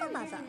Trailblazer.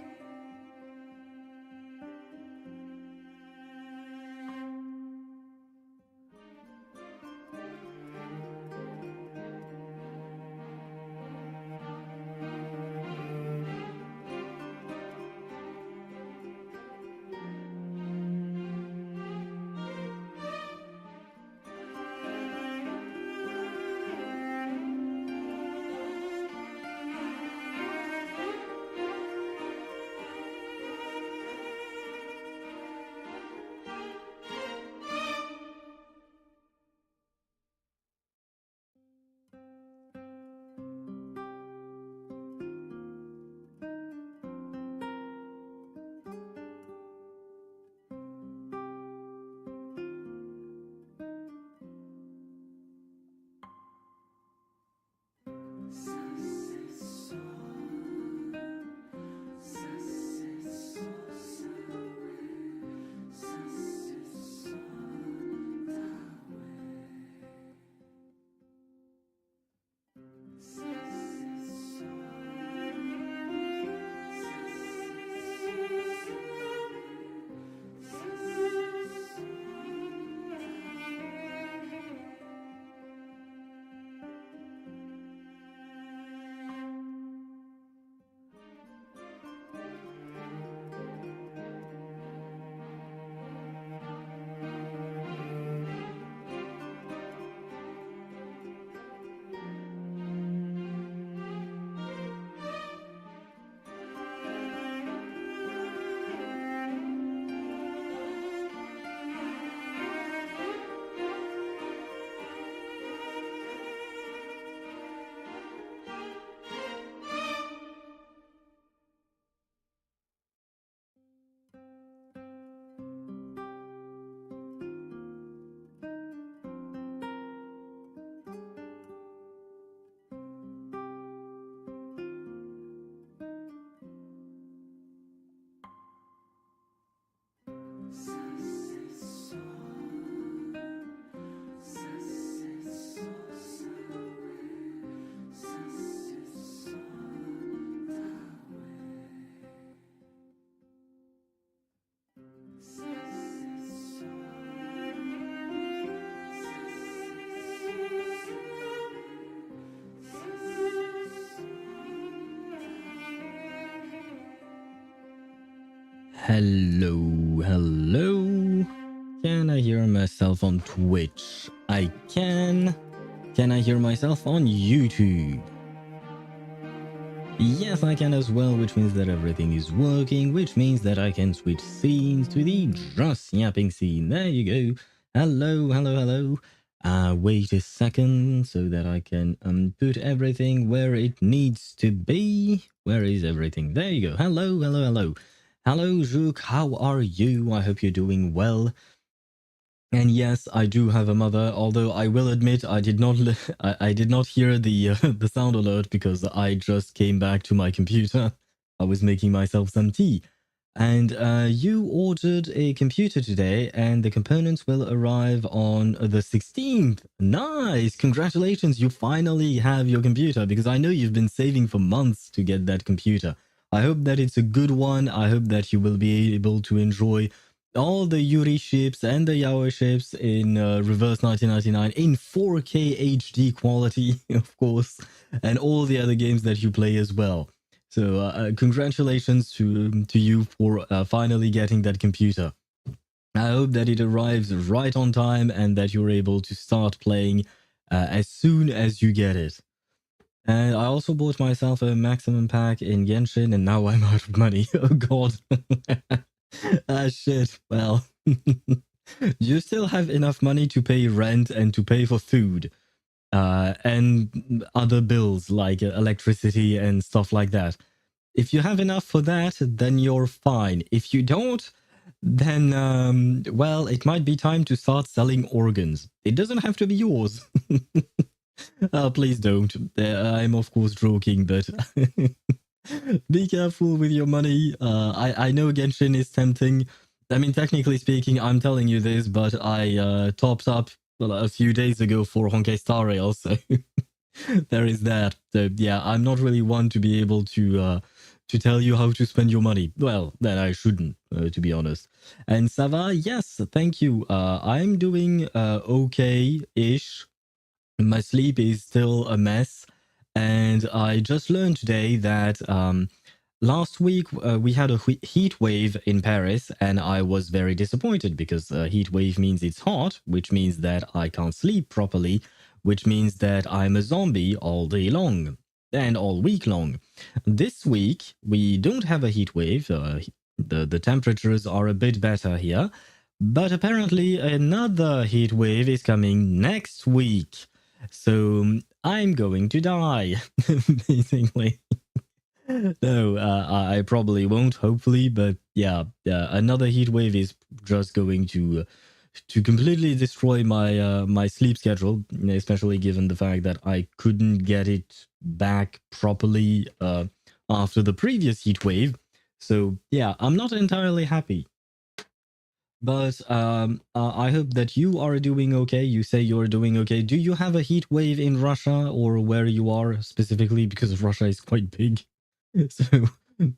Hello. Can I hear myself on Twitch? I can. Can I hear myself on YouTube? Yes, I can as well, which means that everything is working, which means that I can switch scenes to the just yapping scene. There you go. Hello. Wait a second so that I can put everything where it needs to be. Where is everything? There you go. Hello. Hello, Zook. How are you? I hope you're doing well. And yes, I do have a mother. Although I will admit, I did not hear the the sound alert because I just came back to my computer. I was making myself some tea, and you ordered a computer today, and the components will arrive on the 16th. Nice, congratulations! You finally have your computer because I know you've been saving for months to get that computer. I hope that it's a good one. I hope that you will be able to enjoy all the Yuri ships and the Yaoi ships in reverse 1999 in 4K HD quality, of course, and all the other games that you play as well. So congratulations to you for finally getting that computer. I hope that it arrives right on time and that you're able to start playing as soon as you get it. And I also bought myself a maximum pack in Genshin, and now I'm out of money. Oh god. Ah, shit. Well, you still have enough money to pay rent and to pay for food and other bills like electricity and stuff like that. If you have enough for that, then you're fine. If you don't, then, well, it might be time to start selling organs. It doesn't have to be yours. Please don't. I'm of course joking, but be careful with your money. I know Genshin is tempting. I mean, technically speaking, I'm telling you this, but I topped up a few days ago for Honkai Star Rail, so there is that. So yeah, I'm not really one to be able to to tell you how to spend your money. Well, then I shouldn't, to be honest. And Sava, yes, thank you. I'm doing okay-ish. My sleep is still a mess. And I just learned today that last week we had a heat wave in Paris, and I was very disappointed because heat wave means it's hot, which means that I can't sleep properly, which means that I'm a zombie all day long and all week long. This week we don't have a heat wave. The temperatures are a bit better here, but apparently another heat wave is coming next week. So I'm going to die, basically. No, I probably won't, hopefully, but yeah, another heat wave is just going to completely destroy my sleep schedule, especially given the fact that I couldn't get it back properly after the previous heat wave. So yeah, I'm not entirely happy. But I hope that you are doing okay. You say you're doing okay. Do you have a heat wave in Russia or where you are specifically? Because Russia is quite big. So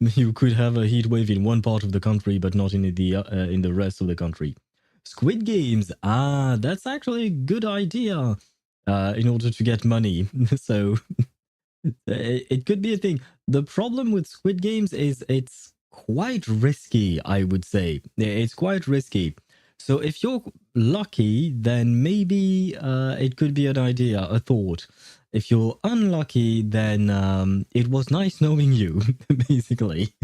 you could have a heat wave in one part of the country, but not in the rest of the country. Squid Games. Ah, that's actually a good idea. In order to get money. So it could be a thing. The problem with Squid Games is it's quite risky, I would say. It's quite risky. So if you're lucky, then maybe it could be an idea, a thought. If you're unlucky, then it was nice knowing you, basically.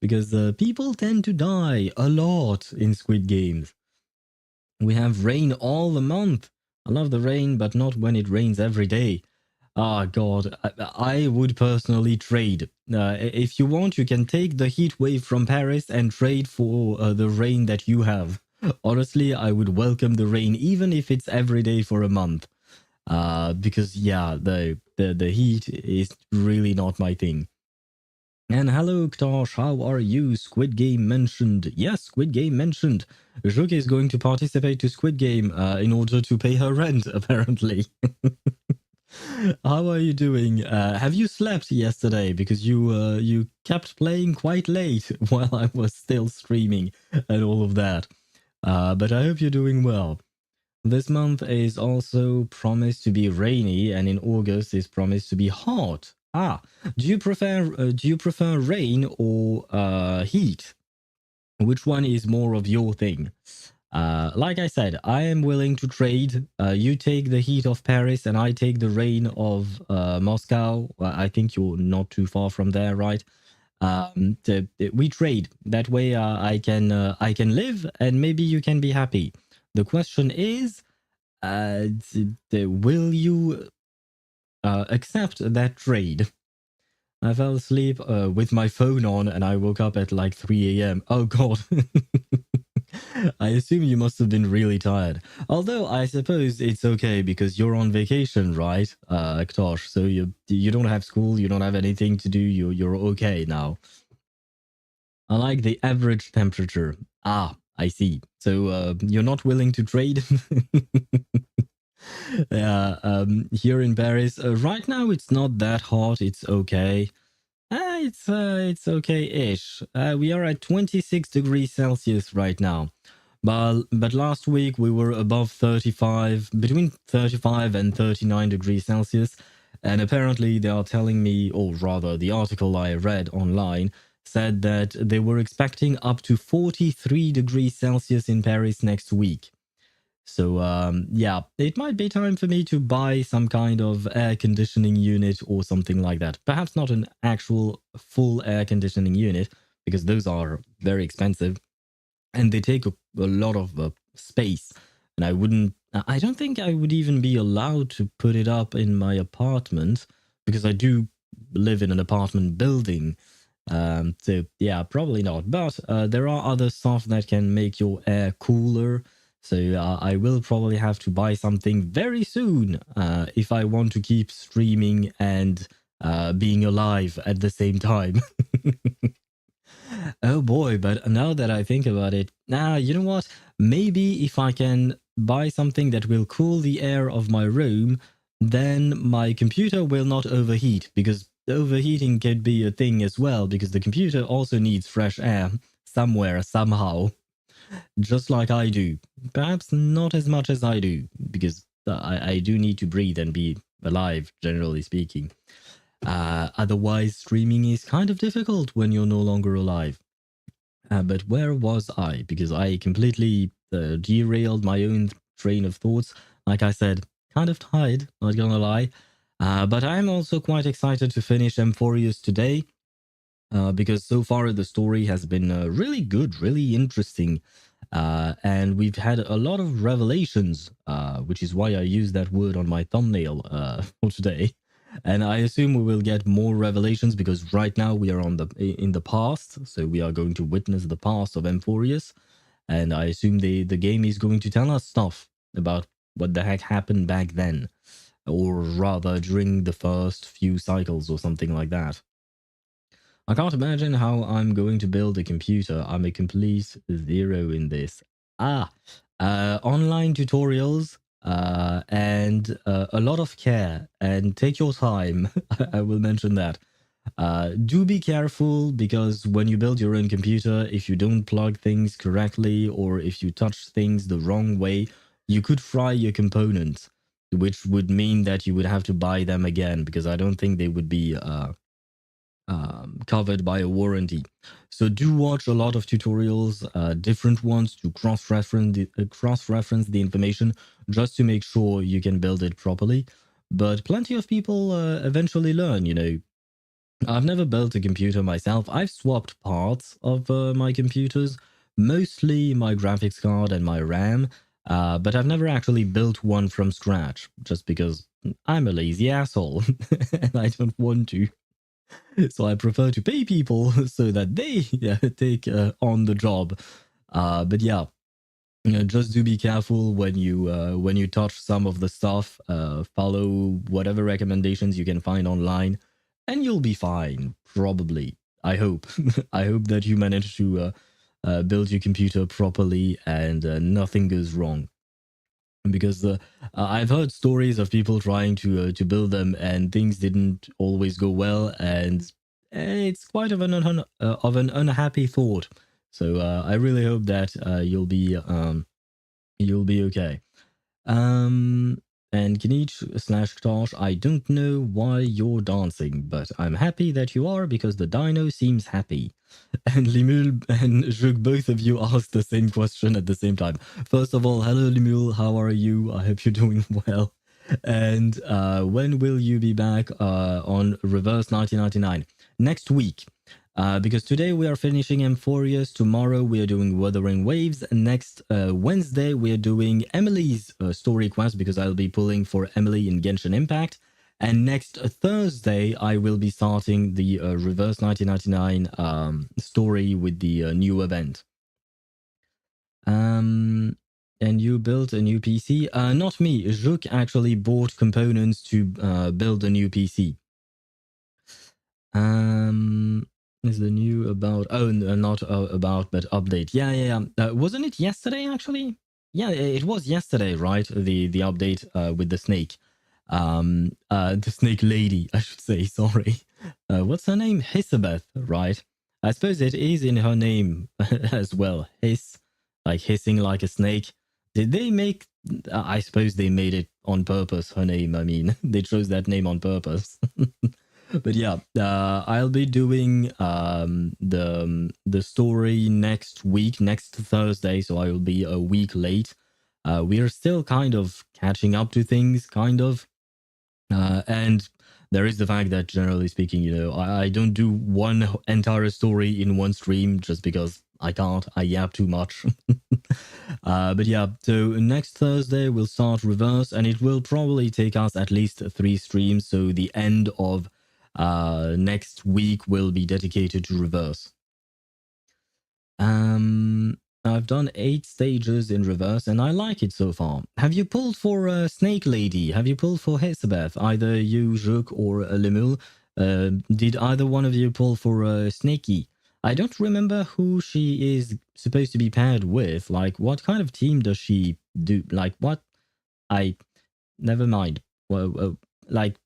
Because people tend to die a lot in Squid Games. We have rain all the month. I love the rain, but not when it rains every day. Ah, God, I would personally trade. If you want, you can take the heat wave from Paris and trade for the rain that you have. Honestly, I would welcome the rain, even if it's every day for a month. Because, yeah, the heat is really not my thing. And hello, Ktosh, how are you? Squid Game mentioned. Yes, Squid Game mentioned. Juke is going to participate to Squid Game in order to pay her rent, apparently. How are you doing? Have you slept yesterday? Because you kept playing quite late while I was still streaming and all of that. But I hope you're doing well. This month is also promised to be rainy, and in August is promised to be hot. Ah, do you prefer rain or heat? Which one is more of your thing? Like I said, I am willing to trade. You take the heat of Paris and I take the rain of Moscow. I think you're not too far from there, right? We trade. That way I can live and maybe you can be happy. The question is, will you accept that trade? I fell asleep with my phone on and I woke up at like 3 a.m. Oh god. I assume you must have been really tired. Although I suppose it's okay because you're on vacation, right, Ktosh? So you don't have school, you don't have anything to do, you're okay now. I like the average temperature. Ah, I see. So you're not willing to trade? Yeah, here in Paris, right now it's not that hot, it's okay. It's okay-ish. We are at 26 degrees Celsius right now. But last week we were above 35, between 35 and 39 degrees Celsius. And apparently they are telling me, or rather the article I read online, said that they were expecting up to 43 degrees Celsius in Paris next week. So yeah, it might be time for me to buy some kind of air conditioning unit or something like that. Perhaps not an actual full air conditioning unit, because those are very expensive and they take a lot of space. And I don't think I would even be allowed to put it up in my apartment, because I do live in an apartment building. So yeah, probably not. But there are other stuff that can make your air cooler. So I will probably have to buy something very soon if I want to keep streaming and being alive at the same time. Oh boy, but now that I think about it, you know what? Maybe if I can buy something that will cool the air of my room, then my computer will not overheat, because overheating could be a thing as well, because the computer also needs fresh air somewhere, somehow, just like I do. Perhaps not as much as I do, because I do need to breathe and be alive, generally speaking. Otherwise, streaming is kind of difficult when you're no longer alive. But where was I? Because I completely derailed my own train of thoughts. Like I said, kind of tired, not gonna lie. But I'm also quite excited to finish Amphoreus today. Because so far the story has been really good, really interesting. And we've had a lot of revelations, which is why I used that word on my thumbnail for today. And I assume we will get more revelations, because right now we are in the past, so we are going to witness the past of Amphoreus. And I assume the game is going to tell us stuff about what the heck happened back then, or rather during the first few cycles or something like that. I can't imagine how I'm going to build a computer. I'm a complete zero in this. Online tutorials and a lot of care, and take your time. I will mention that. Do be careful, because when you build your own computer, if you don't plug things correctly, or if you touch things the wrong way, you could fry your components, which would mean that you would have to buy them again, because I don't think they would be covered by a warranty. So do watch a lot of tutorials, different ones, to cross-reference the information, just to make sure you can build it properly. But plenty of people eventually learn, you know. I've never built a computer myself. I've swapped parts of my computers, mostly my graphics card and my RAM, but I've never actually built one from scratch, just because I'm a lazy asshole and I don't want to. So I prefer to pay people so that they take on the job. But yeah, just do be careful when you touch some of the stuff. Follow whatever recommendations you can find online, and you'll be fine. Probably. I hope. I hope that you manage to build your computer properly and nothing goes wrong. Because I've heard stories of people trying to build them, and things didn't always go well, and it's quite of an unhappy thought. So I really hope that you'll be okay. And Kinich/Tosh, I don't know why you're dancing, but I'm happy that you are, because the dino seems happy. And Limul and Jug, both of you asked the same question at the same time. First of all, hello Limul, how are you? I hope you're doing well. And when will you be back on Reverse 1999? Next week. Because today we are finishing Amphoreus, tomorrow we are doing Wuthering Waves, and next Wednesday we are doing Emily's story quest, because I'll be pulling for Emily in Genshin Impact. And next Thursday, I will be starting the Reverse 1999 story with the new event. And you built a new PC? Not me. Juk actually bought components to build a new PC. Is the new about? Oh, not about, but update. Yeah. Wasn't it yesterday actually? Yeah, it was yesterday, right? The update with the snake. The snake lady, I should say. Sorry. What's her name? Hissabeth, right? I suppose it is in her name as well. Hiss, like hissing like a snake. Did they make? I suppose they made it on purpose. Her name. I mean, they chose that name on purpose. But yeah, I'll be doing the story next week, next Thursday. So I will be a week late. We are still kind of catching up to things, kind of. And there is the fact that, generally speaking, you know, I don't do one entire story in one stream just because I can't. I yap too much. But yeah, so next Thursday we'll start Reverse, and it will probably take us at least 3 streams. So the end of next week will be dedicated to Reverse. I've done 8 stages in Reverse, and I like it so far. Have you pulled for Snake Lady? Have you pulled for Hissabeth? Either you, Juk, or Lemul? Did either one of you pull for Snakey? I don't remember who she is supposed to be paired with. Like, what kind of team does she do? Like, what? Never mind. Well, like,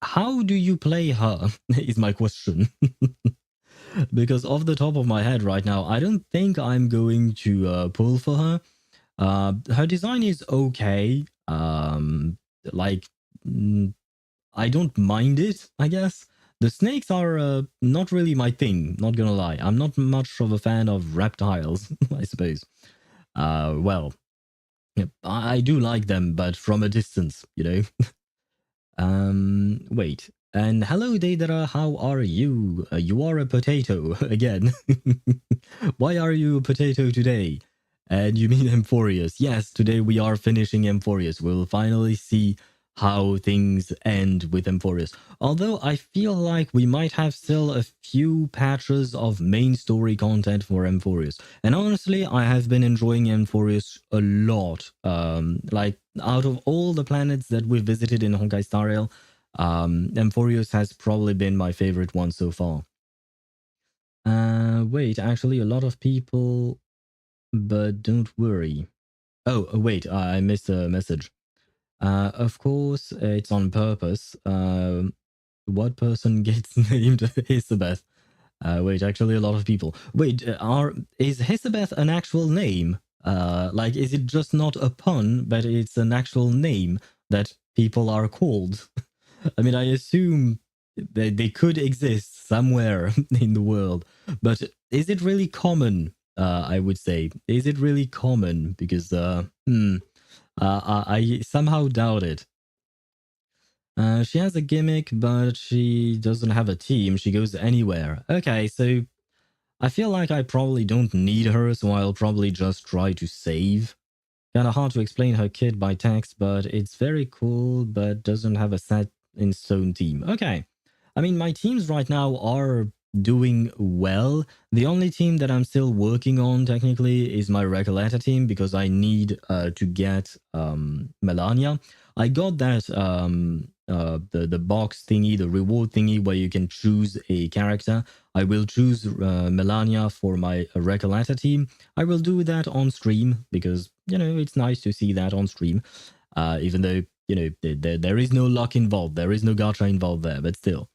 How do you play her? Is my question. Because off the top of my head right now, I don't think I'm going to pull for her. Her design is okay. Like, mm, I don't mind it, I guess. The snakes are not really my thing, not gonna lie. I'm not much of a fan of reptiles, I suppose. Well, yep, I do like them, but from a distance, you know? Wait. And hello, Daedra, how are you? You are a potato, again. Why are you a potato today? And you mean Amphoreus. Yes, today we are finishing Amphoreus. We'll finally see how things end with Amphoreus. Although I feel like we might have still a few patches of main story content for Amphoreus. And honestly, I have been enjoying Amphoreus a lot. Like, out of all the planets that we've visited in Honkai Star Rail, Amphoreus has probably been my favorite one so far. Wait, actually, a lot of people, but don't worry. Oh, wait, I missed a message. Of course, it's on purpose. What person gets named Hisabeth? Wait, actually, a lot of people. Wait, is Hisabeth an actual name? Like, is it just not a pun, but it's an actual name that people are called? I mean, I assume they could exist somewhere in the world, but is it really common? I would say, is it really common? Because I somehow doubt it. She has a gimmick, but she doesn't have a team. She goes anywhere. Okay, so I feel like I probably don't need her, so I'll probably just try to save. Kinda hard to explain her kit by text, but it's very cool, but doesn't have a set in stone team. Okay. I mean, my teams right now are doing well. The only team that I'm still working on technically is my Recoleta team because I need to get Melania. I got that the box thingy, the reward thingy where you can choose a character. I will choose Melania for my Recoleta team. I will do that on stream because, you know, it's nice to see that on stream. Even though, you know, there is no luck involved, there is no gacha involved there, but still.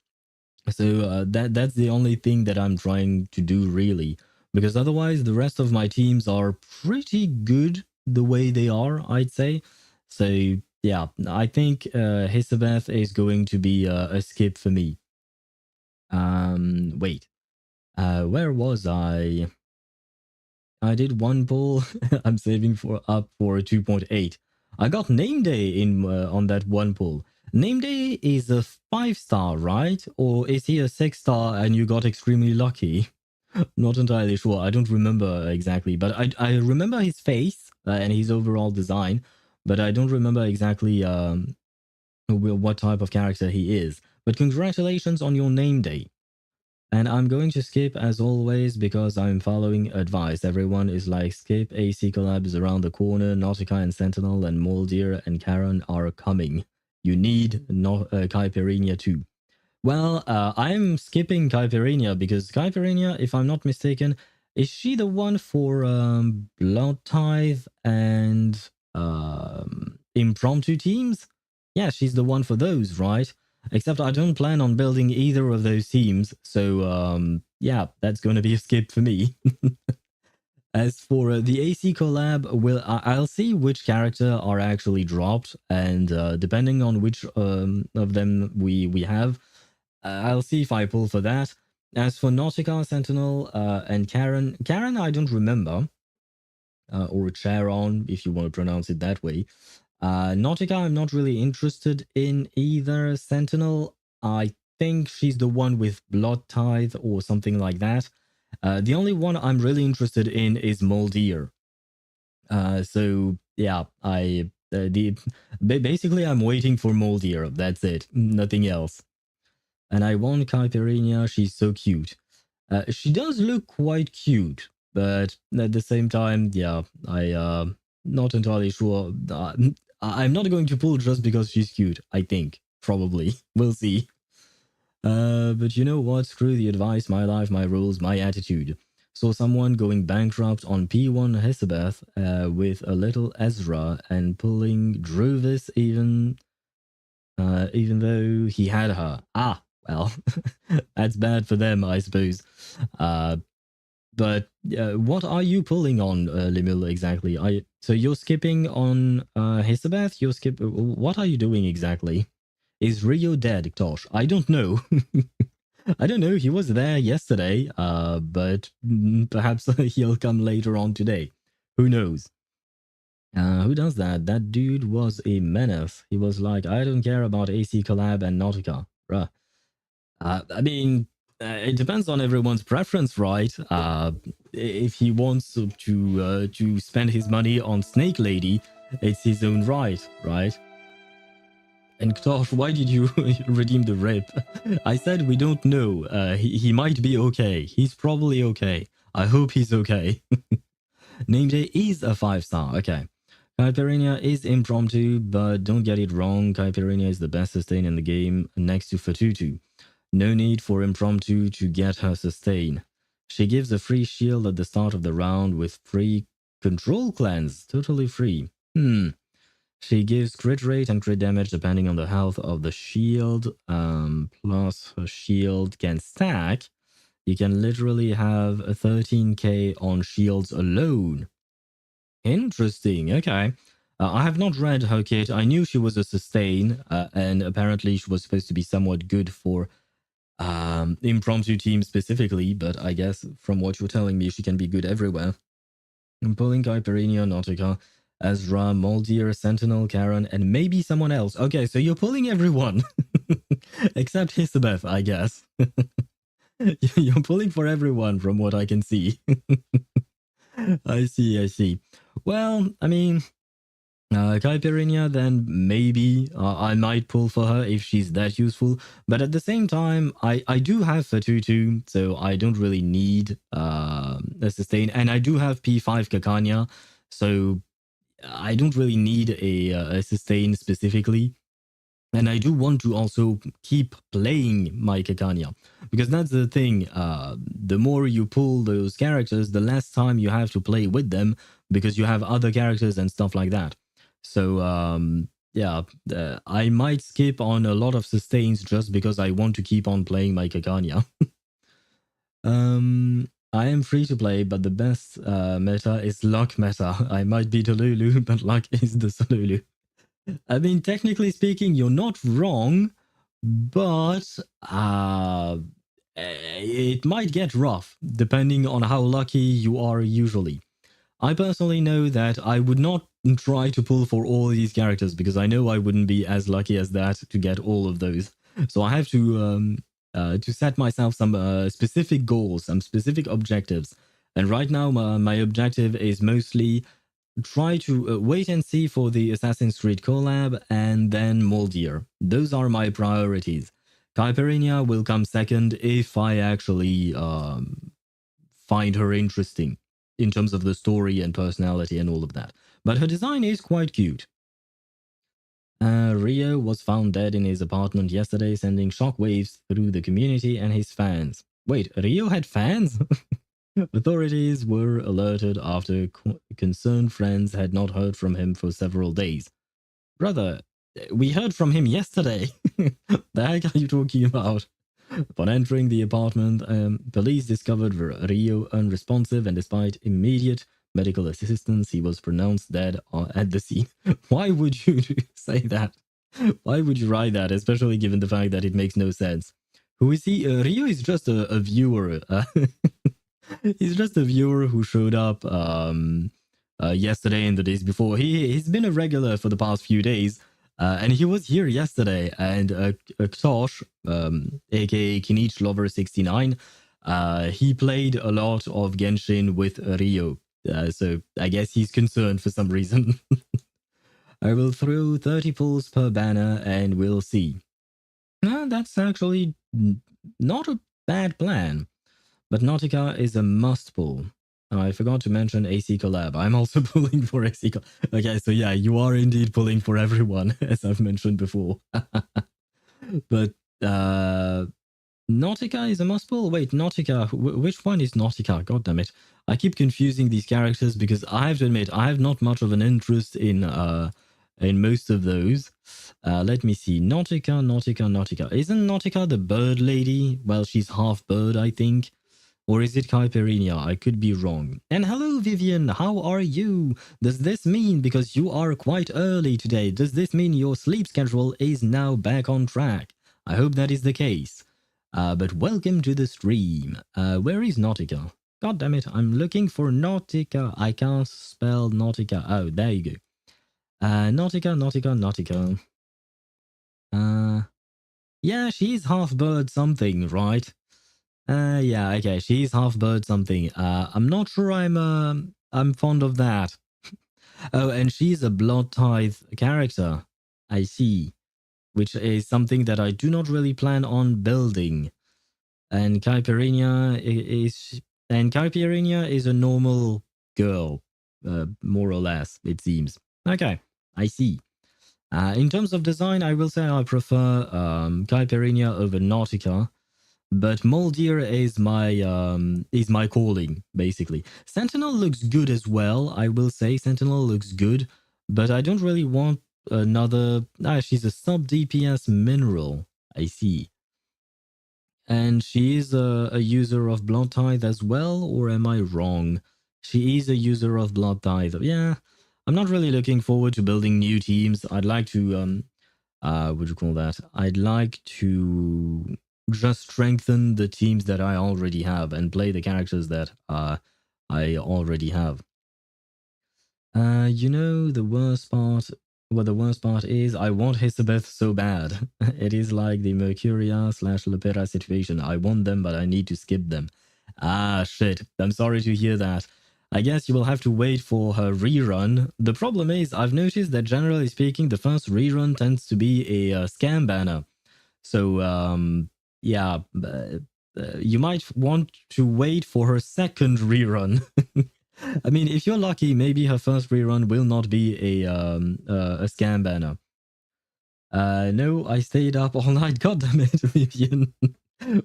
So that's the only thing that I'm trying to do really, because otherwise the rest of my teams are pretty good the way they are, I'd say. So yeah, I think Hisabeth is going to be a skip for me. Wait, where was I? I did one pull. I'm saving for up for 2.8. I got name day in on that one pull. Name day is a 5-star, right? Or is he a 6-star and you got extremely lucky? Not entirely sure. I don't remember exactly, but I remember his face and his overall design, but I don't remember exactly what type of character he is. But congratulations on your name day. And I'm going to skip as always because I'm following advice. Everyone is like, skip AC collabs around the corner. Nautica and Sentinel and Moldir and Karen are coming. You need Caipirinha too. Well, I'm skipping Caipirinha because Caipirinha, if I'm not mistaken, is she the one for Blood Tithe and impromptu teams? Yeah, she's the one for those, right? Except I don't plan on building either of those teams, so yeah, that's going to be a skip for me. As for the AC collab, I'll see which character are actually dropped, and depending on which of them we have, I'll see if I pull for that. As for Nautica, Sentinel, and Karen I don't remember, or Charon, if you want to pronounce it that way. Nautica, I'm not really interested in either. Sentinel, I think she's the one with Blood Tithe or something like that. The only one I'm really interested in is Moldir. So yeah, basically I'm waiting for Moldir. That's it, nothing else. And I want Caipirinha. She's so cute. She does look quite cute, but at the same time, yeah, not entirely sure. I'm not going to pull just because she's cute. I think probably we'll see. But you know what? Screw the advice. My life, my rules, my attitude. So someone going bankrupt on P1 Hisabeth with a little Ezra and pulling Druvis even. even though he had her. Ah, well, that's bad for them, I suppose. But what are you pulling on, Limil, exactly? So you're skipping on Hisabeth? What are you doing exactly? Is Rio dead, Tosh? I don't know. I don't know. He was there yesterday, but perhaps he'll come later on today. Who knows? Who does that? That dude was a menace. He was like, I don't care about AC Collab and Nautica. Bruh. I mean, it depends on everyone's preference, right? If he wants to spend his money on Snake Lady, it's his own right, right? And Ktosh, why did you redeem the rip? I said we don't know. He might be okay. He's probably okay. I hope he's okay. Name Day is a 5-star. Okay. Caipirinha is impromptu, but don't get it wrong. Caipirinha is the best sustain in the game next to Fatutu. No need for impromptu to get her sustain. She gives a free shield at the start of the round with free control cleanse. Totally free. She gives crit rate and crit damage depending on the health of the shield. Plus her shield can stack. You can literally have a 13k on shields alone. Interesting, okay. I have not read her kit. I knew she was a sustain, and apparently she was supposed to be somewhat good for impromptu team specifically, but I guess from what you're telling me, she can be good everywhere. I'm pulling Caipirinha, Nautica, Ezra, Moldier, Sentinel, Karen, and maybe someone else. Okay, so you're pulling everyone. Except Hisabeth, I guess. You're pulling for everyone from what I can see. I see. Well, I mean, Caipirinha, then maybe I might pull for her if she's that useful. But at the same time, I do have Fatutu, so I don't really need a sustain. And I do have P5 Kakanya, so I don't really need a sustain specifically. And I do want to also keep playing my Kakanya, because that's the thing. The more you pull those characters, the less time you have to play with them, because you have other characters and stuff like that. So yeah, I might skip on a lot of sustains just because I want to keep on playing my Kakanya. I am free to play, but the best meta is luck meta. I might be Delulu, but luck is the Solulu. I mean, technically speaking, you're not wrong, but it might get rough depending on how lucky you are usually. I personally know that I would not try to pull for all these characters because I know I wouldn't be as lucky as that to get all of those. So I have to set myself some specific goals, some specific objectives. And right now, my objective is mostly try to wait and see for the Assassin's Creed collab and then Moldier. Those are my priorities. Caipirinha will come second if I actually find her interesting in terms of the story and personality and all of that. But her design is quite cute. Rio was found dead in his apartment yesterday, sending shockwaves through the community and his fans. Wait, Rio had fans? Authorities were alerted after concerned friends had not heard from him for several days. Brother, we heard from him yesterday. The heck are you talking about? Upon entering the apartment, police discovered Rio unresponsive, and despite immediate medical assistance, he was pronounced dead at the scene. Why would you say that? Why would you write that, especially given the fact that it makes no sense? Who is he? Rio is just a viewer. He's just a viewer who showed up yesterday and the days before. He's been a regular for the past few days, and he was here yesterday. And Ktosh, aka Kinich Lover 69, he played a lot of Genshin with Rio. So I guess he's concerned for some reason. I will throw 30 pulls per banner and we'll see. That's actually not a bad plan. But Nautica is a must pull. I forgot to mention AC Collab. I'm also pulling for AC Collab. Okay, so yeah, you are indeed pulling for everyone, as I've mentioned before. But Nautica is a must pull? Wait, Nautica, which one is Nautica? God damn it. I keep confusing these characters because I have to admit, I have not much of an interest in in most of those. Let me see. Nautica. Isn't Nautica the bird lady? Well, she's half bird, I think. Or is it Caipirinha? I could be wrong. And hello, Vivian. How are you? Does this mean, because you are quite early today, does this mean your sleep schedule is now back on track? I hope that is the case. But welcome to the stream. Where is Nautica? God damn it, I'm looking for Nautica. I can't spell Nautica. Oh, there you go. Nautica. Yeah, she's half bird something, right? Yeah, okay, she's half bird something. I'm not sure I'm fond of that. Oh, and she's a blood tithe character. I see. Which is something that I do not really plan on building. And Caipirinha is a normal girl, more or less, it seems. Okay, I see. In terms of design, I will say I prefer Caipirinha over Nautica, but Moldier is my calling, basically. Sentinel looks good as well. I will say Sentinel looks good, but I don't really want another. She's a sub DPS mineral. I see. And she is a user of Blood Tithe as well, or am I wrong? She is a user of Blood Tithe. Yeah, I'm not really looking forward to building new teams. I'd like to what do you call that? I'd like to just strengthen the teams that I already have and play the characters that I already have. You know, the worst part. Well, the worst part is I want Hisabeth so bad. It is like the Mercuria / Lepera situation. I want them, but I need to skip them. Ah, shit. I'm sorry to hear that. I guess you will have to wait for her rerun. The problem is, I've noticed that generally speaking, the first rerun tends to be a scam banner. So, yeah, you might want to wait for her second rerun. I mean, if you're lucky, maybe her first rerun will not be a scam banner. No, I stayed up all night. God damn it, Vivian.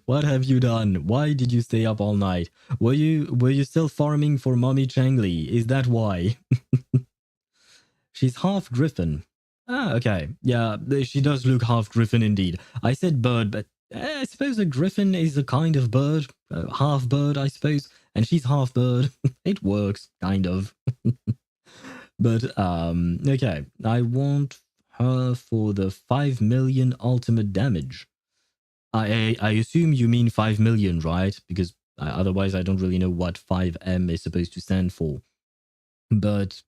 What have you done? Why did you stay up all night? Were you still farming for Mommy Changli? Is that why? She's half griffin. Ah, okay. Yeah, she does look half griffin indeed. I said bird, but I suppose a griffin is a kind of bird. Half bird, I suppose. And she's half bird. It works, kind of. But, okay. I want her for the 5 million ultimate damage. I assume you mean 5 million, right? Because otherwise I don't really know what 5M is supposed to stand for. But,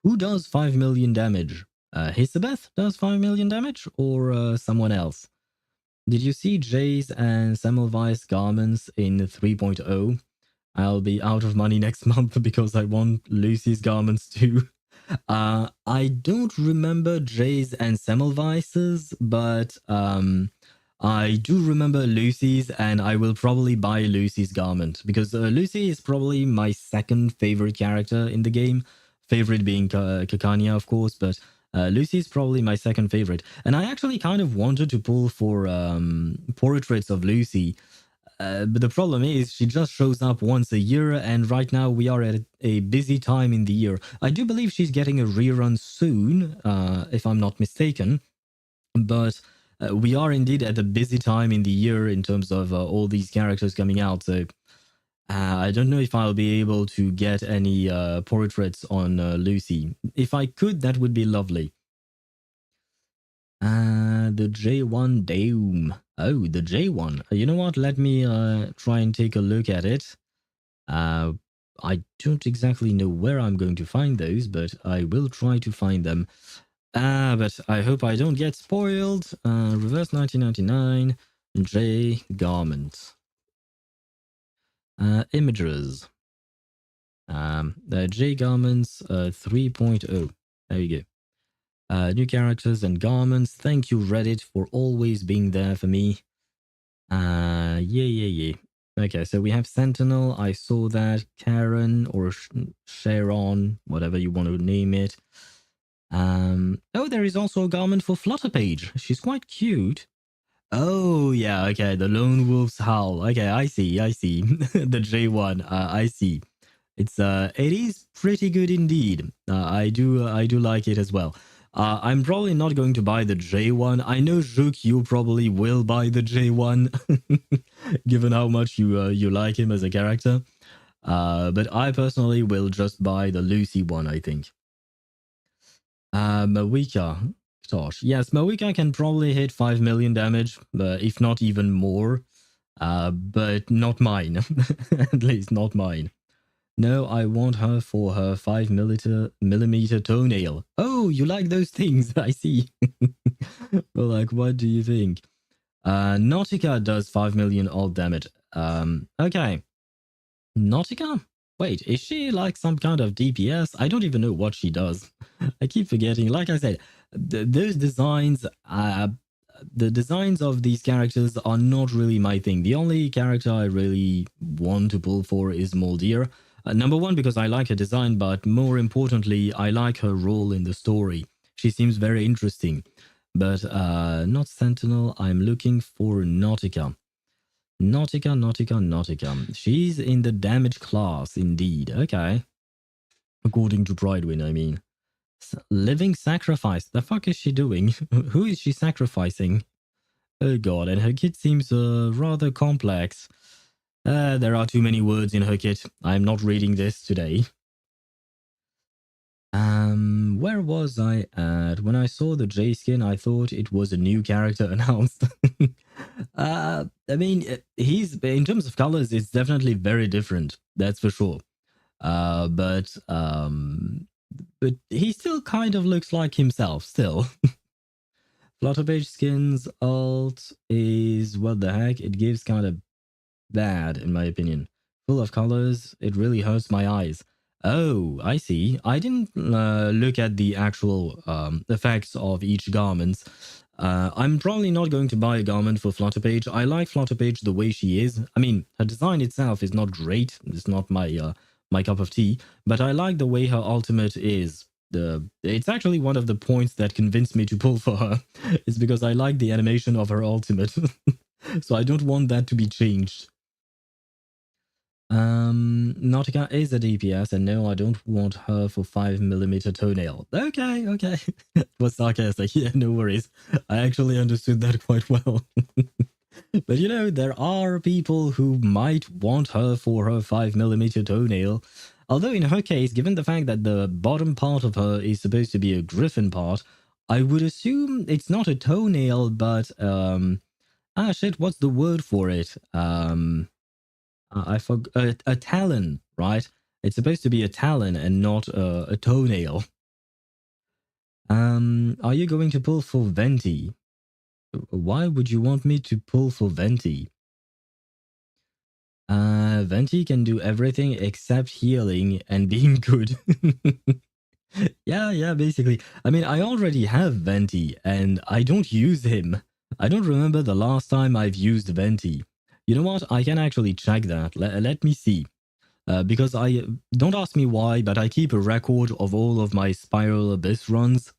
who does 5 million damage? Hisabeth does 5 million damage, or someone else? Did you see Jay's and Semmelweis garments in 3.0? I'll be out of money next month because I want Lucy's garments too. I don't remember Jay's and Semmelweis's, but I do remember Lucy's, and I will probably buy Lucy's garment because Lucy is probably my second favorite character in the game. Favorite being Kakania, of course, but Lucy is probably my second favorite. And I actually kind of wanted to pull for portraits of Lucy. But the problem is she just shows up once a year, and right now we are at a busy time in the year. I do believe she's getting a rerun soon, if I'm not mistaken. But we are indeed at a busy time in the year in terms of all these characters coming out. So I don't know if I'll be able to get any portraits on Lucy. If I could, that would be lovely. The J1 Doom. Oh, the J1. You know what? Let me try and take a look at it. I don't exactly know where I'm going to find those, but I will try to find them. But I hope I don't get spoiled. Reverse 1999, J garments. Images. The J garments 3.0. There you go. New characters and garments. Thank you, Reddit, for always being there for me. Yeah. Okay, so we have Sentinel. I saw that. Karen or Sharon, whatever you want to name it. Oh, there is also a garment for Flutterpage. She's quite cute. Oh, yeah, okay, the Lone Wolf's Howl. Okay, I see. The J1, I see. It is pretty good indeed. I do like it as well. I'm probably not going to buy the J1. I know Zook, you probably will buy the J1, given how much you like him as a character. But I personally will just buy the Lucy one, I think. Mawika. Gosh, yes, Mawika can probably hit 5 million damage, if not even more. But not mine. At least not mine. No, I want her for her 5 millimeter toenail. Oh, you like those things? I see. Well, like, what do you think? Nautica does 5 million odd damage. Okay. Nautica? Wait, is she like some kind of DPS? I don't even know what she does. I keep forgetting. Like I said, those designs, the designs of these characters are not really my thing. The only character I really want to pull for is Moldir. Number one, because I like her design, but more importantly, I like her role in the story. She seems very interesting. But not Sentinel, I'm looking for Nautica. Nautica. She's in the damage class, indeed. Okay. According to Pridewin, I mean. Living sacrifice. The fuck is she doing? Who is she sacrificing? Oh god, and her kit seems rather complex. There are too many words in her kit. I'm not reading this today. Where was I at? When I saw the J skin, I thought it was a new character announced. I mean, he's, in terms of colors, it's definitely very different. That's for sure. But he still kind of looks like himself, still. Flutterpage skins alt is, what the heck? It gives kind of bad, in my opinion. Full of colors, it really hurts my eyes. Oh, I see. I didn't look at the actual effects of each garment. I'm probably not going to buy a garment for Flutterpage. I like Flutterpage the way she is. I mean, her design itself is not great. It's not my my cup of tea. But I like the way her ultimate is. It's actually one of the points that convinced me to pull for her. It's because I like the animation of her ultimate. So I don't want that to be changed. Nautica is a DPS, and no, I don't want her for 5 millimeter toenail. Okay. It was sarcastic. Yeah, no worries. I actually understood that quite well. But you know, there are people who might want her for her 5 millimeter toenail. Although in her case, given the fact that the bottom part of her is supposed to be a griffin part, I would assume it's not a toenail, but shit, what's the word for it? I forgot, a talon, right? It's supposed to be a talon and not a toenail. Are you going to pull for Venti? Why would you want me to pull for Venti? Venti can do everything except healing and being good. Yeah, basically. I mean, I already have Venti and I don't use him. I don't remember the last time I've used Venti. You know what? I can actually check that. Let me see. Because I don't ask me why, but I keep a record of all of my Spiral Abyss runs.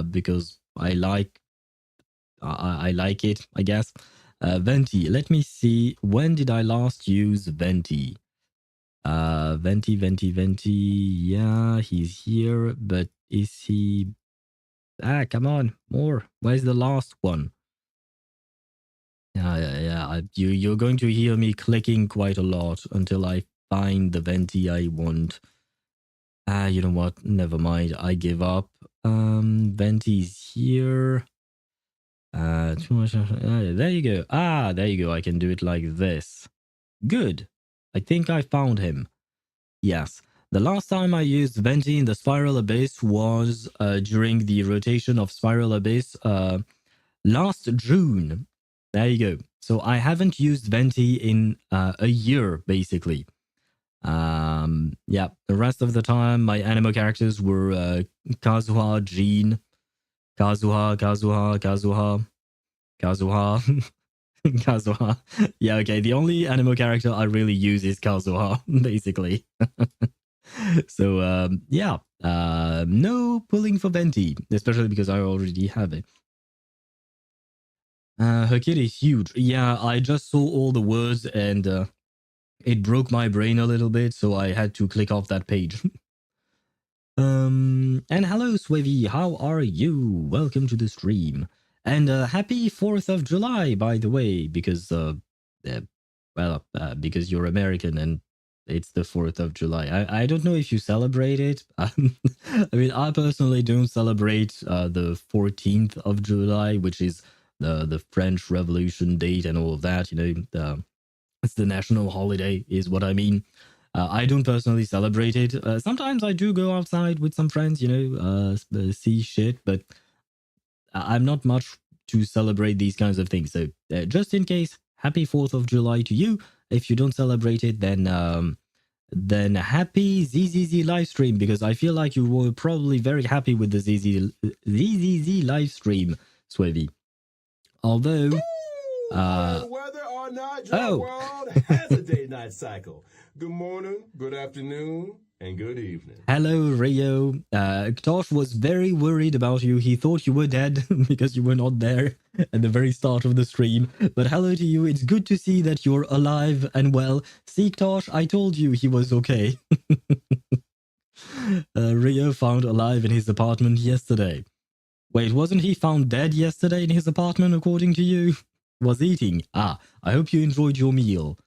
Because I like it, I guess. Venti. Let me see. When did I last use Venti? Venti. Yeah, he's here, but is he? Come on, more. Where's the last one? Yeah. You're going to hear me clicking quite a lot until I find the Venti I want. You know what? Never mind. I give up. Venti's here. Too much. There you go. There you go. I can do it like this. Good. I think I found him. Yes. The last time I used Venti in the Spiral Abyss was during the rotation of Spiral Abyss last June. There you go. So I haven't used Venti in a year, basically. Yeah, the rest of the time my anime characters were Kazuha, Jean, Kazuha. Kazuha. Yeah, okay, the only anime character I really use is Kazuha, basically. So yeah, no pulling for Venti, especially because I already have it. Her kit is huge. Yeah, I just saw all the words and it broke my brain a little bit, so I had to click off that page. And hello, Swevy, how are you? Welcome to the stream. And happy 4th of July, by the way, because, because you're American and it's the 4th of July. I don't know if you celebrate it. I mean, I personally don't celebrate the 14th of July, which is the French Revolution date and all of that, it's the national holiday is what I mean. I don't personally celebrate it. Sometimes I do go outside with some friends, see shit, but I'm not much to celebrate these kinds of things. So just in case, happy 4th of July to you. If you don't celebrate it, then happy ZZZ live stream, because I feel like you were probably very happy with the ZZZ live stream, Swevy. Although... whether or not your world has a day-night cycle. Good morning, good afternoon, and good evening. Hello, Rio. Tosh was very worried about you. He thought you were dead because you were not there at the very start of the stream. But hello to you. It's good to see that you're alive and well. See, Tosh, I told you he was okay. Rio found alive in his apartment yesterday. Wait, wasn't he found dead yesterday in his apartment, according to you? Was eating. I hope you enjoyed your meal.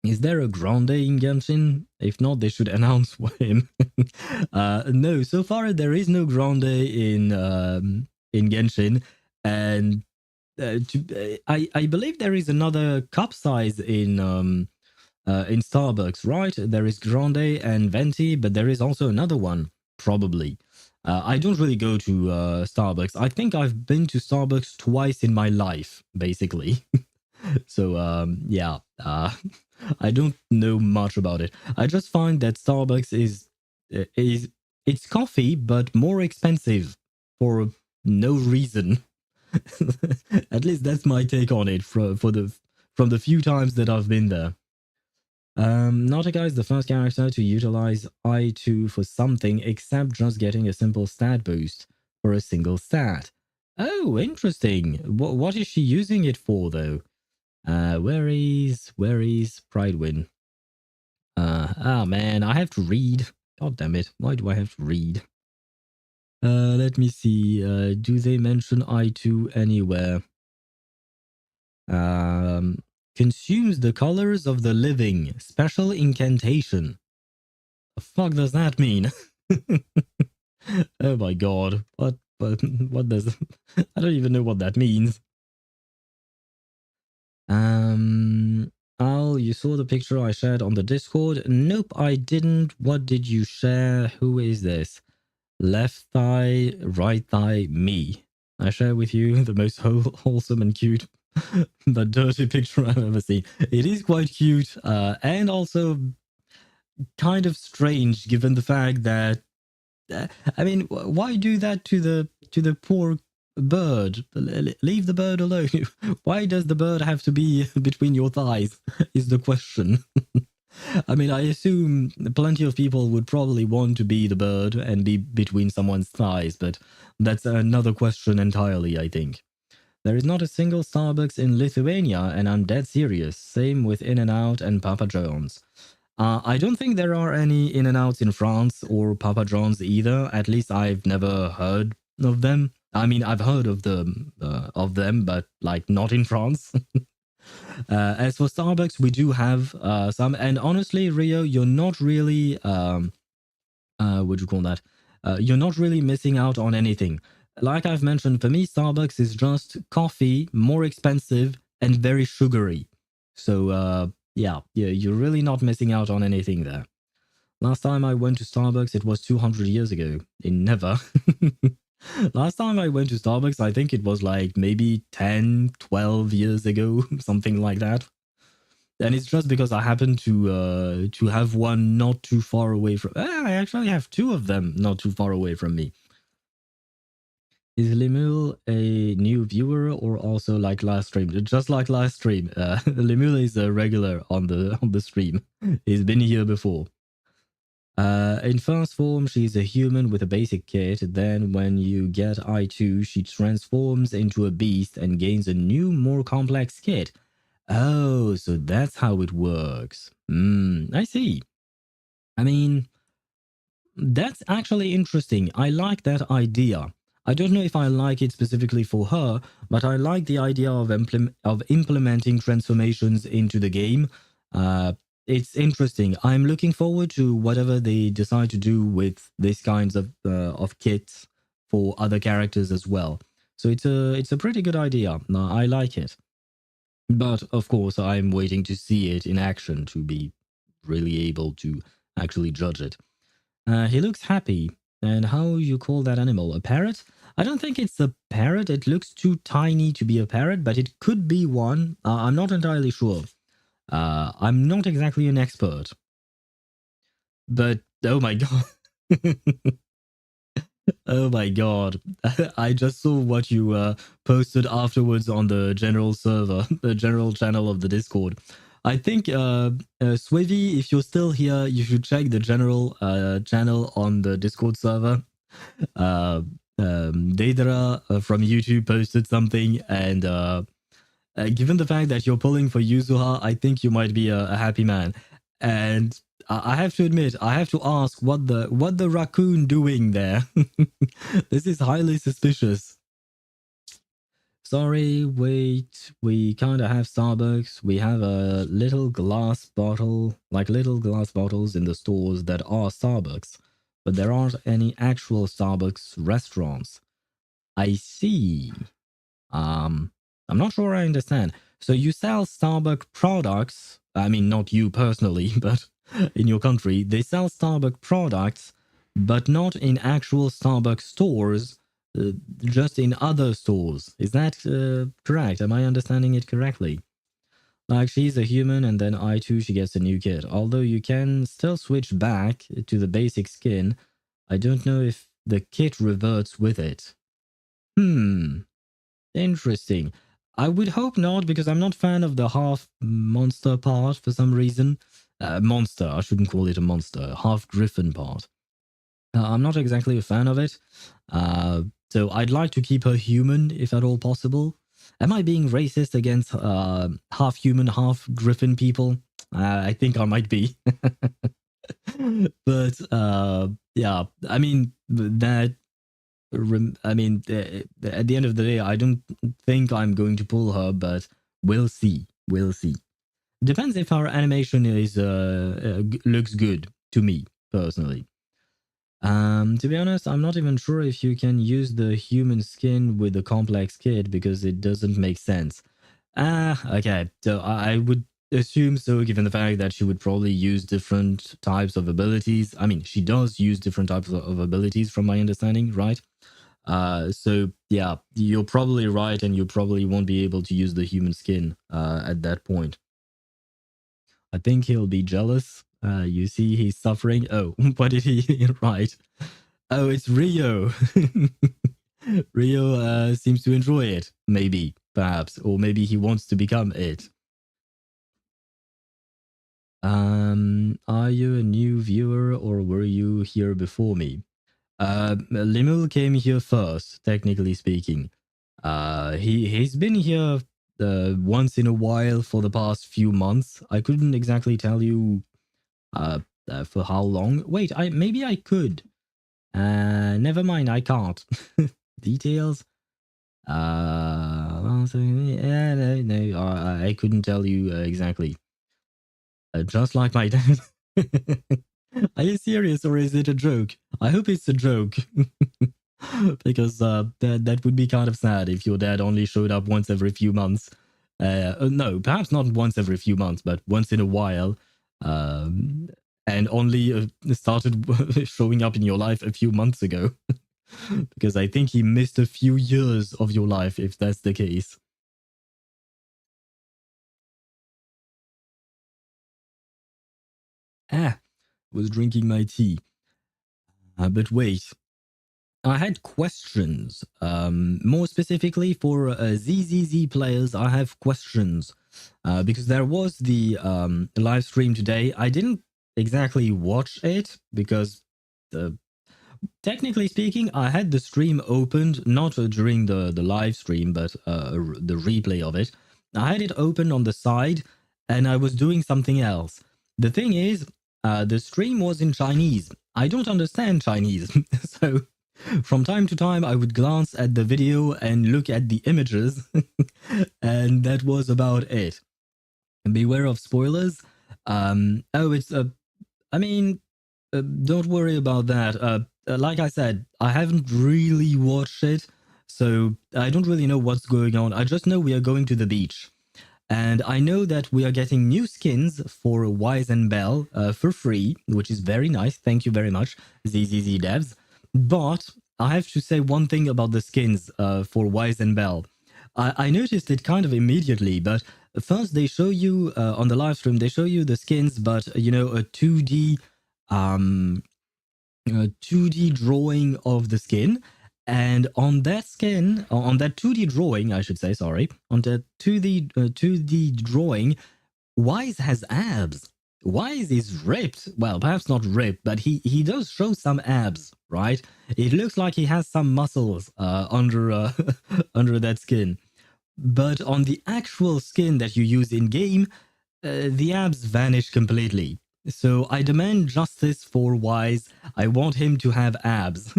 Is there a grande in Genshin? If not, they should announce him. No, so far there is no grande in Genshin, and I believe there is another cup size in Starbucks, right? There is grande and venti, but there is also another one, probably. I don't really go to Starbucks. I think I've been to Starbucks twice in my life, basically. So, yeah, I don't know much about it. I just find that Starbucks is it's coffee, but more expensive for no reason. At least that's my take on it from the few times that I've been there. Nautica is the first character to utilize I2 for something except just getting a simple stat boost for a single stat. Oh, interesting. What is she using it for, though? Where is Pridewin? Man, I have to read. God damn it. Why do I have to read? Let me see. Do they mention I2 anywhere? Consumes the colors of the living. Special incantation. The fuck does that mean? Oh my god. What does... I don't even know what that means. Al, you saw the picture I shared on the Discord? Nope, I didn't. What did you share? Who is this? Left thigh, right thigh, me. I share with you the most wholesome and cute but dirty picture I've ever seen. It is quite cute, and also kind of strange given the fact that I mean, why do that to the poor bird? Leave the bird alone. Why does the bird have to be between your thighs is the question. I mean, I assume plenty of people would probably want to be the bird and be between someone's thighs, but that's another question entirely, I think. There is not a single Starbucks in Lithuania, and I'm dead serious. Same with In-N-Out and Papa John's. I don't think there are any In-N-Outs in France or Papa John's either. At least I've never heard of them. I mean, I've heard of them, but like not in France. As for Starbucks, we do have some. And honestly, Rio, you're not really, what do you call that? You're not really missing out on anything. Like I've mentioned, for me, Starbucks is just coffee, more expensive, and very sugary. So, yeah, you're really not missing out on anything there. Last time I went to Starbucks, it was 200 years ago. Never. Last time I went to Starbucks, I think it was like maybe 10, 12 years ago, something like that. And it's just because I happen to have one not too far away from... I actually have two of them not too far away from me. Is Lemul a new viewer or also like last stream? Just like last stream. Lemul is a regular on the stream. He's been here before. In first form, she's a human with a basic kit. Then when you get I2, she transforms into a beast and gains a new, more complex kit. Oh, so that's how it works. I see. I mean, that's actually interesting. I like that idea. I don't know if I like it specifically for her, but I like the idea of implementing transformations into the game. It's interesting. I'm looking forward to whatever they decide to do with these kinds of kits for other characters as well. So it's a pretty good idea. I like it. But of course, I'm waiting to see it in action to be really able to actually judge it. He looks happy. And how you call that animal? A parrot? I don't think it's a parrot. It looks too tiny to be a parrot, but it could be one. I'm not entirely sure. I'm not exactly an expert. But oh my god. Oh my god. I just saw what you posted afterwards on the general server, the general channel of the Discord. I think, Swivy, if you're still here, you should check the general channel on the Discord server. Deidara from YouTube posted something, and given the fact that you're pulling for Yuzuha, I think you might be a happy man. And I have to admit, I have to ask what the raccoon doing there. This is highly suspicious. Sorry, wait. We kind of have Starbucks. We have a little glass bottle, like little glass bottles in the stores that are Starbucks, but there aren't any actual Starbucks restaurants. I see. I'm not sure I understand. So you sell Starbucks products. I mean, not you personally, but in your country, they sell Starbucks products, but not in actual Starbucks stores, just in other stores. Is that correct? Am I understanding it correctly? Like, she's a human, and then I too, she gets a new kit. Although you can still switch back to the basic skin, I don't know if the kit reverts with it. Interesting. I would hope not, because I'm not fan of the half monster part for some reason. Monster, I shouldn't call it a monster. Half griffin part. I'm not exactly a fan of it. So I'd like to keep her human, if at all possible. Am I being racist against half human, half griffin people? I think I might be. But yeah, I mean, that I mean, at the end of the day, I don't think I'm going to pull her, but we'll see. We'll see. Depends if our animation is looks good to me personally. To be honest, I'm not even sure if you can use the human skin with the complex kit because it doesn't make sense. Okay. So I would assume so, given the fact that she would probably use different types of abilities. I mean, she does use different types of abilities, from my understanding, right? So yeah, you're probably right, and you probably won't be able to use the human skin at that point. I think he'll be jealous. You see, he's suffering. Oh, what did he write? Oh, it's Rio. Rio seems to enjoy it, maybe, perhaps, or maybe he wants to become it. Are you a new viewer, or were you here before me? Limul came here first, technically speaking. He's been here once in a while for the past few months. I couldn't exactly tell you for how long. Wait, maybe I could. Never mind, I can't. Details. No, I couldn't tell you exactly. Just like my dad. Are you serious, or is it a joke? I hope it's a joke. Because that would be kind of sad if your dad only showed up once every few months. No, perhaps not once every few months, but once in a while. And only started showing up in your life a few months ago. Because I think he missed a few years of your life, if that's the case. Was drinking my tea. But wait, I had questions. More specifically for ZZZ players, I have questions. Because there was the live stream today. I didn't exactly watch it because, technically speaking, I had the stream opened, not during the live stream, but the replay of it. I had it open on the side and I was doing something else. The thing is, the stream was in Chinese. I don't understand Chinese. So from time to time, I would glance at the video and look at the images. And that was about it. Beware of spoilers. I mean, don't worry about that. Like I said, I haven't really watched it, so I don't really know what's going on. I just know we are going to the beach. And I know that we are getting new skins for Wise and Bell for free, which is very nice. Thank you very much, ZZZ devs. But I have to say one thing about the skins for Wise and Bell. I noticed it kind of immediately, but first they show you on the live stream, they show you the skins, but you know, a 2D 2D drawing of the skin. And on that skin, on that 2D drawing, I should say, sorry, on that 2D drawing, Wise has abs. Wise is ripped. Well, perhaps not ripped, but he does show some abs, right? It looks like he has some muscles under under that skin. But on the actual skin that you use in game, the abs vanish completely. So I demand justice for Wise. I want him to have abs.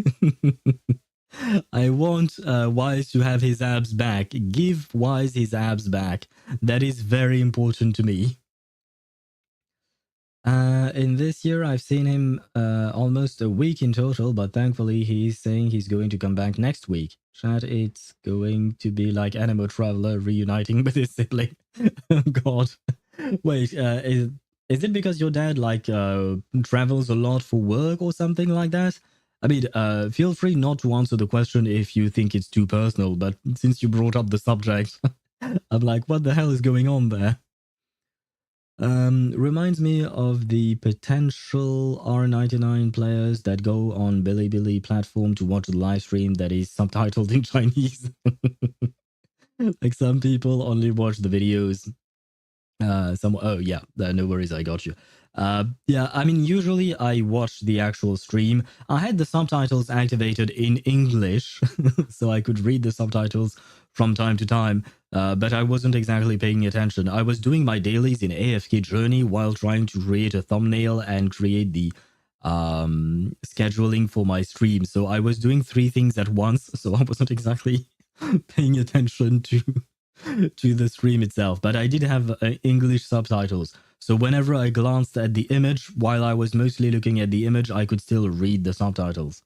I want Wise to have his abs back. Give Wise his abs back. That is very important to me. In this year, I've seen him almost a week in total, but thankfully he's saying he's going to come back next week. Chat, it's going to be like Animo Traveler reuniting with his sibling. Oh God. Wait, is it because your dad like travels a lot for work or something like that? I mean, feel free not to answer the question if you think it's too personal, but since you brought up the subject, I'm like, what the hell is going on there? Reminds me of the potential R99 players that go on Bilibili platform to watch the live stream that is subtitled in Chinese. Like some people only watch the videos. Oh yeah, no worries, I got you. Yeah, I mean, usually I watch the actual stream. I had the subtitles activated in English, so I could read the subtitles from time to time, but I wasn't exactly paying attention. I was doing my dailies in AFK Journey while trying to create a thumbnail and create the scheduling for my stream. So I was doing 3 things at once, so I wasn't exactly paying attention to the stream itself, but I did have English subtitles. So whenever I glanced at the image, while I was mostly looking at the image, I could still read the subtitles.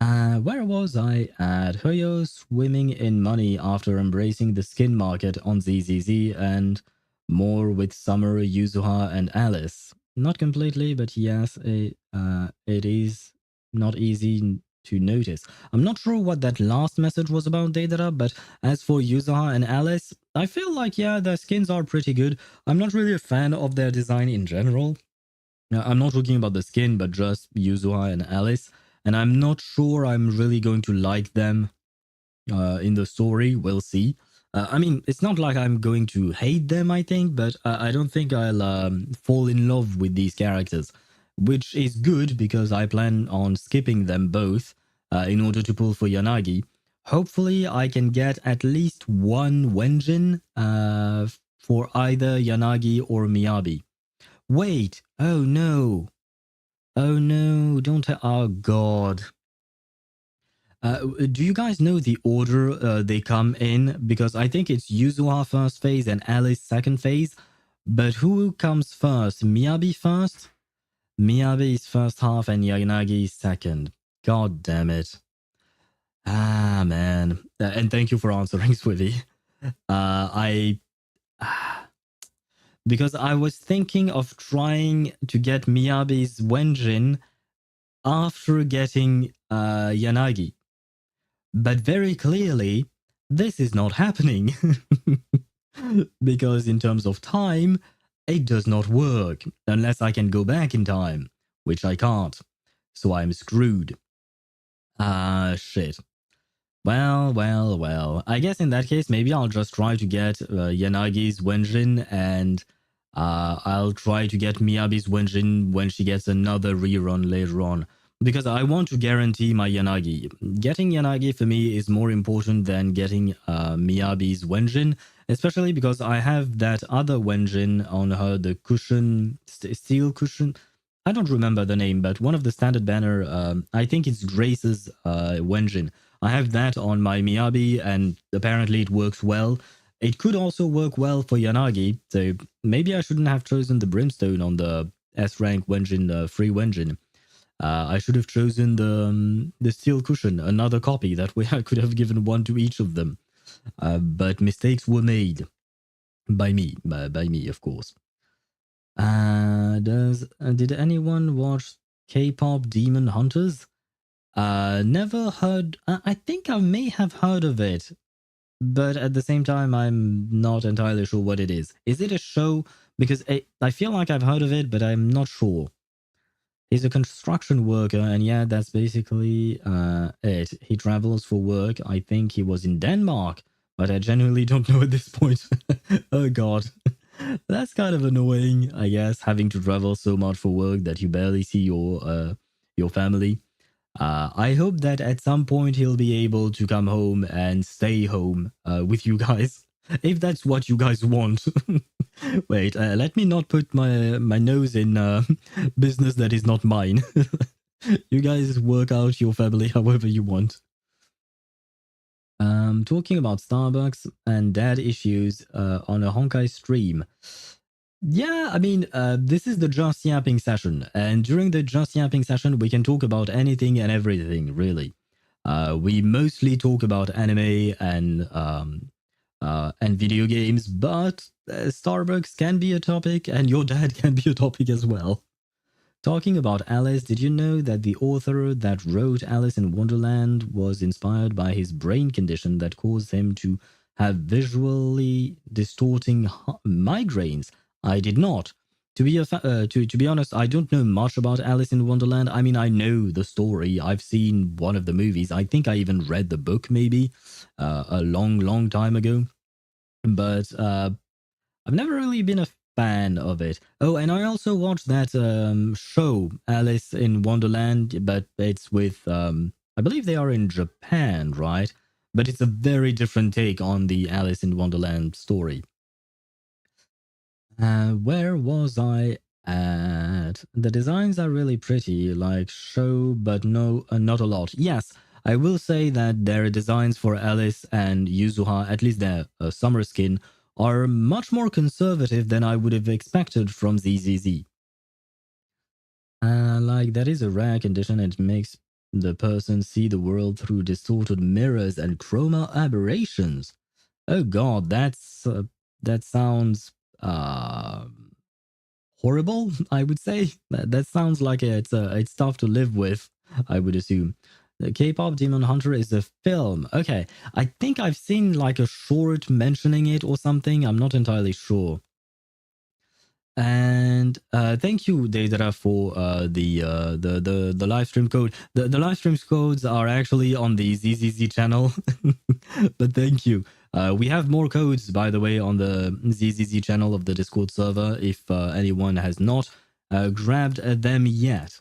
Where was I at? Hoyo swimming in money after embracing the skin market on ZZZ and more with Summer, Yuzuha, and Alice. Not completely, but yes, it is not easy to notice. I'm not sure what that last message was about, Deidara, but as for Yuzuha and Alice, I feel like, yeah, their skins are pretty good. I'm not really a fan of their design in general. I'm not talking about the skin, but just Yuzuha and Alice. And I'm not sure I'm really going to like them in the story. We'll see. I mean, it's not like I'm going to hate them, I think, but I don't think I'll fall in love with these characters, which is good because I plan on skipping them both in order to pull for Yanagi. Hopefully, I can get at least one Wenjin for either Yanagi or Miyabi. Wait, oh no. Oh no, don't... Oh god. Do you guys know the order they come in? Because I think it's Yuzuha first phase and Alice second phase. But who comes first? Miyabi first? Miyabi is first half and Yanagi is second. God damn it. Ah, man. And thank you for answering, Swivy. Because I was thinking of trying to get Miyabi's Wenjin after getting Yanagi. But very clearly, this is not happening. Because in terms of time, it does not work unless I can go back in time, which I can't. So I'm screwed. Shit. Well. I guess in that case, maybe I'll just try to get Yanagi's Wenjin and I'll try to get Miyabi's Wenjin when she gets another rerun later on. because I want to guarantee my Yanagi. Getting Yanagi for me is more important than getting Miyabi's Wenjin, especially because I have that other Wenjin on her, the cushion, steel cushion. I don't remember the name, but one of the standard banner, I think it's Grace's Wenjin. I have that on my Miyabi, and apparently it works well. It could also work well for Yanagi, so maybe I shouldn't have chosen the Brimstone on the S rank Wenjin, free Wenjin. I should have chosen the steel cushion, another copy. That way I could have given one to each of them. But mistakes were made by me, of course. Did anyone watch K-pop Demon Hunters? Never heard. I think I may have heard of it, but at the same time, I'm not entirely sure what it is. Is it a show? Because I feel like I've heard of it, but I'm not sure. He's a construction worker, and yeah, that's basically it. He travels for work. I think he was in Denmark, but I genuinely don't know at this point. Oh god. That's kind of annoying, I guess, having to travel so much for work that you barely see your family. I hope that at some point he'll be able to come home and stay home with you guys, if that's what you guys want. Wait, let me not put my nose in business that is not mine. You guys work out your family however you want. Talking about Starbucks and dad issues on a Honkai stream. Yeah, I mean, this is the Just Yapping session, and during the Just Yapping session, we can talk about anything and everything, really. We mostly talk about anime and video games, but Starbucks can be a topic, and your dad can be a topic as well. Talking about Alice, did you know that the author that wrote Alice in Wonderland was inspired by his brain condition that caused him to have visually distorting migraines? I did not. To be honest, I don't know much about Alice in Wonderland. I mean, I know the story. I've seen one of the movies. I think I even read the book maybe a long time ago. But I've never really been a fan of it. Oh, and I also watched that show, Alice in Wonderland, but it's with, I believe they are in Japan, right? But it's a very different take on the Alice in Wonderland story. Where was I at? The designs are really pretty, like show, but no, not a lot. Yes, I will say that their designs for Alice and Yuzuha, at least their summer skin, are much more conservative than I would have expected from ZZZ. Like, that is a rare condition. It makes the person see the world through distorted mirrors and chroma aberrations. Oh god, that sounds horrible, I would say. That sounds like it's tough to live with, I would assume. The K-pop Demon Hunter is a film. Okay, I think I've seen like a short mentioning it or something. I'm not entirely sure. And thank you, Deidara, for the live stream code. The live stream codes are actually on the ZZZ channel, but thank you. We have more codes, by the way, on the ZZZ channel of the Discord server. If anyone has not grabbed them yet.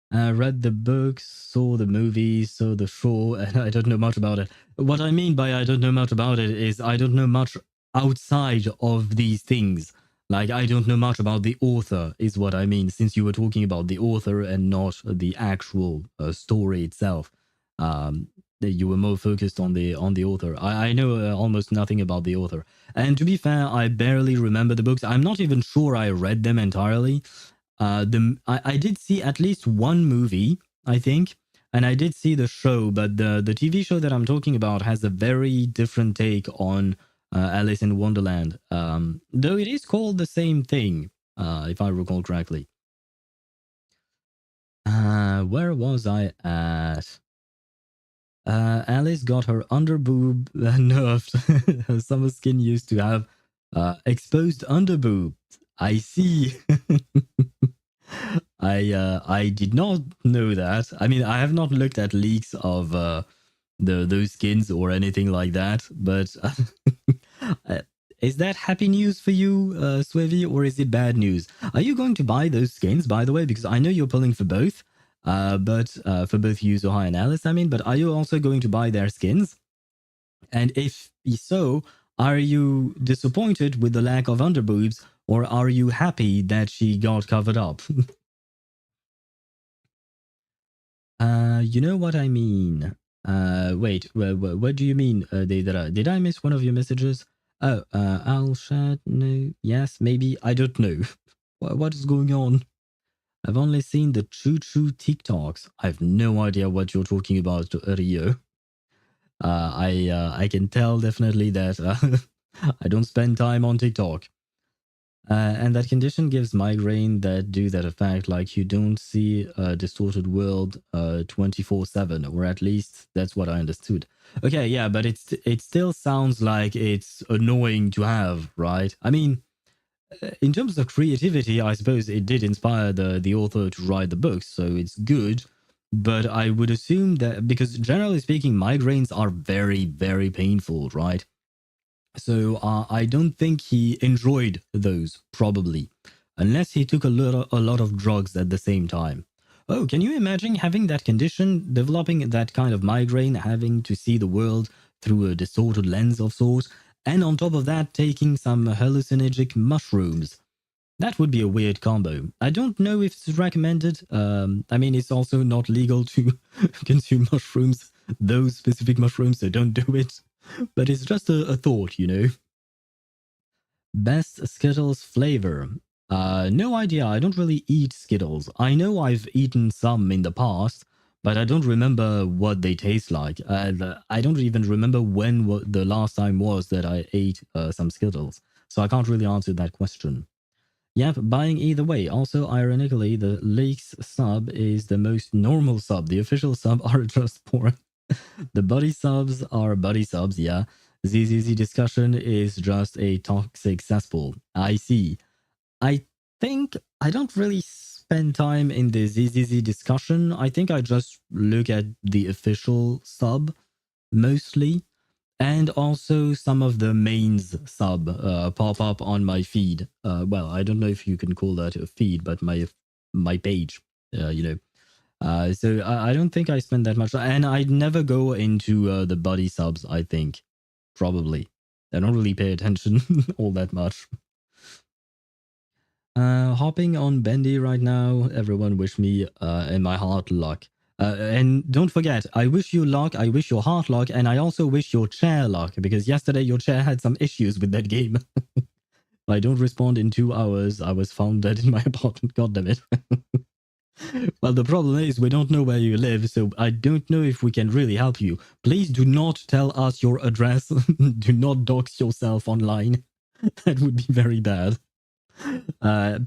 Read the books, saw the movies, saw the show, and I don't know much about it. What I mean by I don't know much about it is I don't know much outside of these things. Like, I don't know much about the author, is what I mean, since you were talking about the author and not the actual story itself. You were more focused on the author. I know almost nothing about the author. And to be fair, I barely remember the books. I'm not even sure I read them entirely. I did see at least one movie, I think, and I did see the show, but the TV show that I'm talking about has a very different take on Alice in Wonderland, though it is called the same thing, if I recall correctly. Where was I at? Alice got her underboob nerfed. Her summer skin used to have exposed underboob. I see. I did not know that. I mean, I have not looked at leaks of those skins or anything like that, but is that happy news for you, Swivy, or is it bad news? Are you going to buy those skins, by the way? Because I know you're pulling for both, but for both you, Zohai and Alice, I mean, but are you also going to buy their skins? And if so, are you disappointed with the lack of underboobs, or are you happy that she got covered up? You know what I mean. Wait, what do you mean, did I miss one of your messages? Oh, I'll chat, no, yes, maybe, I don't know. What is going on? I've only seen the choo-choo TikToks. I have no idea what you're talking about, Rio. I can tell definitely that I don't spend time on TikTok. And that condition gives migraine that do that effect, like you don't see a distorted world 24/7, or at least that's what I understood. Okay, yeah, but it still sounds like it's annoying to have, right? I mean, in terms of creativity, I suppose it did inspire the author to write the books, so it's good. But I would assume that, because generally speaking, migraines are very, very painful, right? So I don't think he enjoyed those, probably, unless he took a lot of drugs at the same time. Oh, can you imagine having that condition, developing that kind of migraine, having to see the world through a distorted lens of sorts, and on top of that, taking some hallucinogenic mushrooms? That would be a weird combo. I don't know if it's recommended. I mean, it's also not legal to consume mushrooms, those specific mushrooms, so don't do it. But it's just a thought, you know. Best Skittles flavor. No idea. I don't really eat Skittles. I know I've eaten some in the past, but I don't remember what they taste like. I don't even remember when the last time was that I ate some Skittles. So I can't really answer that question. Yep, buying either way. Also, ironically, the Leaks sub is the most normal sub. The official sub are just porn. The buddy subs are buddy subs, yeah. ZZZ discussion is just a toxic cesspool. I see. I think I don't really spend time in the ZZZ discussion. I think I just look at the official sub mostly. And also some of the mains sub pop up on my feed. Well, I don't know if you can call that a feed, but my page, you know. So I don't think I spend that much, and I never go into the buddy subs. I think probably I don't really pay attention all that much. Hopping on Bendy right now. Everyone wish me and my heart luck. And don't forget, I wish you luck, I wish your heart luck, and I also wish your chair luck, because yesterday your chair had some issues with that game. If I don't respond in 2 hours, I was found dead in my apartment. God damn it. Well, the problem is we don't know where you live, so I don't know if we can really help you. Please do not tell us your address. Do not dox yourself online. That would be very bad.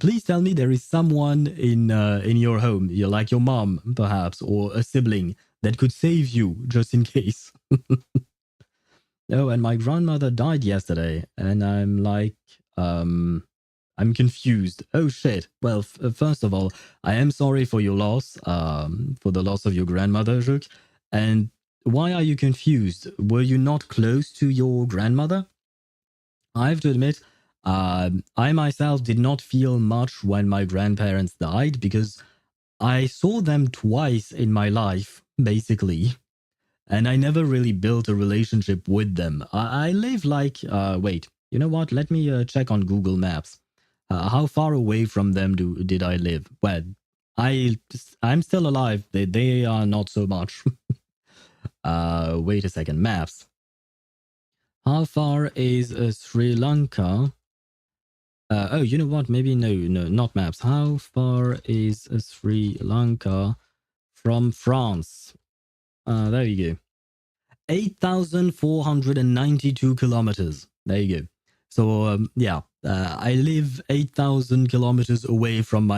Please tell me there is someone in your home, like your mom, perhaps, or a sibling that could save you, just in case. Oh, and my grandmother died yesterday, and I'm like, I'm confused. Oh shit. Well, first of all, I am sorry for your loss, for the loss of your grandmother, Juk. And why are you confused? Were you not close to your grandmother? I have to admit, I myself did not feel much when my grandparents died, because I saw them twice in my life, basically. And I never really built a relationship with them. I live like, wait, you know what? Let me check on Google Maps. How far away from them did I live? Well, I'm still alive. They are not so much. Wait a second. Maps. How far is Sri Lanka? Oh, you know what? Maybe no, not maps. How far is Sri Lanka from France? There you go. 8,492 kilometers. There you go. So, yeah, I live 8,000 kilometers away from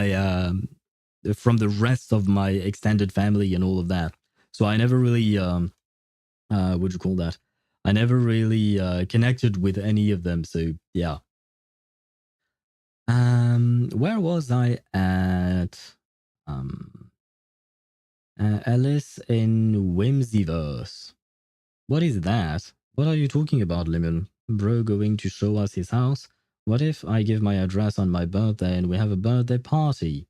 from the rest of my extended family and all of that. So I never really, what'd you call that? I never really connected with any of them. So, yeah. Where was I at? Alice in Whimsyverse. What is that? What are you talking about, Lemon? bro going to show us his house? What if I give my address on my birthday and we have a birthday party?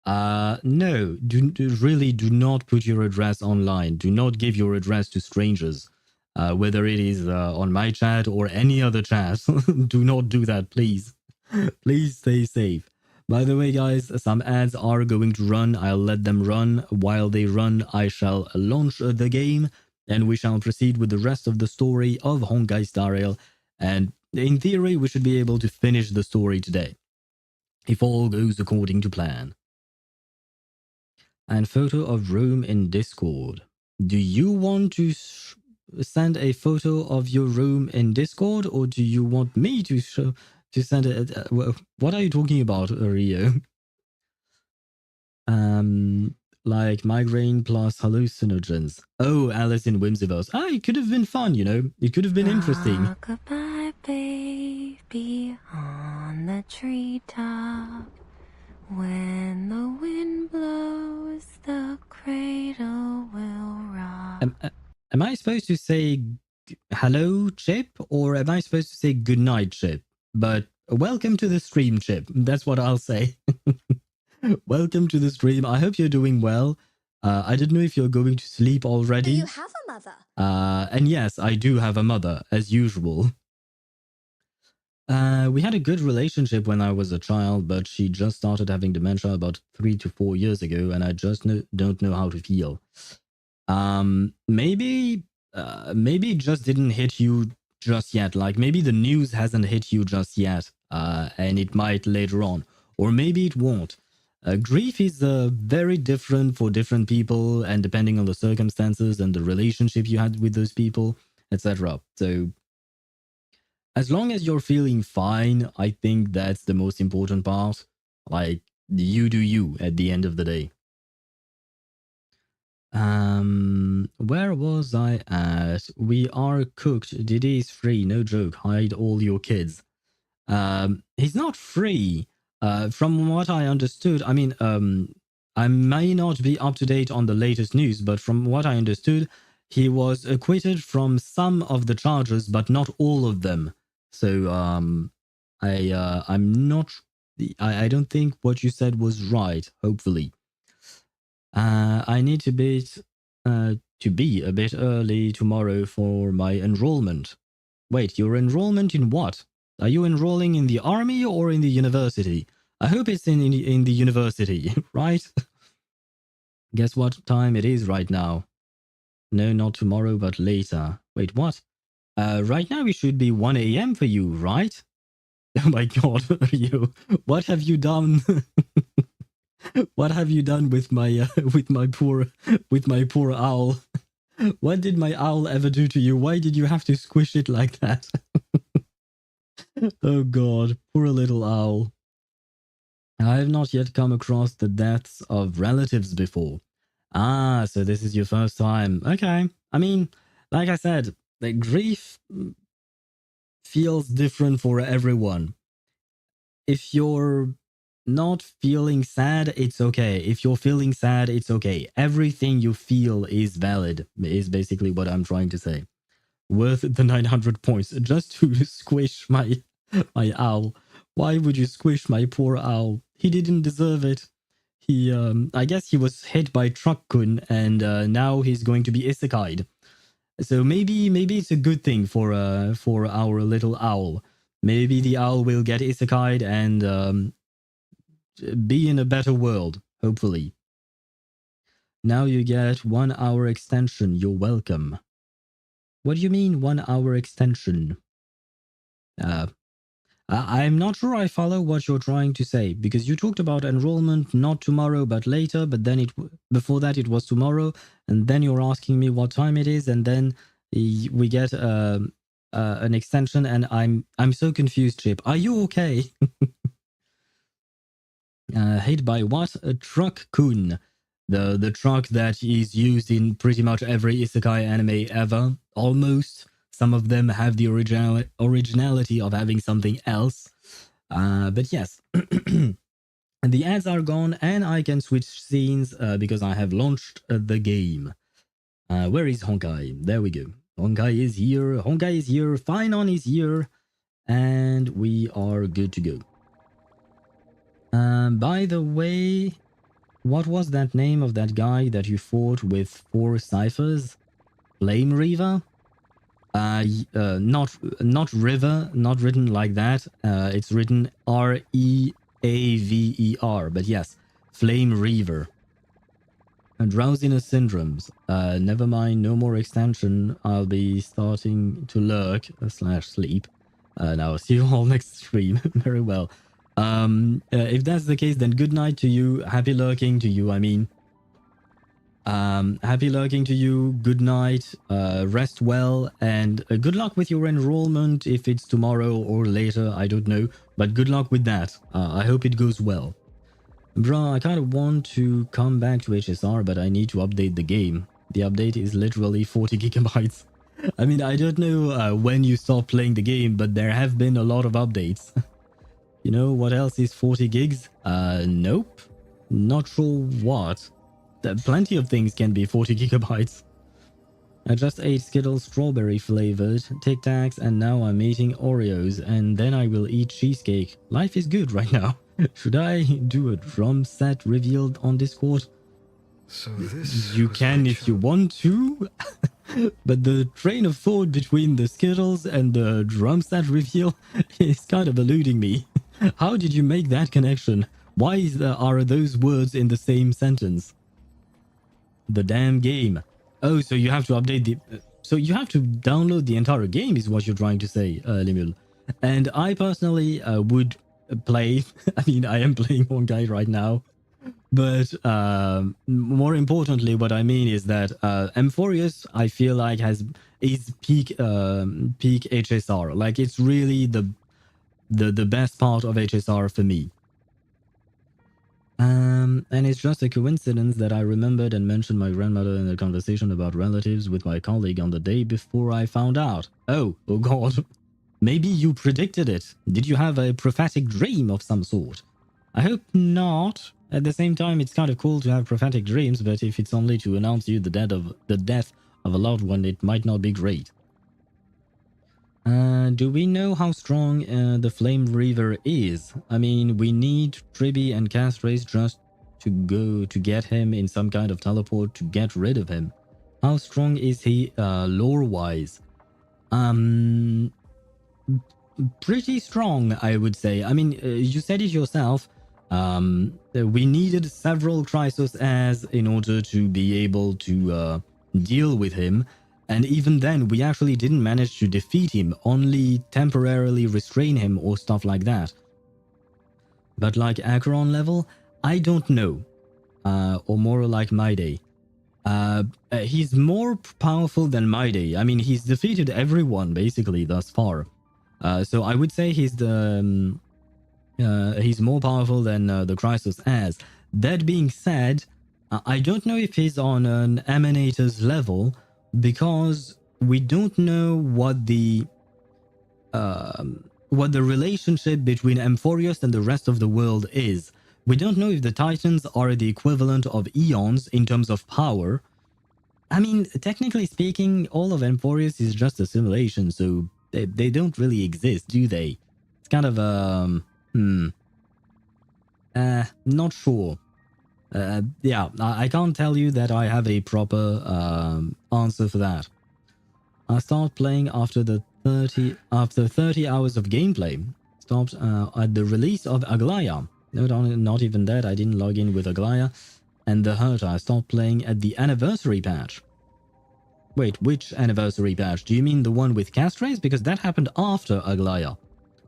No, really do not put your address online. Do not give your address to strangers. Whether it is on my chat or any other chat. Do not do that, please. Please stay safe. By the way, guys, some ads are going to run. I'll let them run. While they run, I shall launch the game and we shall proceed with the rest of the story of Honkai Star Rail. And in theory, we should be able to finish the story today, if all goes according to plan. And photo of room in Discord. Do you want to send a photo of your room in Discord, or do you want me to send it? What are you talking about, Rio? Like migraine plus hallucinogens. Oh, Alice in Whimsiverse. Ah, it could have been fun, you know. It could have been interesting. Rock-a-bye, baby, on the treetop. When the wind blows, the cradle will rock. Am I supposed to say hello, Chip, or am I supposed to say goodnight, Chip? But welcome to the stream, Chip. That's what I'll say. Welcome to the stream. I hope you're doing well. I don't know if you're going to sleep already. Do you have a mother? And yes, I do have a mother, as usual. We had a good relationship when I was a child, but she just started having dementia about 3 to 4 years ago, and I just don't know how to feel. Maybe it just didn't hit you just yet. Like maybe the news hasn't hit you just yet, and it might later on, or maybe it won't. Grief is very different for different people, and depending on the circumstances and the relationship you had with those people, etc. So as long as you're feeling fine, I think that's the most important part. Like, you do you at the end of the day. Where was I at? We are cooked. Diddy is free. No joke. Hide all your kids. He's not free. From what I understood, I mean, I may not be up to date on the latest news, but from what I understood, he was acquitted from some of the charges, but not all of them. So, I'm not. I don't think what you said was right. Hopefully, I need to be a bit early tomorrow for my enrollment. Wait, your enrollment in what? Are you enrolling in the army or in the university? I hope it's in the university, right? Guess what time it is right now? No, not tomorrow, but later. Wait, what? Right now it should be 1 a.m. for you, right? Oh my god, Rio, what have you done? What have you done with my poor owl? What did my owl ever do to you? Why did you have to squish it like that? Oh god, poor little owl. I have not yet come across the deaths of relatives before. Ah, so this is your first time. Okay. I mean, like I said, the grief feels different for everyone. If you're not feeling sad, it's okay. If you're feeling sad, it's okay. Everything you feel is valid, is basically what I'm trying to say. Worth the 900 points just to squish my owl. Why would you squish my poor owl? He didn't deserve it. He, I guess he was hit by Truck-kun, and now he's going to be isekai'd. So maybe it's a good thing for our little owl. Maybe the owl will get isekai'd and be in a better world, hopefully. Now you get 1 hour extension. You're welcome. What do you mean 1 hour extension? I'm not sure I follow what you're trying to say, because you talked about enrollment not tomorrow but later, but then before that it was tomorrow, and then you're asking me what time it is, and then we get an extension, and I'm so confused, Chip. Are you okay? Hit by what? A Truck-kun. The truck that is used in pretty much every isekai anime ever, almost. Some of them have the originality of having something else. But yes. And the ads are gone and I can switch scenes because I have launched the game. Where is Honkai? There we go. Honkai is here. Honkai is here. Phainon is here. And we are good to go. By the way, what was that name of that guy that you fought with 4 ciphers? Flame Reaver? Not River, not written like that. It's written R-E-A-V-E-R. But yes, Flame Reaver. And drowsiness syndromes. Never mind, no more extension. I'll be starting to lurk / sleep. Now, see you all next stream. Very well. If that's the case, then good night to you. Happy lurking to you, I mean. Happy lurking to you. Good night. Rest well. And good luck with your enrollment. If it's tomorrow or later, I don't know. But good luck with that. I hope it goes well. Bruh, I kind of want to come back to HSR, but I need to update the game. The update is literally 40 gigabytes. I mean, I don't know when you stop playing the game, but there have been a lot of updates. You know what else is 40 gigs? Nope. Not sure what. Plenty of things can be 40 gigabytes. I just ate Skittles strawberry flavored Tic Tacs and now I'm eating Oreos and then I will eat cheesecake. Life is good right now. Should I do a drum set revealed on Discord? So this you can if you want to, but the train of thought between the Skittles and the drum set reveal is kind of eluding me. How did you make that connection? Why are those words in the same sentence? The damn game. Oh, so you have to update the... So you have to download the entire game is what you're trying to say, Limul. And I personally would play... I mean, I am playing Honkai right now. But more importantly, what I mean is that Amphoreus, I feel like, is peak HSR. Like, it's really the best part of HSR for me. And it's just a coincidence that I remembered and mentioned my grandmother in a conversation about relatives with my colleague on the day before I found out. Oh god. Maybe you predicted it. Did you have a prophetic dream of some sort? I hope not. At the same time, it's kind of cool to have prophetic dreams, but if it's only to announce you the death of a loved one, it might not be great. Do we know how strong the Flame Reaver is? I mean, we need Triby and Castrace just to get him in some kind of teleport to get rid of him. How strong is he lore-wise? Pretty strong, I would say. I mean, you said it yourself. We needed several Chrysos as in order to be able to deal with him. And even then, we actually didn't manage to defeat him, only temporarily restrain him or stuff like that. But like Acheron level, I don't know. Or more like Maide. He's more powerful than Maide. I mean, he's defeated everyone, basically, thus far. So I would say he's more powerful than the Chrysos as. That being said, I don't know if he's on an Emanator's level, because we don't know what the relationship between Amphoreus and the rest of the world is. We don't know if the Titans are the equivalent of Eons in terms of power. I mean, technically speaking, all of Amphoreus is just a simulation, so they don't really exist, do they? It's kind of not sure. Yeah, I can't tell you that I have a proper answer for that. I start playing after 30 hours of gameplay. Stopped at the release of Aglaya. No, not even that. I didn't log in with Aglaya. And the Hurt, I stopped playing at the anniversary patch. Wait, which anniversary patch? Do you mean the one with Castrace? Because that happened after Aglaya.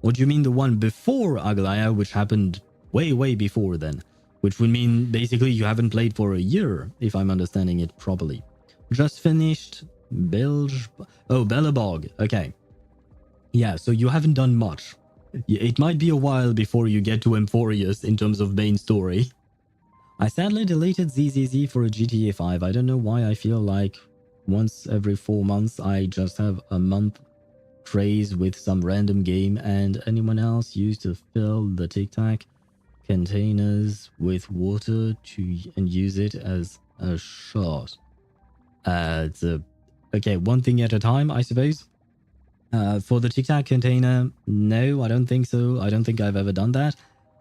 Or do you mean the one before Aglaya, which happened way before then? Which would mean basically you haven't played for a year, if I'm understanding it properly. Just finished Bellabog. Okay. Yeah, so you haven't done much. It might be a while before you get to Amphoreus in terms of main story. I sadly deleted ZZZ for a GTA 5. I don't know why I feel like once every 4 months I just have a month trays with some random game, and anyone else used to fill the Tic Tac containers with water and use it as a shot. okay, one thing at a time, I suppose. For the Tic Tac container, no, I don't think so. I don't think I've ever done that.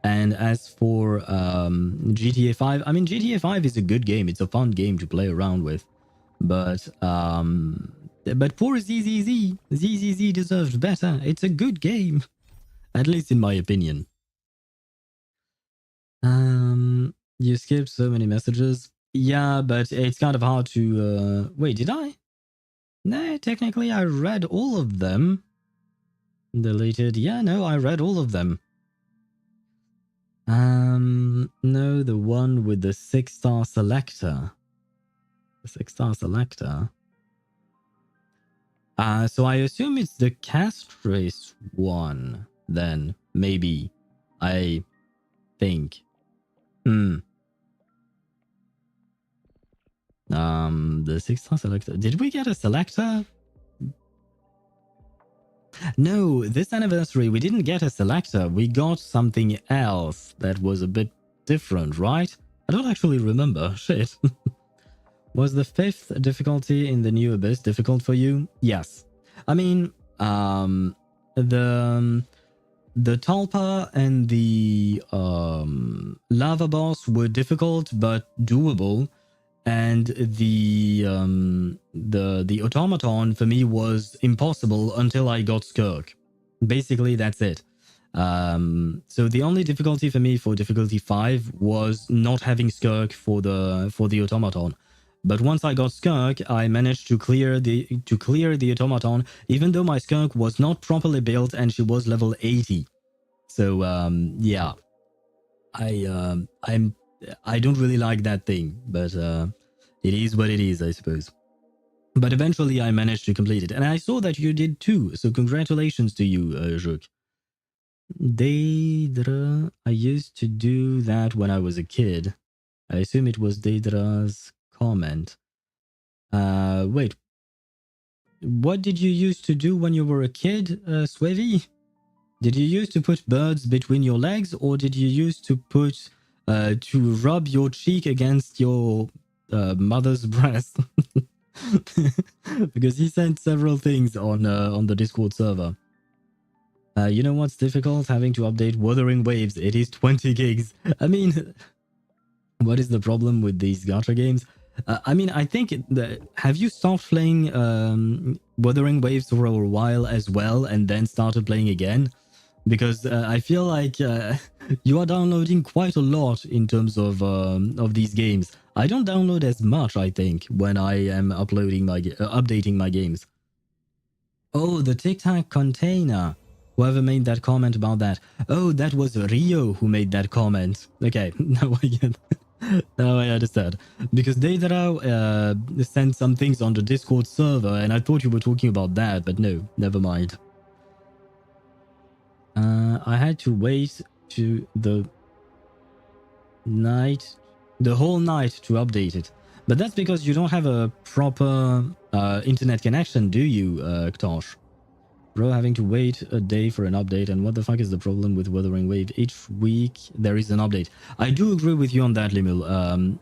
And as for GTA 5, I mean, GTA 5 is a good game. It's a fun game to play around with. But poor ZZZ. ZZZ deserves better. It's a good game. At least in my opinion. You skipped so many messages. Yeah, but it's kind of hard to... wait, did I? No, technically I read all of them. Deleted. Yeah, no, I read all of them. No, the one with the 6-star selector. The 6-star selector. So I assume it's the castrace one, then. Maybe. I think. The 6-star selector. Did we get a selector? No, this anniversary we didn't get a selector. We got something else that was a bit different, right? I don't actually remember. Shit. Was the 5th difficulty in the new abyss difficult for you? Yes. I mean, the Talpa and the lava boss were difficult but doable, and the automaton for me was impossible until I got Skirk. Basically, that's it. So the only difficulty for me for difficulty 5 was not having Skirk for the automaton. But once I got Skirk, I managed to clear the automaton, even though my Skirk was not properly built and she was level 80. So yeah, I don't really like that thing, but it is what it is, I suppose. But eventually I managed to complete it, and I saw that you did too. So congratulations to you, Juk. Daedra, I used to do that when I was a kid. I assume it was Daedra's comment. Wait. What did you used to do when you were a kid, Swevy? Did you used to put birds between your legs, or did you used to put to rub your cheek against your mother's breast? Because he sent several things on the Discord server. You know what's difficult? Having to update Wuthering Waves. It is 20 gigs. I mean, what is the problem with these gacha games? I mean, I think... have you stopped playing Wuthering Waves for a while as well and then started playing again? Because I feel like you are downloading quite a lot in terms of these games. I don't download as much, I think, when I am updating my games. Oh, the Tic Tac container. Whoever made that comment about that. Oh, that was Rio who made that comment. Okay, now I get... now I understand. Because Deidara sent some things on the Discord server, and I thought you were talking about that, but no, never mind. I had to wait to the whole night to update it. But that's because you don't have a proper internet connection, do you, Ktosh? Bro, having to wait a day for an update, and what the fuck is the problem with Wuthering Wave? Each week there is an update. I do agree with you on that, Limul.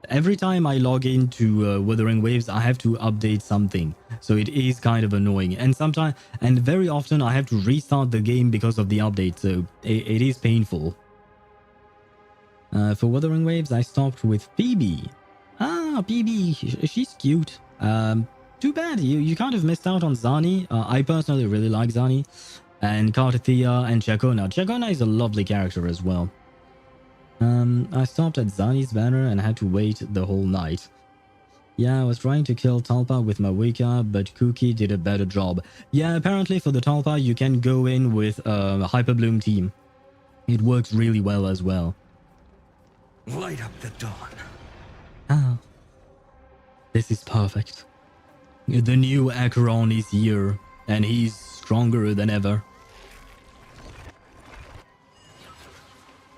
Every time I log into Wuthering Waves, I have to update something. So it is kind of annoying. And very often I have to restart the game because of the update. So it is painful. For Wuthering Waves, I stopped with Phoebe. Ah, Phoebe, she's cute. Too bad, you kind of missed out on Zani. I personally really like Zani. And Karthia and Chakona. Chakona is a lovely character as well. I stopped at Zani's banner and had to wait the whole night. Yeah, I was trying to kill Talpa with my Wicca, but Cookie did a better job. Yeah, apparently for the Talpa, you can go in with a Hyperbloom team. It works really well as well. Light up the dawn. Ah. This is perfect. The new Acheron is here, and he's stronger than ever.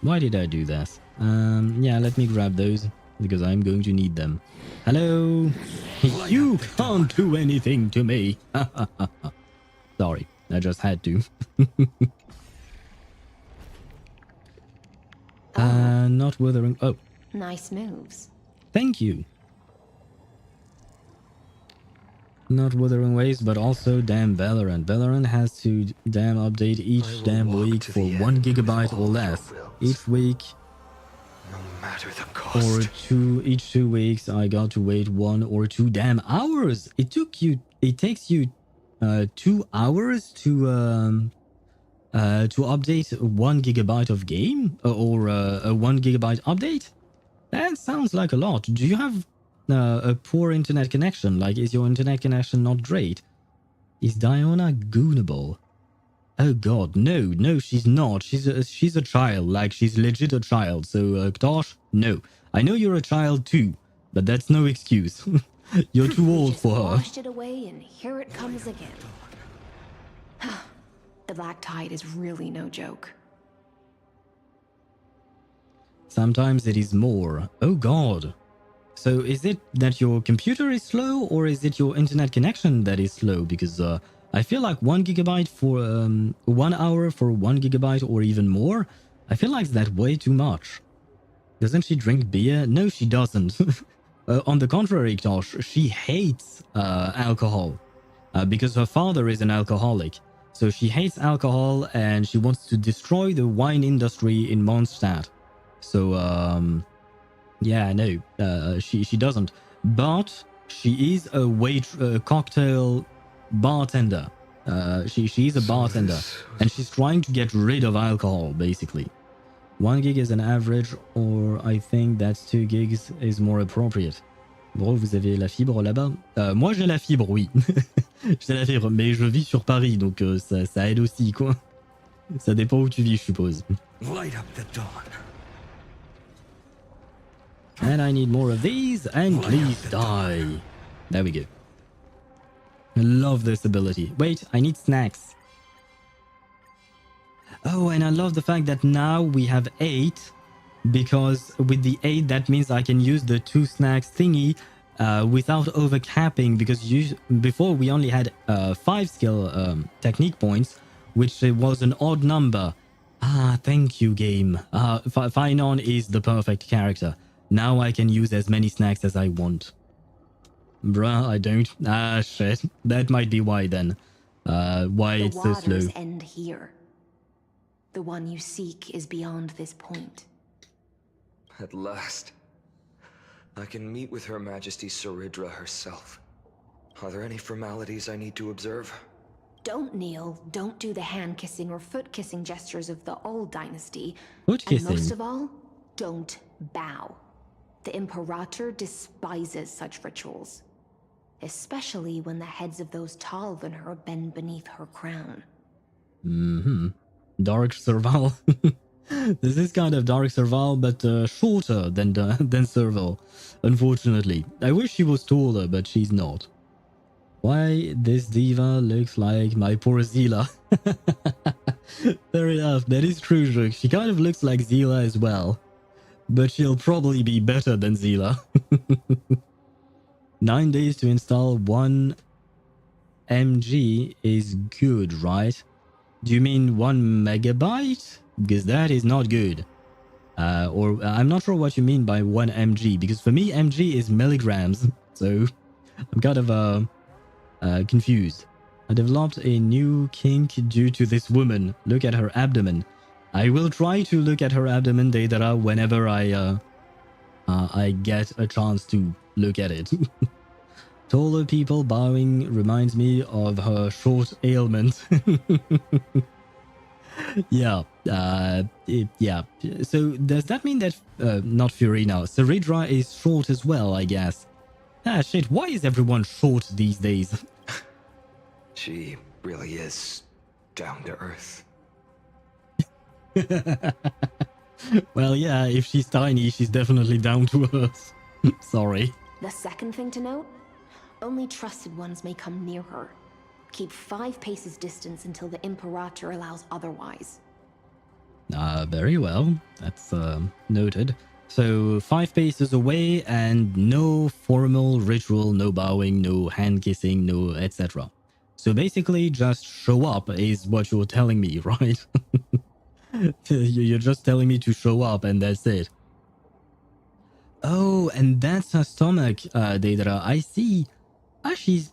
Why did I do that? Yeah, let me grab those, because I'm going to need them. Hello? You can't do anything to me. Sorry, I just had to. Not Wuthering... Oh. Nice moves. Thank you. Not Wuthering Waves, but also damn Valorant. Valorant has to damn update each damn week for 1 gigabyte or less. Each week, no matter the or cost. each 2 weeks, I got to wait 1 or 2 damn hours. It takes you 2 hours to update 1 gigabyte of game or a 1 gigabyte update. That sounds like a lot. Do you have a poor internet connection? Like, is your internet connection not great? Is Diona goonable? Oh god, no, she's not. She's a child. Like, she's legit a child. So, Ktosh, no. I know you're a child too, but that's no excuse. You're too old Just for her. washed it away, and here it comes again. The black tide is really no joke. Sometimes it is more. Oh god. So is it that your computer is slow, or is it your internet connection that is slow? Because I feel like 1 gigabyte for 1 hour for 1 gigabyte or even more, I feel like that's way too much. Doesn't she drink beer? No, she doesn't. On the contrary, Tosh, she hates alcohol because her father is an alcoholic. So she hates alcohol and she wants to destroy the wine industry in Mondstadt. So, yeah, no, she doesn't. But she is a cocktail bartender. She's a bartender, and she's trying to get rid of alcohol, basically. 1 gig is an average, or I think that 2 gigs is more appropriate. Bon, vous avez la fibre là-bas? Moi, j'ai la fibre, oui. J'ai la fibre, mais je vis sur Paris, donc ça aide aussi, quoi. Ça dépend où tu vis, je suppose. Light up the dawn. And I need more of these, and please die. There we go. I love this ability. Wait, I need snacks. Oh, and I love the fact that now we have 8, because with the 8, that means I can use the 2 snacks thingy without overcapping, because before we only had 5 skill technique points, which was an odd number. Ah, thank you, game. Phainon is the perfect character. Now I can use as many snacks as I want. Bruh, I don't. Ah, shit. That might be why then. Why it's so slow. The waters end here. The one you seek is beyond this point. At last, I can meet with Her Majesty Saridra herself. Are there any formalities I need to observe? Don't kneel, don't do the hand-kissing or foot-kissing gestures of the old dynasty. Foot And most kissing. of all, don't bow. The Imperator despises such rituals. Especially when the heads of those taller than her bend beneath her crown. Mm-hmm. Dark Serval. This is kind of Dark Serval, but shorter than Serval, unfortunately. I wish she was taller, but she's not. Why this diva looks like my poor Zila. Fair enough, that is true, Rook. She kind of looks like Zila as well. But she'll probably be better than Zila. 9 days to install 1 MG is good, right? Do you mean 1 megabyte? Because that is not good. Or I'm not sure what you mean by 1 MG, because for me MG is milligrams. So I'm kind of confused. I developed a new kink due to this woman. Look at her abdomen. I will try to look at her abdomen, Deidara, whenever I get a chance to look at it. Taller people bowing reminds me of her short ailment. Yeah. Yeah. So does that mean that not Fiorina, Saridra is short as well, I guess? Ah, shit. Why is everyone short these days? She really is down to earth. Well, yeah, if she's tiny, she's definitely down to earth. Sorry. The second thing to note, only trusted ones may come near her. Keep 5 paces distance until the Imperator allows otherwise. Very well. That's noted. So 5 paces away and no formal ritual, no bowing, no hand kissing, no etc. So basically just show up is what you're telling me, right? You're just telling me to show up and that's it. Oh, and that's her stomach, Deidara. I see. Ah, she's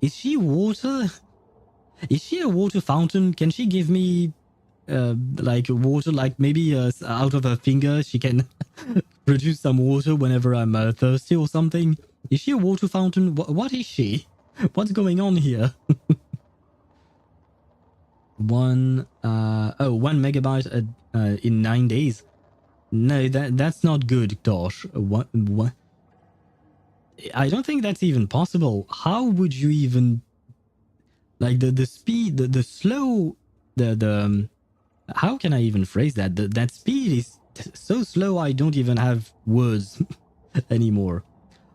Is she water? Is she a water fountain? Can she give me like water, like maybe out of her finger she can produce some water whenever I'm thirsty or something? Is she a water fountain? What is she? What's going on here? 1 megabyte in 9 days. No, that's not good, Tosh. What? I don't think that's even possible. How would you even like the speed, the slow, how can I even phrase that? That speed is so slow I don't even have words anymore.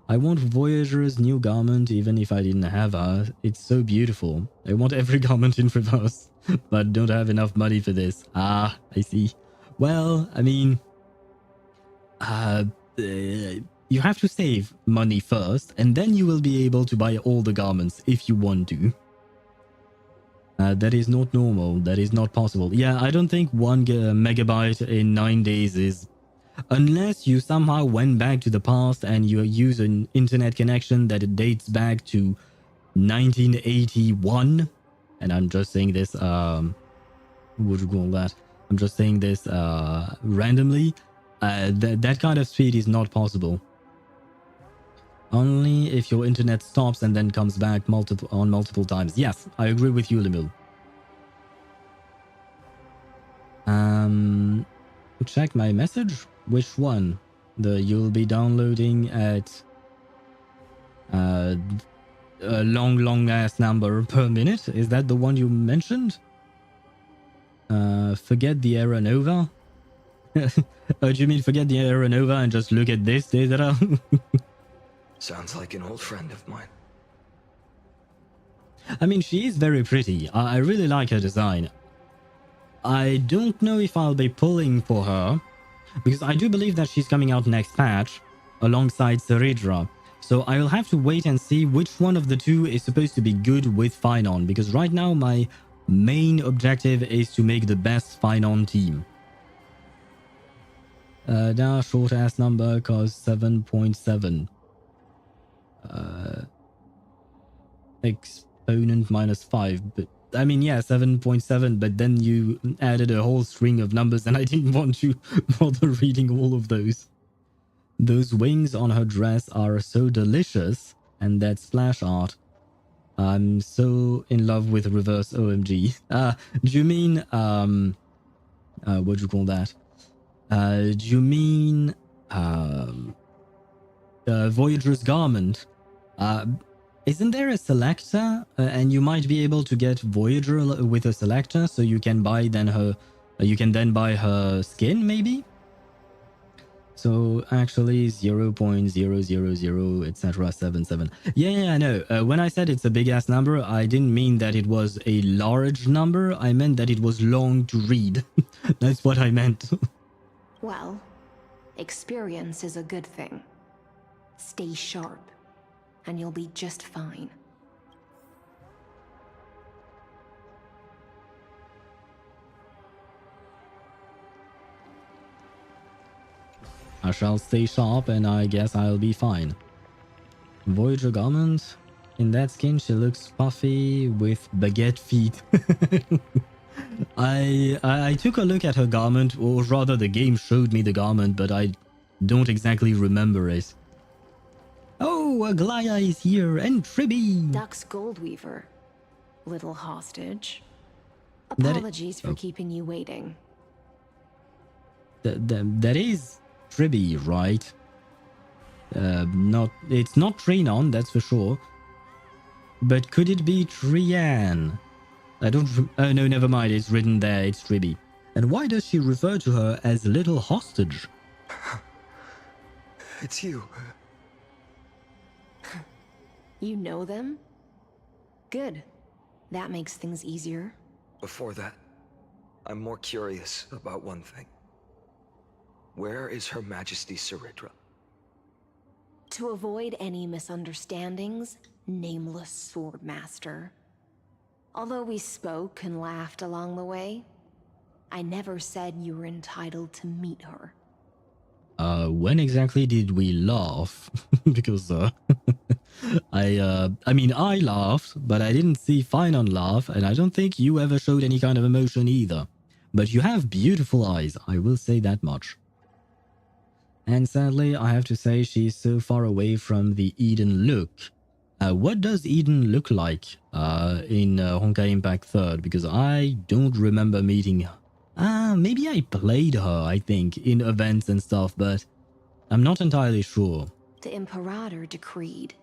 I want Voyager's new garment even if I didn't have her. It's so beautiful. I want every garment in reverse, but don't have enough money for this. Ah, I see. Well, I mean, you have to save money first, and then you will be able to buy all the garments if you want to. That is not normal. That is not possible. Yeah, I don't think 1 megabyte in 9 days is... Unless you somehow went back to the past and you use an internet connection that dates back to 1981. And I'm just saying this, what would you call that? I'm just saying this randomly. That kind of speed is not possible. Only if your internet stops and then comes back multiple times. Yes, I agree with you, Lemil. Check my message. Which one? The you'll be downloading at a long ass number per minute. Is that the one you mentioned? Forget the Aeronova. Oh, do you mean forget the Aeronova and just look at this data? Sounds like an old friend of mine. I mean, she is very pretty. I really like her design. I don't know if I'll be pulling for her, because I do believe that she's coming out next patch alongside Ceridra. So I will have to wait and see which one of the two is supposed to be good with Phainon, because right now my main objective is to make the best Phainon team. Now short ass number costs 7.7. Exponent minus 5, but I mean, yeah, 7.7, but then you added a whole string of numbers and I didn't want to bother reading all of those. Those wings on her dress are so delicious, and that splash art. I'm so in love with reverse OMG. Do you mean, what do you call that? Do you mean, Voyager's garment? Isn't there a selector? And you might be able to get Voyager with a selector, so you can buy then her, you can then buy her skin, maybe? So actually 0.000 etc 77. Yeah, I know. When I said it's a big ass number, I didn't mean that it was a large number. I meant that it was long to read. That's what I meant. Well, experience is a good thing. Stay sharp, and you'll be just fine. I shall stay sharp and I guess I'll be fine. Voyager garment. In that skin she looks puffy with baguette feet. I took a look at her garment, or rather the game showed me the garment, but I don't exactly remember it. Oh, Aglaya is here, and Tribby! Duck's Goldweaver. Little hostage. Apologies for keeping you waiting. That is Tribby, right? It's not Phainon, that's for sure. But could it be Trian? I don't... Oh no, never mind, it's written there, it's Tribby. And why does she refer to her as little hostage? It's you. You know them? Good. That makes things easier. Before that, I'm more curious about one thing. Where is Her Majesty Ceridra? To avoid any misunderstandings, nameless swordmaster. Although we spoke and laughed along the way, I never said you were entitled to meet her. When exactly did we laugh? Because, I mean, I laughed, but I didn't see Phainon laugh, and I don't think you ever showed any kind of emotion either. But you have beautiful eyes, I will say that much. And sadly, I have to say she's so far away from the Eden look. What does Eden look like in Honkai Impact 3rd? Because I don't remember meeting her. Maybe I played her, I think, in events and stuff, but I'm not entirely sure. The Imperator decreed,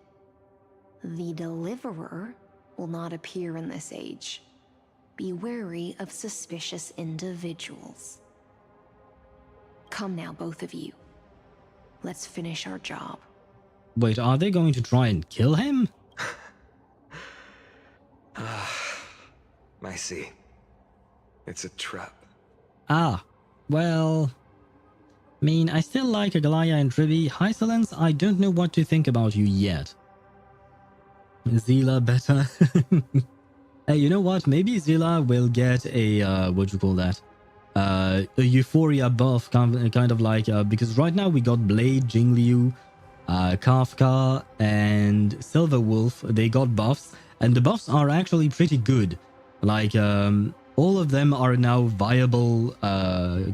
the Deliverer will not appear in this age. Be wary of suspicious individuals. Come now, both of you. Let's finish our job. Wait, are they going to try and kill him? I see. It's a trap. Ah, well... I mean, I still like Agalaya and Trivi. Hysolence, I don't know what to think about you yet. Zila better. Hey, you know what? Maybe Zila will get a, what do you call that? A Euphoria buff, kind of like, because right now we got Blade, Jingliu, Kafka, and Silverwolf. They got buffs, and the buffs are actually pretty good. Like, all of them are now viable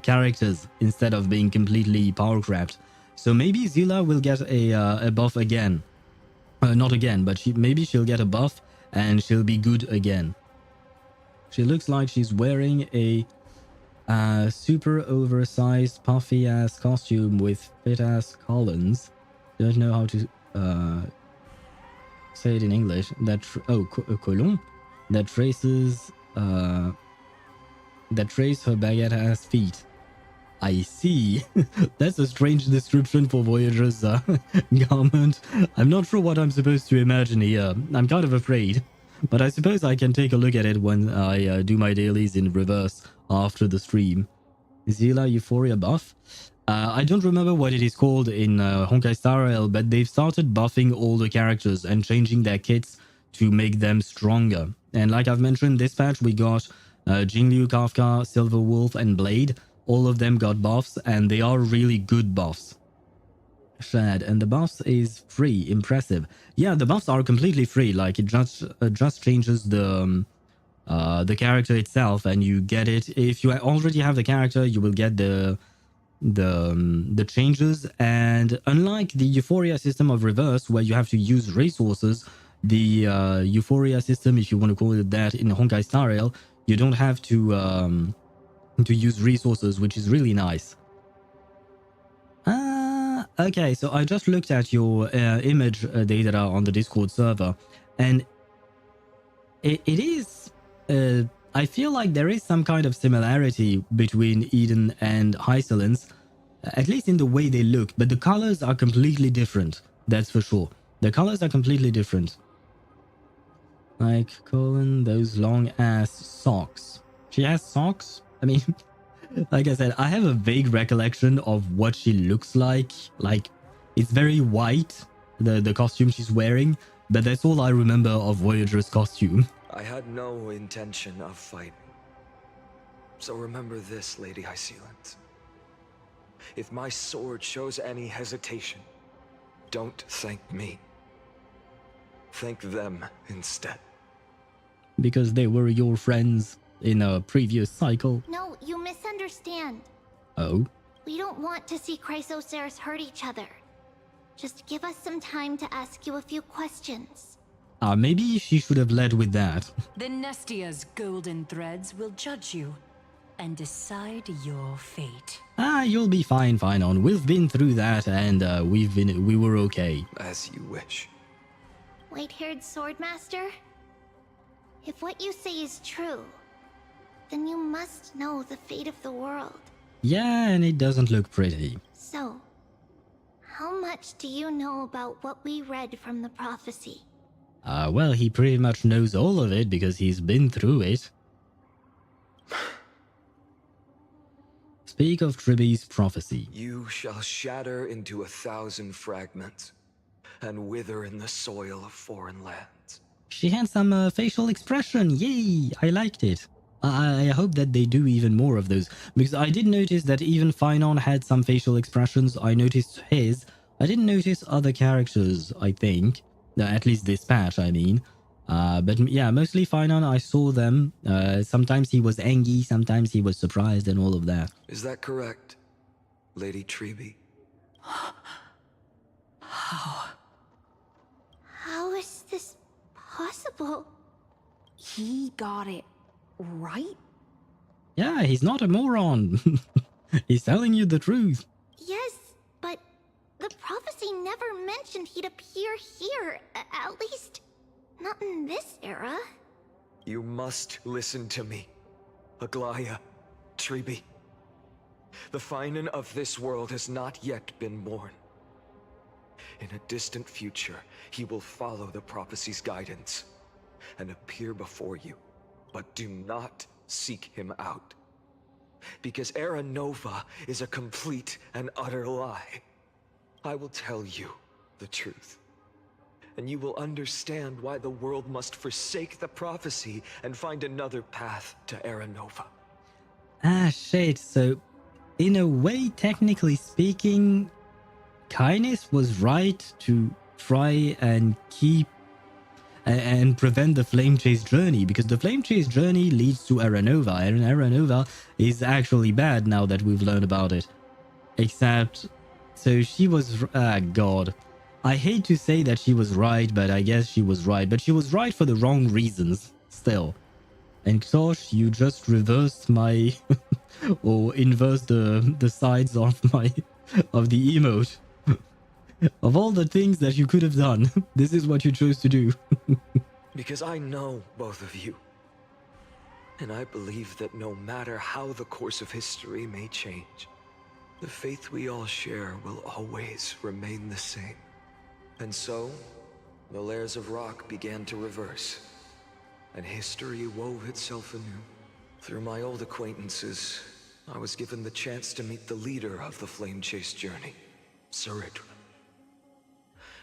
characters instead of being completely power-crapped. So maybe Zila will get a buff again. Not again, but maybe she'll get a buff and she'll be good again. She looks like she's wearing a super oversized puffy-ass costume with fit-ass collars. Don't know how to say it in English. That colon that traces her baguette-ass feet. I see. That's a strange description for Voyager's garment. I'm not sure what I'm supposed to imagine here. I'm kind of afraid. But I suppose I can take a look at it when I do my dailies in reverse after the stream. Zila Euphoria buff. I don't remember what it is called in Honkai Star Rail, but they've started buffing all the characters and changing their kits to make them stronger. And like I've mentioned, this patch we got Jingliu, Kafka, Silverwolf, and Blade. All of them got buffs, and they are really good buffs. Shad, and the buffs is free. Impressive. Yeah, the buffs are completely free. Like, it just changes the character itself, and you get it. If you already have the character, you will get the changes. And unlike the Euphoria system of Reverse, where you have to use resources, the Euphoria system, if you want to call it that, in Honkai Star Rail, you don't have to use resources, which is really nice. Okay, so I just looked at your image data on the Discord server, and it is... I feel like there is some kind of similarity between Eden and Hysolence, at least in the way they look, but the colors are completely different, that's for sure. The colors are completely different. Like, Colin, those long-ass socks. She has socks? I mean... Like I said, I have a vague recollection of what she looks like. Like, it's very white, the costume she's wearing, but that's all I remember of Voyager's costume. I had no intention of fighting. So remember this, Lady Hysolence. If my sword shows any hesitation, don't thank me. Thank them instead. Because they were your friends in a previous cycle. No, you misunderstand. Oh? We don't want to see Chrysoceres hurt each other. Just give us some time to ask you a few questions. Maybe she should have led with that. The Nestia's golden threads will judge you and decide your fate. You'll be fine, Phainon. We've been through that, and we were okay. As you wish. White-haired Swordmaster? If what you say is true, then you must know the fate of the world. Yeah, and it doesn't look pretty. So, how much do you know about what we read from the prophecy? Well, he pretty much knows all of it because he's been through it. Speak of Trivi's prophecy. You shall shatter into 1,000 fragments and wither in the soil of foreign lands. She had some facial expression. Yay! I liked it. I hope that they do even more of those, because I did notice that even Phainon had some facial expressions. I noticed his. I didn't notice other characters, I think. At least this patch, I mean. But yeah, mostly Phainon, I saw them. Sometimes he was angry, sometimes he was surprised and all of that. Is that correct, Lady Treeby? How is this possible? He got it right? Yeah, he's not a moron. He's telling you the truth. Yes, but the prophecy never mentioned he'd appear here, at least not in this era. You must listen to me, Aglaya, Treeby. The Phainon of this world has not yet been born. In a distant future, he will follow the prophecy's guidance and appear before you, but do not seek him out. Because Era Nova is a complete and utter lie. I will tell you the truth, and you will understand why the world must forsake the prophecy and find another path to Era Nova. Ah, shit. So, in a way, technically speaking, Kyness was right to try and keep and prevent the Flame Chase journey, because the Flame Chase journey leads to Era Nova, and Era Nova is actually bad now that we've learned about it. Except, so she was, God. I hate to say that she was right, but I guess she was right. But she was right for the wrong reasons, still. And Tosh, you just reversed my, or inversed the sides of my, of the emote. Of all the things that you could have done, this is what you chose to do. Because I know both of you. And I believe that no matter how the course of history may change, the faith we all share will always remain the same. And so, the layers of rock began to reverse, and history wove itself anew. Through my old acquaintances, I was given the chance to meet the leader of the Flame Chase journey, Saridra.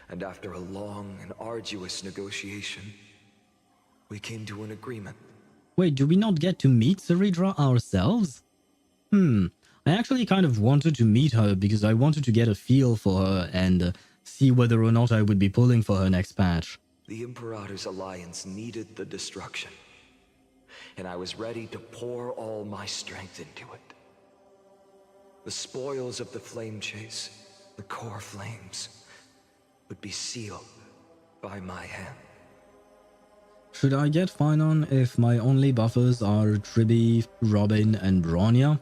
And after a long and arduous negotiation, we came to an agreement. Wait, do we not get to meet Saridra ourselves? I actually kind of wanted to meet her because I wanted to get a feel for her and see whether or not I would be pulling for her next patch. The Imperator's alliance needed the destruction, and I was ready to pour all my strength into it. The spoils of the Flame Chase, the core flames, would be sealed by my hand. Should I get Phainon if my only buffers are Tribby, Robin, and Bronya?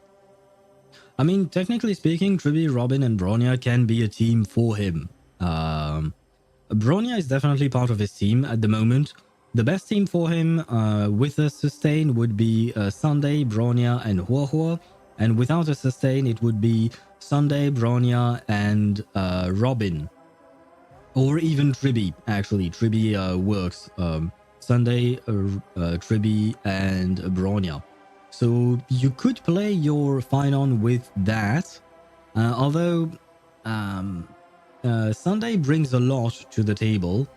I mean, technically speaking, Tribby, Robin, and Bronya can be a team for him. Bronya is definitely part of his team at the moment. The best team for him with a sustain would be Sunday, Bronya, and HoYoverse. And without a sustain, it would be Sunday, Bronya, and Robin. Or even Tribby, actually. Tribby works. Sunday, Tribby, and Bronya. So you could play your Phainon with that. Although Sunday brings a lot to the table.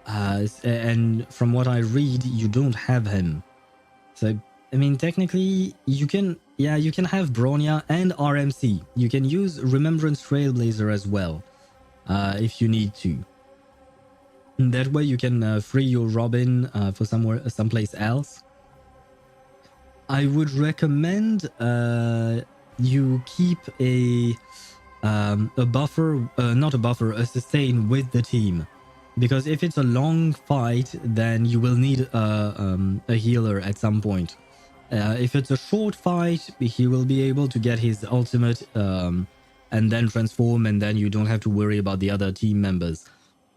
And from what I read, you don't have him. So, I mean, technically, you can have Bronya and RMC. You can use Remembrance Trailblazer as well. If you need to. That way you can free your Robin for someplace else. I would recommend you keep a buffer, not a buffer, a sustain with the team. Because if it's a long fight, then you will need a healer at some point. If it's a short fight, he will be able to get his ultimate and then transform, and then you don't have to worry about the other team members.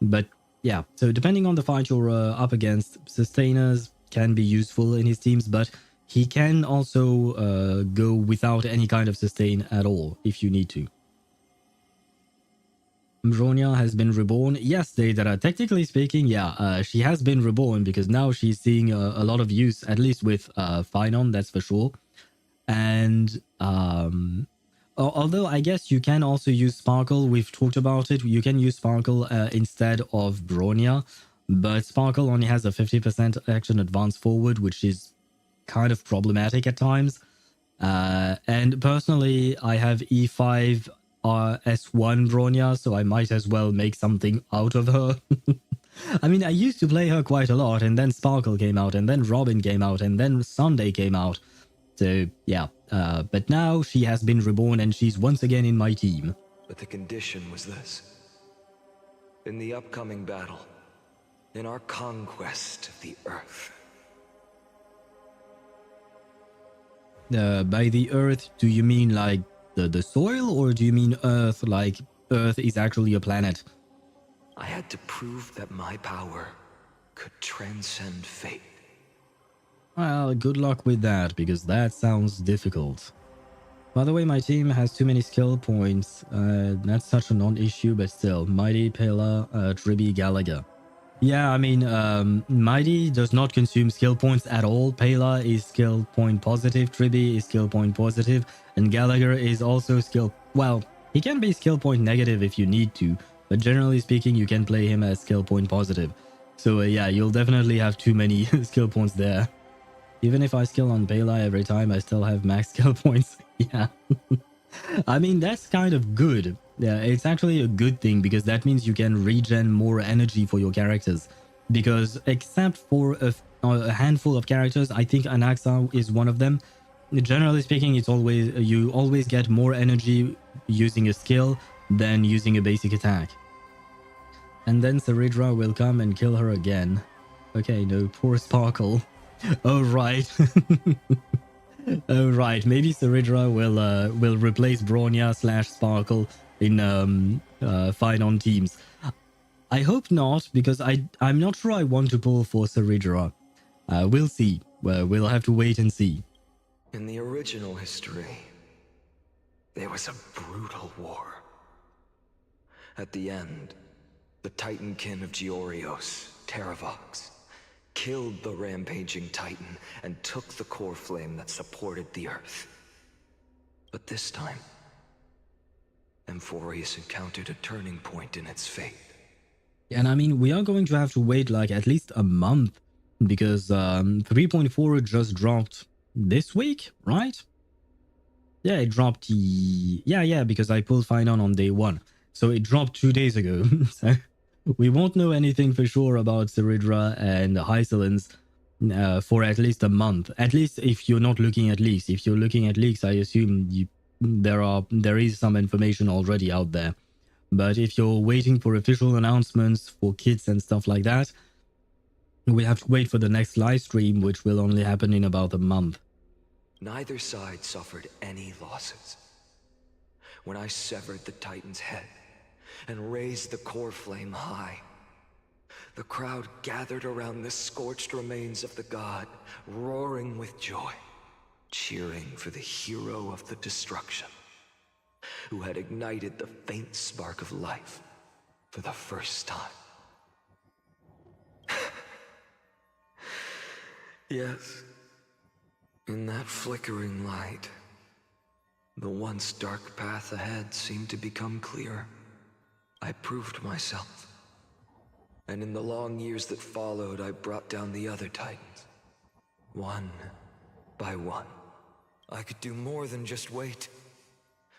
But yeah, so depending on the fight you're up against, sustainers can be useful in his teams, but he can also go without any kind of sustain at all if you need to. Bronya has been reborn. Yes, Deidara, technically speaking, yeah, she has been reborn because now she's seeing a lot of use, at least with Phainon, that's for sure. And although I guess you can also use Sparkle, we've talked about it, you can use Sparkle instead of Bronya, but Sparkle only has a 50% action advance forward, which is kind of problematic at times. And personally, I have E5 S1 Bronya, so I might as well make something out of her. I mean, I used to play her quite a lot, and then Sparkle came out, and then Robin came out, and then Sunday came out. So, yeah. But now she has been reborn, and she's once again in my team. But the condition was this. In the upcoming battle, in our conquest of the Earth. By the Earth, do you mean like the soil, or do you mean Earth, like Earth is actually a planet? I had to prove that my power could transcend fate. Well, good luck with that, because that sounds difficult. By the way, my team has too many skill points. That's such a non-issue, but still. Mighty, Pela, Tribby, Gallagher. Yeah, I mean, Mighty does not consume skill points at all. Pela is skill point positive, Tribby is skill point positive, and Gallagher is also skill... Well, he can be skill point negative if you need to, but generally speaking, you can play him as skill point positive. So yeah, you'll definitely have too many skill points there. Even if I skill on Pela every time, I still have max skill points. Yeah. I mean, that's kind of good. Yeah, it's actually a good thing, because that means you can regen more energy for your characters. Because except for a handful of characters, I think Anaxa is one of them. Generally speaking, it's always you always get more energy using a skill than using a basic attack. And then Saridra will come and kill her again. Okay, no, poor Sparkle. Oh right. Oh right, maybe Saridra will replace Bronya / Sparkle in Phainon teams. I hope not, because I'm not sure I want to pull for Saridra. We'll see. We'll have to wait and see. In the original history, there was a brutal war. At the end, the Titankin of Georios, Terravox, killed the rampaging Titan and took the core flame that supported the Earth. But this time, Amphoreus encountered a turning point in its fate. And I mean, we are going to have to wait like at least a month, because 3.4 just dropped this week, right? Yeah, it dropped... Yeah, because I pulled Phainon on day 1. So it dropped 2 days ago. So we won't know anything for sure about Saridra and Hycelins for at least a month. At least if you're not looking at leaks. If you're looking at leaks, I assume there is some information already out there. But if you're waiting for official announcements for kits and stuff like that, we have to wait for the next live stream, which will only happen in about a month. Neither side suffered any losses. When I severed the Titan's head and raised the core flame high, the crowd gathered around the scorched remains of the god, roaring with joy, cheering for the hero of the destruction, who had ignited the faint spark of life for the first time. Yes, in that flickering light, the once dark path ahead seemed to become clearer. I proved myself. And in the long years that followed, I brought down the other Titans. One by one. I could do more than just wait.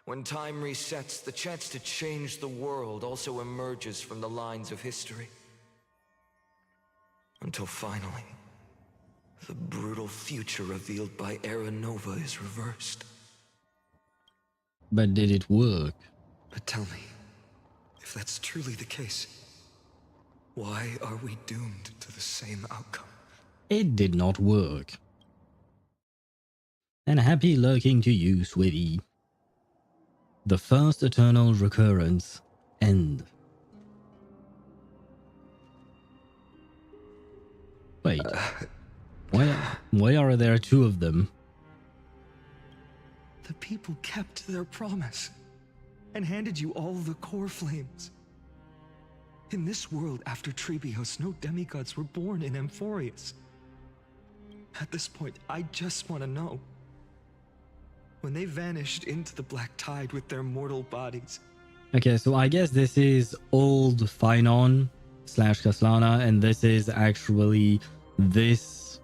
When time resets, the chance to change the world also emerges from the lines of history. Until finally, the brutal future revealed by Era Nova is reversed. But did it work? But tell me, if that's truly the case, why are we doomed to the same outcome? It did not work. And happy lurking to you, Swivy. The first eternal recurrence end. Wait. Why are there two of them? The people kept their promise and handed you all the core flames. In this world after Trebios, no demigods were born in Amphoreus. At this point, I just want to know. When they vanished into the black tide with their mortal bodies. Okay, so I guess this is old Phainon / Kaslana, and this is actually this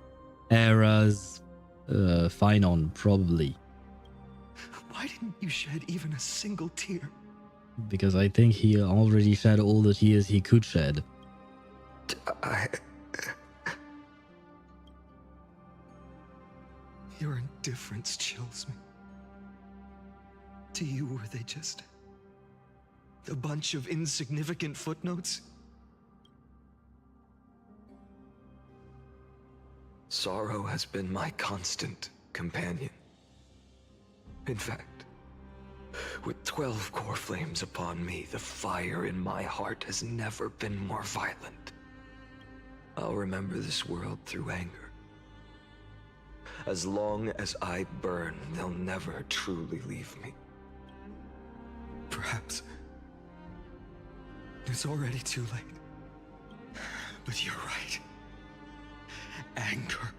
era's Phainon, probably. Why didn't you shed even a single tear? Because I think he already shed all the tears he could shed. Your indifference chills me. To you, were they just a bunch of insignificant footnotes? Sorrow has been my constant companion. In fact, with 12 core flames upon me, the fire in my heart has never been more violent. I'll remember this world through anger. As long as I burn, they'll never truly leave me. Perhaps it's already too late. But you're right. Anger,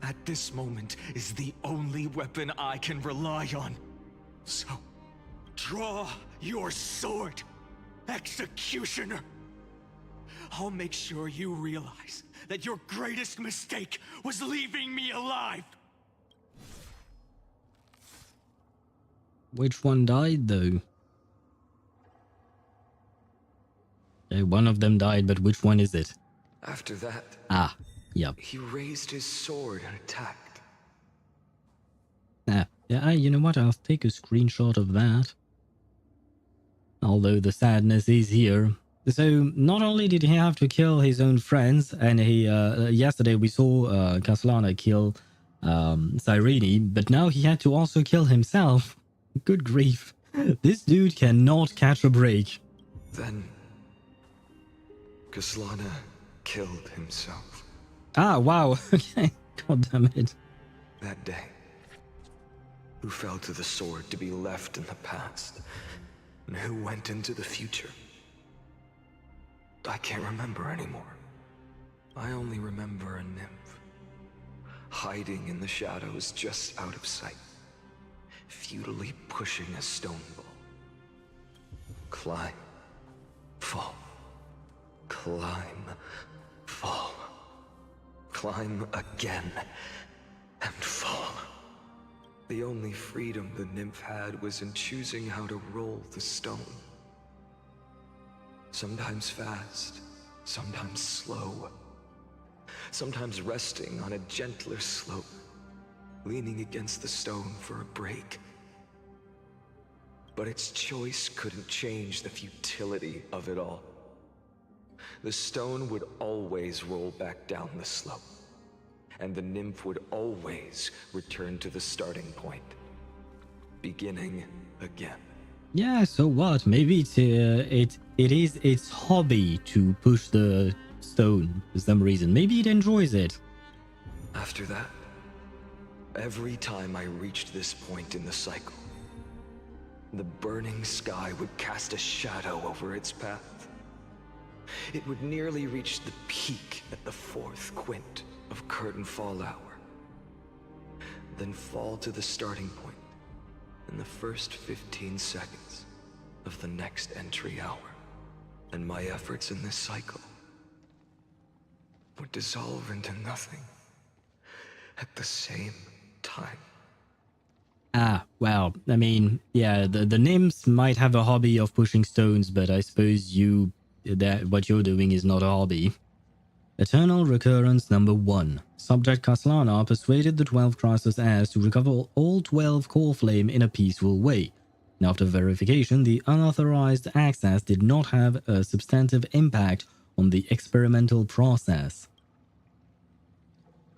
at this moment, is the only weapon I can rely on. So, draw your sword, Executioner. I'll make sure you realize that your greatest mistake was leaving me alive. Which one died, though? Okay, one of them died, but which one is it? After that, Yep. he raised his sword and attacked. Yeah, you know what? I'll take a screenshot of that. Although the sadness is here. So, not only did he have to kill his own friends, and he, yesterday we saw Castellana kill Cyrene, but now he had to also kill himself. Good grief. This dude cannot catch a break. Then, Castellana killed himself. Ah, wow. Okay. God damn it. That day, who fell to the sword to be left in the past, and who went into the future? I can't remember anymore. I only remember a nymph, hiding in the shadows just out of sight, futilely pushing a stone ball. Climb, fall, climb, fall, climb again, and fall. The only freedom the nymph had was in choosing how to roll the stone. Sometimes fast, sometimes slow. Sometimes resting on a gentler slope, leaning against the stone for a break. But its choice couldn't change the futility of it all. The stone would always roll back down the slope, and the nymph would always return to the starting point, beginning again. Yeah, so what? Maybe it is its hobby to push the stone for some reason. Maybe it enjoys it. After that, every time I reached this point in the cycle, the burning sky would cast a shadow over its path. It would nearly reach the peak at the 4th quint of curtain fall hour, then fall to the starting point in the first 15 seconds of the next entry hour. And my efforts in this cycle would dissolve into nothing at the same time. Ah, well, I mean, yeah, the nymphs might have a hobby of pushing stones, but I suppose what you're doing is not a hobby. Eternal Recurrence number 1. Subject Castellana persuaded the 12 Crisis heirs to recover all 12 core flame in a peaceful way. And after verification, the unauthorized access did not have a substantive impact on the experimental process.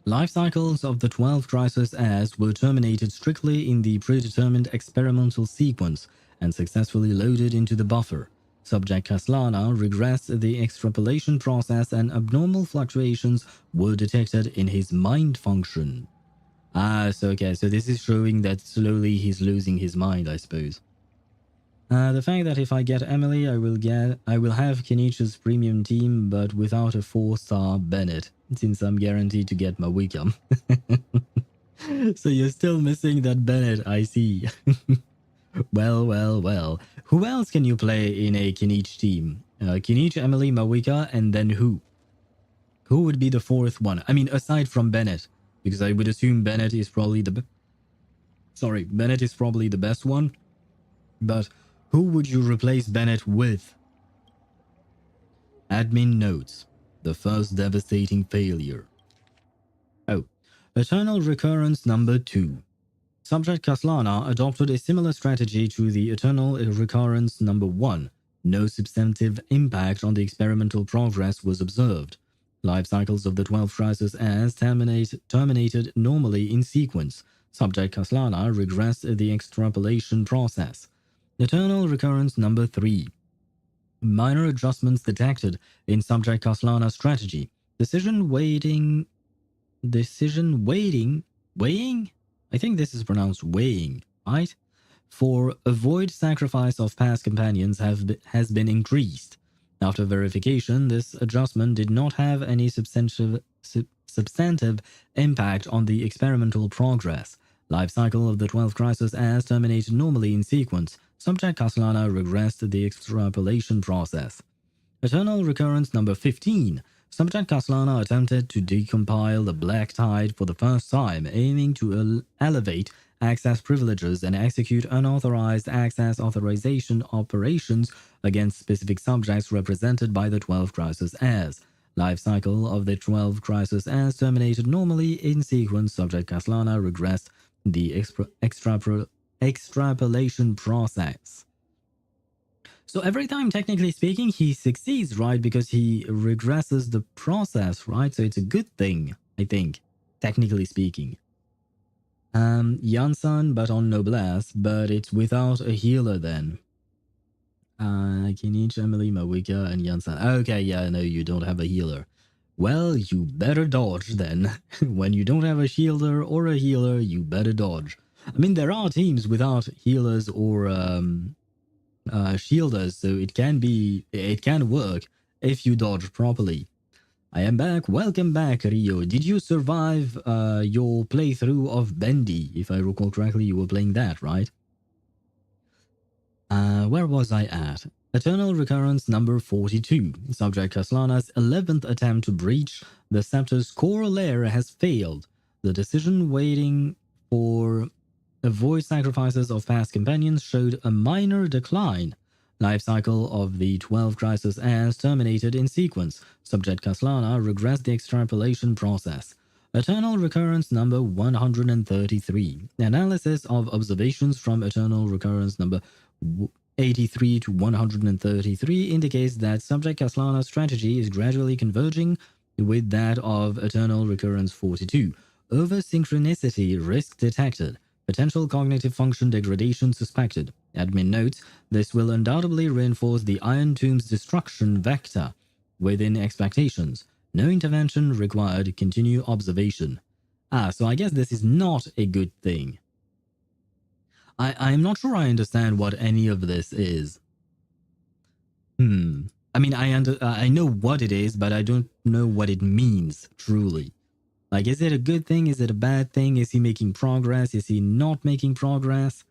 Life cycles of the 12 Crisis heirs were terminated strictly in the predetermined experimental sequence and successfully loaded into the buffer. Subject Castellana regressed the extrapolation process and abnormal fluctuations were detected in his mind function. Ah, so okay, so this is showing that slowly he's losing his mind, I suppose. The fact that if I get Emily, I will have Kenichi's premium team, but without a 4-star Bennett, since I'm guaranteed to get Mawika. So you're still missing that Bennett, I see. Well. Who else can you play in a Kenichi team? Kenichi, Emily, Mawika, and then who? Who would be the 4th one? I mean, aside from Bennett, because I would assume Bennett is probably the Bennett is probably the best one. But who would you replace Bennett with? Admin notes. The first devastating failure. Oh, Eternal Recurrence number 2. Subject Kaslana adopted a similar strategy to the Eternal Recurrence number 1. No substantive impact on the experimental progress was observed. Life cycles of the 12 crisis as terminated normally in sequence. Subject Kaslana regressed the extrapolation process. Eternal Recurrence number 3. Minor adjustments detected in Subject Kaslana's strategy. Weighing? I think this is pronounced weighing, right? For avoid sacrifice of past companions has been increased. After verification, this adjustment did not have any substantive impact on the experimental progress. Life cycle of the 12 crisis as terminated normally in sequence. Subject Kaslana regressed the extrapolation process. Eternal Recurrence number 15. Subject Kaslana attempted to decompile the Black Tide for the first time, aiming to elevate access privileges and execute unauthorized access authorization operations against specific subjects represented by the 12 crisis as. Life cycle of the 12 crisis as terminated normally in sequence. Subject Kaslana regressed the extrapolation process. So every time, technically speaking, he succeeds, right? Because he regresses the process, right? So it's a good thing, I think, technically speaking. Yansan, but on Noblesse, but it's without a healer then. Kinich, Emily, Mawika, and Yansan. Okay, yeah, no, you don't have a healer. Well, you better dodge then. When you don't have a shielder or a healer, you better dodge. I mean, there are teams without healers or shielders, so it can work if you dodge properly. I am back. Welcome back, Rio. Did you survive your playthrough of Bendy? If I recall correctly, you were playing that, right? Where was I at? Eternal Recurrence number 42. Subject Kaslana's 11th attempt to breach the Scepter's core layer has failed. The decision waiting for avoid sacrifices of past companions showed a minor decline. Life cycle of the 12 crisis as terminated in sequence. Subject Kaslana regressed the extrapolation process. Eternal Recurrence number 133. Analysis of observations from Eternal Recurrence number 83 to 133 indicates that Subject Kaslana's strategy is gradually converging with that of Eternal Recurrence 42. Over-synchronicity risk detected. Potential cognitive function degradation suspected. Admin notes, this will undoubtedly reinforce the Iron Tomb's destruction vector within expectations. No intervention required. Continue observation. So I guess this is not a good thing. I'm not sure I understand what any of this is. I mean, I know what it is, but I don't know what it means, truly. Like, is it a good thing? Is it a bad thing? Is he making progress? Is he not making progress?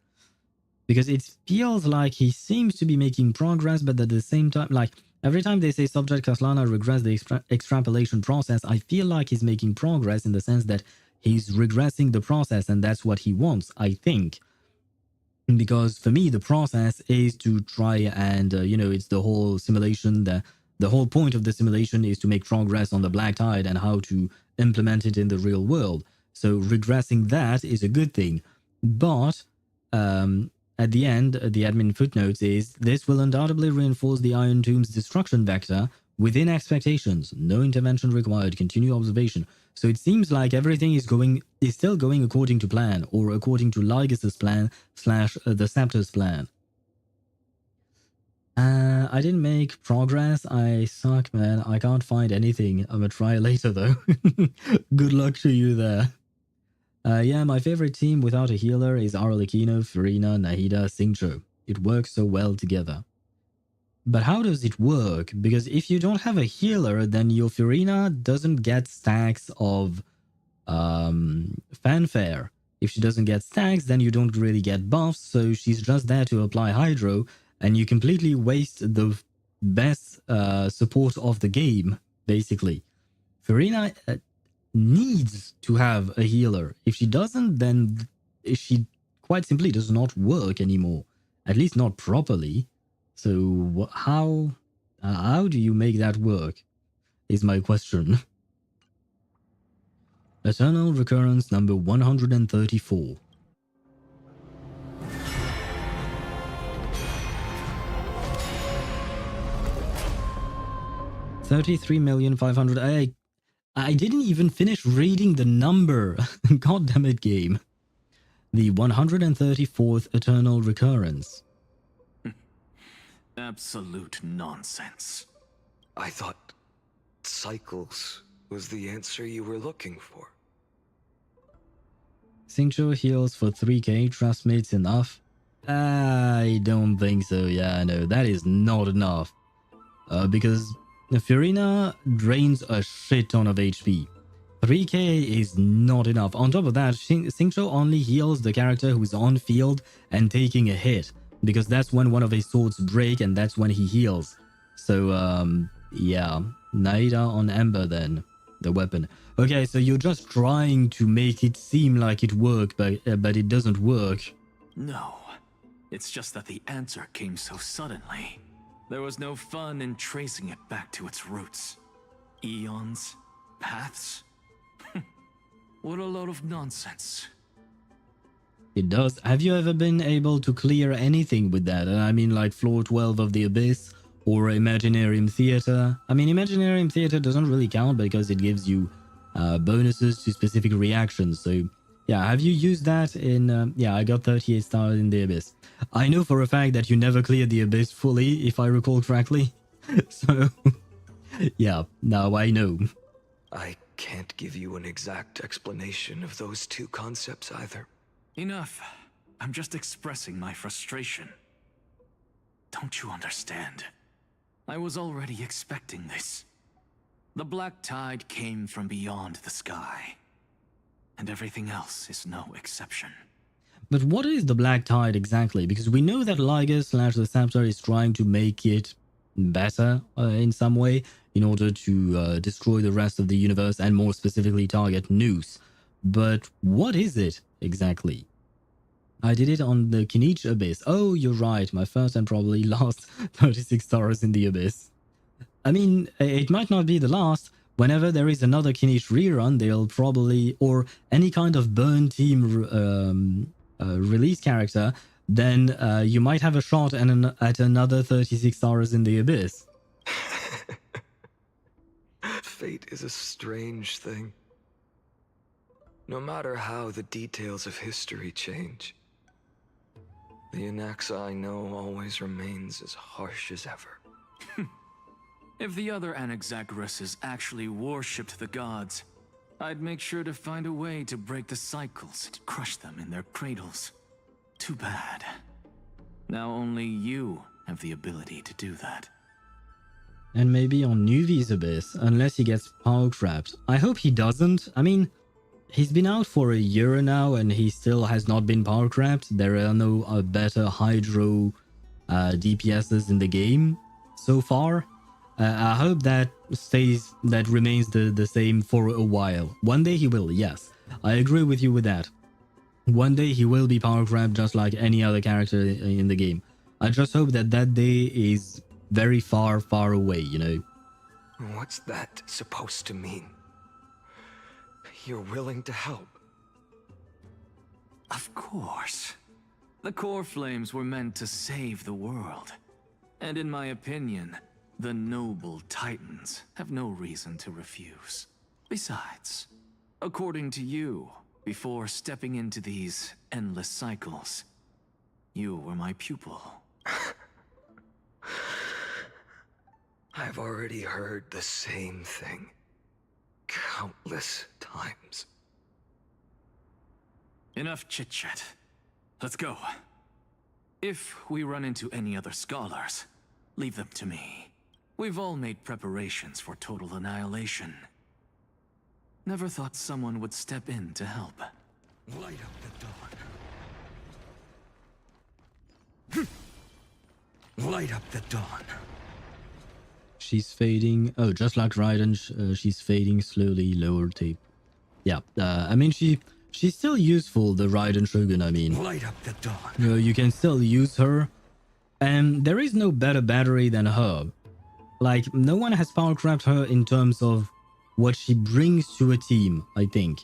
Because it feels like he seems to be making progress, but at the same time, like, every time they say Subject Kaslana regress the extrapolation process, I feel like he's making progress in the sense that he's regressing the process, and that's what he wants, I think. Because for me, the process is to try and, it's the whole simulation, the whole point of the simulation is to make progress on the Black Tide and how to implement it in the real world. So regressing that is a good thing. But at the end, the admin footnotes is, this will undoubtedly reinforce the Iron Tomb's destruction vector within expectations. No intervention required. Continue observation. So it seems like everything is still going according to plan, or according to Lygas's plan / the Scepter's plan. I didn't make progress. I suck, man. I can't find anything. I'm gonna try later, though. Good luck to you there. Yeah, my favorite team without a healer is Arlecchino, Furina, Nahida, Xingqiu. It works so well together. But how does it work? Because if you don't have a healer, then your Furina doesn't get stacks of fanfare. If she doesn't get stacks, then you don't really get buffs, so she's just there to apply Hydro, and you completely waste the best support of the game, basically. Furina needs to have a healer. If she doesn't, then she quite simply does not work anymore. At least not properly. So how do you make that work? is my question. Eternal Recurrence number 134. 33,500,000. I didn't even finish reading the number. God damn it, game. The 134th Eternal Recurrence. Absolute nonsense. I thought cycles was the answer you were looking for. Xingqiu heals for 3k, trust me, it's enough. I don't think so, yeah, no, that is not enough. Because Furina drains a shit ton of HP. 3k is not enough. On top of that, Xingqiu only heals the character who's on field and taking a hit, because that's when one of his swords break and that's when he heals. So, yeah, Naida on Ember then, the weapon. Okay, so you're just trying to make it seem like it worked, but it doesn't work. No, it's just that the answer came so suddenly. There was no fun in tracing it back to its roots. Eons? Paths? What a load of nonsense. It does. Have you ever been able to clear anything with that? I mean, like floor 12 of the Abyss or Imaginarium Theater. I mean, Imaginarium Theater doesn't really count because it gives you bonuses to specific reactions. So, yeah, have you used that in... yeah, I got 38 stars in the Abyss. I know for a fact that you never cleared the Abyss fully, if I recall correctly. So, yeah, now I know. I can't give you an exact explanation of those two concepts either. Enough. I'm just expressing my frustration. Don't you understand? I was already expecting this. The black tide came from beyond the sky. And everything else is no exception. But what is the black tide exactly? Because we know that Liger/the Scepter is trying to make it better in some way in order to destroy the rest of the universe and more specifically target Noose. But what is it exactly? I did it on the Kinich Abyss. Oh, you're right. My first and probably last 36 stars in the Abyss. I mean, it might not be the last. Whenever there is another Kinich rerun, they'll probably... or any kind of burn team release character, then you might have a shot at another 36 stars in the Abyss. Fate is a strange thing. No matter how the details of history change, the Anaxa I know always remains as harsh as ever. If the other Anaxagoras actually worshipped the gods, I'd make sure to find a way to break the cycles and crush them in their cradles. Too bad. Now only you have the ability to do that. And maybe on Nuvi's Abyss, unless he gets power trapped. I hope he doesn't. I mean, he's been out for a year now and he still has not been power trapped. There are no better Hydro DPSs in the game so far. I hope that remains the same for a while. One day he will, yes. I agree with you with that. One day he will be power trapped just like any other character in the game. I just hope that that day is very far, far away, you know. What's that supposed to mean? You're willing to help? Of course. The core flames were meant to save the world. And in my opinion, the noble titans have no reason to refuse. Besides, according to you, before stepping into these endless cycles, you were my pupil. I've already heard the same thing countless times. Enough chit-chat. Let's go. If we run into any other scholars, leave them to me. We've all made preparations for total annihilation. Never thought someone would step in to help. Light up the dawn. Light up the dawn. She's fading. Oh, just like Raiden, she's fading slowly, lower tape. Yeah, I mean, she's still useful, the Raiden Shogun, I mean. Light up the dawn. You can still use her. And there is no better battery than her. like, no one has power crept her in terms of what she brings to a team, I think.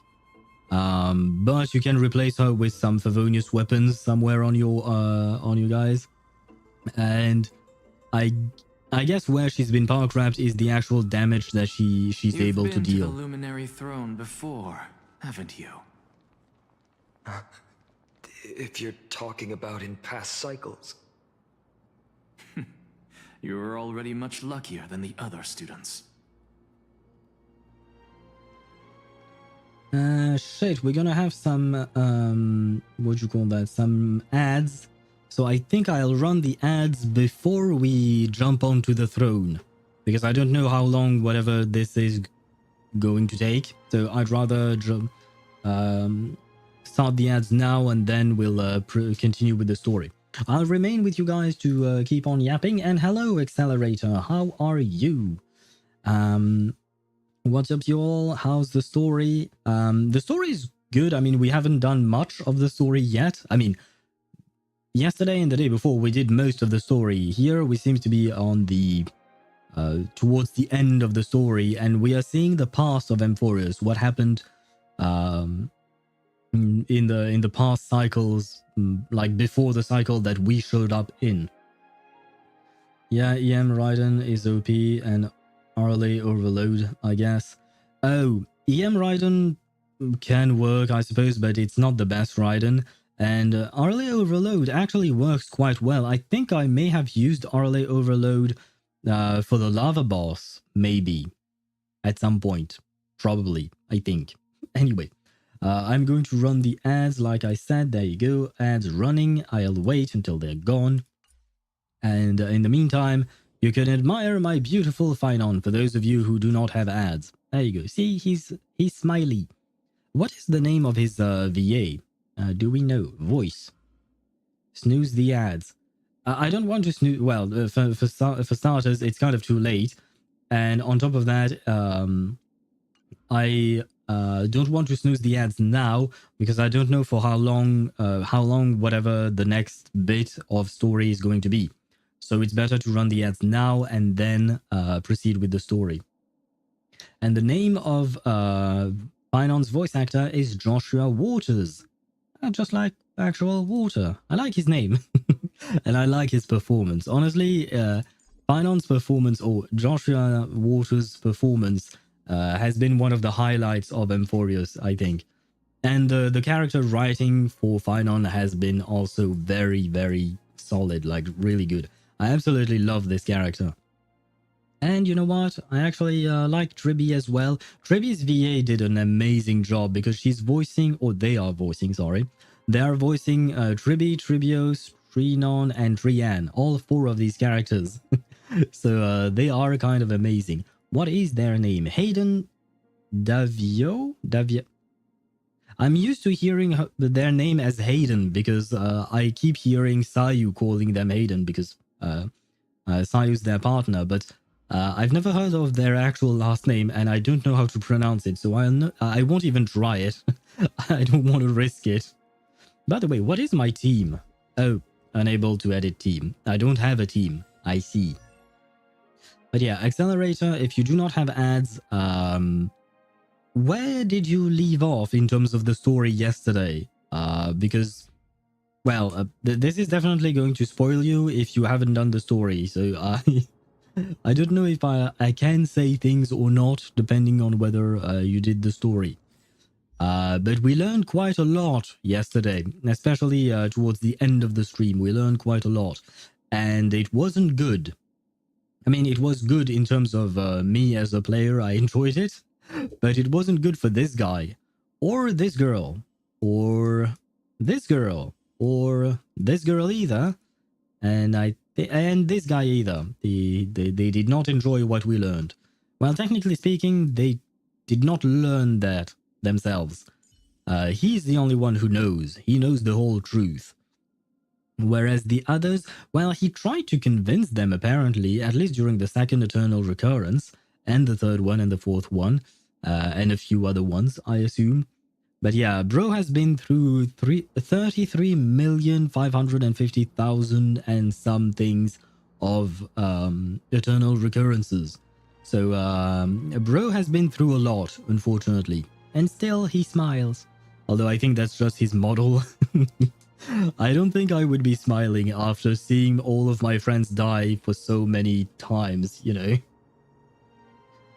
But you can replace her with some Favonius weapons somewhere on your guys. And I guess where she's been power crept is the actual damage that she's able to deal. You've been to the Luminary Throne before, haven't you? If you're talking about in past cycles. You're already much luckier than the other students. Shit, we're gonna have some, what do you call that? Some ads. So I think I'll run the ads before we jump onto the throne. Because I don't know how long whatever this is going to take. So I'd rather start the ads now and then we'll continue with the story. I'll remain with you guys to keep on yapping. And hello, Accelerator. How are you? What's up, y'all? How's the story? The story is good. I mean, we haven't done much of the story yet. I mean, yesterday and the day before, we did most of the story. Here, we seem to be on the towards the end of the story, and we are seeing the past of Amphoreus. What happened in the past cycles, like before the cycle that we showed up in. Yeah, EM Raiden is OP and RLA Overload, I guess. Oh, EM Raiden can work, I suppose, but it's not the best Raiden. And RLA Overload actually works quite well. I think I may have used RLA Overload for the lava boss, maybe, at some point. Probably, I think. Anyway, I'm going to run the ads like I said. There you go, ads running. I'll wait until they're gone. And in the meantime, you can admire my beautiful Phainon for those of you who do not have ads. There you go. See, he's smiley. What is the name of his VA? Do we know? Voice. Snooze the ads. I don't want to snooze. Well, for starters, it's kind of too late. And on top of that, I don't want to snooze the ads now because I don't know for how long whatever the next bit of story is going to be. So it's better to run the ads now and then proceed with the story. And the name of Phainon's voice actor is Joshua Waters. Just like actual water. I like his name. And I like his performance. Honestly, Phainon's performance, or Joshua Waters' performance, has been one of the highlights of Amphoreus, I think. And the character writing for Phainon has been also very, very solid, like really good. I absolutely love this character. And you know what? I actually like Tribby as well. Tribby's VA did an amazing job because she's voicing, or they are voicing, sorry. They are voicing Tribby, Tribios, Phainon, and Trian. All four of these characters. So they are kind of amazing. What is their name? Hayden Davio? I'm used to hearing their name as Hayden because I keep hearing Sayu calling them Hayden because Sayu's their partner, but I've never heard of their actual last name and I don't know how to pronounce it, so I won't even try it. I don't want to risk it. By the way, what is my team? Oh, unable to edit team. I don't have a team. I see. But yeah, Accelerator, if you do not have ads, where did you leave off in terms of the story yesterday? Because, well, this is definitely going to spoil you if you haven't done the story. So I don't know if I can say things or not, depending on whether you did the story. But we learned quite a lot yesterday, especially towards the end of the stream. We learned quite a lot, and it wasn't good. I mean, it was good in terms of me as a player. I enjoyed it, but it wasn't good for this guy, or this girl, or this girl, or this girl either, and this guy either. They did not enjoy what we learned. Well, technically speaking, they did not learn that themselves. He's the only one who knows. He knows the whole truth. Whereas the others, well, he tried to convince them apparently, at least during the second Eternal Recurrence, and the third one and the fourth one, and a few other ones, I assume. But yeah, bro has been through 33,550,000 and some things of eternal recurrences. So bro has been through a lot, unfortunately, and still he smiles. Although I think that's just his model. I don't think I would be smiling after seeing all of my friends die for so many times, you know.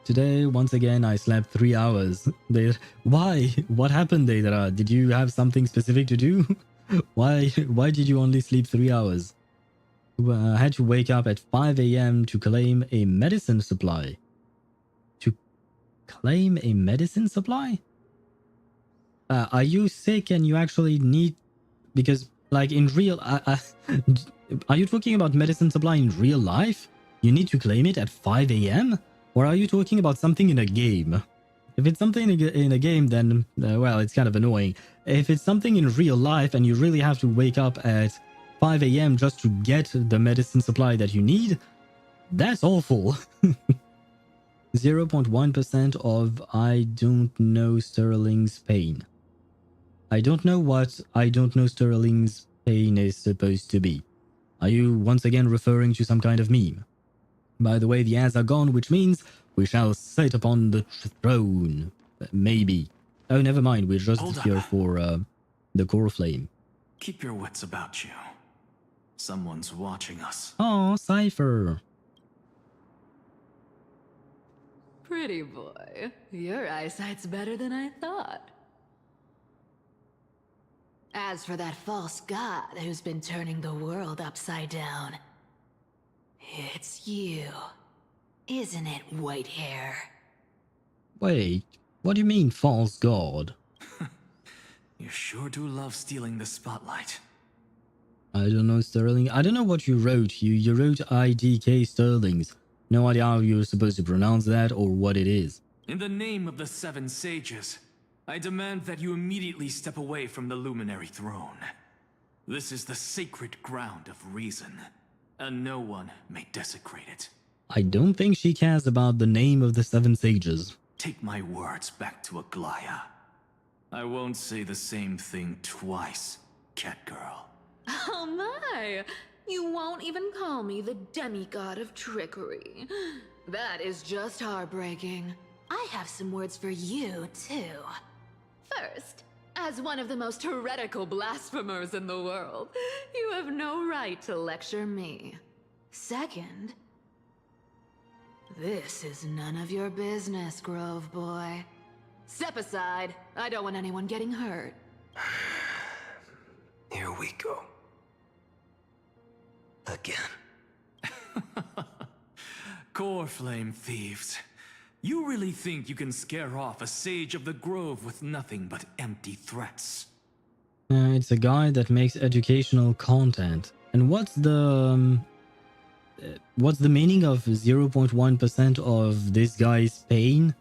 Today, once again, I slept 3 hours. Why? What happened, Deidara? Did you have something specific to do? Why did you only sleep 3 hours? I had to wake up at 5 a.m. to claim a medicine supply. To claim a medicine supply? Are you sick and you actually need... Because, like, in real... are you talking about medicine supply in real life? You need to claim it at 5 a.m.? Or are you talking about something in a game? If it's something in a game, then, well, it's kind of annoying. If it's something in real life and you really have to wake up at 5 a.m. just to get the medicine supply that you need, that's awful. 0.1% of I don't know Sterling's pain. I don't know what I don't know Sterling's pain is supposed to be. Are you once again referring to some kind of meme? By the way, the ads are gone, which means we shall sit upon the throne. Maybe. Oh, never mind. We're just here for the core flame. Keep your wits about you. Someone's watching us. Oh, Cypher. Pretty boy. Your eyesight's better than I thought. As for that false god who's been turning the world upside down, it's you, isn't it, white hair? Wait, what do you mean, false god? You sure do love stealing the spotlight. I don't know, Sterling. I don't know what you wrote. You wrote IDK Sterlings. No idea how you're supposed to pronounce that or what it is. In the name of the Seven Sages, I demand that you immediately step away from the Luminary Throne. This is the sacred ground of reason, and no one may desecrate it. I don't think she cares about the name of the Seven Sages. Take my words back to Aglaya. I won't say the same thing twice, Catgirl. Oh my! You won't even call me the demigod of trickery. That is just heartbreaking. I have some words for you, too. First, as one of the most heretical blasphemers in the world, you have no right to lecture me. Second, this is none of your business, Grove Boy. Step aside. I don't want anyone getting hurt. Here we go. Again. Core flame thieves. You really think you can scare off a sage of the grove with nothing but empty threats? It's a guy that makes educational content. And what's the meaning of 0.1% of this guy's pain?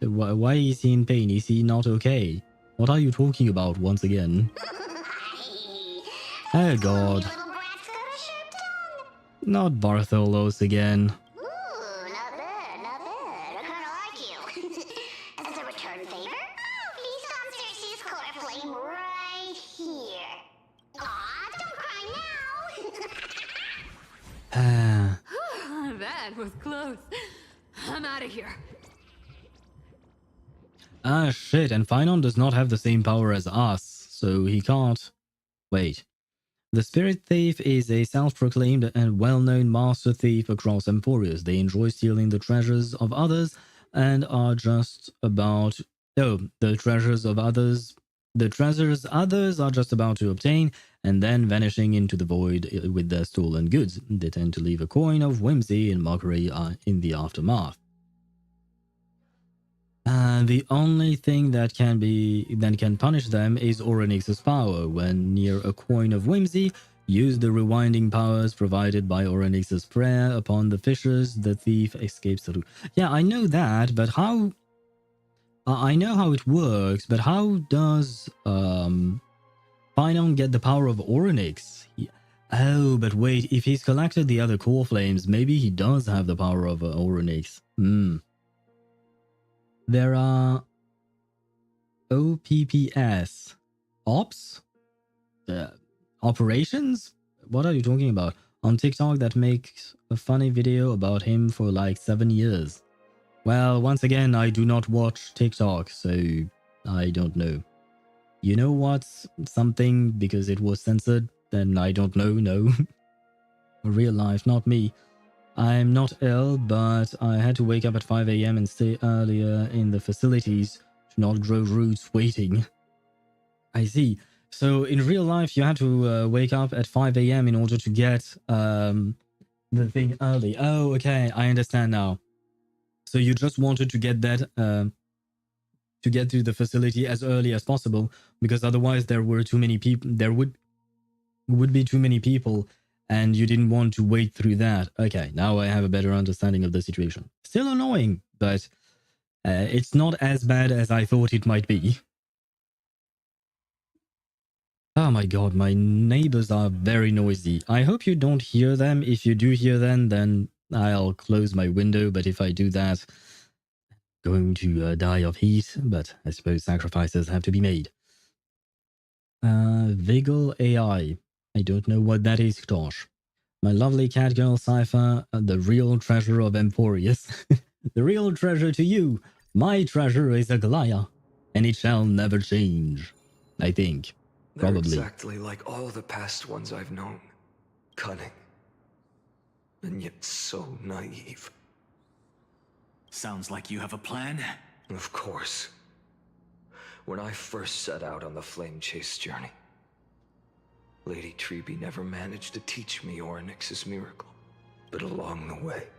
Why is he in pain? Is he not okay? What are you talking about once again? Oh god. Not Bartholos again. Ooh, not bad, not bad. I kinda like you. As a return favor, please answer his core flame right here. Aw, don't cry now. That was close. I'm out of here. Ah shit, and Phainon does not have the same power as us, so he can't... Wait. The Spirit Thief is a self-proclaimed and well-known master thief across Amphoreus. They enjoy stealing the treasures of others and are just about... Oh, the treasures others are just about to obtain and then vanishing into the void with their stolen goods. They tend to leave a coin of whimsy and mockery in the aftermath. The only thing that can punish them is Oronix's power. When near a coin of whimsy, use the rewinding powers provided by Oronix's prayer upon the fissures the thief escapes through. Yeah, I know that, but how... I know how it works, but how does Phainon get the power of Oronix? Oh, but wait, if he's collected the other core flames, maybe he does have the power of Oronix. There are OPPS. Ops? Operations? What are you talking about? on TikTok that makes a funny video about him for like 7 years. Well, once again, I do not watch TikTok, so I don't know. You know what's something because it was censored? Then I don't know, no. Real life, not me. I'm not ill, but I had to wake up at 5 AM and stay earlier in the facilities to not grow roots waiting. I see. So in real life, you had to wake up at 5 AM in order to get the thing early. Oh, okay, I understand now. So you just wanted to get that, to get to the facility as early as possible, because otherwise there were too many people. There would be too many people, and you didn't want to wait through that. Okay, now I have a better understanding of the situation. Still annoying, but it's not as bad as I thought it might be. Oh my god, my neighbors are very noisy. I hope you don't hear them. If you do hear them, then I'll close my window, but if I do that, I'm going to die of heat, but I suppose sacrifices have to be made. Vigil AI. I don't know what that is, Tosh. My lovely cat girl Cypher, the real treasure of Amphoreus. The real treasure to you. My treasure is a Glaya, and it shall never change. I think. They're Probably. exactly like all the past ones I've known. Cunning. And yet so naive. Sounds like you have a plan. Of course. When I first set out on the flame chase journey, Lady Treeby never managed to teach me Oryx's miracle. But along the way,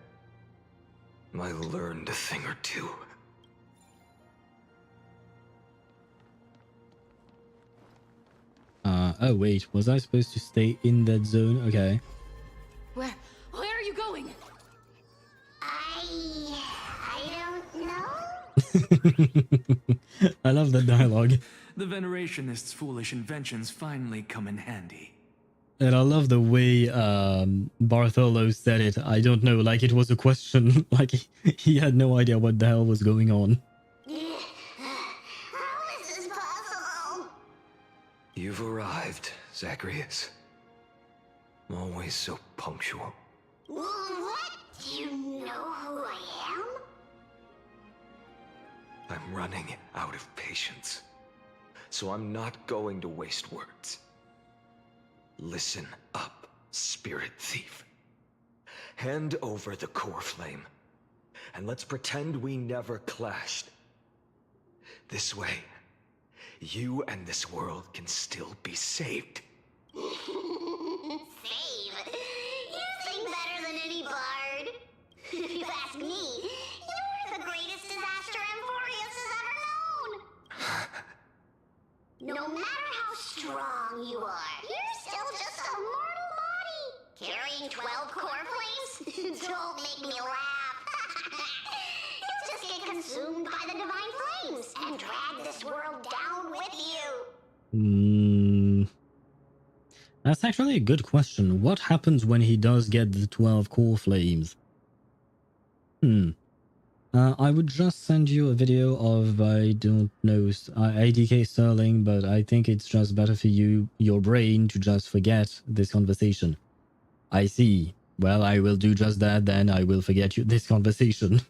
I learned a thing or two. Oh wait, was I supposed to stay in that zone? Okay. Where are you going? I don't know. I love that dialogue. The Venerationists' foolish inventions finally come in handy. And I love the way Bartholo said it. I don't know, like it was a question. Like he had no idea what the hell was going on. How is this possible? You've arrived, Zacharias. Always so punctual. What? Do you know who I am? I'm running out of patience. So I'm not going to waste words. Listen up, spirit thief. Hand over the core flame, and let's pretend we never clashed. This way, you and this world can still be saved. Save? You sing better than any bard. If you ask me, you're the greatest disaster Amphoreus has ever known. No matter how strong you are, you're still just a mortal body. Carrying 12 core flames? Don't make me laugh. You'll just get consumed by the divine flames and drag this world down with you. That's actually a good question. What happens when he does get the 12 core flames? I would just send you a video of, I don't know, ADK Sterling, but I think it's just better for your brain to just forget this conversation. I see. Well, I will do just that, then I will forget this conversation.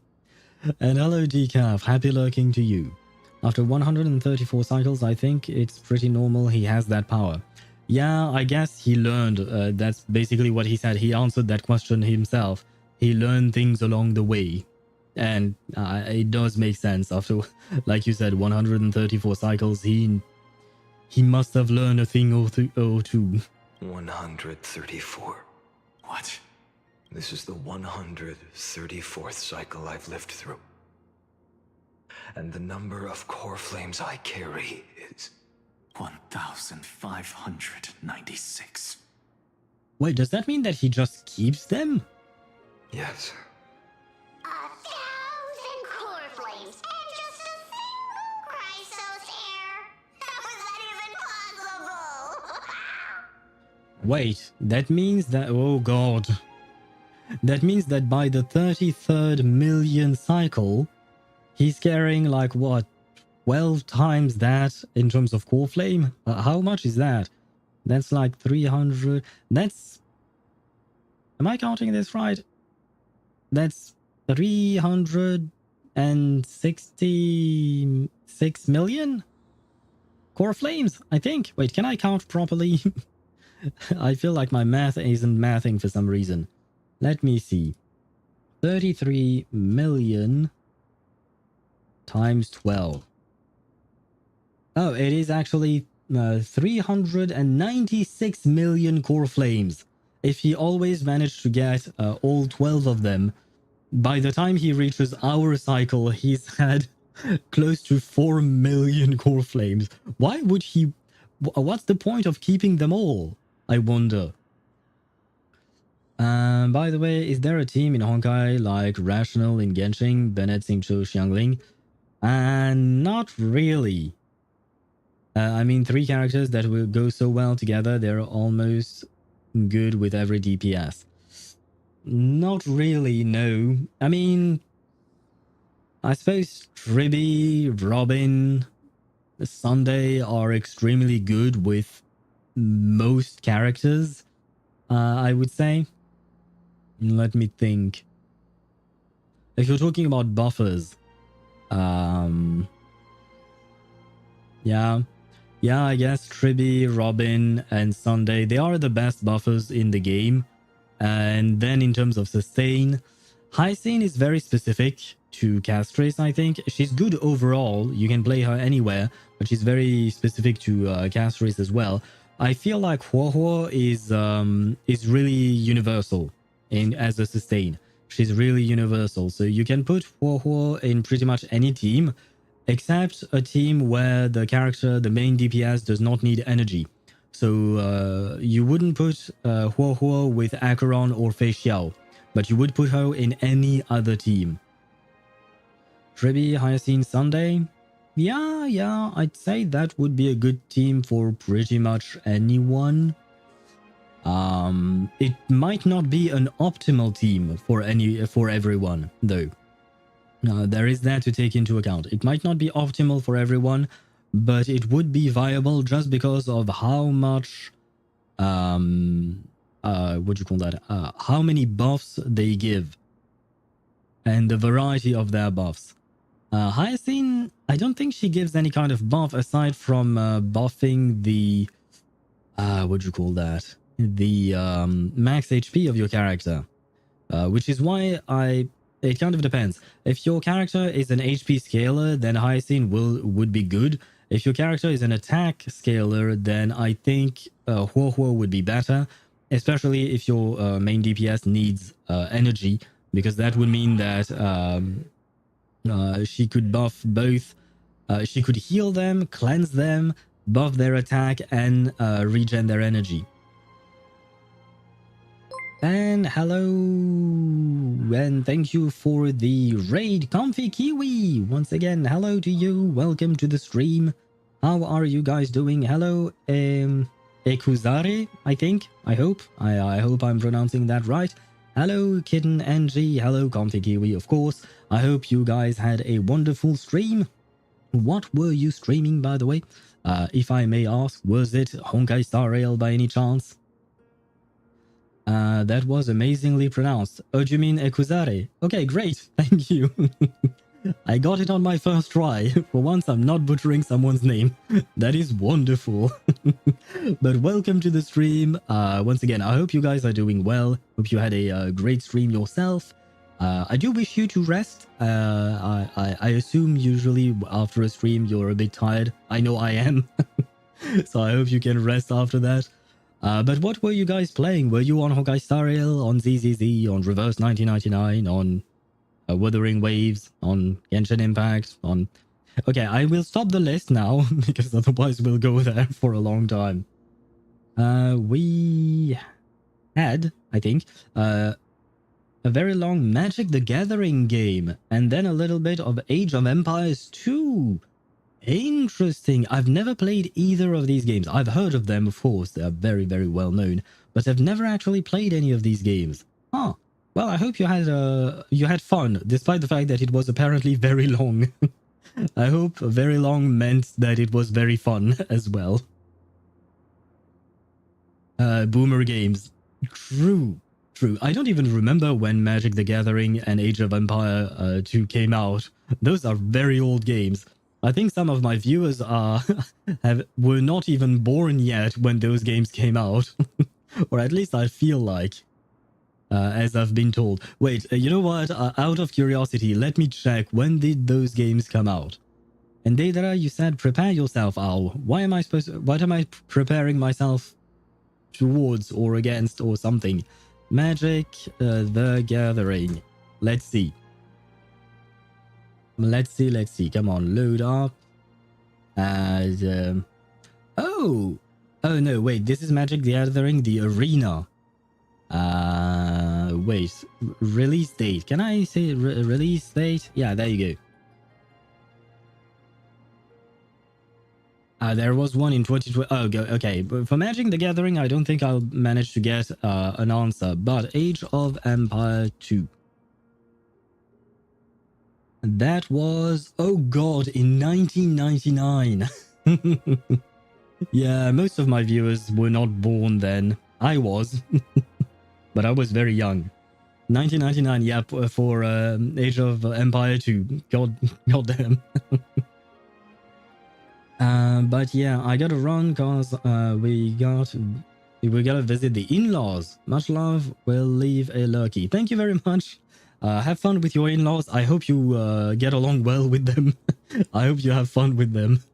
And hello Decaf, happy lurking to you. After 134 cycles, I think it's pretty normal he has that power. Yeah, I guess he learned, that's basically what he said. He answered that question himself. He learned things along the way. And it does make sense after, like you said, 134 cycles, he must have learned a thing or two. 134. What? This is the 134th cycle I've lived through. And the number of core flames I carry is 1,596. Wait, does that mean that he just keeps them? Yes. 1,000 core flames and just a single Chrysos hair. How is that even possible? Wait, that means that... Oh god. That means that by the 33rd million cycle, he's carrying like what? 12 times that in terms of core flame? How much is that? That's like 300... That's Am I counting this right? That's 366 million core flames, I think. Wait, can I count properly? I feel like my math isn't mathing for some reason. Let me see. 33 million times 12. Oh, it is actually 396 million core flames. If he always managed to get all 12 of them, by the time he reaches our cycle, he's had close to 4 million core flames. Why would he... What's the point of keeping them all? I wonder. By the way, is there a team in Honkai like Rational in Genshin, Bennett, Xingqiu, Xiangling? Not really. I mean, 3 characters that will go so well together, they're almost good with every DPS. Not really, no. I mean, I suppose Tribby, Robin, Sunday are extremely good with most characters, I would say. Let me think. If you're talking about buffers, yeah, I guess Tribby, Robin, and Sunday, they are the best buffers in the game. And then in terms of sustain, Hyacinth is very specific to Castris, I think. She's good overall. You can play her anywhere, but she's very specific to Castris as well. I feel like HoYoverse is really universal as a sustain. She's really universal. So you can put HoYoverse in pretty much any team, except a team where the character, the main DPS, does not need energy. So you wouldn't put HoYoverse with Acheron or Fei Xiao, but you would put her in any other team. Tribby, Hyacinth, Sunday? Yeah, I'd say that would be a good team for pretty much anyone. It might not be an optimal team for everyone, though. There is that to take into account. It might not be optimal for everyone, but it would be viable just because of how much, how many buffs they give and the variety of their buffs. Hyacinth, I don't think she gives any kind of buff aside from buffing the, the max HP of your character, which is why it kind of depends. If your character is an HP scaler, then Hyacinth would be good. If your character is an attack scaler, then I think HoYoverse would be better, especially if your main DPS needs energy, because that would mean that she could buff both. She could heal them, cleanse them, buff their attack, and regen their energy. And hello, and thank you for the raid, Comfy Kiwi. Once again, hello to you. Welcome to the stream. How are you guys doing? Hello, Ekuzare, I think. I hope I'm pronouncing that right. Hello, Kitten NG. Hello, Comfy Kiwi, of course. I hope you guys had a wonderful stream. What were you streaming, by the way? If I may ask, was it Honkai Star Rail by any chance? That was amazingly pronounced. Oh, do you mean Ekuzare? Okay, great. Thank you. I got it on my first try. For once, I'm not butchering someone's name. That is wonderful. But welcome to the stream. Once again, I hope you guys are doing well. Hope you had a great stream yourself. I do wish you to rest. I assume usually after a stream, you're a bit tired. I know I am. So I hope you can rest after that. But what were you guys playing? Were you on Honkai Star Rail, on ZZZ, on Reverse 1999, on Wuthering Waves, on Genshin Impact, on... Okay, I will stop the list now, because otherwise we'll go there for a long time. We had, I think, a very long Magic the Gathering game, and then a little bit of Age of Empires 2. Interesting. I've never played either of these games. I've heard of them, of course. They are very, very well known, but I've never actually played any of these games. Huh. Well, I hope you had fun, despite the fact that it was apparently very long. I hope very long meant that it was very fun as well. Boomer games. True. True. I don't even remember when Magic the Gathering and Age of Empire 2 came out. Those are very old games. I think some of my viewers were not even born yet when those games came out. Or at least I feel like, as I've been told. Wait, you know what? Out of curiosity, let me check. When did those games come out? And Daedra, you said prepare yourself, Ow. What am I preparing myself towards or against or something? Magic the Gathering. Let's see. Let's see. Come on, load up. And oh no, wait. This is Magic the Gathering, the arena. Wait. Release date. Can I say release date? Yeah, there you go. There was one in 2020. Oh, okay. But for Magic the Gathering, I don't think I'll manage to get an answer. But Age of Empire 2. That was, oh god, in 1999. Yeah, most of my viewers were not born then. I was. But I was very young. 1999, yeah, for Age of Empire 2. God damn. But yeah, I gotta run because we gotta visit the in-laws. Much love. We'll leave a lurky. Thank you very much. Have fun with your in-laws. I hope you get along well with them. I hope you have fun with them.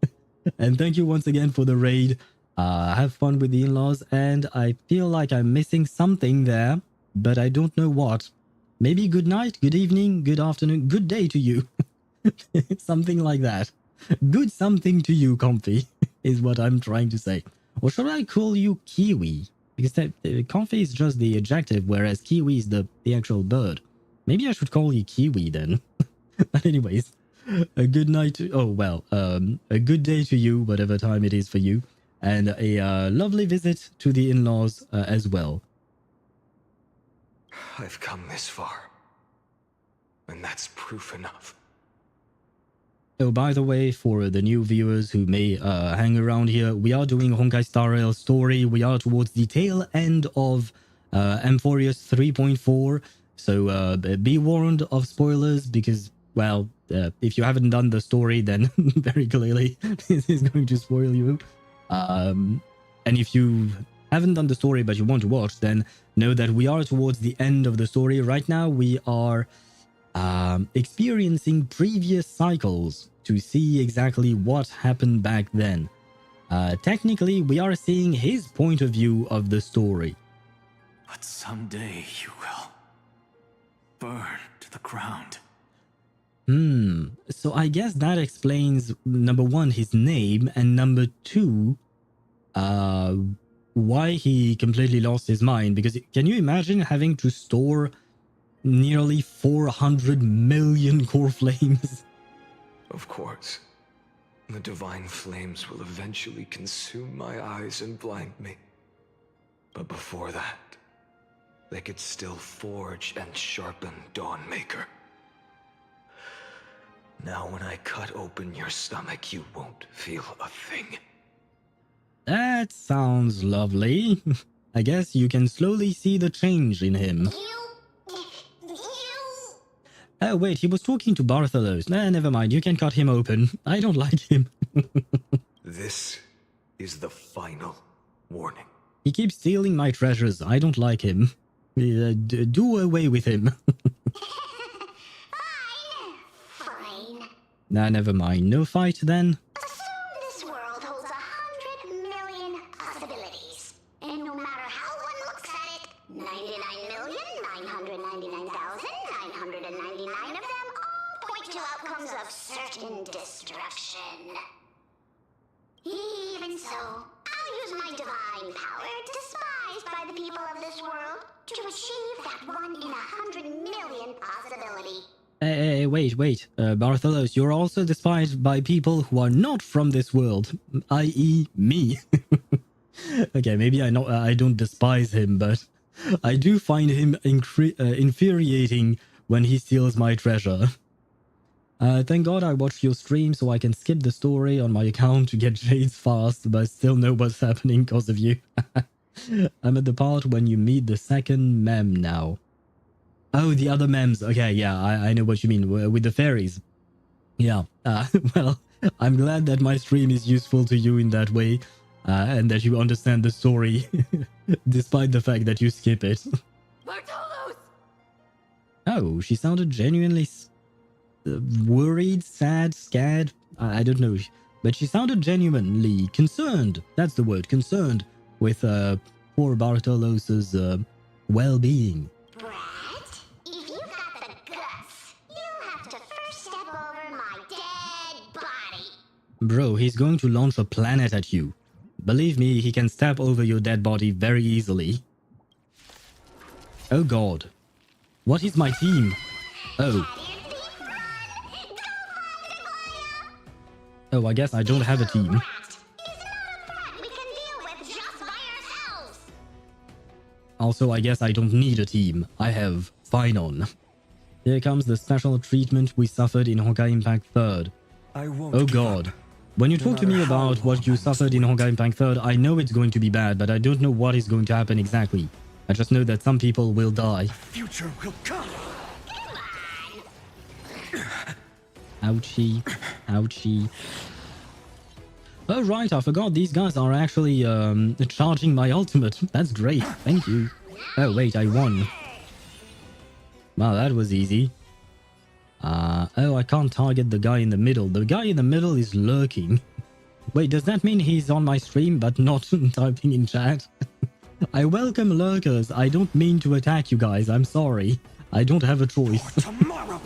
And thank you once again for the raid. Have fun with the in-laws. And I feel like I'm missing something there, but I don't know what. Maybe good night, good evening, good afternoon, good day to you. Something like that. Good something to you, Comfy, is what I'm trying to say. Or should I call you Kiwi? Because Comfy is just the adjective, whereas Kiwi is the actual bird. Maybe I should call you Kiwi then. But anyways, a good night to... Oh, well, a good day to you, whatever time it is for you. And a lovely visit to the in-laws as well. I've come this far. And that's proof enough. Oh, by the way, for the new viewers who may hang around here, we are doing Honkai Star Rail story. We are towards the tail end of Amphoreus 3.4. So be warned of spoilers because, well, if you haven't done the story, then very clearly this is going to spoil you. And if you haven't done the story but you want to watch, then know that we are towards the end of the story. Right now, we are experiencing previous cycles to see exactly what happened back then. Technically, we are seeing his point of view of the story. But someday you will burn to the ground. So I guess that explains, number one, his name, and number two, why he completely lost his mind. Because can you imagine having to store nearly 400 million core flames? Of course. The divine flames will eventually consume my eyes and blind me. But before that, they could still forge and sharpen Dawnmaker. Now when I cut open your stomach, you won't feel a thing. That sounds lovely. I guess you can slowly see the change in him. Oh wait, he was talking to Bartholos. Nah, never mind, you can cut him open. I don't like him. This is the final warning. He keeps stealing my treasures. I don't like him. Do away with him. Fine. Nah, never mind. No fight then? Assume this world holds 100 million possibilities. And no matter how one looks at it, 99,999,999 of them all point to outcomes of certain destruction. Even so, I'll use my divine power, despised by the people of this world, to achieve that 1 in 100 million possibility. Hey, wait. Bartholos, you're also despised by people who are not from this world, i.e. me. Okay, maybe I don't despise him, but I do find him infuriating when he steals my treasure. Thank God I watched your stream so I can skip the story on my account to get Jades fast, but still know what's happening because of you. I'm at the part when you meet the second mem now. Oh, the other mems. Okay, yeah, I know what you mean. With the fairies. Yeah, well, I'm glad that my stream is useful to you in that way. And that you understand the story. Despite the fact that you skip it. Oh, she sounded genuinely worried, sad, scared. I don't know. But she sounded genuinely concerned. That's the word, concerned. With poor Bartolos's well-being. Brett, if you got the guts, you'll have to first step over my dead body. Bro, he's going to launch a planet at you. Believe me, he can step over your dead body very easily. Oh god. What is my team? Oh. Oh, I guess I don't have a team. Also, I guess I don't need a team. I have Phainon. Here comes the special treatment we suffered in Honkai Impact 3rd. Oh god. When you talk to me about what you suffered in Honkai Impact 3rd, I know it's going to be bad, but I don't know what is going to happen exactly. I just know that some people will die. Future will come. Ouchie. Ouchie. Oh right, I forgot these guys are actually charging my ultimate. That's great. Thank you. Oh wait, I won. Wow, that was easy. Oh, I can't target the guy in the middle. The guy in the middle is lurking. Wait, does that mean he's on my stream but not typing in chat? I welcome lurkers. I don't mean to attack you guys. I'm sorry. I don't have a choice. Tomorrow.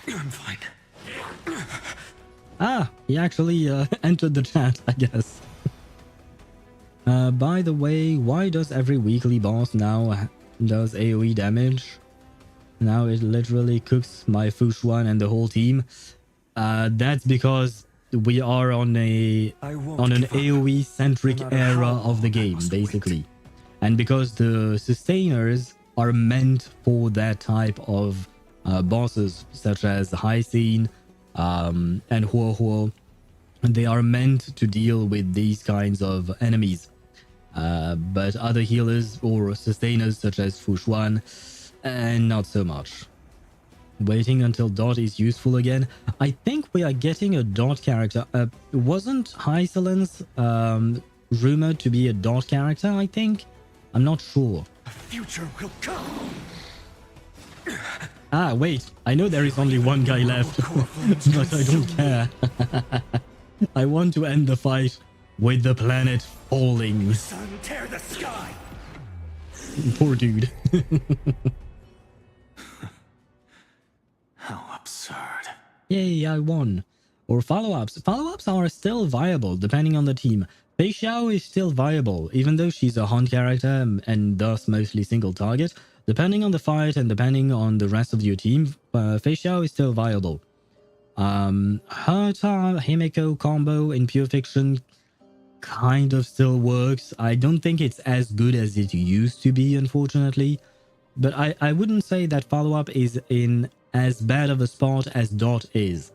I'm fine. Ah, he actually entered the chat, I guess. By the way, why does every weekly boss now does AoE damage? Now it literally cooks my Fushuan and the whole team. That's because we are on an AoE centric era of the game, basically. And because the sustainers are meant for that type of bosses, such as Hyacinth and Huo, they are meant to deal with these kinds of enemies. But other healers or sustainers such as Fushuan, and not so much. Waiting until Dot is useful again. I think we are getting a Dot character. Wasn't Hycelen's rumored to be a Dot character, I think? I'm not sure. The future will come. Ah, wait. I know there is only one guy left, but I don't care. I want to end the fight with the planet falling. Sun, tear the sky. Poor dude. How absurd. Yay, I won. Or follow-ups. Follow-ups are still viable depending on the team. Fei Xiao is still viable, even though she's a hunt character and thus mostly single target. Depending on the fight and depending on the rest of your team, Fei Xiao is still viable. Herta Himeko combo in Pure Fiction kind of still works. I don't think it's as good as it used to be, unfortunately. But I wouldn't say that follow-up is in as bad of a spot as Dot is.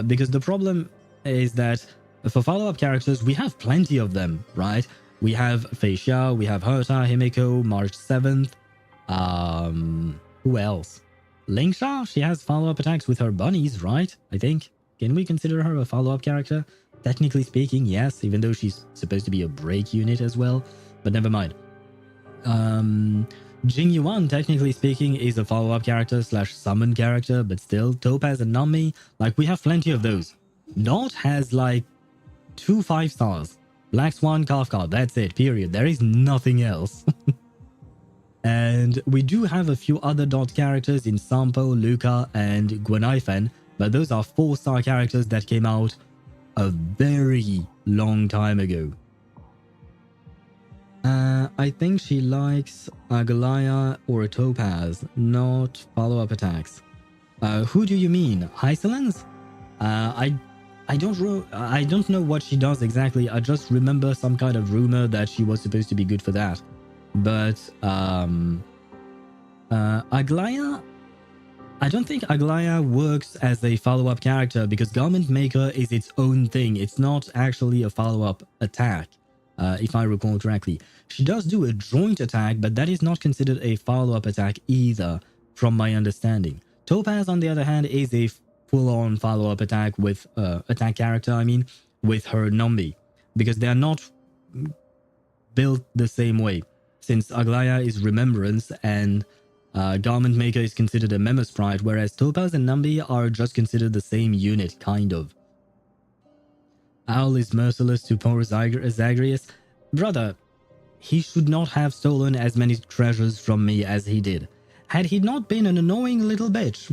Because the problem is that for follow-up characters, we have plenty of them, right? We have Fei Xiao, we have Herta Himeko, March 7th. Who else? Lingsha, she has follow-up attacks with her bunnies, right? I think. Can we consider her a follow-up character? Technically speaking, yes, even though she's supposed to be a break unit as well. But never mind. Jing Yuan, technically speaking, is a follow-up character slash summon character, but still, Topaz and Nami, like, we have plenty of those. Dot has, like, 2 5-stars. Black Swan, Kafka, that's it, period. There is nothing else. And we do have a few other Dot characters in Sampo, Luca, and Guanaifen, but those are 4-star characters that came out a very long time ago. I think she likes Agalaya or Topaz, not follow-up attacks. Who do you mean? Hycelens? I don't know what she does exactly. I just remember some kind of rumor that she was supposed to be good for that. But Aglaya, I don't think Aglaya works as a follow-up character because Garment Maker is its own thing. It's not actually a follow-up attack. if I recall correctly. She does do a joint attack, but that is not considered a follow-up attack either, from my understanding. Topaz, on the other hand, is a full-on follow-up attack with attack character, I mean, with her Nambi, because they are not built the same way, since Aglaya is Remembrance and Garment Maker is considered a Memo Sprite, whereas Topaz and Nambi are just considered the same unit, kind of. Owl is merciless to poor Zagreus. Brother, he should not have stolen as many treasures from me as he did. Had he not been an annoying little bitch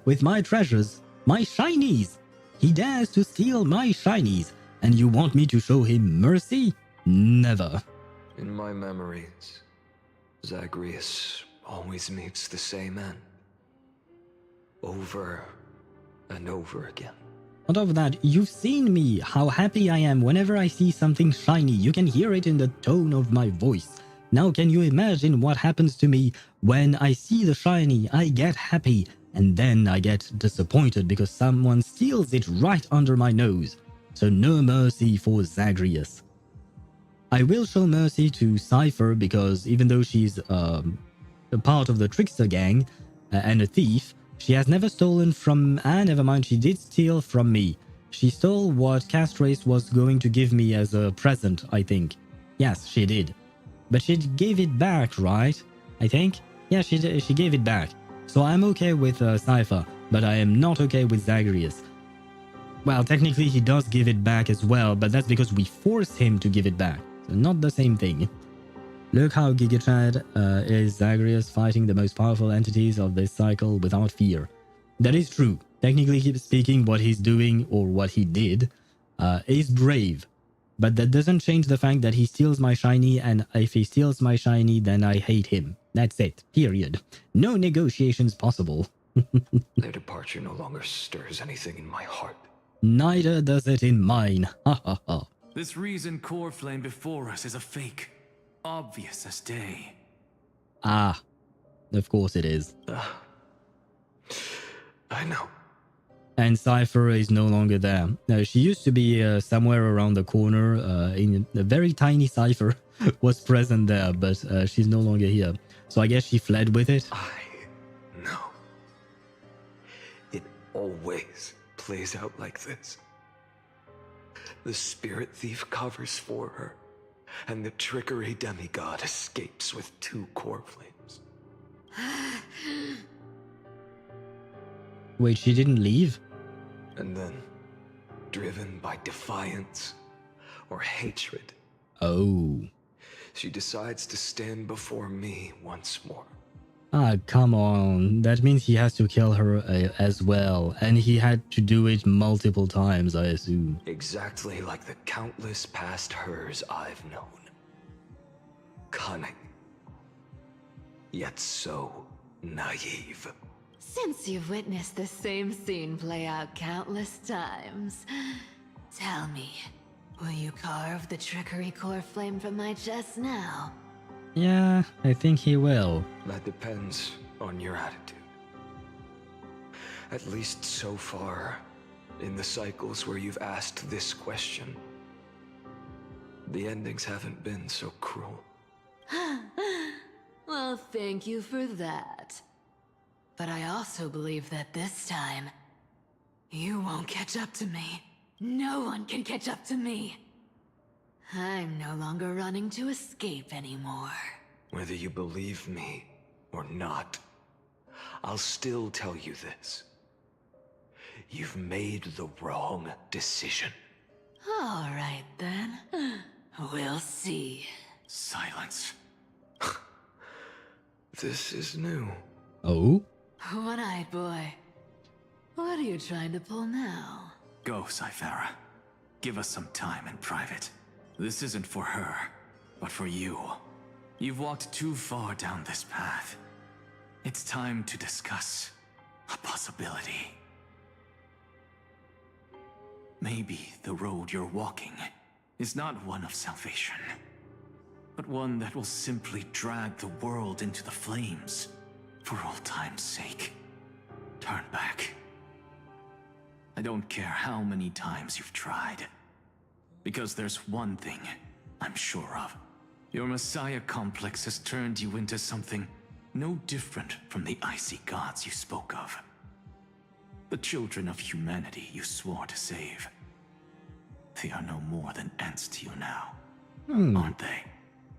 with my treasures, my shinies. He dares to steal my shinies, and you want me to show him mercy? Never. In my memories, Zagreus always meets the same end. Over and over again. On top of that, you've seen me, how happy I am whenever I see something shiny. You can hear it in the tone of my voice. Now can you imagine what happens to me when I see the shiny? I get happy, and then I get disappointed because someone steals it right under my nose. So no mercy for Zagreus. I will show mercy to Cypher because even though she's a part of the Trickster gang and a thief, she has never stolen from... never mind, she did steal from me. She stole what Castrace was going to give me as a present, I think. Yes, she did. But she gave it back, right? I think? Yeah, she gave it back. So I'm okay with Cypher, but I am not okay with Zagreus. Well, technically he does give it back as well, but that's because we forced him to give it back. So not the same thing. Look how Gigachad is Zagreus fighting the most powerful entities of this cycle without fear. That is true. Technically speaking, what he's doing, or what he did, is brave. But that doesn't change the fact that he steals my shiny, and if he steals my shiny, then I hate him. That's it. Period. No negotiations possible. Their departure no longer stirs anything in my heart. Neither does it in mine. Ha ha ha. This reason core flame before us is a fake. Obvious as day. Ah, of course it is. I know. And Cypher is no longer there. She used to be somewhere around the corner. In a very tiny Cypher was present there, but she's no longer here. So I guess she fled with it. I know. It always plays out like this. The spirit thief covers for her, and the trickery demigod escapes with 2 core flames. Wait, she didn't leave? And then, driven by defiance or hatred, Oh. she decides to stand before me once more. Ah, come on. That means he has to kill her as well. And he had to do it multiple times, I assume. Exactly like the countless past hers I've known. Cunning. Yet so naive. Since you've witnessed the same scene play out countless times, tell me, will you carve the trickery core flame from my chest now? Yeah, I think he will. That depends on your attitude. At least so far, in the cycles where you've asked this question, the endings haven't been so cruel. Well, thank you for that. But I also believe that this time, you won't catch up to me. No one can catch up to me. I'm no longer running to escape anymore. Whether you believe me or not, I'll still tell you this. You've made the wrong decision. All right, then. We'll see. Silence. This is new. Oh? One-eyed boy. What are you trying to pull now? Go, Cyphera. Give us some time in private. This isn't for her, but for you. You've walked too far down this path. It's time to discuss a possibility. Maybe the road you're walking is not one of salvation, but one that will simply drag the world into the flames for old time's sake. Turn back. I don't care how many times you've tried, because there's one thing I'm sure of. Your Messiah complex has turned you into something no different from the icy gods you spoke of. The children of humanity you swore to save. They are no more than ants to you now, aren't they?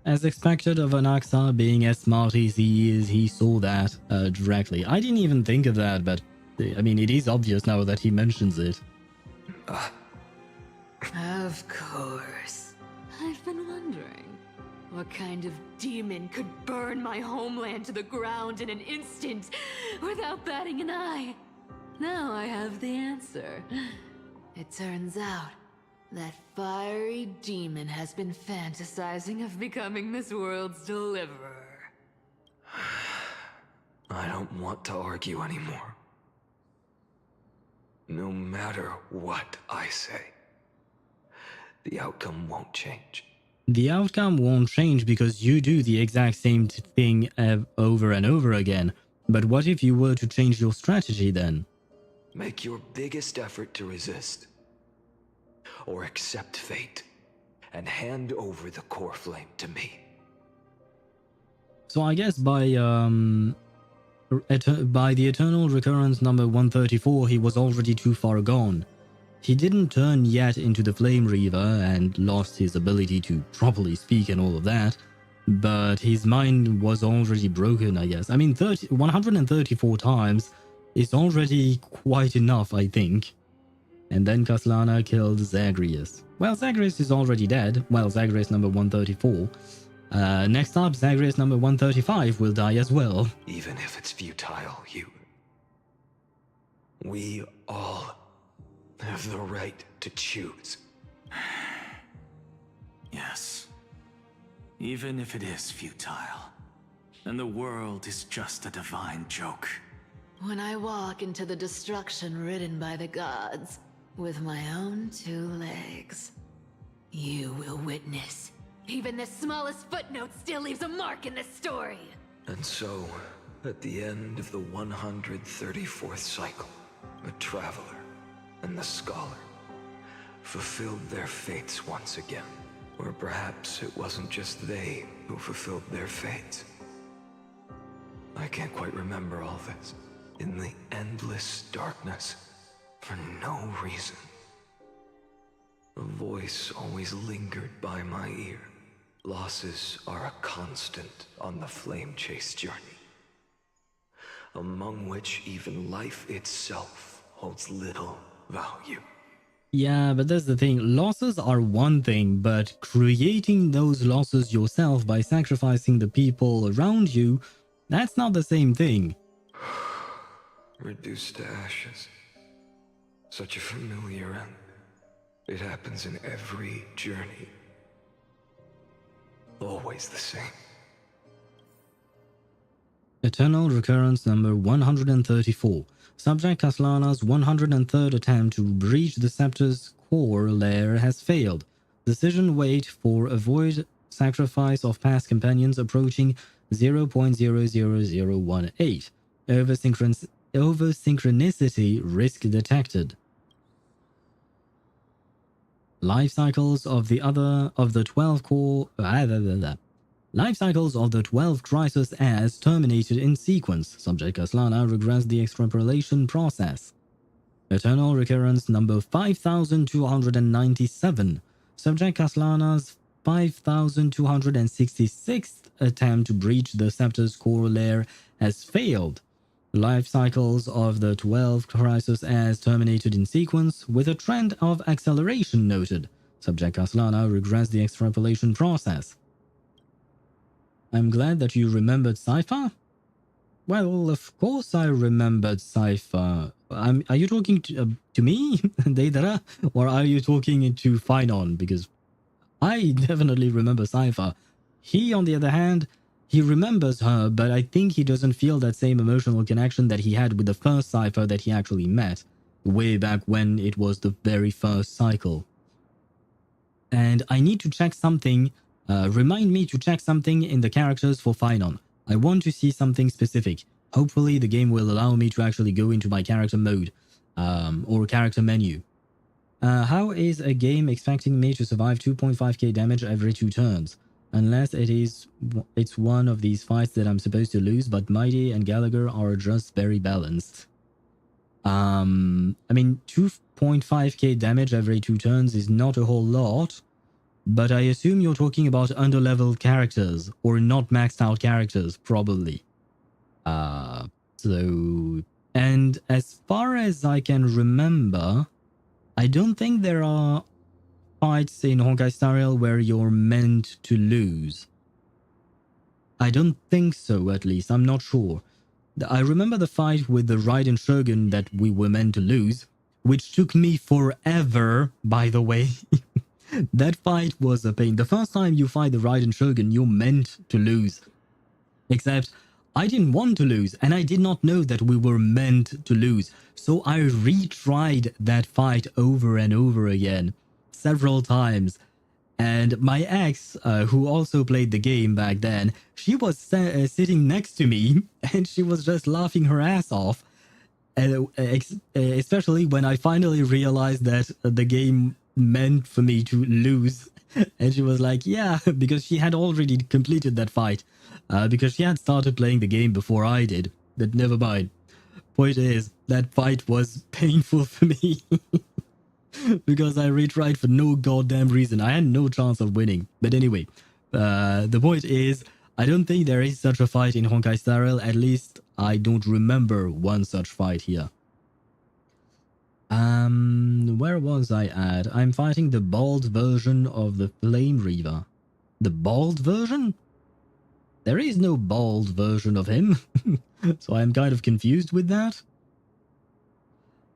As expected of an Axa being as smart as he is, he saw that directly. I didn't even think of that, but I mean, it is obvious now that he mentions it. Of course. I've been wondering, what kind of demon could burn my homeland to the ground in an instant without batting an eye? Now I have the answer. It turns out that fiery demon has been fantasizing of becoming this world's deliverer. I don't want to argue anymore. No matter what I say, the outcome won't change. The outcome won't change because you do the exact same thing over and over again. But what if you were to change your strategy then? Make your biggest effort to resist. Or accept fate and hand over the core flame to me. So I guess by the eternal recurrence number 134, he was already too far gone. He didn't turn yet into the Flame Reaver and lost his ability to properly speak and all of that, but his mind was already broken, I guess. I mean, 134 times is already quite enough, I think. And then Kaslana killed Zagreus. Well, Zagreus is already dead. Well, Zagreus number 134. Next up, Zagreus number 135 will die as well. Even if it's futile, we all have the right to choose. Yes. Even if it is futile, and the world is just a divine joke. When I walk into the destruction ridden by the gods, with my own 2 legs, you will witness. Even the smallest footnote still leaves a mark in this story. And so, at the end of the 134th cycle, a traveler and the scholar fulfilled their fates once again. Or perhaps it wasn't just they who fulfilled their fates. I can't quite remember all this. In the endless darkness, for no reason, a voice always lingered by my ear. Losses are a constant on the flame chase journey, among which even life itself holds little value. Yeah, but that's the thing. Losses are one thing, but creating those losses yourself by sacrificing the people around you, that's not the same thing. Reduced to ashes. Such a familiar end. It happens in every journey. Always the same. Eternal recurrence number 134. Subject Kaslana's 103rd attempt to breach the scepter's core lair has failed. Decision weight for avoid sacrifice of past companions approaching 0.00018. Over-synchronicity risk detected. Life cycles of the 12 core... Life cycles of the 12 crisis as terminated in sequence. Subject Kaslana regrets the extrapolation process. Eternal recurrence number 5297. Subject Kaslana's 5266th attempt to breach the scepter's core lair has failed. Life cycles of the 12 crisis as terminated in sequence with a trend of acceleration noted. Subject Kaslana regrets the extrapolation process. I'm glad that you remembered Cypher? Well, of course I remembered Cypher. Are you talking to me, Deidara? Or are you talking to Phainon? Because I definitely remember Cypher. He, on the other hand, he remembers her, but I think he doesn't feel that same emotional connection that he had with the first Cypher that he actually met, way back when it was the very first cycle. And I need to check something. Remind me to check something in the characters for Phainon. I want to see something specific. Hopefully the game will allow me to actually go into my character mode or character menu. How is a game expecting me to survive 2.5k damage every 2 turns? Unless it's one of these fights that I'm supposed to lose, but Mighty and Gallagher are just very balanced. I mean, 2.5k damage every 2 turns is not a whole lot, but I assume you're talking about underleveled characters, or not maxed out characters, probably. And as far as I can remember, I don't think there are fights in Honkai Star Rail where you're meant to lose. I don't think so, at least. I'm not sure. I remember the fight with the Raiden Shogun that we were meant to lose, which took me forever, by the way. That fight was a pain. The first time you fight the Raiden Shogun, you're meant to lose. Except, I didn't want to lose, and I did not know that we were meant to lose. So I retried that fight over and over again, several times. And my ex, who also played the game back then, she was sitting next to me, and she was just laughing her ass off. Especially when I finally realized that the game meant for me to lose. And she was like, yeah, because she had already completed that fight. Because she had started playing the game before I did. But never mind. Point is, that fight was painful for me. Because I retried for no goddamn reason. I had no chance of winning. But anyway, the point is, I don't think there is such a fight in Honkai Star Rail. At least, I don't remember one such fight here. Where was I at? I'm fighting the bald version of the Flame Reaver. The bald version? There is no bald version of him. So I'm kind of confused with that.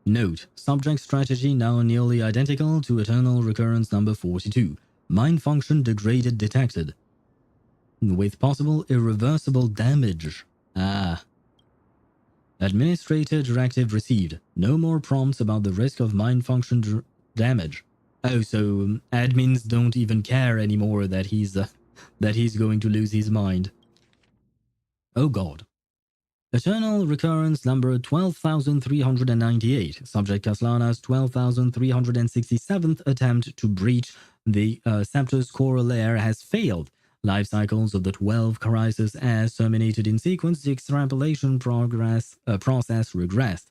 Note, subject strategy now nearly identical to Eternal Recurrence number 42. Mind function degraded detected. With possible irreversible damage. Administrator directive received. No more prompts about the risk of mind function damage. Oh, so admins don't even care anymore that he's going to lose his mind. Oh god. Eternal Recurrence number 12,398. Subject Kaslana's 12,367th attempt to breach the Scepter's core lair has failed. Life cycles of the 12 crises as terminated in sequence, the extrapolation process regressed.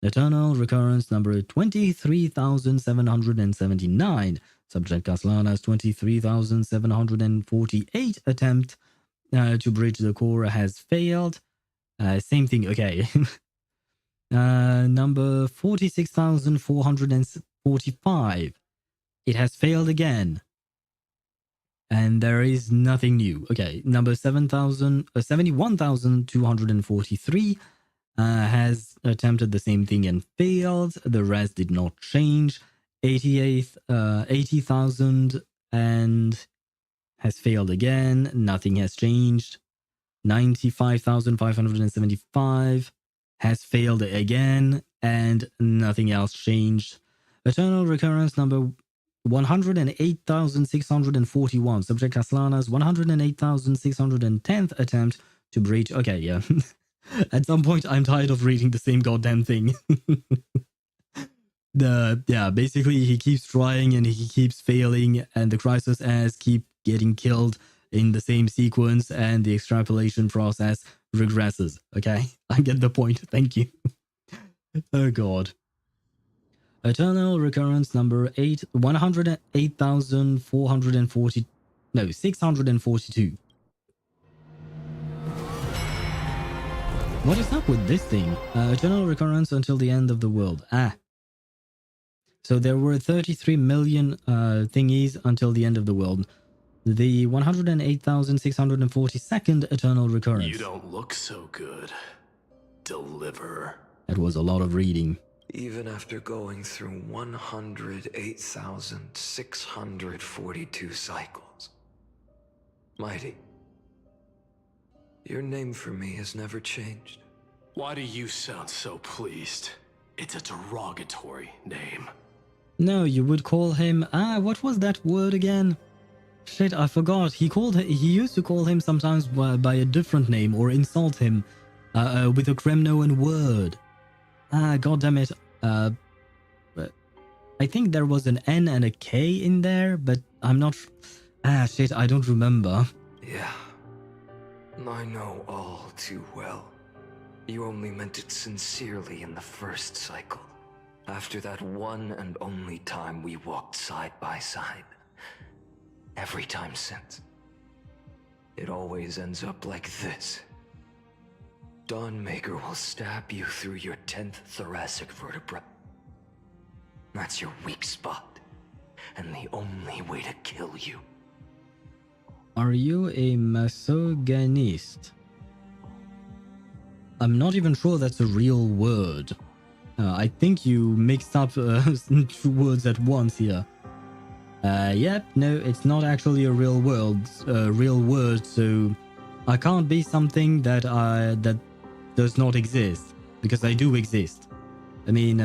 Eternal Recurrence number 23,779. Subject Kaslana's 23,748 attempt to bridge the core has failed. Same thing, okay. Number 46,445. It has failed again. And there is nothing new. Okay, number 71,243 has attempted the same thing and failed. The rest did not change. 80,000 and has failed again. Nothing has changed. 95,575 has failed again, and nothing else changed. Eternal Recurrence number 108,641. Subject Kaslana's 108,610th attempt to breach. Okay, yeah. At some point, I'm tired of reading the same goddamn thing. Basically, he keeps trying and he keeps failing, and the crisis as keep getting killed in the same sequence, and the extrapolation process regresses. Okay, I get the point. Thank you. Oh god. Eternal Recurrence number 108,440. No, 642. What is up with this thing? Eternal Recurrence until the end of the world. So there were 33 million thingies until the end of the world. The 108,642nd Eternal Recurrence. You don't look so good. Deliver. That was a lot of reading. Even after going through 108,642 cycles. Mighty, your name for me has never changed. Why do you sound so pleased? It's a derogatory name. No, you would call him... what was that word again? Shit, I forgot. He used to call him sometimes by a different name or insult him with a Kremnoan word. God damn it. I I think there was an N and a K in there, but I'm not... Ah, shit, I don't remember. Yeah. I know all too well. You only meant it sincerely in the first cycle. After that one and only time we walked side by side. Every time since. It always ends up like this. Dawnmaker will stab you through your 10th thoracic vertebra. That's your weak spot, and the only way to kill you. Are you a misogynist? I'm not even sure that's a real word. I think you mixed up 2 words at once here. Yep, no, it's not actually a real word, so I can't be something that that does not exist, because I do exist. I mean,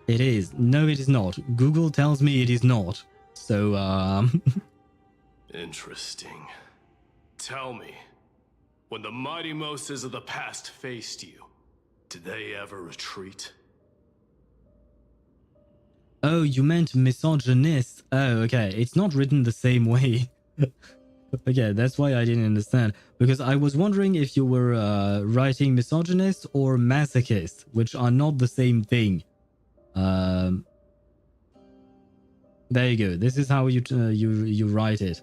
it is. No, it is not. Google tells me it is not. So, Interesting. Tell me, when the mighty Moses of the past faced you, did they ever retreat? Oh, you meant misogynist. Oh, okay. It's not written the same way. Okay, that's why I didn't understand. Because I was wondering if you were writing misogynist or masochist, which are not the same thing. There you go. This is how you write it.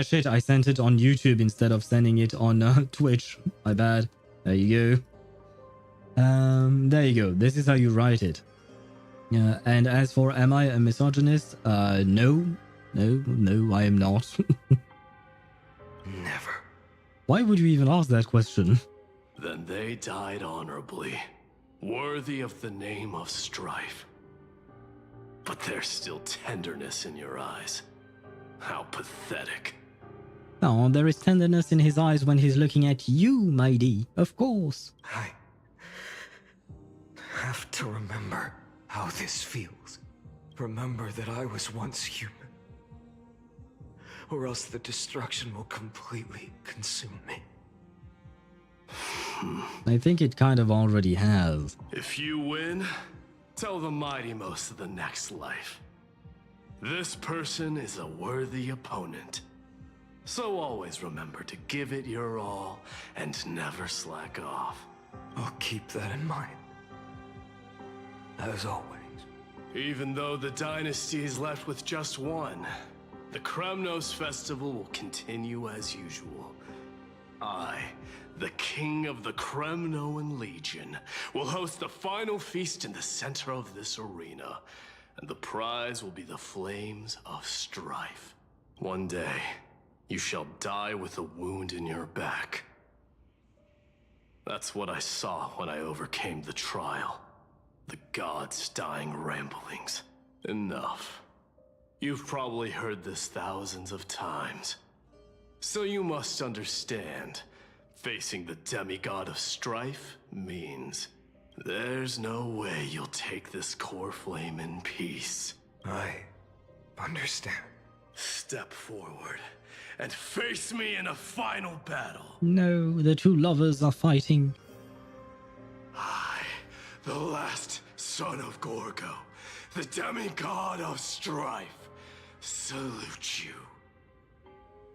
Shit, I sent it on YouTube instead of sending it on Twitch. My bad. There you go. There you go. This is how you write it. And as for am I a misogynist? No, I am not. Never. Why would you even ask that question? Then they died honorably, worthy of the name of strife. But there's still tenderness in your eyes. How pathetic. Oh, there is tenderness in his eyes when he's looking at you, Mighty. Of course. I have to remember how this feels. Remember that I was once human. Or else the destruction will completely consume me. I think it kind of already has. If you win, tell the mighty most of the next life. This person is a worthy opponent. So always remember to give it your all and never slack off. I'll keep that in mind. As always. Even though the dynasty is left with just one, the Kremnos festival will continue as usual. I, the king of the Kremnoan Legion, will host the final feast in the center of this arena, and the prize will be the flames of strife. One day, you shall die with a wound in your back. That's what I saw when I overcame the trial. The gods' dying ramblings. Enough. You've probably heard this thousands of times. So you must understand, facing the demigod of strife means there's no way you'll take this core flame in peace. I understand. Step forward and face me in a final battle. No, the two lovers are fighting. I, the last son of Gorgo, the demigod of strife, salute you.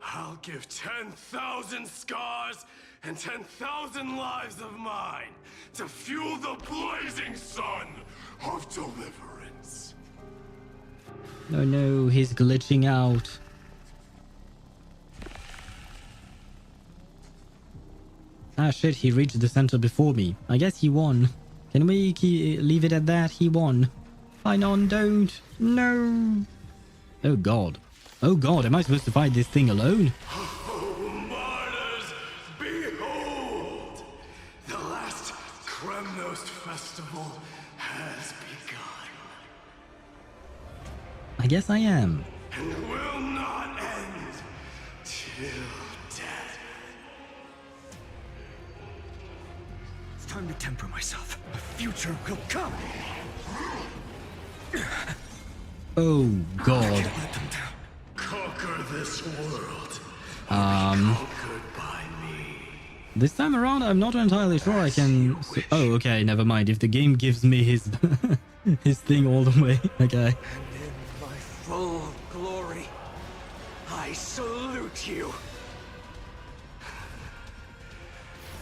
I'll give 10,000 scars and 10,000 lives of mine to fuel the blazing sun of deliverance. Oh no, he's glitching out. Ah shit, he reached the center before me. I guess he won. Can we leave it at that? He won. Phainon, don't. No. Oh god. Oh god, am I supposed to fight this thing alone? Oh, martyrs, behold! The last Kremnos festival has begun. I guess I am. And will not end till death. It's time to temper myself. A future will come. Oh god. I can't let them down. Conquer this world. Conquered by me. This time around, I'm not entirely sure I can... Oh, okay, never mind. If the game gives me his his thing all the way, okay. And in my full glory, I salute you.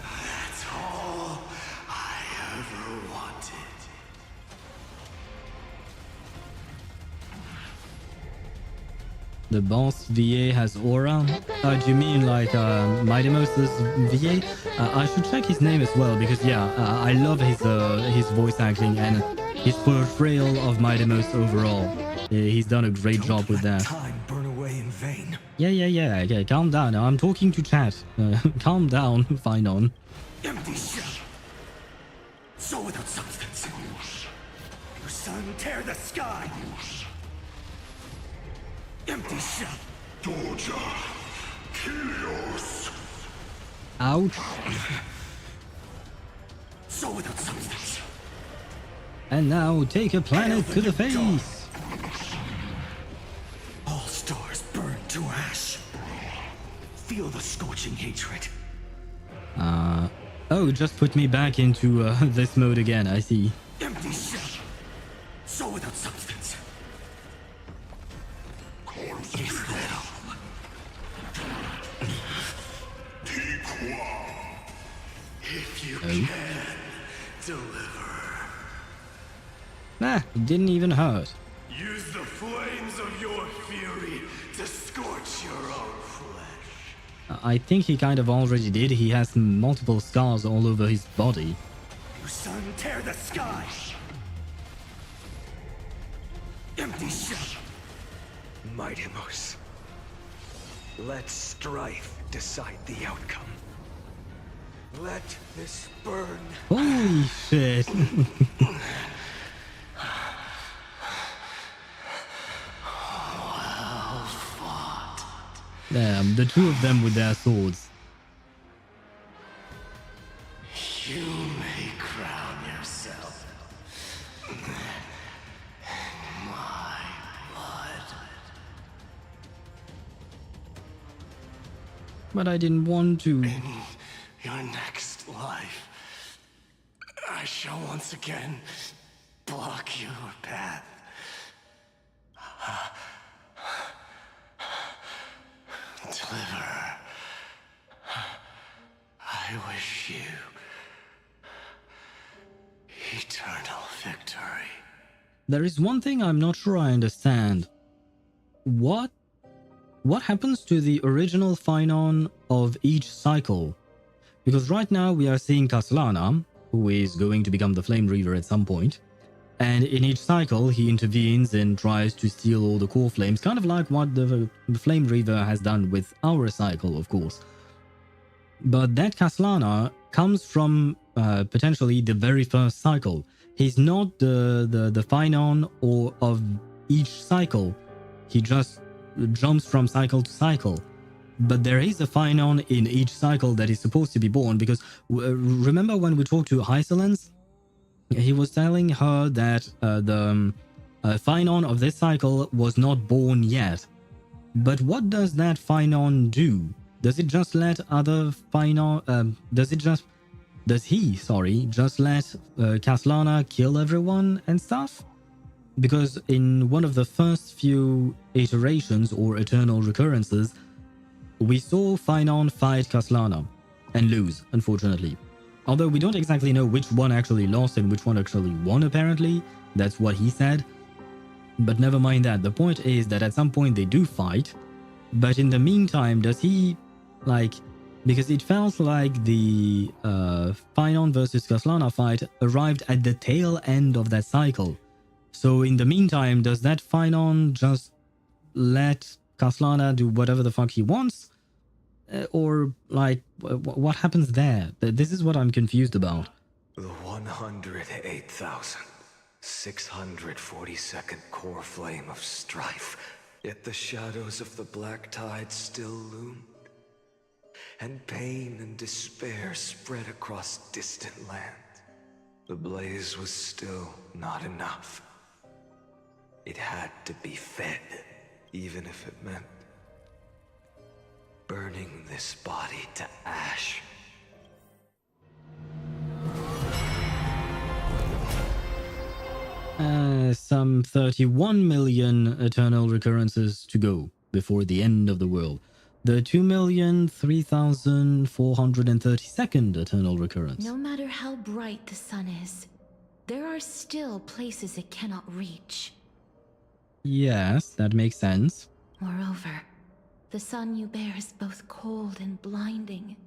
That's all I ever wanted. The boss VA has aura. Do you mean like Mighty Most's VA? I should check his name as well because yeah, I love his voice acting and his portrayal of Mighty Most overall. He's done a great job with that. Time burn away in vain. Yeah. Okay, calm down. Now I'm talking to chat. Calm down, Phainon. Empty shell. So without substance. Your sun tear the sky. Empty shell. Doja. Kilios. Ouch. So without substance. And now take a planet to the face. All stars burn to ash. Feel the scorching hatred. Oh, just put me back into this mode again, I see. Empty shell. So without substance. It's little. If you can deliver. Nah, it didn't even hurt. Use the flames of your fury to scorch your own flesh. I think he kind of already did. He has multiple scars all over his body. Your sun tear the sky. Empty shell. Mightimos. Let strife decide the outcome. Let this burn. Holy shit. Well fought. Damn, the two of them with their swords. You may crown yourself in my blood. But I didn't want to. In your next life, I shall once again block your path. Deliver. I wish you eternal victory. There is one thing I'm not sure I understand. What happens to the original Phainon of each cycle? Because right now we are seeing Kaslana, who is going to become the Flame Reaver at some point. And in each cycle, he intervenes and tries to steal all the core flames, kind of like what the Flame Reaver has done with our cycle, of course. But that Kaslana comes from potentially the very first cycle. He's not the Phainon or of each cycle. He just jumps from cycle to cycle. But there is a Phainon in each cycle that is supposed to be born, because remember when we talked to Hysolence? He was telling her that the Phainon of this cycle was not born yet. But what does that Phainon do? Does it just let other Phainon... Does he just let Kaslana kill everyone and stuff? Because in one of the first few iterations or eternal recurrences, we saw Phainon fight Kaslana and lose, unfortunately. Although we don't exactly know which one actually lost and which one actually won, apparently. That's what he said. But never mind that. The point is that at some point they do fight. But in the meantime, does he, like... Because it felt like the Phainon versus Kaslana fight arrived at the tail end of that cycle. So in the meantime, does that Phainon just let Kaslana do whatever the fuck he wants? Or, like, what happens there? This is what I'm confused about. The 108,642nd core flame of strife. Yet the shadows of the black tide still loomed. And pain and despair spread across distant lands. The blaze was still not enough. It had to be fed, even if it meant burning this body to ash some 31 million eternal recurrences to go before the end of the world. The 2,003,432nd eternal recurrence. No matter how bright the sun is, there are still places it cannot reach. Yes, that makes sense. Moreover, the sun you bear is both cold and blinding.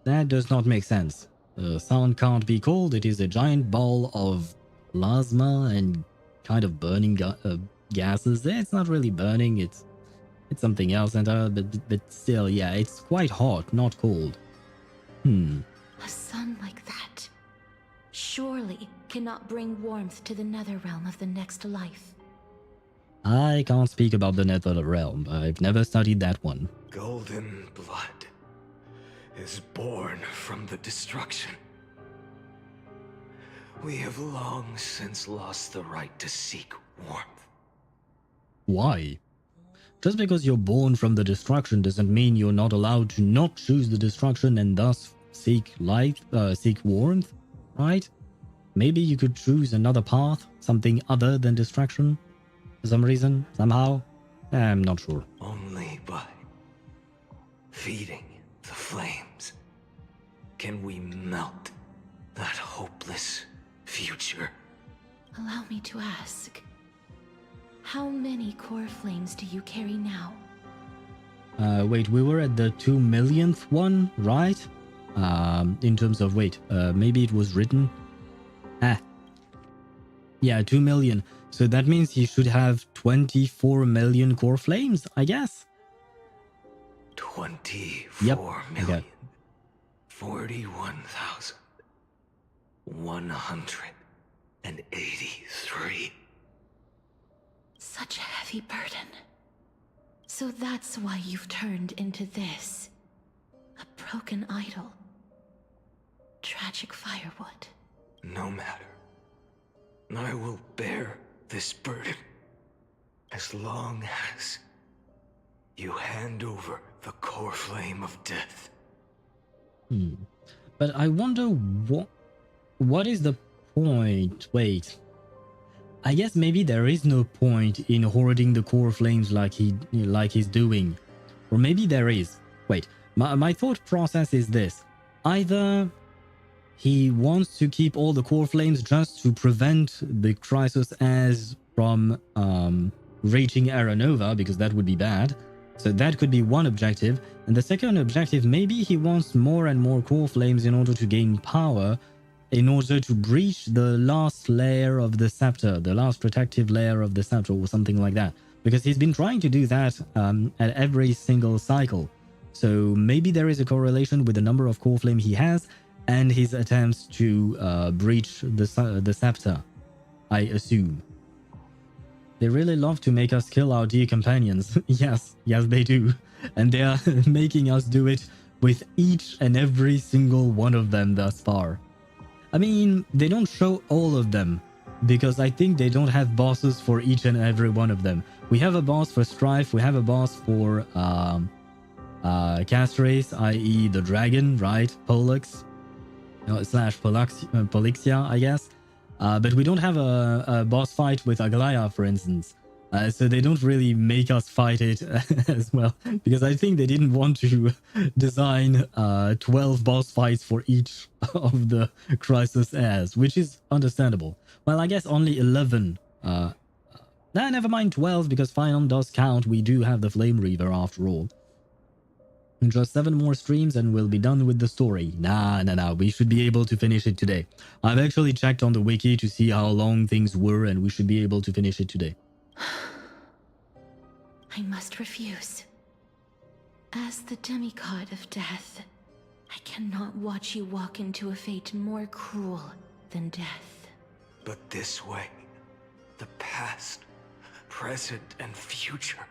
That does not make sense. The sun can't be cold. It is a giant ball of plasma and kind of burning gases. It's not really burning. It's something else, and but still, yeah, it's quite hot, not cold. A sun like that surely cannot bring warmth to the nether realm of the next life. I can't speak about the nether realm. I've never studied that one. Golden blood is born from the destruction. We have long since lost the right to seek warmth. Why? Just because you're born from the destruction doesn't mean you're not allowed to not choose the destruction and thus seek light, seek warmth, right? Maybe you could choose another path, something other than destruction, for some reason, somehow. I'm not sure. Only by feeding the flames can we melt that hopeless future. Allow me to ask, how many core flames do you carry now? Wait, we were at the 2 millionth one, right? In terms of, wait, maybe it was written. Yeah, 2 million. So that means he should have 24 million core flames, I guess. 24 million. 41,183. Such a heavy burden. So that's why you've turned into this. A broken idol. Tragic firewood. No matter. I will bear this burden as long as you hand over the core flame of death. But I wonder what is the point? Wait. I guess maybe there is no point in hoarding the core flames like he's doing. Or maybe there is. Wait, my thought process is this. Either he wants to keep all the core flames just to prevent the Chrysos as from reaching Aranova, because that would be bad. So that could be one objective. And the second objective, maybe he wants more and more core flames in order to gain power, in order to breach the last layer of the scepter, the last protective layer of the scepter, or something like that. Because he's been trying to do that at every single cycle. So maybe there is a correlation with the number of core flame he has and his attempts to breach the scepter, I assume. They really love to make us kill our dear companions. Yes, they do. And they are making us do it with each and every single one of them thus far. I mean, they don't show all of them, because I think they don't have bosses for each and every one of them. We have a boss for Strife, we have a boss for Castrace, i.e. the dragon, right? Pollux, slash Polixia, I guess. But we don't have a boss fight with Aglaya, for instance. So they don't really make us fight it as well, because I think they didn't want to design 12 boss fights for each of the Chrysos heirs, which is understandable. Well, I guess only 11. Never mind 12, because Phainon does count. We do have the Flame Reaver after all. And just 7 more streams and we'll be done with the story. Nah, we should be able to finish it today. I've actually checked on the wiki to see how long things were, and we should be able to finish it today. I must refuse. As the demigod of death, I cannot watch you walk into a fate more cruel than death. But this way, the past, present, and future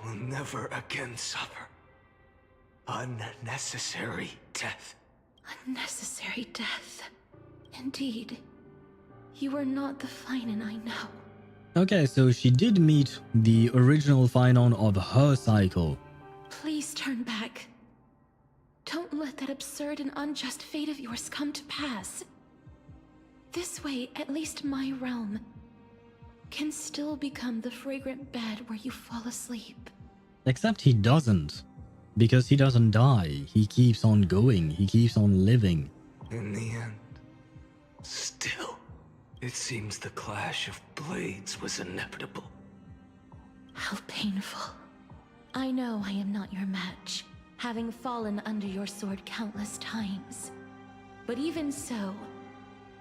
will never again suffer unnecessary death. Unnecessary death. Indeed. You are not the Phainon I know. Okay, so she did meet the original Phainon of her cycle. Please turn back. Don't let that absurd and unjust fate of yours come to pass. This way, at least my realm can still become the fragrant bed where you fall asleep. Except he doesn't. Because he doesn't die. He keeps on going. He keeps on living. In the end, still, it seems the clash of blades was inevitable. How painful. I know I am not your match, having fallen under your sword countless times. But even so,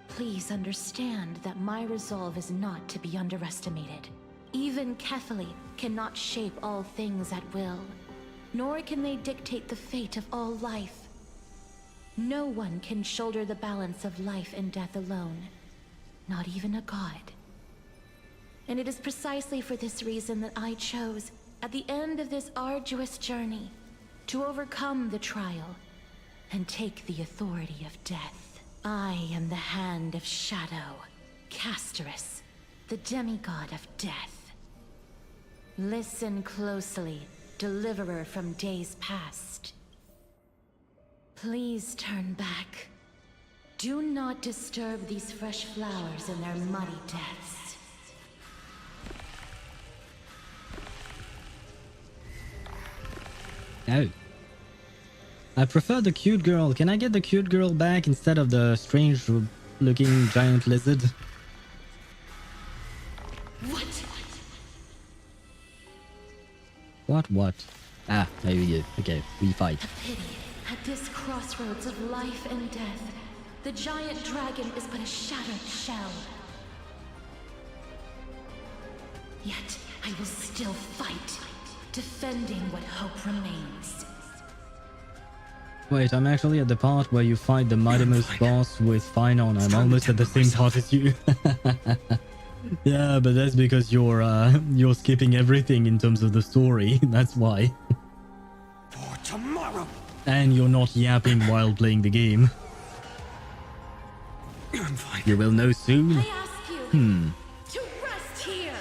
please understand that my resolve is not to be underestimated. Even Kefali cannot shape all things at will, nor can they dictate the fate of all life. No one can shoulder the balance of life and death alone, not even a god. And it is precisely for this reason that I chose, at the end of this arduous journey, to overcome the trial and take the authority of death. I am the Hand of Shadow, Casterus, the demigod of death. Listen closely, deliverer from days past. Please turn back. Do not disturb these fresh flowers in their muddy depths. Oh. I prefer the cute girl. Can I get the cute girl back instead of the strange looking giant lizard? What? Ah, there we go. Okay, we fight. A pity. At this crossroads of life and death, the giant dragon is but a shattered shell. Yet, I will still fight, defending what hope remains. Wait, I'm actually at the part where you fight the mightiest boss with Phainon. I'm almost at the same part as you. Yeah, but that's because you're skipping everything in terms of the story. That's why. For tomorrow. And you're not yapping while playing the game. I'm fine. You will know soon. I ask you to rest here.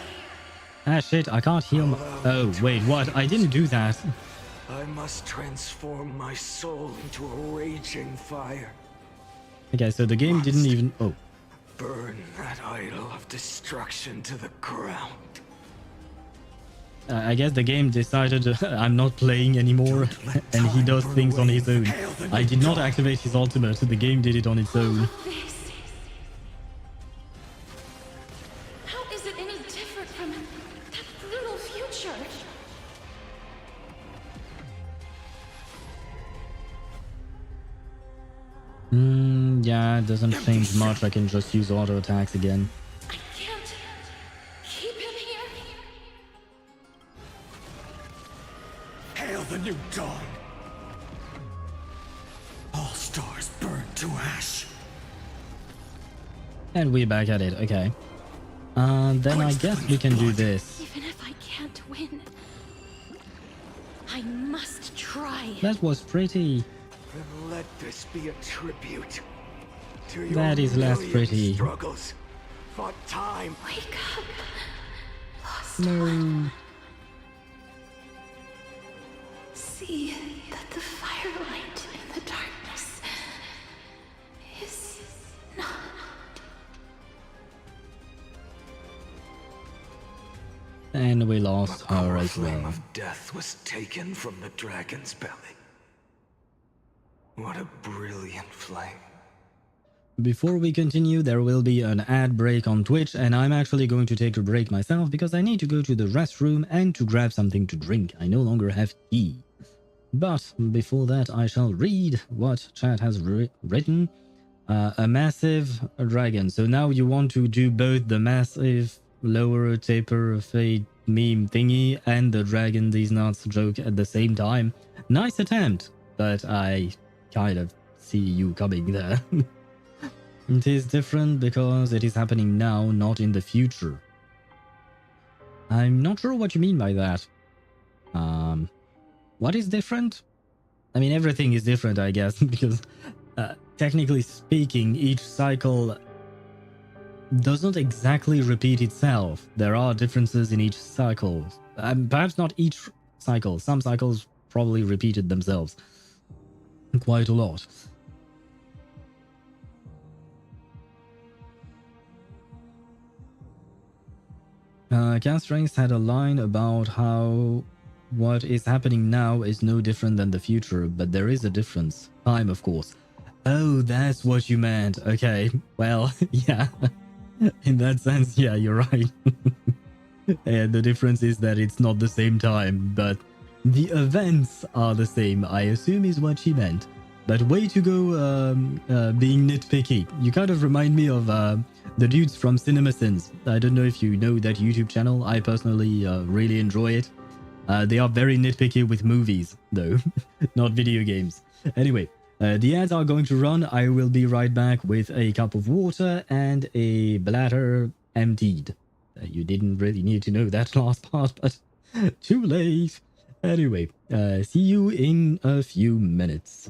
Ah shit, I can't heal my... Oh, wait, what? I didn't do that. I must transform my soul into a raging fire. Okay, so the game didn't even... Oh. Burn that idol of destruction to the ground. I guess the game decided I'm not playing anymore, and he does things on his own. I did not activate his ultimate, the game did it on its own. How is it any different from that brutal future? Yeah, it doesn't change much. I can just use auto attacks again. I can't keep him here. Hail the new dawn. All stars burn to ash. And we're back at it, okay. Then I guess we can do this. Even if I can't win, I must try. That was pretty. Then let this be a tribute to your That is less million pretty. struggles for time. Wake up, lost No. one. See that the firelight in the darkness is not. And we lost The her core as flame well. of death was taken from the dragon's belly. What a brilliant flame. Before we continue, there will be an ad break on Twitch, and I'm actually going to take a break myself because I need to go to the restroom and to grab something to drink. I no longer have tea. But before that, I shall read what chat has written. A massive dragon. So now you want to do both the massive lower taper fade meme thingy and the dragon these nuts joke at the same time. Nice attempt, but I kind of see you coming there. It is different because it is happening now, not in the future. I'm not sure what you mean by that. What is different? I mean, everything is different, I guess, because technically speaking, each cycle doesn't exactly repeat itself. There are differences in each cycle. Perhaps not each cycle. Some cycles probably repeated themselves quite a lot. Cast Strength had a line about how what is happening now is no different than the future, but there is a difference. Time, of course. Oh, that's what you meant. Okay, well, yeah. In that sense, yeah, you're right. And the difference is that it's not the same time, but the events are the same, I assume is what she meant. But way to go being nitpicky. You kind of remind me of the dudes from CinemaSins. I don't know if you know that YouTube channel. I personally really enjoy it. They are very nitpicky with movies, though, not video games. Anyway, the ads are going to run. I will be right back with a cup of water and a bladder emptied. You didn't really need to know that last part, but too late. Anyway, see you in a few minutes.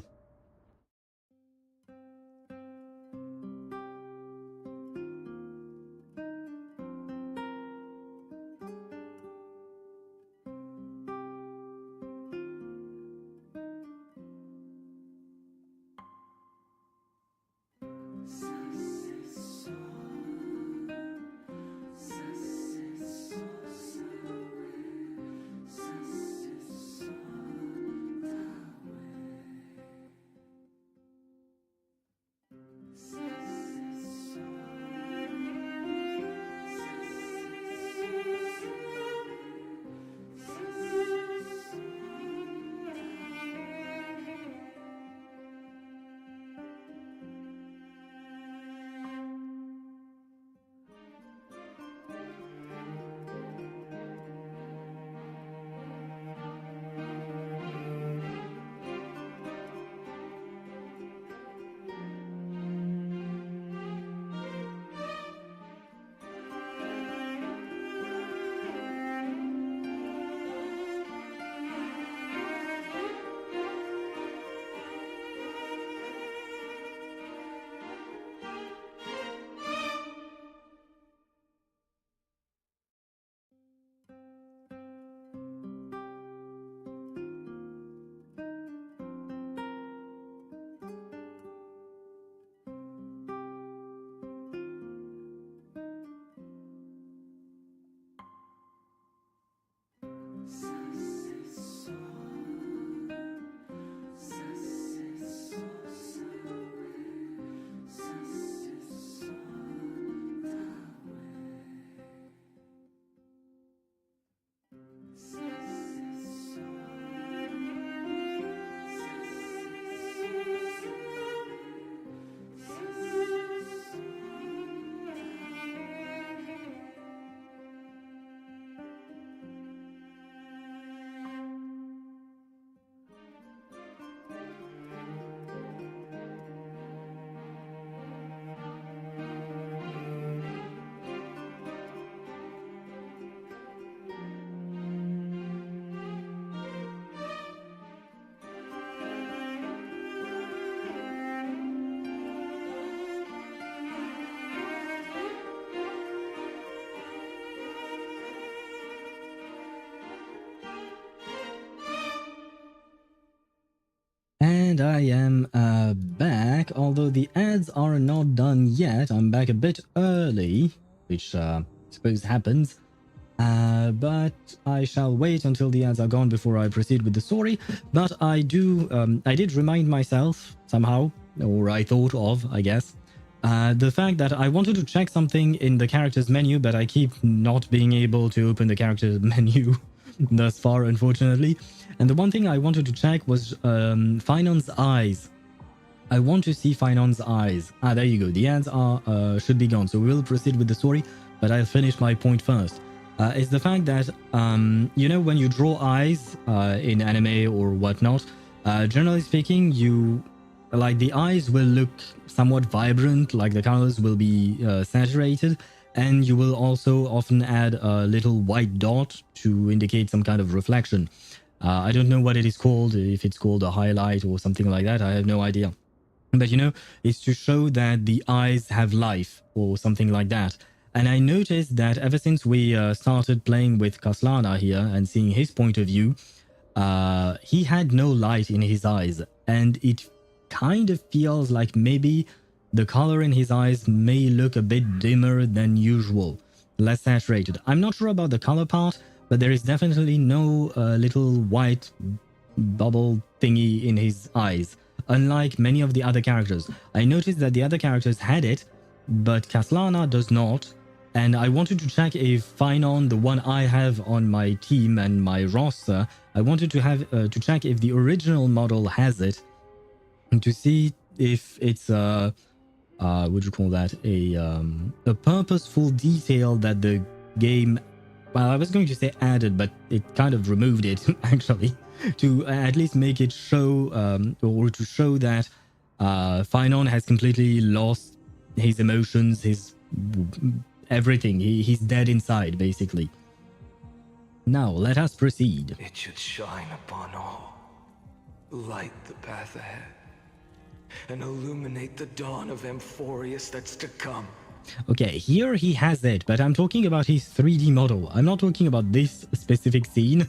And I am back, although the ads are not done yet. I'm back a bit early, which I suppose happens. But I shall wait until the ads are gone before I proceed with the story. But I did remind myself somehow, or I thought of, I guess, the fact that I wanted to check something in the characters menu, but I keep not being able to open the characters menu thus far, unfortunately. And the one thing I wanted to check was Phainon's eyes. I want to see Phainon's eyes. Ah, there you go. The ads are should be gone. So we will proceed with the story, but I'll finish my point first. It's the fact that, you know, when you draw eyes in anime or whatnot, generally speaking, the eyes will look somewhat vibrant, like the colors will be saturated, and you will also often add a little white dot to indicate some kind of reflection. I don't know what it is called, if it's called a highlight or something like that, I have no idea. But, you know, it's to show that the eyes have life or something like that. And I noticed that ever since we started playing with Kaslana here and seeing his point of view, he had no light in his eyes. And it kind of feels like maybe the color in his eyes may look a bit dimmer than usual. less saturated. I'm not sure about the color part, but there is definitely no little white bubble thingy in his eyes, unlike many of the other characters. I noticed that the other characters had it, but Kaslana does not. And I wanted to check if Phainon, the one I have on my team and my roster, I wanted to have to check if the original model has it, to see if it's what do you call that, a purposeful detail that the game, well, I was going to say added, but it kind of removed it actually, to at least make it show or to show that Phainon has completely lost his emotions, his everything. He's dead inside, basically. Now, let us proceed. It should shine upon all, light the path ahead, and illuminate the dawn of Amphoreus that's to come. Okay, here he has it, but I'm talking about his 3D model. I'm not talking about this specific scene.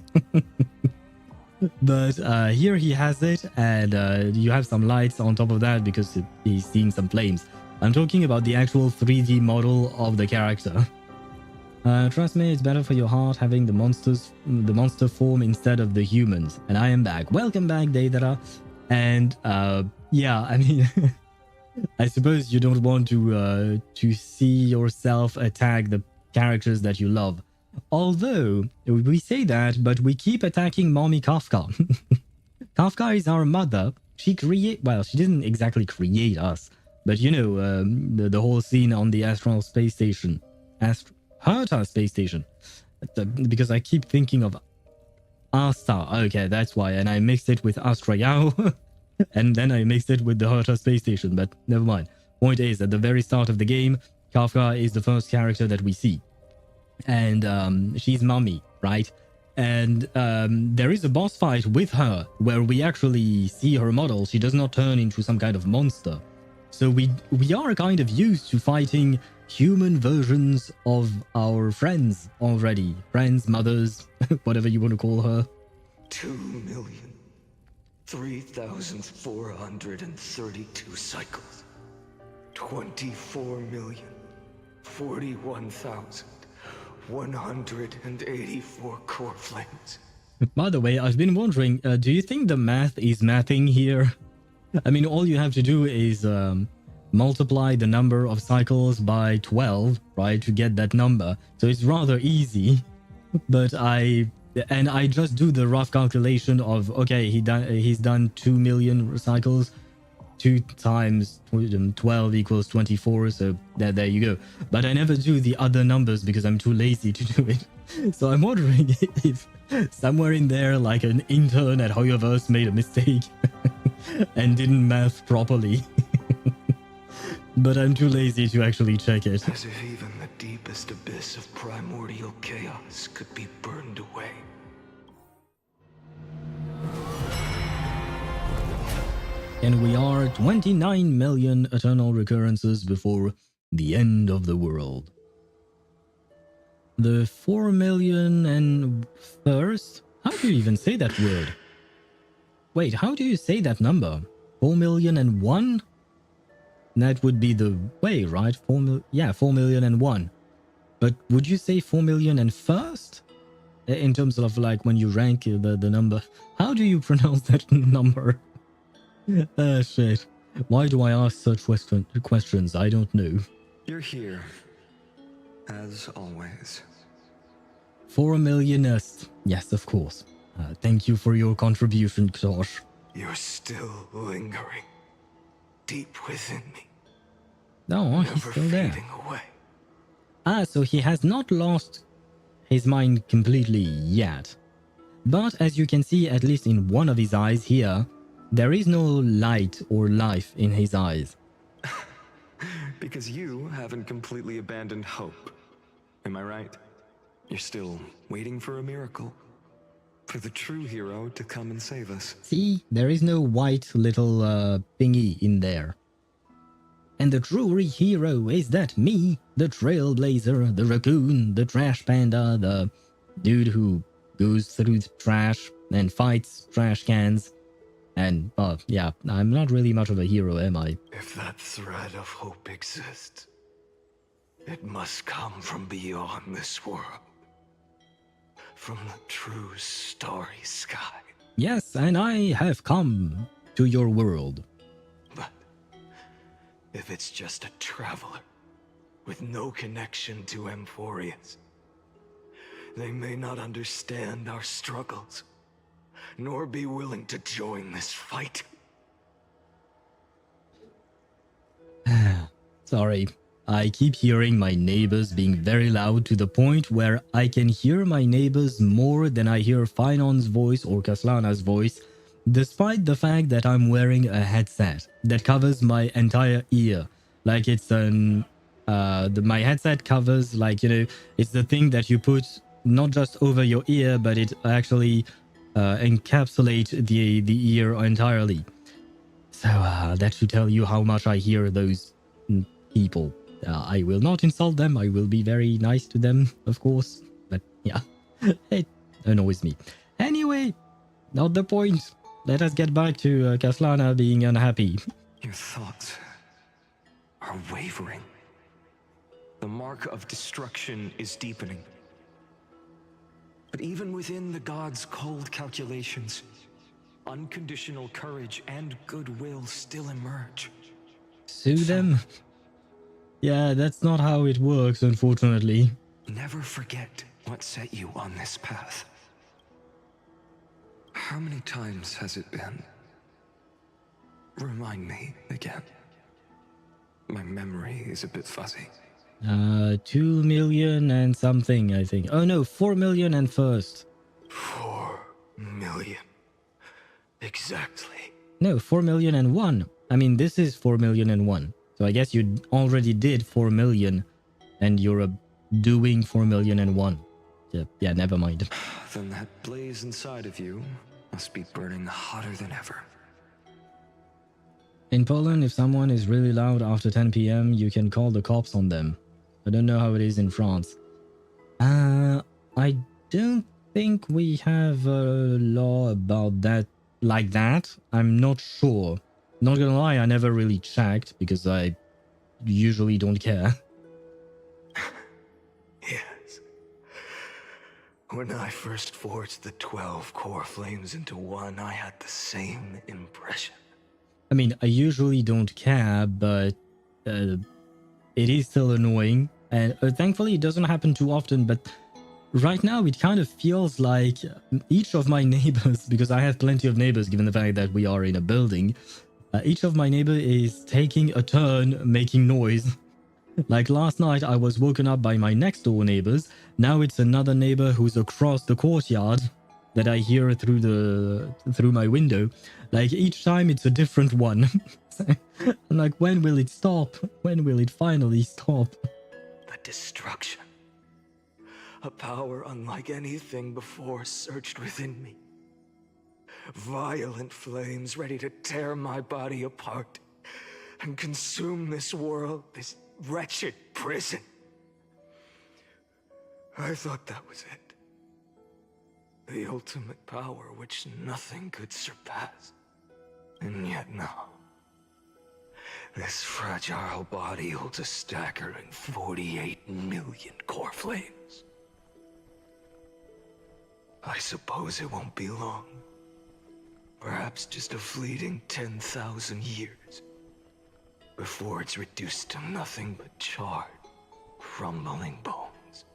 But here he has it, and you have some lights on top of that because he's seeing some flames. I'm talking about the actual 3D model of the character. Trust me, it's better for your heart having the monster form instead of the humans. And I am back. Welcome back, Deidara. And yeah, I mean, I suppose you don't want to see yourself attack the characters that you love. Although we say that, but we keep attacking Mommy Kafka. Kafka is our mother. She didn't exactly create us. But you know, the whole scene on the Astral Space Station. Herta Space Station. Because I keep thinking of Asta. Okay, that's why. And I mixed it with Astrayao. And then I mixed it with the Herta Space Station. But never mind. Point is, at the very start of the game, Kafka is the first character that we see. And she's Mommy, right? And there is a boss fight with her where we actually see her model. She does not turn into some kind of monster. So we are kind of used to fighting human versions of our friends already. Friends, mothers, whatever you want to call her. 2,003,432 cycles. 24,041,184 core flames. By the way, I've been wondering, do you think the math is mathing here? I mean, all you have to do is multiply the number of cycles by 12, right, to get that number. So it's rather easy. But I just do the rough calculation of, okay, he's done 2 million cycles. 2 times 12 equals 24. So there you go. But I never do the other numbers because I'm too lazy to do it. So I'm wondering if somewhere in there, like an intern at HoYoverse made a mistake. And didn't math properly. But I'm too lazy to actually check it. As if even the deepest abyss of primordial chaos could be burned away. And we are 29 million eternal recurrences before the end of the world. The 4 million and first? How do you even say that word? Wait, how do you say that number? 4,000,001? That would be the way, right? 4,000,001. But would you say 4 million and first? In terms of like when you rank the number. How do you pronounce that number? Shit. Why do I ask such questions? I don't know. You're here, as always. 4 millionest. Yes, of course. Thank you for your contribution, Josh. You're still lingering deep within me. No, he's never still there. fading away. So he has not lost his mind completely yet. But as you can see, at least in one of his eyes here, there is no light or life in his eyes. Because you haven't completely abandoned hope. Am I right? You're still waiting for a miracle. For the true hero to come and save us. See, there is no white little thingy in there. And the true hero is that me, the Trailblazer, the raccoon, the trash panda, the dude who goes through trash and fights trash cans. And, yeah, I'm not really much of a hero, am I? If that thread of hope exists, It must come from beyond this world. From the true starry sky. Yes, and I have come to your world. But if it's just a traveler with no connection to Amphoreus, they may not understand our struggles, nor be willing to join this fight. Sorry, I keep hearing my neighbors being very loud to the point where I can hear my neighbors more than I hear Phainon's voice or Kaslana's voice, despite the fact that I'm wearing a headset that covers my entire ear. Like it's my headset covers, like, you know, it's the thing that you put not just over your ear, but it actually encapsulates the ear entirely. So that should tell you how much I hear those people. I will not insult them. I will be very nice to them, of course. But yeah, it annoys me. Anyway, not the point. Let us get back to Kaslana being unhappy. Your thoughts are wavering. The mark of destruction is deepening. But even within the gods' cold calculations, unconditional courage and goodwill still emerge. Sue them? Yeah, that's not how it works, unfortunately. Never forget what set you on this path. How many times has it been? Remind me again. My memory is a bit fuzzy. 2 million and something, I think. Oh no, 4 million and first. 4 million. Exactly. No, 4 million and 1. I mean, this is 4 million and 1. So I guess you already did 4 million and you're doing 4 million and 1. Yeah, never mind. Then that blaze inside of you must be burning hotter than ever. In Poland, if someone is really loud after 10 p.m., you can call the cops on them. I don't know how it is in France. I don't think we have a law about that like that. I'm not sure. Not gonna lie, I never really checked because I usually don't care. Yes. When I first forged the 12 core flames into one, I had the same impression. I mean, I usually don't care, but it is still annoying. And thankfully, it doesn't happen too often. But right now, it kind of feels like each of my neighbors, because I have plenty of neighbors, given the fact that we are in a building, each of my neighbor is taking a turn making noise. Like last night, I was woken up by my next door neighbors. Now it's another neighbor who's across the courtyard that I hear through my window. Like each time it's a different one. I'm like, when will it stop? When will it finally stop? The destruction. A power unlike anything before surged within me. Violent flames ready to tear my body apart and consume this world, this wretched prison. I thought that was it. The ultimate power which nothing could surpass. And yet now, this fragile body holds a staggering 48 million core flames. I suppose it won't be long. Perhaps just a fleeting 10,000 years. Before it's reduced to nothing but charred, crumbling bones.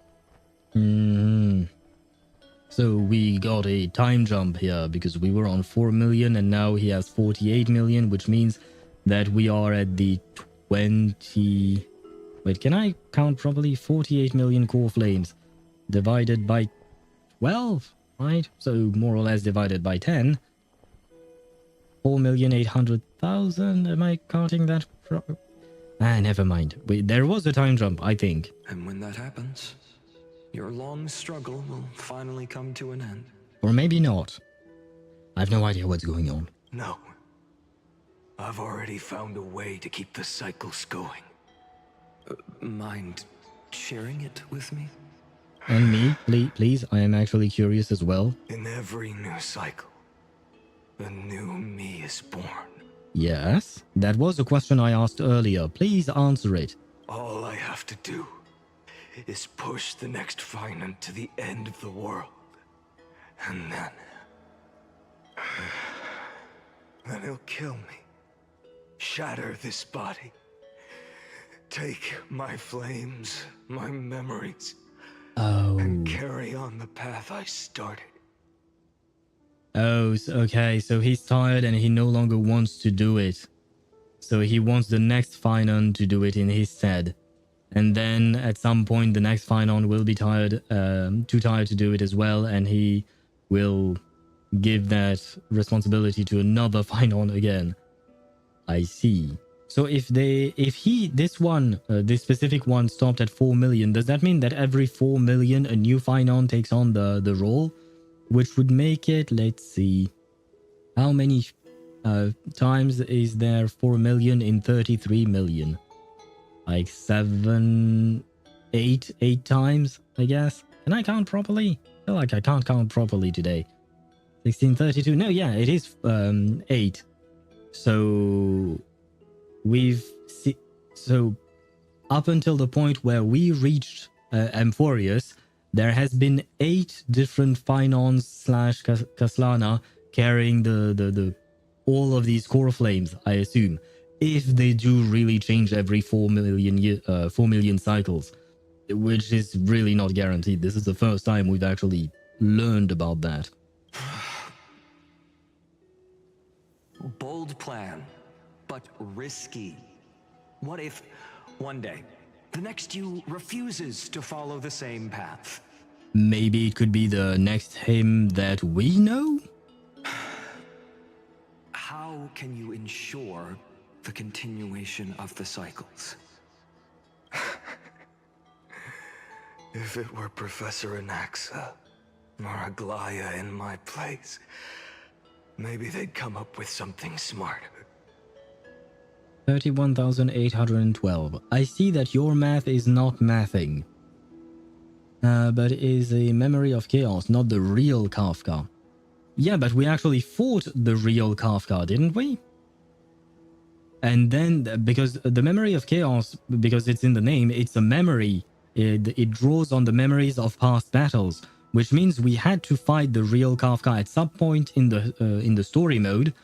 So we got a time jump here because we were on 4 million and now he has 48 million, which means that we are at the 20... Wait, can I count properly? 48 million core flames divided by 12, right? So more or less divided by 10. 4,800,000. Am I counting that? Never mind. Wait, there was a time jump, I think. And when that happens, your long struggle will finally come to an end. Or maybe not. I have no idea what's going on. No. I've already found a way to keep the cycles going. Mind sharing it with me? And me, please. I am actually curious as well. In every new cycle, a new me is born. Yes, that was a question I asked earlier. Please answer it. All I have to do is push the next Phainon to the end of the world. And then he'll kill me. Shatter this body. Take my flames, my memories, and carry on the path I started. Oh, okay, so he's tired and he no longer wants to do it. So he wants the next Phainon to do it in his stead. And then at some point the next Phainon will be tired, too tired to do it as well, and he will give that responsibility to another Phainon again. I see. So if this specific one stopped at 4 million, does that mean that every 4 million a new Phainon takes on the role? Which would make it, let's see, how many times is there 4 million in 33 million? Like 8 times, I guess. Can I count properly? I feel like I can't count properly today. 1632. No, yeah, it is 8. So so up until the point where we reached Amphoreus, there has been 8 different Phainons / Kaslana carrying the all of these core flames, I assume, if they do really change every 4 million cycles, which is really not guaranteed. This is the first time we've actually learned about that. Bold plan, but risky. What if one day the next you refuses to follow the same path? Maybe it could be the next him that we know? How can you ensure the continuation of the cycles? If it were Professor Anaxa or Aglaya in my place, maybe they'd come up with something smarter. 31,812. I see that your math is not mathing. But is a memory of chaos, not the real Kafka. Yeah, but we actually fought the real Kafka, didn't we? And then, because the memory of chaos, because it's in the name, it's a memory. It draws on the memories of past battles, which means we had to fight the real Kafka at some point in the story mode,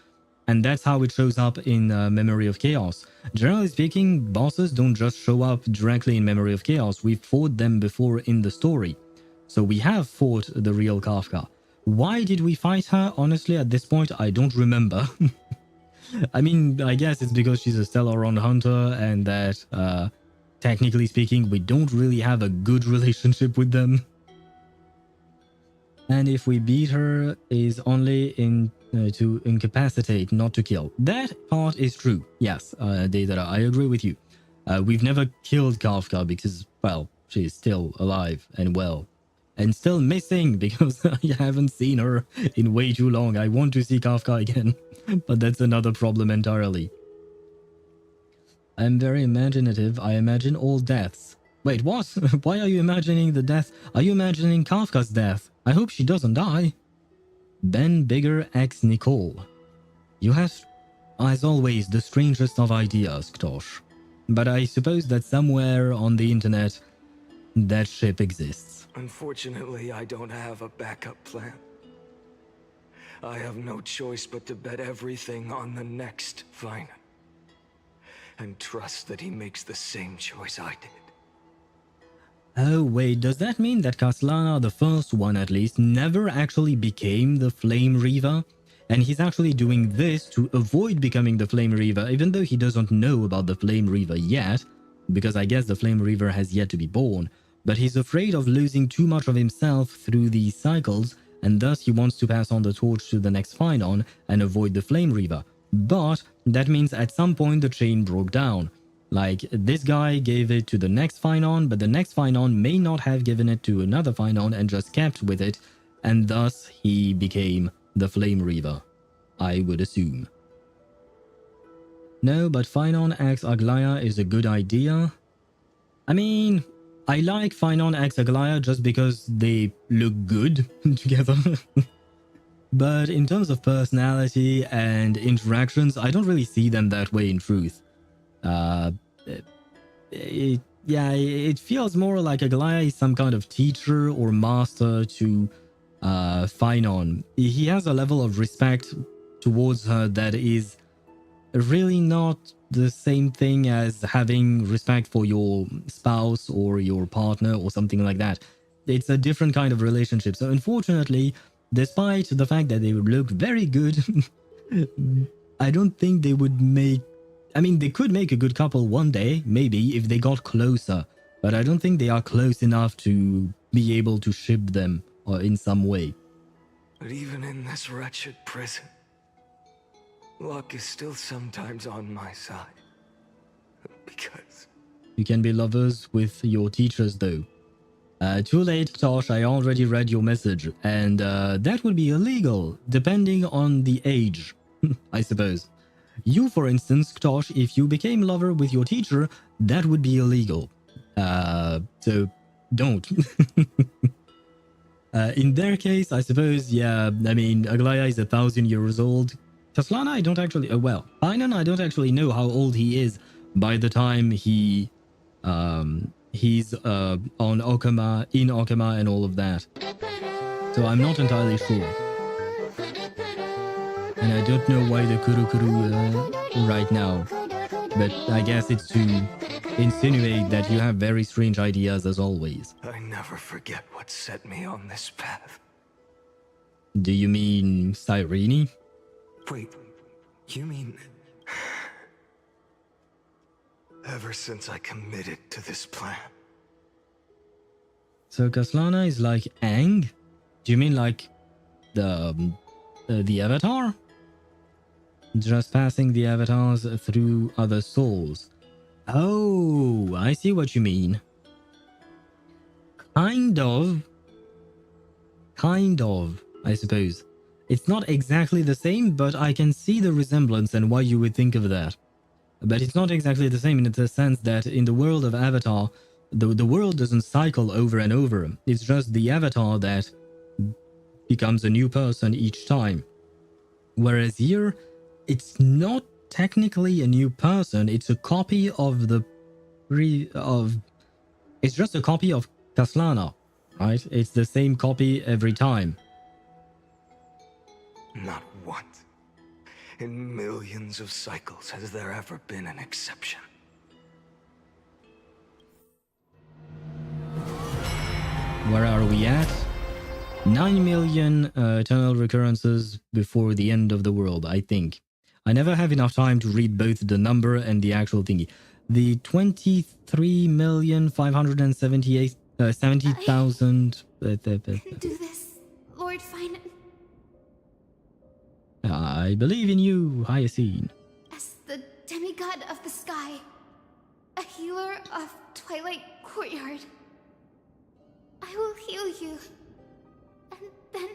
and that's how it shows up in Memory of Chaos. Generally speaking, bosses don't just show up directly in Memory of Chaos. We've fought them before in the story. So we have fought the real Kafka. Why did we fight her? Honestly, at this point, I don't remember. I mean, I guess it's because she's a Stellaron hunter and that, technically speaking, we don't really have a good relationship with them. And if we beat her, is only to incapacitate, not to kill. That part is true. Yes, Deidara, I agree with you. We've never killed Kafka because, well, she's still alive and well. And still missing because I haven't seen her in way too long. I want to see Kafka again, but that's another problem entirely. I'm very imaginative. I imagine all deaths. Wait, what? Why are you imagining the death? Are you imagining Kafka's death? I hope she doesn't die. Ben Bigger X Nicole. You have, as always, the strangest of ideas, Ktosh. But I suppose that somewhere on the internet, that ship exists. Unfortunately, I don't have a backup plan. I have no choice but to bet everything on the next Phainon. And trust that he makes the same choice I did. Oh wait, does that mean that Kaslana, the first one at least, never actually became the Flame Reaver? And he's actually doing this to avoid becoming the Flame Reaver, even though he doesn't know about the Flame Reaver yet, because I guess the Flame Reaver has yet to be born. But he's afraid of losing too much of himself through these cycles, and thus he wants to pass on the torch to the next Phainon and avoid the Flame Reaver. But that means at some point the chain broke down. Like, this guy gave it to the next Phainon, but the next Phainon may not have given it to another Phainon and just kept with it, and thus he became the Flame Reaver, I would assume. No, but Phainon X Aglaya is a good idea. I mean, I like Phainon X Aglaya just because they look good together. But in terms of personality and interactions, I don't really see them that way in truth. yeah, it feels more like Aglaya is some kind of teacher or master to Phainon. He has a level of respect towards her that is really not the same thing as having respect for your spouse or your partner or something like that. It's a different kind of relationship. So unfortunately, despite the fact that they would look very good, I don't think they would make... I mean, they could make a good couple one day, maybe, if they got closer. But I don't think they are close enough to be able to ship them in some way. But even in this wretched prison, luck is still sometimes on my side. Because... You can be lovers with your teachers, though. Too late, Tosh, I already read your message. And that would be illegal, depending on the age, I suppose. You, for instance, Tosh, if you became lover with your teacher, that would be illegal. So, don't. In their case, I suppose, yeah, I mean, Aglaya is 1,000 years old. Taslana, I don't actually... well, Phainon, I don't actually know how old he is by the time he's on Okama, in Okama and all of that. So I'm not entirely sure. And I don't know why the Kuru right now. But I guess it's to insinuate that you have very strange ideas as always. I never forget what set me on this path. Do you mean Cyrene? Wait, you mean... ever since I committed to this plan. So Kaslana is like Aang? Do you mean like the Avatar? Just passing the avatars through other souls. Oh, I see what you mean. Kind of, I suppose. It's not exactly the same, but I can see the resemblance and why you would think of that. But it's not exactly the same in the sense that in the world of Avatar, the world doesn't cycle over and over. It's just the Avatar that becomes a new person each time. Whereas here, it's not technically a new person. It's a copy of it's just a copy of Kaslana, right? It's the same copy every time. Not once in millions of cycles has there ever been an exception. Where are we at? 9 million eternal recurrences before the end of the world, I think. I never have enough time to read both the number and the actual thingy. The 23,570,000... Do this, Lord Phainon. I believe in you, Hyacinth. As the demigod of the sky, a healer of Twilight Courtyard, I will heal you. And then...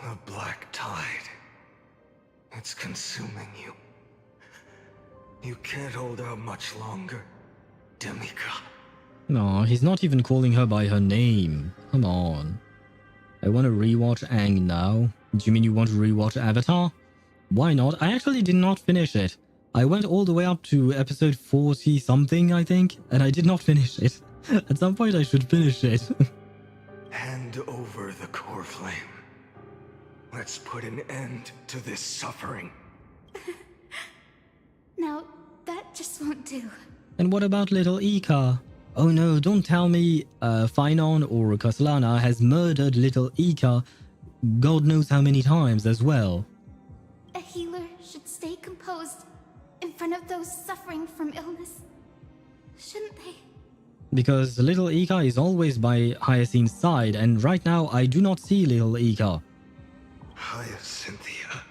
A black tide. It's consuming you. You can't hold out much longer, demigod. No, he's not even calling her by her name. Come on. I want to rewatch Aang now. Do you mean you want to rewatch Avatar? Why not? I actually did not finish it. I went all the way up to episode 40 something, I think, and I did not finish it. At some point I should finish it. Hand over the core flame. Let's put an end to this suffering. No, that just won't do. And what about little Ika? Oh no, don't tell me Phainon or Kaslana has murdered little Ika God knows how many times as well. A healer should stay composed in front of those suffering from illness, shouldn't they? Because little Ika is always by Hyacinth's side, and right now I do not see little Ika. Hyacinthia.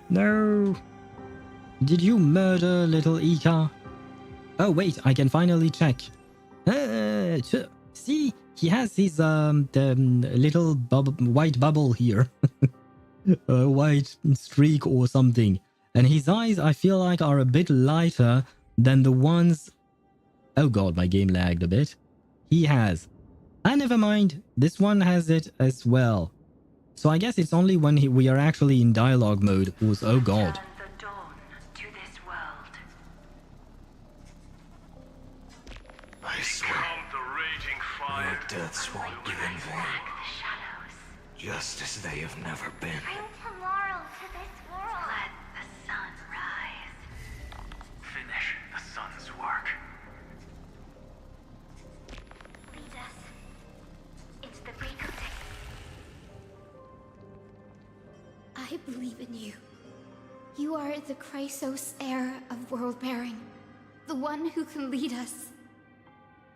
No. Did you murder little Ika? Oh wait, I can finally check. See, he has his little white bubble here. A white streak or something. And his eyes, I feel like, are a bit lighter than the ones... Oh god, my game lagged a bit. He has. Never mind, this one has it as well. So I guess it's only when we are actually in dialogue mode. Oh god. deaths won't be in vain. Just as they have never been. Bring tomorrow to this world. Let the sun rise. Finish the sun's work. Lead us into the break of day. I believe in you. You are the Chrysos heir of world-bearing. The one who can lead us.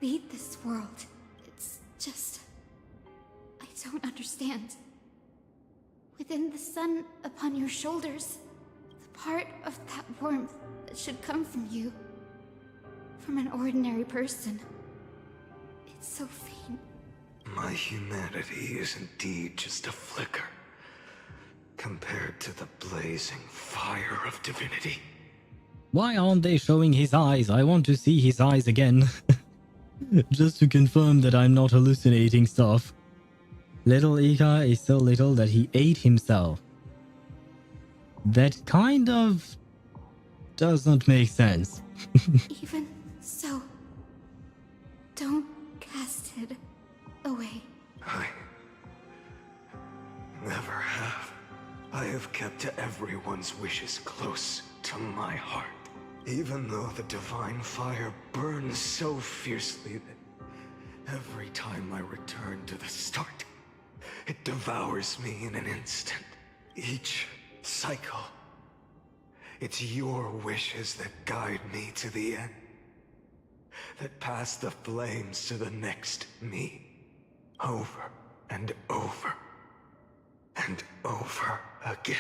Lead this world. It's just... I don't understand. Within the sun upon your shoulders, the part of that warmth that should come from you, from an ordinary person. It's so faint. My humanity is indeed just a flicker, compared to the blazing fire of divinity. Why aren't they showing his eyes? I want to see his eyes again. Just to confirm that I'm not hallucinating stuff. Little Ika is so little that he ate himself. That kind of doesn't make sense. Even so, don't cast it away. I never have. I have kept everyone's wishes close to my heart. Even though the divine fire burns so fiercely that every time I return to the start, it devours me in an instant. Each cycle, it's your wishes that guide me to the end. That pass the flames to the next me. Over and over. And over again.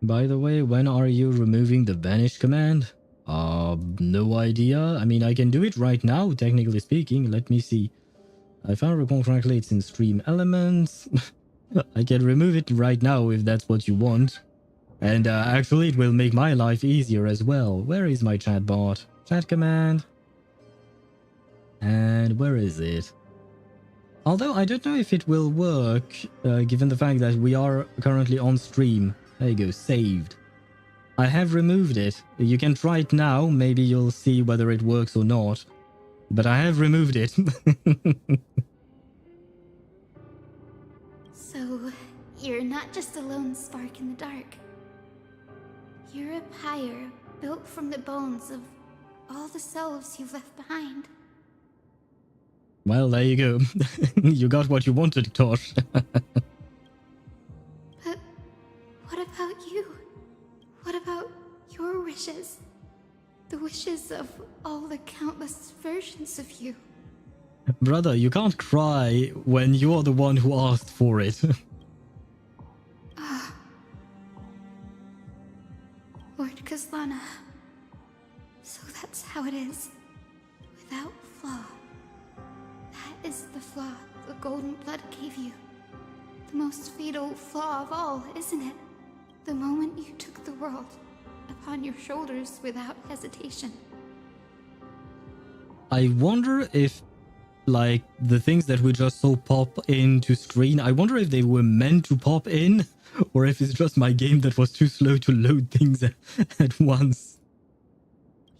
By the way, when are you removing the vanish command? No idea. I mean, I can do it right now, technically speaking. Let me see. If I recall correctly, it's in stream elements. I can remove it right now if that's what you want. And actually, it will make my life easier as well. Where is my chat bot? Chat command. And where is it? Although I don't know if it will work, given the fact that we are currently on stream. There you go, saved. I have removed it. You can try it now, maybe you'll see whether it works or not. But I have removed it. So, you're not just a lone spark in the dark. You're a pyre built from the bones of all the selves you've left behind. Well, there you go. You got what you wanted, Tosh. But what about you? What about your wishes? The wishes of all the countless versions of you. Brother, you can't cry when you're the one who asked for it. Lord Kazlana. So that's how it is. Without flaw. That is the flaw the golden blood gave you. The most fatal flaw of all, isn't it? The moment you took the world upon your shoulders without hesitation. I wonder if, like, the things that we just saw pop into screen, I wonder if they were meant to pop in, or if it's just my game that was too slow to load things at once.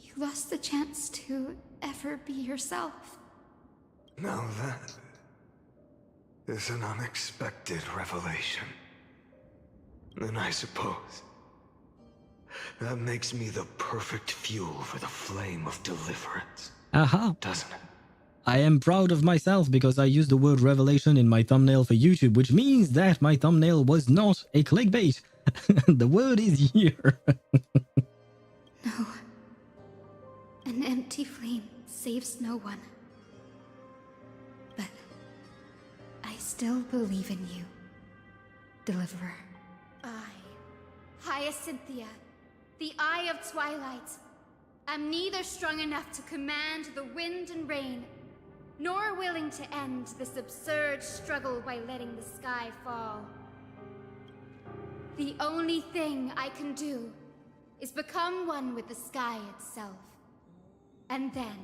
You lost the chance to ever be yourself. Now that is an unexpected revelation. Then I suppose that makes me the perfect fuel for the flame of deliverance. Aha. Doesn't it? I am proud of myself because I used the word revelation in my thumbnail for YouTube, which means that my thumbnail was not a clickbait. The word is here. No. An empty flame saves no one. But I still believe in you, Deliverer. Hyacinthia, the Eye of Twilight, am neither strong enough to command the wind and rain, nor willing to end this absurd struggle by letting the sky fall. The only thing I can do is become one with the sky itself. And then...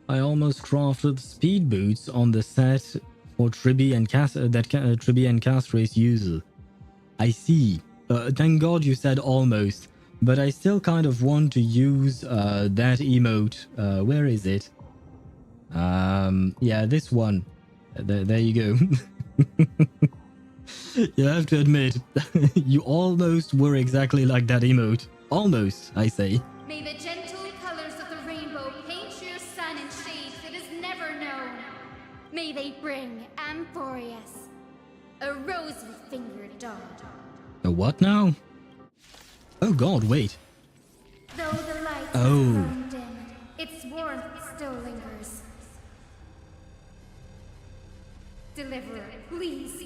I almost crafted speed boots on the set for Triby and Triby and Castrace user. I see. Thank God you said almost, but I still kind of want to use that emote. Where is it? Yeah, this one. There you go. You have to admit, you almost were exactly like that emote. Almost, I say. May the gentle colors of the rainbow paint your sun in shades it has never known. May they bring Amphoreus, a rosy-fingered dog. A what now? Oh god, wait. Though the light Oh. has grown dim, its warmth still lingers. Deliverer, please,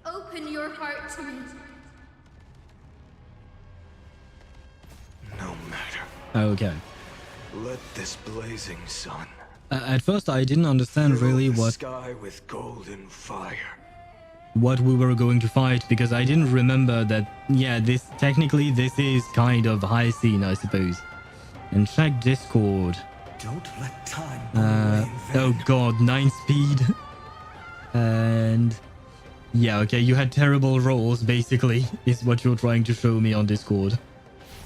open your heart to me. No matter. Okay. Let this blazing sun At first I didn't understand fill really the what sky with golden fire. we were going to fight, because I didn't remember that, yeah, this is kind of high scene, I suppose. And check Discord. Don't let time go away in Oh vain. god, 9 speed. And yeah, okay, you had terrible rolls, basically, is what you're trying to show me on Discord.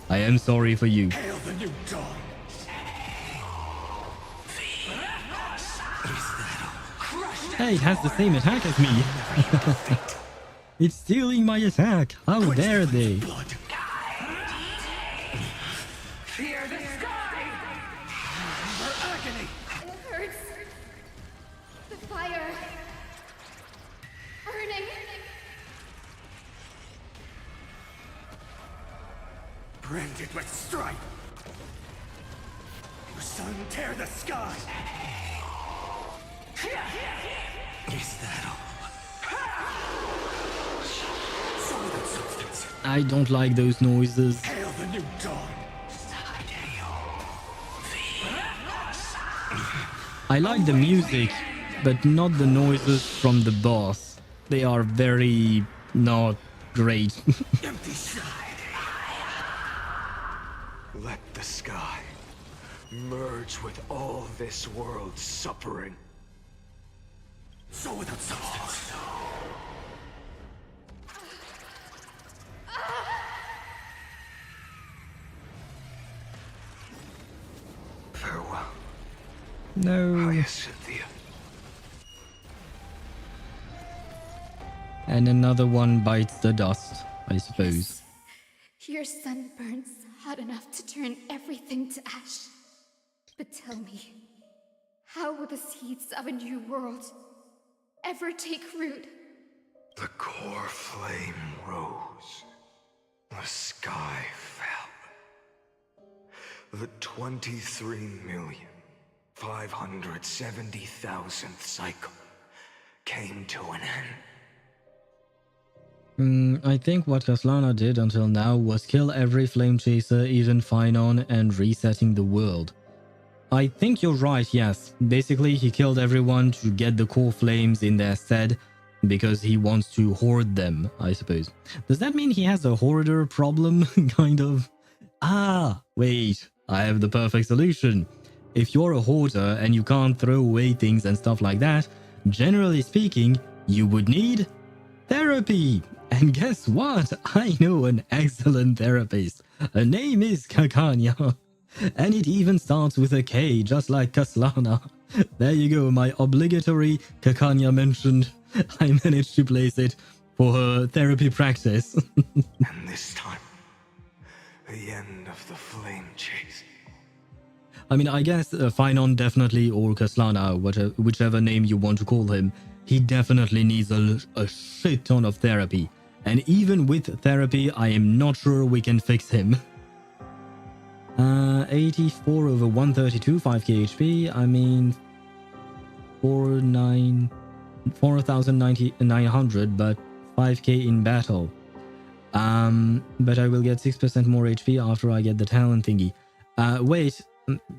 I am sorry for you. Hail the new dawn. Hey, it has the same attack as me. It's stealing my attack. How dare they? Blood. Fear the sky! Her agony. It hurts. The fire. Burning. Branded with strife. Your sun tear the sky. Is that all? Show that substance. I don't like those noises. Hail the new dawn. I like the music, but not the noises from the boss. They are very not great. Empty side. Let the sky merge with all this world's suffering. So without substance. Farewell, No. Hyacinthia. And another one bites the dust, I suppose. Your sun burns hot enough to turn everything to ash. But tell me, how will the seeds of a new world ever take root? The core flame rose. The sky fell. The 23,570,000th cycle came to an end. I think what Kaslana did until now was kill every flame chaser, even Phainon, and resetting the world. I think you're right, yes. Basically, he killed everyone to get the core flames in their stead, because he wants to hoard them, I suppose. Does that mean he has a hoarder problem, kind of? Ah, wait, I have the perfect solution. If you're a hoarder and you can't throw away things and stuff like that, generally speaking, you would need therapy. And guess what? I know an excellent therapist. Her name is Kakanya. And it even starts with a K, just like Kaslana. There you go, my obligatory Kakanya mentioned. I managed to place it for her therapy practice. And this time, the end of the flame chase. I mean, I guess Phainon definitely, or Kaslana, whichever name you want to call him, he definitely needs a shit ton of therapy. And even with therapy, I am not sure we can fix him. 84 over 132, 5k HP. I mean, 4,900, but 5k in battle. But I will get 6% more HP after I get the talent thingy. Wait,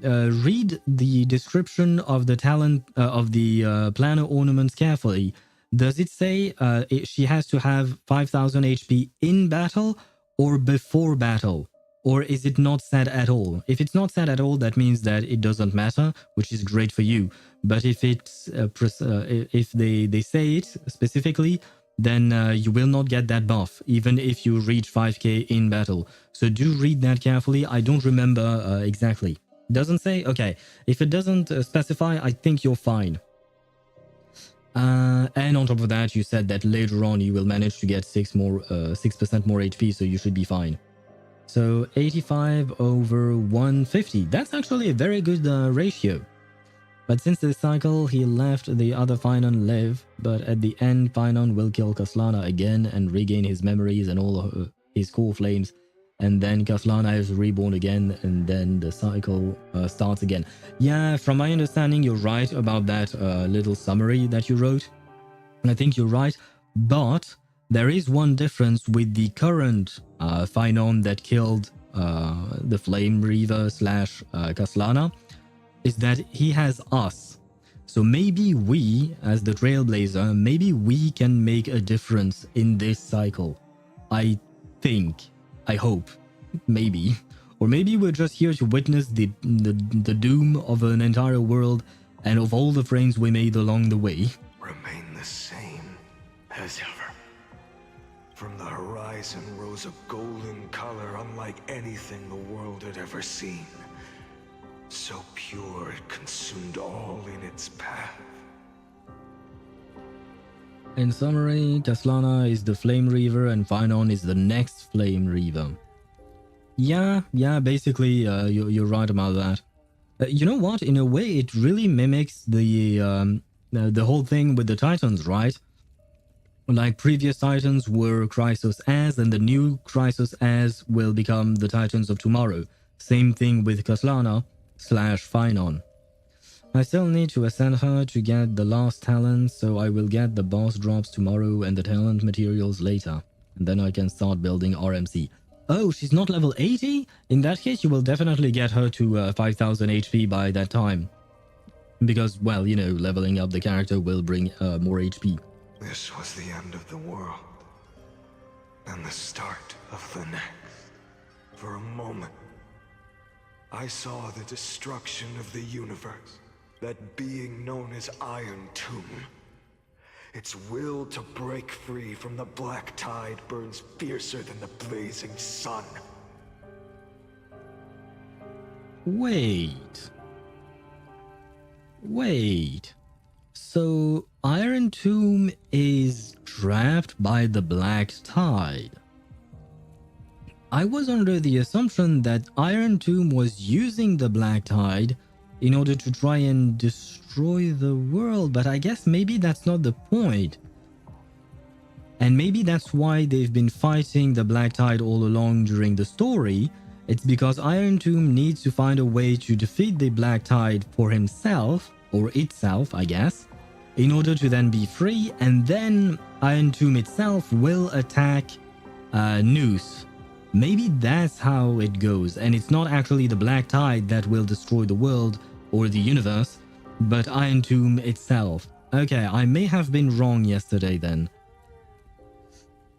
read the description of the talent of the planner ornaments carefully. Does it say she has to have 5,000 HP in battle or before battle? Or is it not said at all? If it's not said at all, that means that it doesn't matter, which is great for you. But if it's if they say it specifically, then you will not get that buff, even if you reach 5k in battle. So do read that carefully. I don't remember exactly. Doesn't say? Okay. If it doesn't specify, I think you're fine. And on top of that, you said that later on you will manage to get 6% more HP, so you should be fine. So 85 over 150. That's actually a very good ratio. But since this cycle, he left the other Phainon live, but at the end, Phainon will kill Kaslana again and regain his memories and all of his core flames. And then Kaslana is reborn again, and then the cycle starts again. Yeah, from my understanding, you're right about that little summary that you wrote. And I think you're right, but there is one difference with the current Phainon that killed the Flame Reaver slash Kaslana, is that he has us. So maybe we, as the Trailblazer, maybe we can make a difference in this cycle. I think. I hope. Maybe. Or maybe we're just here to witness the doom of an entire world and of all the frames we made along the way. Remain the same as ever. From the horizon rose a golden color unlike anything the world had ever seen. So pure it consumed all in its path. In summary, Kaslana is the Flame Reaver and Phainon is the next Flame Reaver. Yeah, basically you're right about that. You know what? In a way, it really mimics the whole thing with the Titans, right? Like previous Titans were Chrysos As, and the new Chrysos As will become the Titans of tomorrow. Same thing with Kaslana / Phainon. I still need to ascend her to get the last talent, so I will get the boss drops tomorrow and the talent materials later. And then I can start building RMC. Oh, she's not level 80? In that case, you will definitely get her to 5000 HP by that time. Because, well, you know, leveling up the character will bring more HP. This was the end of the world. And the start of the next. For a moment, I saw the destruction of the universe. That being known as Iron Tomb. Its will to break free from the black tide burns fiercer than the blazing sun. Wait. So, Iron Tomb is trapped by the black tide. I was under the assumption that Iron Tomb was using the black tide in order to try and destroy the world, but I guess maybe that's not the point. And maybe that's why they've been fighting the black tide all along during the story. It's because Iron Tomb needs to find a way to defeat the black tide for himself, or itself, I guess, in order to then be free, and then Iron Tomb itself will attack Noose. Maybe that's how it goes, and it's not actually the black tide that will destroy the world or the universe, but Iron Tomb itself. Okay, I may have been wrong yesterday then.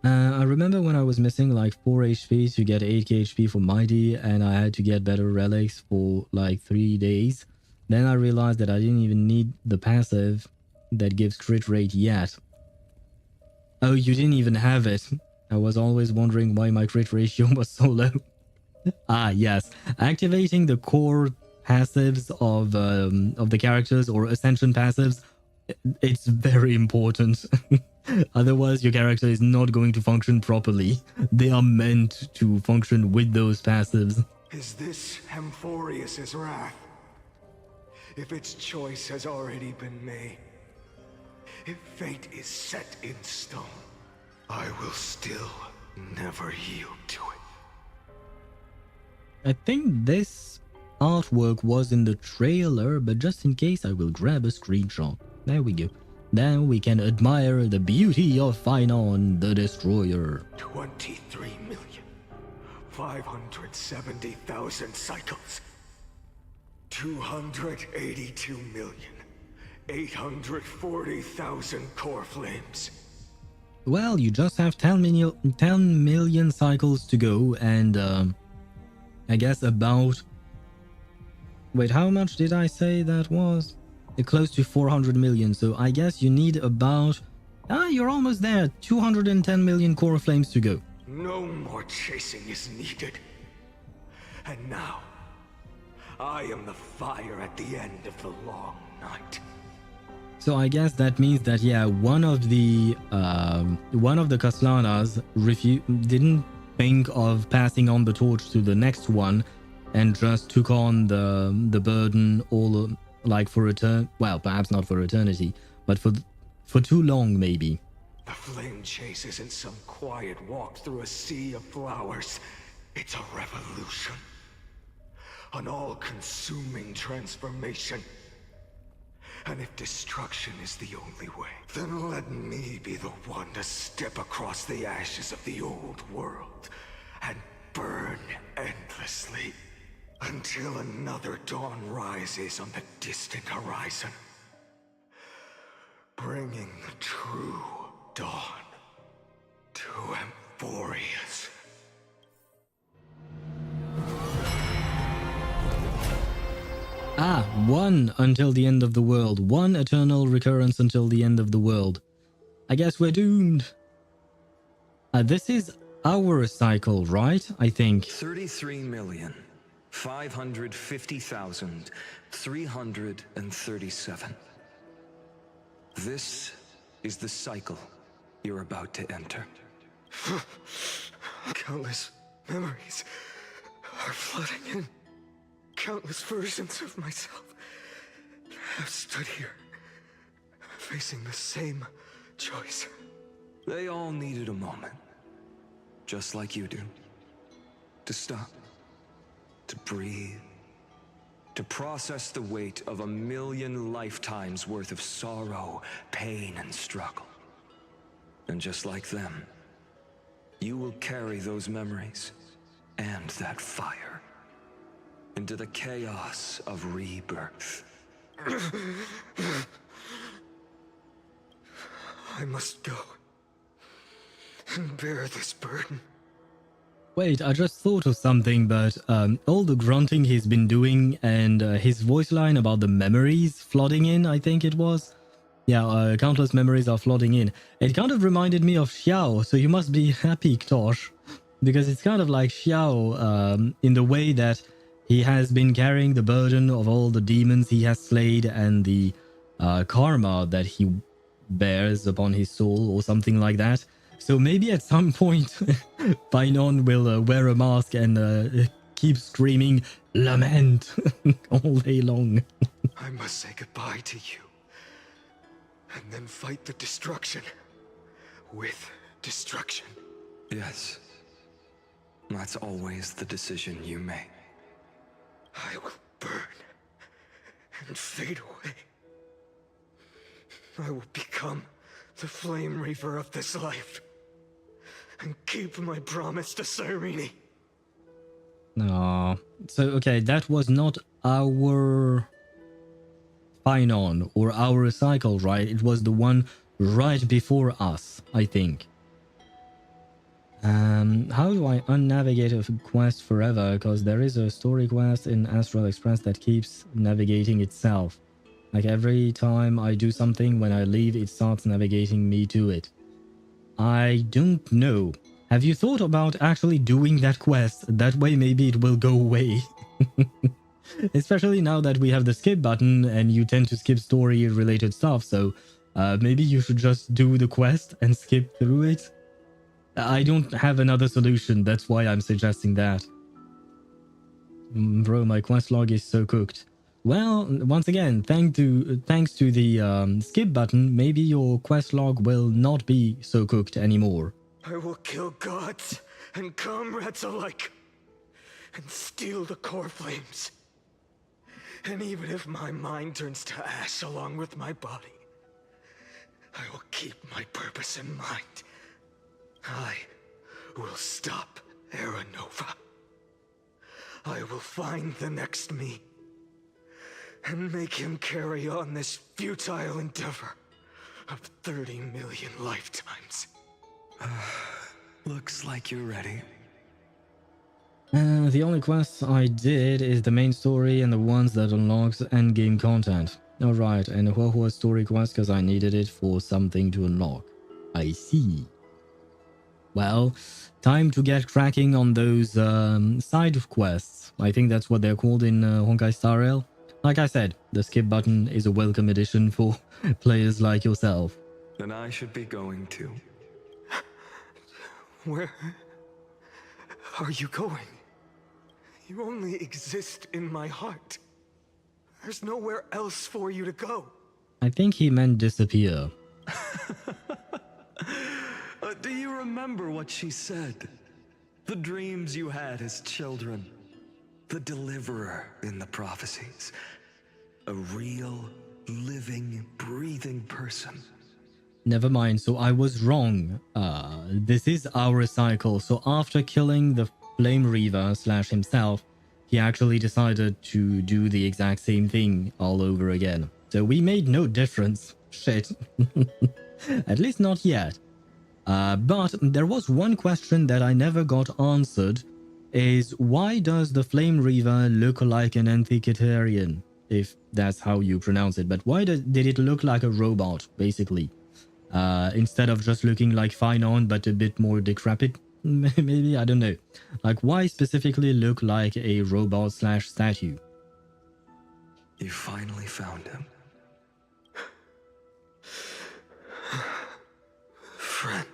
I remember when I was missing like 4 HP to get 8k HP for Mighty, and I had to get better relics for like 3 days. Then I realized that I didn't even need the passive that gives crit rate yet. Oh, you didn't even have it. I was always wondering why my crit ratio was so low. Ah, yes. Activating the core passives of the characters, or ascension passives, it's very important. Otherwise, your character is not going to function properly. They are meant to function with those passives. Is this Amphoreus' wrath? If its choice has already been made, if fate is set in stone, I will still never yield to it. I think this artwork was in the trailer, but just in case I will grab a screenshot. There we go. Now we can admire the beauty of Phainon the Destroyer. 23,570,000 cycles. 282,840,000 core flames. Well, you just have 10 million cycles to go, and I guess about... Wait, how much did I say that was? Close to 400 million, so I guess you need about... you're almost there. 210 million core flames to go. No more chasing is needed. And now, I am the fire at the end of the long night. So I guess that means that, yeah, one of the Kaslanas didn't think of passing on the torch to the next one, and just took on the burden all like for well, perhaps not for eternity, but for too long maybe. The flame chase isn't some quiet walk through a sea of flowers. It's a revolution. An all-consuming transformation. And if destruction is the only way, then let me be the one to step across the ashes of the old world and burn endlessly until another dawn rises on the distant horizon, bringing the true dawn to Amphoreus. Ah, one until the end of the world. One eternal recurrence until the end of the world. I guess we're doomed. This is our cycle, right? I think. 33,550,337. This is the cycle you're about to enter. Countless memories are flooding in. Countless versions of myself have stood here, facing the same choice. They all needed a moment, just like you do. To stop, to breathe, to process the weight of 1,000,000 lifetimes worth of sorrow, pain, and struggle. And just like them, you will carry those memories and that fire into the chaos of rebirth. I must go and bear this burden. Wait, I just thought of something, but all the grunting he's been doing and his voice line about the memories flooding in, I think it was. Yeah, countless memories are flooding in. It kind of reminded me of Xiao, so you must be happy, Ktosh, because it's kind of like Xiao in the way that he has been carrying the burden of all the demons he has slayed and the karma that he bears upon his soul or something like that. So maybe at some point Phainon will wear a mask and keep screaming lament all day long. I must say goodbye to you and then fight the destruction with destruction. Yes, that's always the decision you make. I will burn and fade away. I will become the flame reaver of this life and keep my promise to Cyrene. No. So, okay, that was not our Phainon or our cycle, right? It was the one right before us, I think. How do I unnavigate a quest forever? Because there is a story quest in Astral Express that keeps navigating itself. Like every time I do something, when I leave, it starts navigating me to it. I don't know. Have you thought about actually doing that quest? That way maybe it will go away. Especially now that we have the skip button and you tend to skip story related stuff, so maybe you should just do the quest and skip through it. I don't have another solution, that's why I'm suggesting that. Bro, my quest log is so cooked. Well, once again, thanks to the skip button, maybe your quest log will not be so cooked anymore. I will kill gods and comrades alike and steal the core flames. And even if my mind turns to ash along with my body, I will keep my purpose in mind. I will stop Era Nova. I will find the next me and make him carry on this futile endeavor of 30 million lifetimes. Looks like you're ready. The only quests I did is the main story and the ones that unlocks endgame content. Alright, and HoYoverse story quest because I needed it for something to unlock. I see. well, time to get cracking on those side quests. I think that's what they're called in Honkai Star Rail. Like I said, the skip button is a welcome addition for players like yourself. Then I should be going too. Where are you going? You only exist in my heart. There's nowhere else for you to go. I think he meant disappear. Do you remember what she said? The dreams you had as children. The deliverer in the prophecies. A real, living, breathing person. Never mind, so I was wrong. This is our cycle. So after killing the Flame Reaver / himself, he actually decided to do the exact same thing all over again. So we made no difference. Shit. At least not yet. But there was one question that I never got answered, is why does the Flame Reaver look like an Antiquitarian? If that's how you pronounce it. But why did it look like a robot, basically? Instead of just looking like Phainon, but a bit more decrepit, maybe? I don't know. Like, why specifically look like a robot / statue? You finally found him. Friend.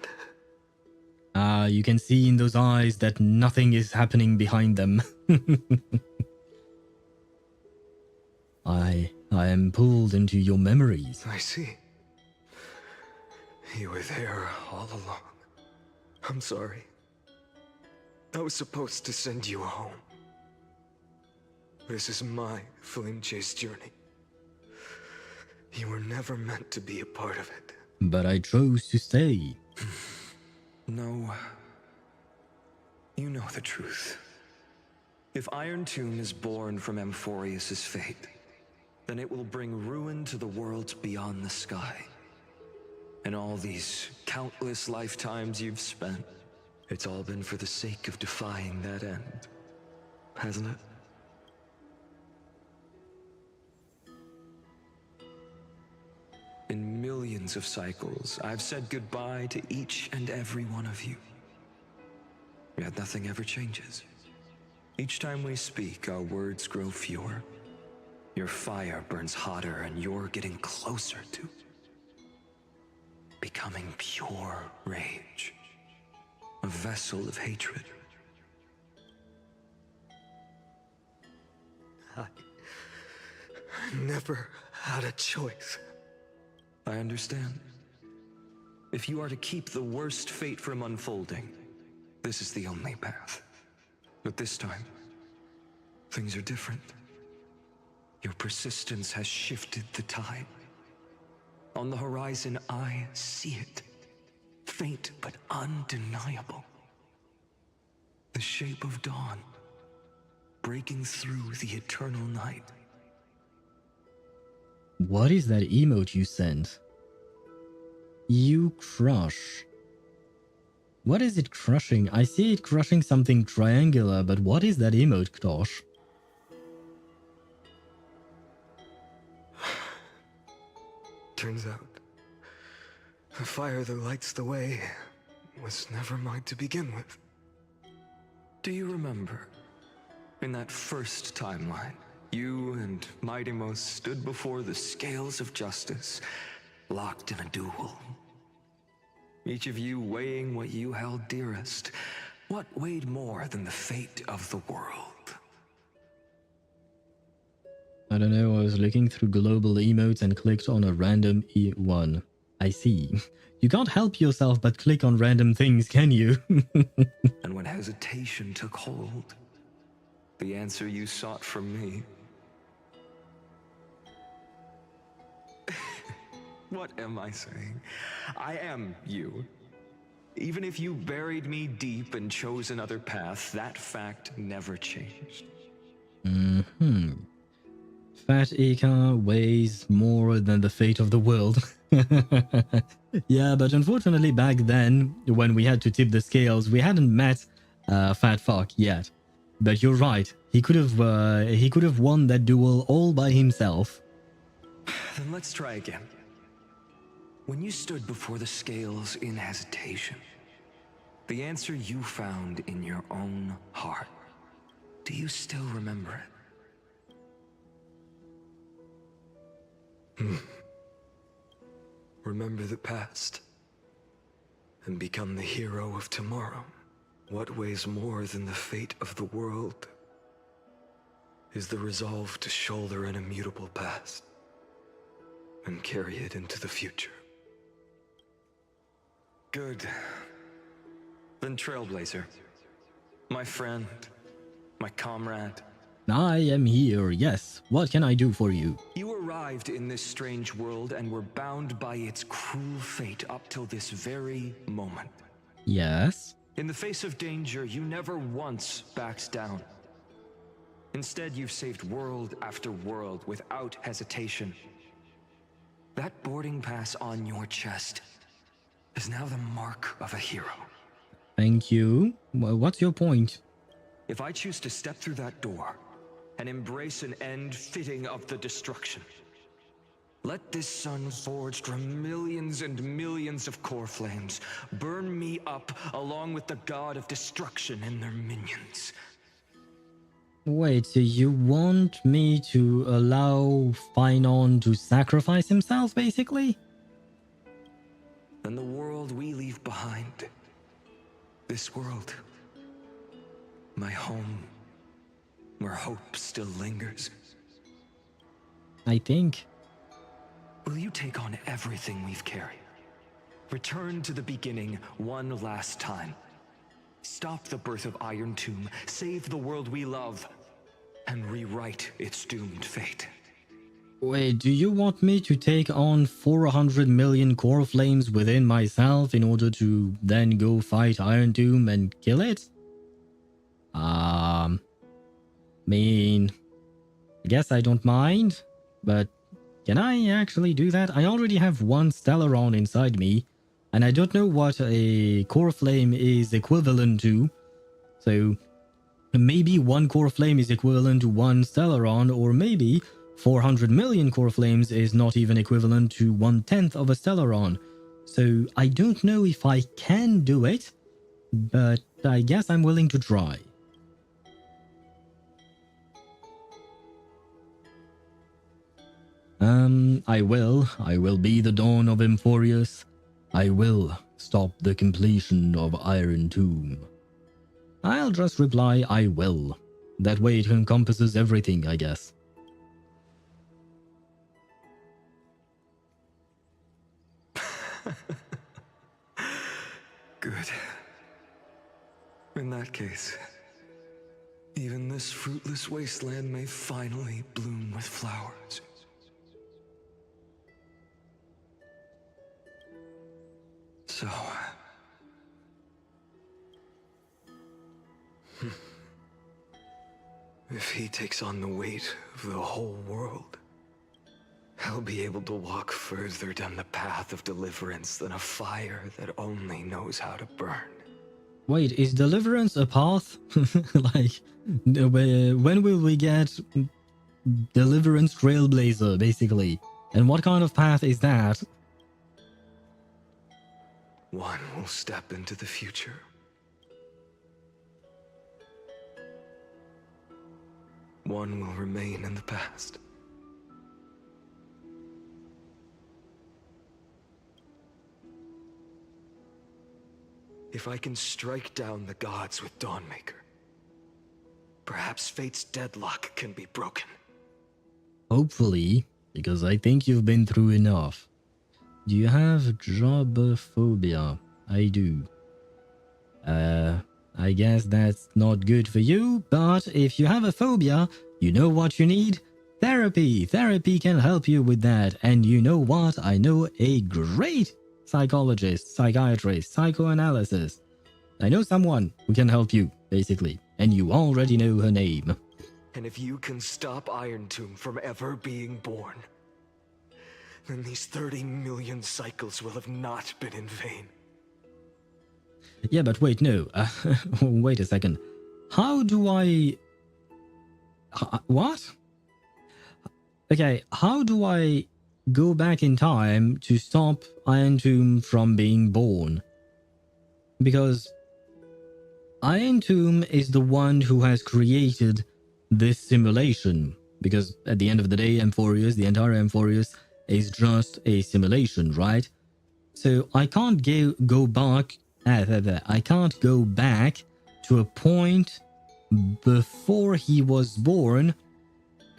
You can see in those eyes that nothing is happening behind them. I am pulled into your memories. I see. You were there all along. I'm sorry. I was supposed to send you home. This is my flame chase journey. You were never meant to be a part of it. But I chose to stay. No. You know the truth. If Iron Tomb is born from Amphoreus' fate, then it will bring ruin to the worlds beyond the sky. And all these countless lifetimes you've spent, it's all been for the sake of defying that end, hasn't it? In millions of cycles, I've said goodbye to each and every one of you. Yet nothing ever changes. Each time we speak, our words grow fewer. Your fire burns hotter, and you're getting closer to becoming pure rage. A vessel of hatred. I never had a choice. I understand. If you are to keep the worst fate from unfolding, this is the only path. But this time, things are different. Your persistence has shifted the tide. On the horizon, I see it. Faint but undeniable. The shape of dawn, breaking through the eternal night. What is that emote you sent? You crush. What is it crushing? I see it crushing something triangular, but what is that emote, Ktosh? Turns out, the fire that lights the way was never mine to begin with. Do you remember, in that first timeline, you and Mightymost stood before the scales of justice, locked in a duel? Each of you weighing what you held dearest. What weighed more than the fate of the world? I don't know, I was looking through global emotes and clicked on a random one. I see. You can't help yourself but click on random things, can you? And when hesitation took hold, the answer you sought from me. What am I saying? I am you. Even if you buried me deep and chose another path, that fact never changed. Fat Ika weighs more than the fate of the world. Yeah, but unfortunately back then, when we had to tip the scales, we hadn't met Fat Fuck yet. But you're right, he could have won that duel all by himself. Then let's try again. When you stood before the scales in hesitation, The answer you found in your own heart. Do you still remember it? Remember the past and become the hero of tomorrow. What weighs more than the fate of the world is the resolve to shoulder an immutable past and carry it into the future. Good. Then Trailblazer, my friend, my comrade. I am here, yes. What can I do for you? You arrived in this strange world and were bound by its cruel fate up till this very moment. Yes. In the face of danger, you never once backed down. Instead, you've saved world after world without hesitation. That boarding pass on your chest is now the mark of a hero. Thank you. What's your point? If I choose to step through that door and embrace an end fitting of the destruction, let this sun forged from millions and millions of core flames burn me up along with the god of destruction and their minions. Wait, so you want me to allow Phainon to sacrifice himself, basically? And the world we leave behind, this world, my home, where hope still lingers. I think. Will you take on everything we've carried? Return to the beginning one last time. Stop the birth of Iron Tomb, save the world we love, and rewrite its doomed fate. Wait, do you want me to take on 400 million core flames within myself in order to then go fight Iron Tomb and kill it? I guess I don't mind, but can I actually do that? I already have one Stellaron inside me, and I don't know what a core flame is equivalent to. So maybe one core flame is equivalent to one Stellaron, or maybe 400 million core flames is not even equivalent to 1/10 of a Stellaron. So I don't know if I can do it, but I guess I'm willing to try. I will be the dawn of Amphoreus. I will stop the completion of Iron Tomb. I'll just reply, I will. That way it encompasses everything, I guess. Good. In that case, even this fruitless wasteland may finally bloom with flowers. So... if he takes on the weight of the whole world, I'll be able to walk further down the path of deliverance than a fire that only knows how to burn. Wait, is deliverance a path? Like, when will we get deliverance Trailblazer, basically? And what kind of path is that? One will step into the future. One will remain in the past. If I can strike down the gods with Dawnmaker, perhaps fate's deadlock can be broken. Hopefully, because I think you've been through enough. Do you have jobophobia? I do. I guess that's not good for you, but if you have a phobia, you know what you need? Therapy! Therapy can help you with that, and you know what? I know a great psychologist, psychiatrist, psychoanalysis. I know someone who can help you, basically, and you already know her name. And if you can stop Iron Tomb from ever being born, then these 30 million cycles will have not been in vain. Yeah, but wait, no. Wait a second. How do I... what? Okay, how do I go back in time to stop Iron Tomb from being born? Because Iron Tomb is the one who has created this simulation. Because at the end of the day, Amphoreus, the entire Amphoreus, is just a simulation, right? So I can't go back. I can't go back to a point before he was born,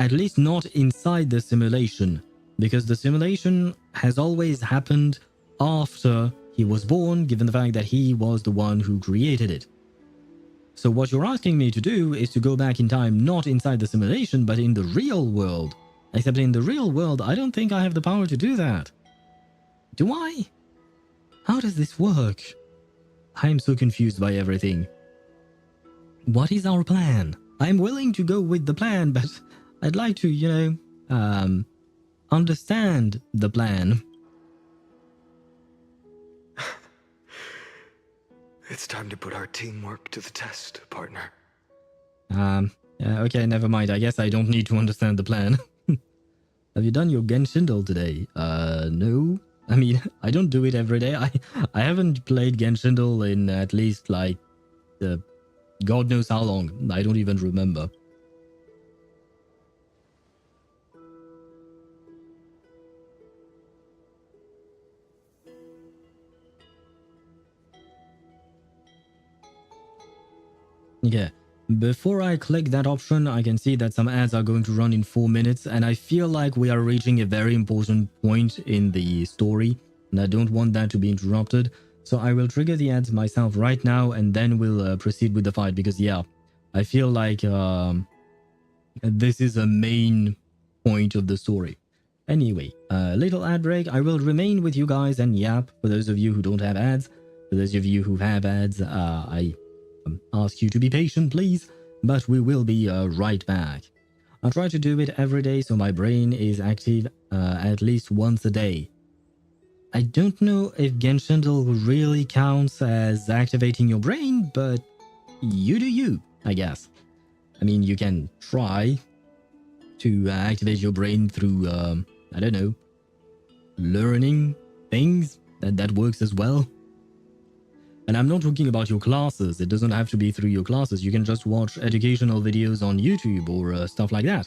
at least not inside the simulation, because the simulation has always happened after he was born, given the fact that he was the one who created it. So what you're asking me to do is to go back in time, not inside the simulation, but in the real world. Except in the real world, I don't think I have the power to do that. Do I? How does this work? I'm so confused by everything. What is our plan? I'm willing to go with the plan, but I'd like to, understand the plan. It's time to put our teamwork to the test, partner. Okay, never mind. I guess I don't need to understand the plan. Have you done your Genshin today? No. I mean, I don't do it every day. I haven't played Genshin in at least, like, God knows how long. I don't even remember. Yeah. Before I click that option, I can see that some ads are going to run in 4 minutes, and I feel like we are reaching a very important point in the story, and I don't want that to be interrupted. So I will trigger the ads myself right now, and then we'll proceed with the fight, because yeah, I feel like this is a main point of the story. Anyway, little ad break. I will remain with you guys and yap for those of you who don't have ads. For those of you who have ads, I ask you to be patient, please, but we will be right back. I try to do it every day so my brain is active at least once a day. I don't know if Genshin really counts as activating your brain, but you do you, I guess. I mean, you can try to activate your brain through, I don't know, learning things. That works as well. And I'm not talking about your classes. It doesn't have to be through your classes. You can just watch educational videos on YouTube or stuff like that.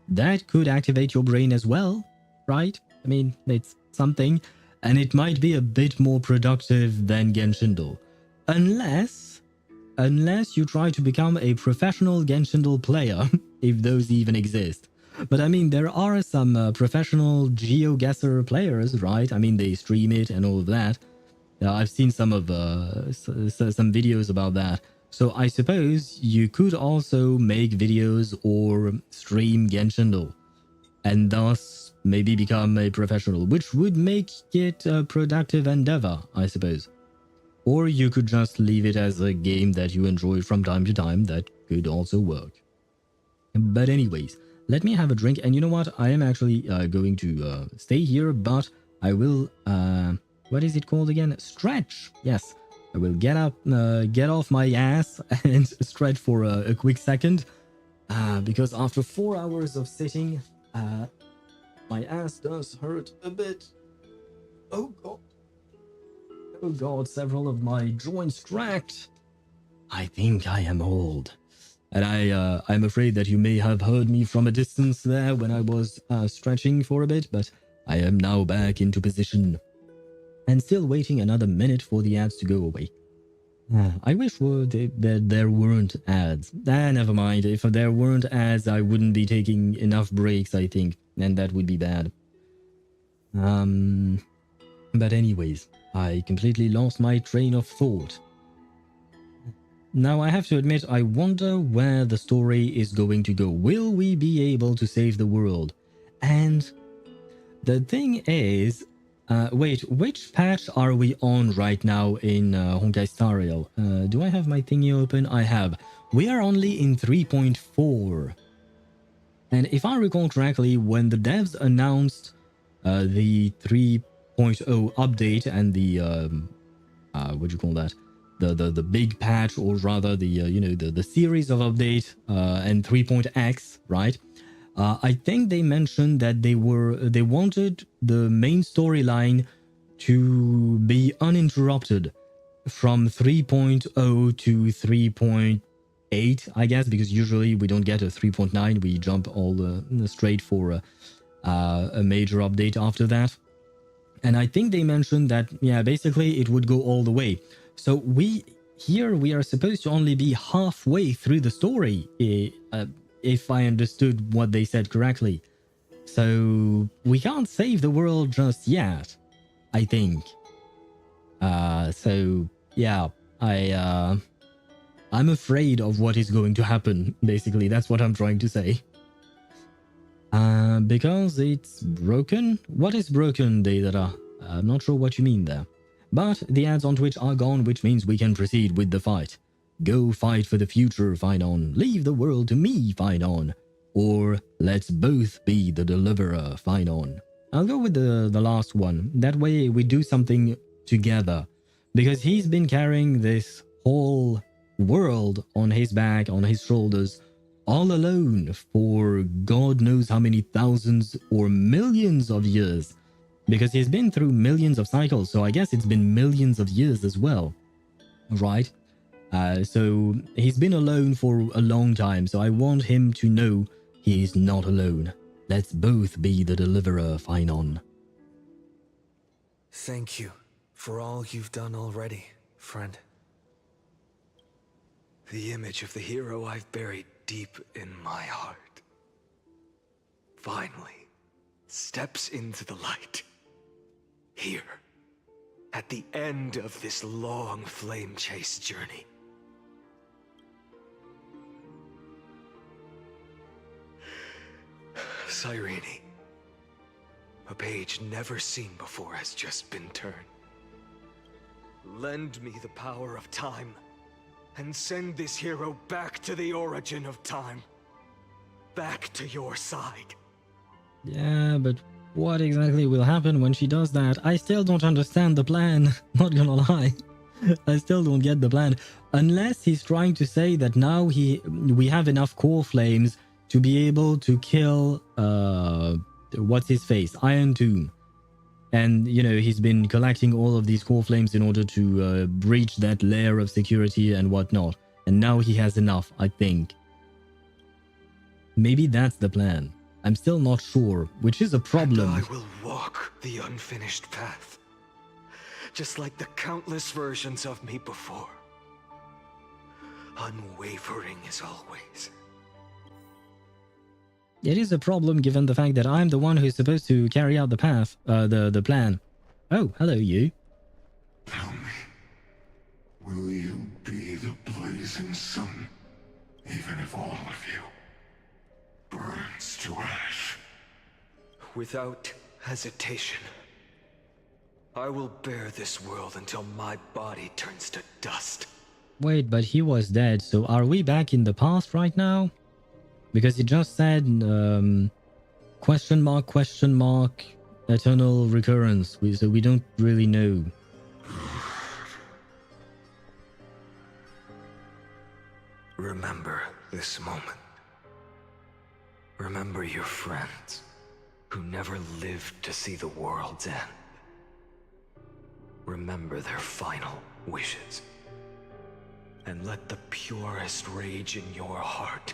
That could activate your brain as well, right? I mean, it's something. And it might be a bit more productive than Genshin. Unless you try to become a professional Genshin player, if those even exist. But I mean, there are some professional GeoGuessr players, right? I mean, they stream it and all of that. I've seen some videos about that. So I suppose you could also make videos or stream Genshin and thus maybe become a professional, which would make it a productive endeavor, I suppose. Or you could just leave it as a game that you enjoy from time to time. That could also work. But anyways, let me have a drink. And you know what? I am actually going to stay here, but I will... what is it called again? Stretch. Yes, I will get up, get off my ass and stretch for a quick second. Because after 4 hours of sitting, my ass does hurt a bit. Oh god. Oh god, several of my joints cracked. I think I am old. And I'm afraid that you may have heard me from a distance there when I was stretching for a bit, but I am now back into position. And still waiting another minute for the ads to go away. I wish there weren't ads. Never mind. If there weren't ads, I wouldn't be taking enough breaks, I think. And that would be bad. But anyways, I completely lost my train of thought. Now, I have to admit, I wonder where the story is going to go. Will we be able to save the world? And the thing is... wait, which patch are we on right now in Honkai Star Rail? Do I have my thingy open? I have. We are only in 3.4. And if I recall correctly, when the devs announced the 3.0 update and the, what do you call that? The big patch, or rather the series of update and 3.x, right? I think they mentioned that they wanted the main storyline to be uninterrupted, from 3.0 to 3.8, I guess, because usually we don't get a 3.9. We jump all straight for a major update after that. And I think they mentioned that, yeah, basically it would go all the way. So we are supposed to only be halfway through the story, if I understood what they said correctly. So we can't save the world just yet, I think. So yeah, I'm afraid of what is going to happen. Basically, that's what I'm trying to say. Because it's broken? What is broken, Deidara? I'm not sure what you mean there. But the ads on Twitch are gone, which means we can proceed with the fight. Go fight for the future, Phainon. Leave the world to me, Phainon. Or let's both be the deliverer, Phainon. I'll go with the last one. That way we do something together. Because he's been carrying this whole world on his back, on his shoulders, all alone for God knows how many thousands or millions of years. Because he's been through millions of cycles, so I guess it's been millions of years as well. Right? So he's been alone for a long time, so I want him to know he is not alone. Let's both be the deliverer, Phainon. Thank you for all you've done already, friend. The image of the hero I've buried deep in my heart finally steps into the light. Here, at the end of this long flame chase journey. Cyrene, a page never seen before has just been turned. Lend me the power of time, and send this hero back to the origin of time. Back to your side. Yeah, but what exactly will happen when she does that? I still don't understand the plan, not gonna lie. I still don't get the plan. Unless he's trying to say that now we have enough core flames to be able to kill, what's his face? Iron Tomb. And, you know, he's been collecting all of these core flames in order to breach that layer of security and whatnot. And now he has enough, I think. Maybe that's the plan. I'm still not sure, which is a problem. And I will walk the unfinished path. Just like the countless versions of me before. Unwavering as always. It is a problem given the fact that I'm the one who's supposed to carry out the path, the plan. Oh, hello you. Tell me, will you be the blazing sun, even if all of you burns to ash? Without hesitation. I will bear this world until my body turns to dust. Wait, but he was dead, so are we back in the past right now? Because it just said, question mark, eternal recurrence. So we don't really know. Remember this moment. Remember your friends who never lived to see the world's end. Remember their final wishes. And let the purest rage in your heart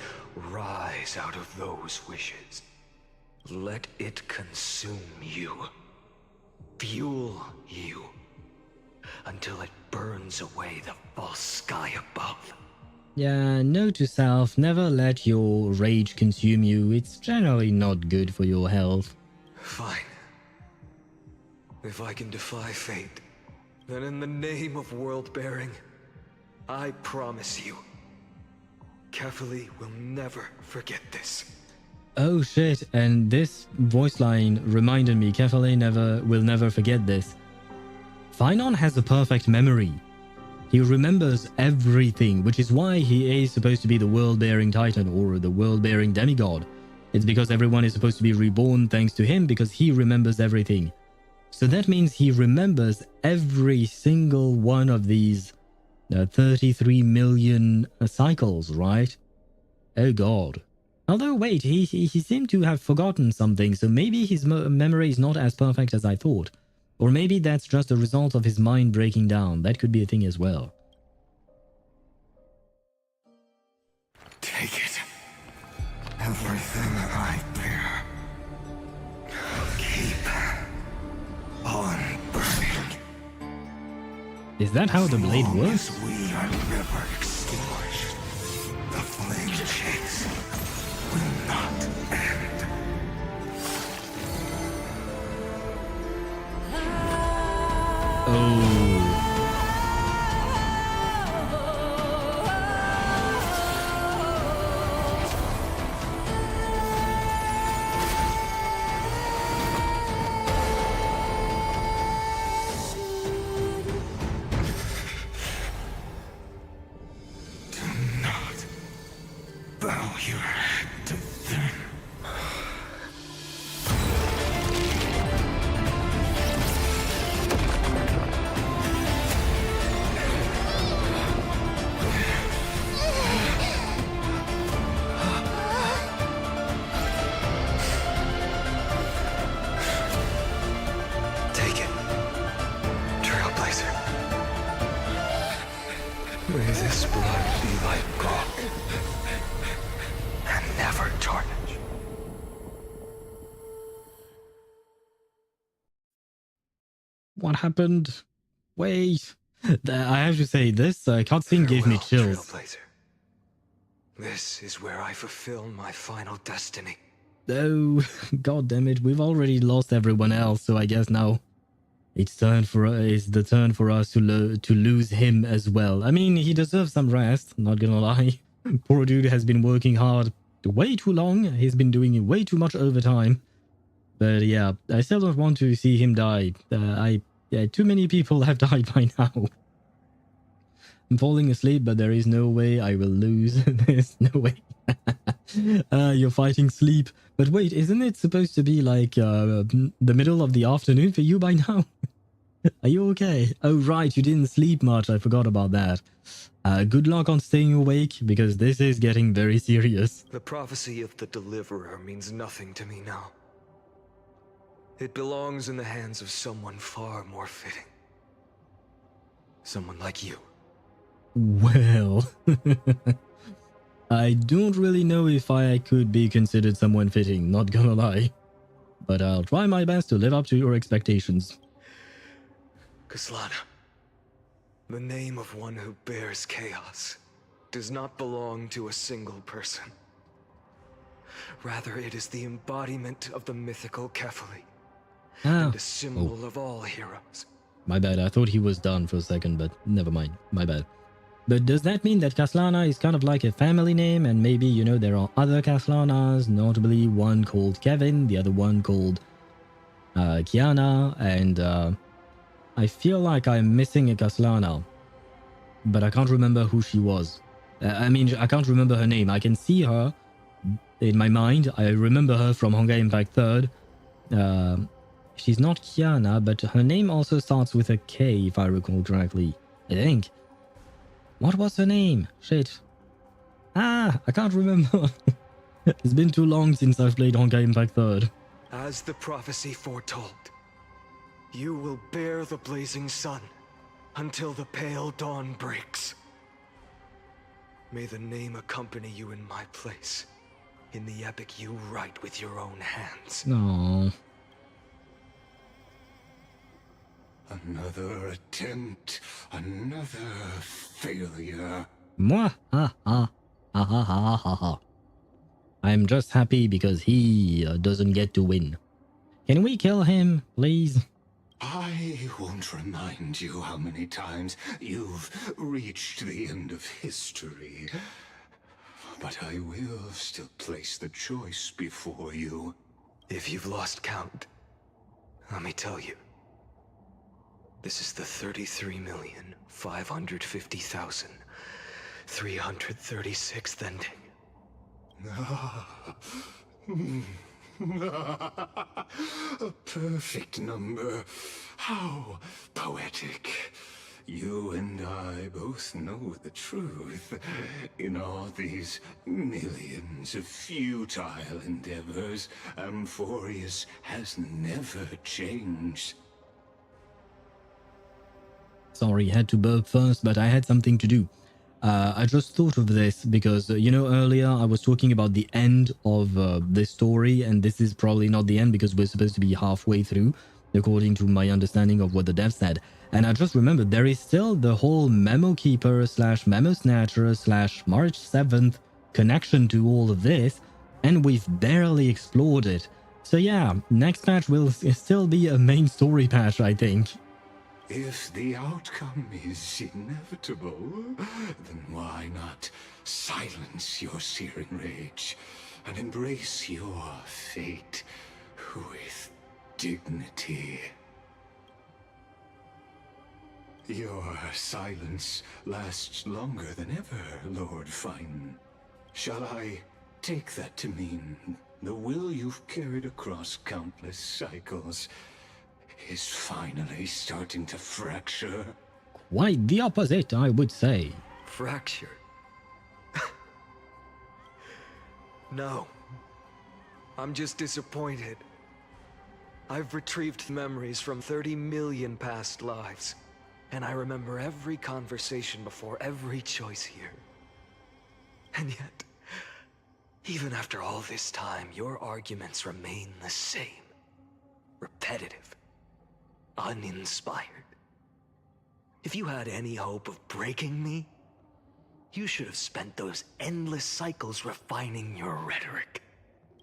rise out of those wishes. Let it consume you. Fuel you. Until it burns away the false sky above. Yeah, note to self, never let your rage consume you. It's generally not good for your health. Fine. If I can defy fate, then in the name of world-bearing, I promise you, Kefali will never forget this. Oh shit, and this voice line reminded me Kefali will never forget this. Phainon has a perfect memory. He remembers everything, which is why he is supposed to be the world-bearing titan or the world-bearing demigod. It's because everyone is supposed to be reborn thanks to him because he remembers everything. So that means he remembers every single one of these 33 million cycles, right? Oh god. Although wait, he seemed to have forgotten something, so maybe his memory is not as perfect as I thought. Or maybe that's just a result of his mind breaking down. That could be a thing as well. Take it. Everything I bear. Keep on burning. Is that how the blade works? We are never extinguished. The flame chase will not end. Oh. Bow your head to them. Take it, Trailblazer. May this blood be like gold and never tarnish. What happened? Wait. I have to say, this cutscene gave me chills. Trailblazer. This is where I fulfill my final destiny. Oh, god damn it. We've already lost everyone else, so I guess now it's the turn for us to lose him as well. I mean, he deserves some rest, not gonna lie. Poor dude has been working hard way too long. He's been doing way too much overtime. But yeah, I still don't want to see him die. Too many people have died by now. I'm falling asleep, but there is no way I will lose. There's no way. You're fighting sleep. But wait, isn't it supposed to be like the middle of the afternoon for you by now? Are you okay? Oh right, you didn't sleep much. I forgot about that. Good luck on staying awake, because this is getting very serious. The prophecy of the Deliverer means nothing to me now. It belongs in the hands of someone far more fitting. Someone like you. Well, I don't really know if I could be considered someone fitting, not gonna lie. But I'll try my best to live up to your expectations. Kaslana, the name of one who bears chaos does not belong to a single person. Rather, it is the embodiment of the mythical Kefali, and a symbol of all heroes. My bad, I thought he was done for a second, but never mind, my bad. But does that mean that Kaslana is kind of like a family name, and maybe, you know, there are other Kaslanas, notably one called Kevin, the other one called Kiana, and I feel like I'm missing a Kaslana, but I can't remember who she was. I mean, I can't remember her name. I can see her in my mind. I remember her from Honkai Impact 3rd. She's not Kiana, but her name also starts with a K, if I recall correctly. I think. What was her name? Shit. I can't remember. It's been too long since I've played Honkai Impact 3rd. As the prophecy foretold, you will bear the blazing sun until the pale dawn breaks. May the name accompany you in my place, in the epic you write with your own hands. No. Another attempt, another failure. Mwah, ha, ha, ha, ha, ha, ha, ha. I'm just happy because he doesn't get to win. Can we kill him, please? I won't remind you how many times you've reached the end of history. But I will still place the choice before you. If you've lost count, let me tell you. This is the 33,550,336th ending. A perfect number. How poetic. You and I both know the truth. In all these millions of futile endeavors, Amphoreus has never changed. Sorry, had to burp first, but I had something to do. I just thought of this because, you know, earlier I was talking about the end of this story, and this is probably not the end because we're supposed to be halfway through, according to my understanding of what the dev said. And I just remembered there is still the whole Memo Keeper / Memo Snatcher / March 7th connection to all of this, and we've barely explored it. So yeah, next patch will still be a main story patch, I think. If the outcome is inevitable, then why not silence your searing rage and embrace your fate with dignity? Your silence lasts longer than ever, Lord Phainon. Shall I take that to mean the will you've carried across countless cycles is finally starting to fracture? Quite the opposite, I would say. Fracture? No. I'm just disappointed. I've retrieved memories from 30 million past lives, and I remember every conversation before every choice here. And yet, even after all this time, your arguments remain the same. Repetitive. Uninspired. If you had any hope of breaking me, you should have spent those endless cycles refining your rhetoric.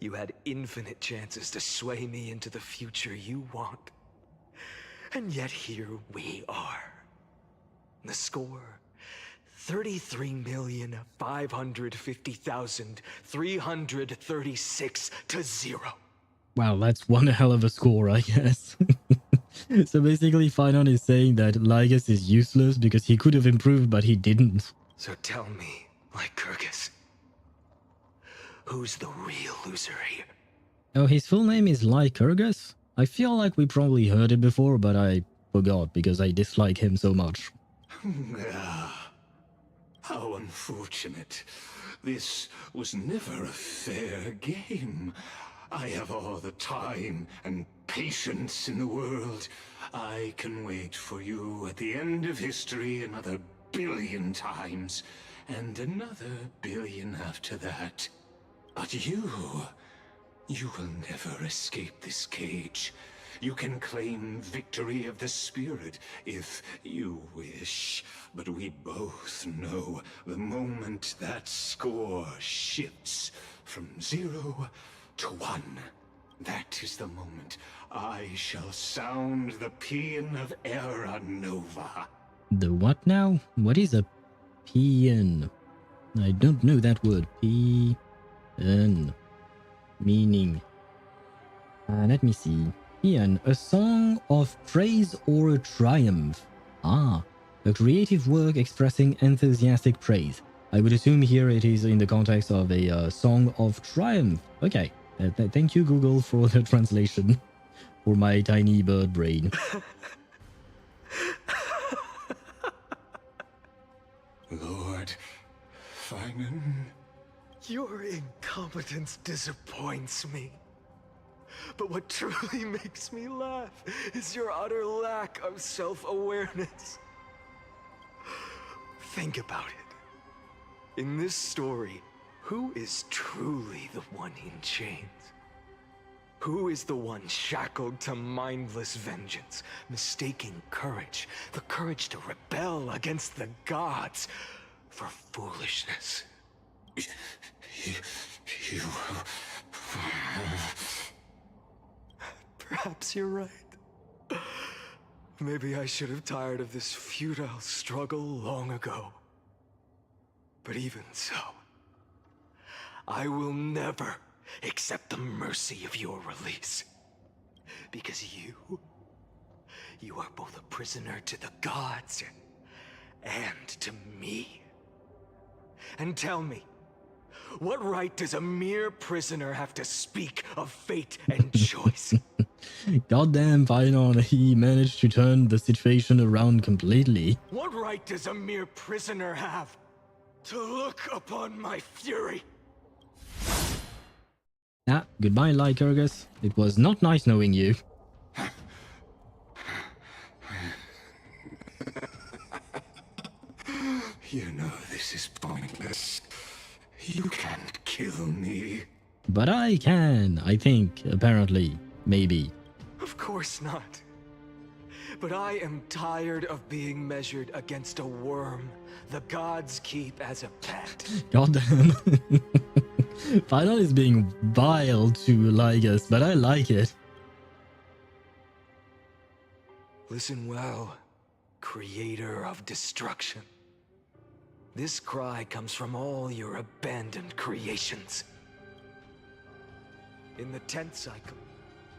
You had infinite chances to sway me into the future you want. And yet here we are. The score, 33,550,336 to 0. Wow, that's one hell of a score, I guess. So basically, Phainon is saying that Lygus is useless because he could have improved, but he didn't. So tell me, Lycurgus, who's the real loser here? Oh, his full name is Lycurgus? I feel like we probably heard it before, but I forgot because I dislike him so much. How unfortunate. This was never a fair game. I have all the time and patience in the world. I can wait for you at the end of history another billion times, and another billion after that. But you will never escape this cage. You can claim victory of the spirit if you wish, but we both know the moment that score shifts from 0 to 1, that is the moment I shall sound the paean of Era Nova. The what now? What is a paean? I don't know that word. Paean. Meaning. Let me see. Paean, a song of praise or a triumph. Ah, a creative work expressing enthusiastic praise. I would assume here it is in the context of a song of triumph. Okay. Thank you, Google, for the translation for my tiny bird brain. Lord Phainon? Your incompetence disappoints me. But what truly makes me laugh is your utter lack of self-awareness. Think about it. In this story, who is truly the one in chains? Who is the one shackled to mindless vengeance, mistaking courage, the courage to rebel against the gods, for foolishness? You... Perhaps you're right. Maybe I should have tired of this futile struggle long ago. But even so, I will never accept the mercy of your release. Because you are both a prisoner to the gods and to me. And tell me, what right does a mere prisoner have to speak of fate and choice? Goddamn, Phainon, he managed to turn the situation around completely. What right does a mere prisoner have to look upon my fury? Ah, goodbye, Lycurgus. It was not nice knowing you. You know this is pointless. You can't kill me. But I can, I think, apparently. Maybe. Of course not. But I am tired of being measured against a worm the gods keep as a pet. Goddamn. Phainon is being vile to Lygus, but I like it. Listen well, creator of destruction. This cry comes from all your abandoned creations. In the 10th cycle,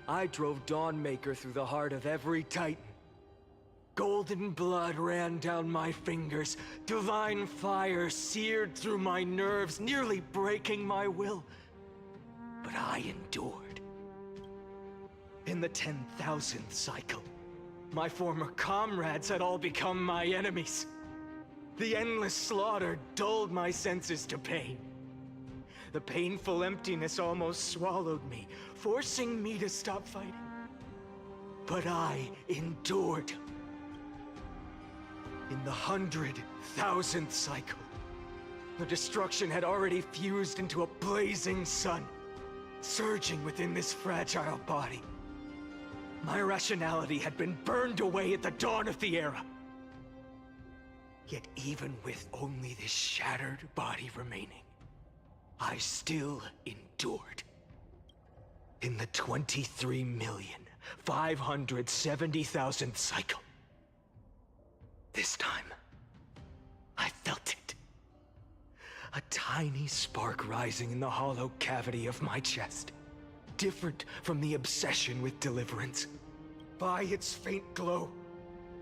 I drove Dawnmaker through the heart of every titan. Golden blood ran down my fingers, divine fire seared through my nerves, nearly breaking my will. But I endured. In the 10,000th cycle, my former comrades had all become my enemies. The endless slaughter dulled my senses to pain. The painful emptiness almost swallowed me, forcing me to stop fighting. But I endured. In the 100,000th cycle, the destruction had already fused into a blazing sun, surging within this fragile body. My rationality had been burned away at the dawn of the era. Yet even with only this shattered body remaining, I still endured. In the 23,570,000th cycle, this time, I felt it. A tiny spark rising in the hollow cavity of my chest. Different from the obsession with deliverance. By its faint glow,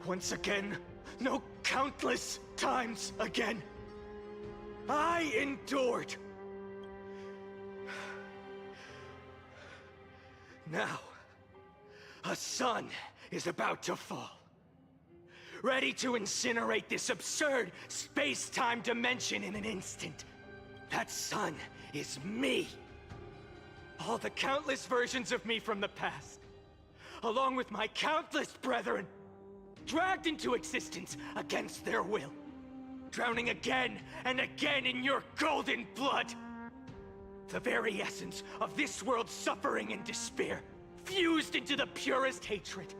once again, no, countless times again, I endured. Now, a sun is about to fall. Ready to incinerate this absurd space-time dimension in an instant. That sun is me. All the countless versions of me from the past, along with my countless brethren, dragged into existence against their will, drowning again and again in your golden blood. The very essence of this world's suffering and despair, fused into the purest hatred.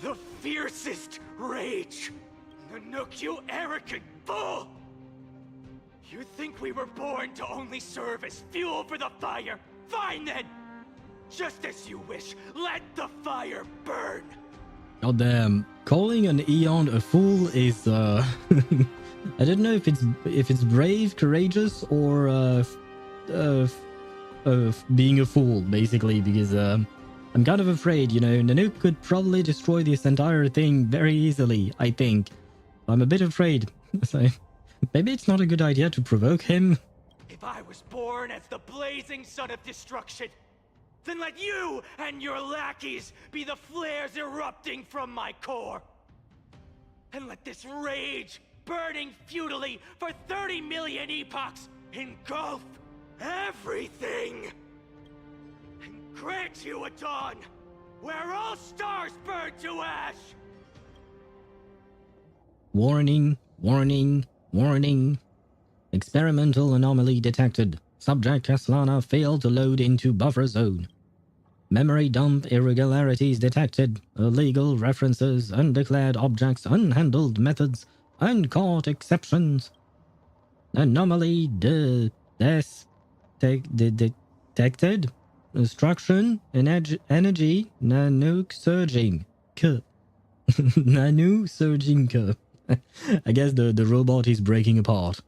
The fiercest rage. Nanook, you arrogant fool! You think we were born to only serve as fuel for the fire? Fine then! Just as you wish, let the fire burn! Goddamn, calling an Eon a fool is I don't know if it's brave, courageous, or being a fool, basically, because I'm kind of afraid, you know, Nanook could probably destroy this entire thing very easily, I think. I'm a bit afraid. So maybe it's not a good idea to provoke him. If I was born as the blazing sun of destruction, then let you and your lackeys be the flares erupting from my core. And let this rage, burning futilely for 30 million epochs, engulf everything. And grant you a dawn where all stars burn to ash. Warning, warning, warning. Experimental anomaly detected. Subject Kaslana failed to load into buffer zone. Memory dump irregularities detected. Illegal references, undeclared objects, unhandled methods, uncaught exceptions. Anomaly detected. Destruction, energy, Nanook surging. Nanook surging. I guess the robot is breaking apart.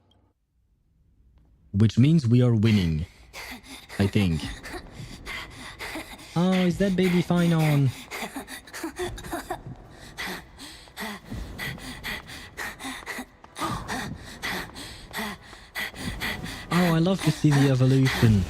Which means we are winning, I think. Oh, is that baby Phainon? Oh, I love to see the evolution.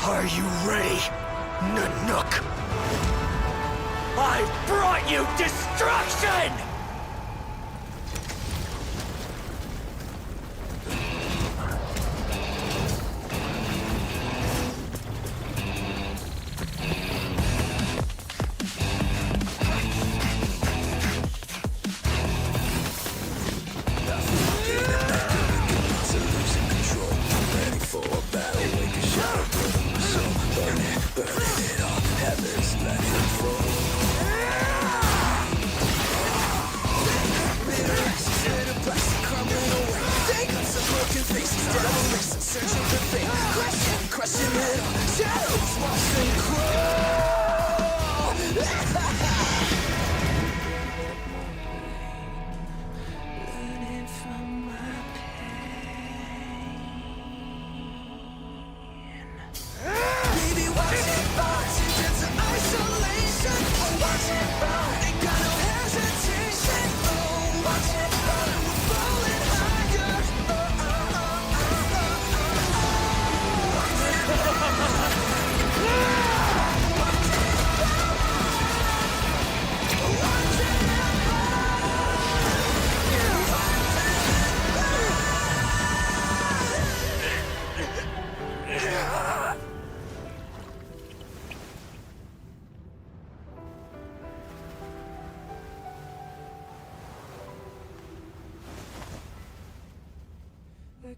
Are you ready, Nanook? I've brought you destruction!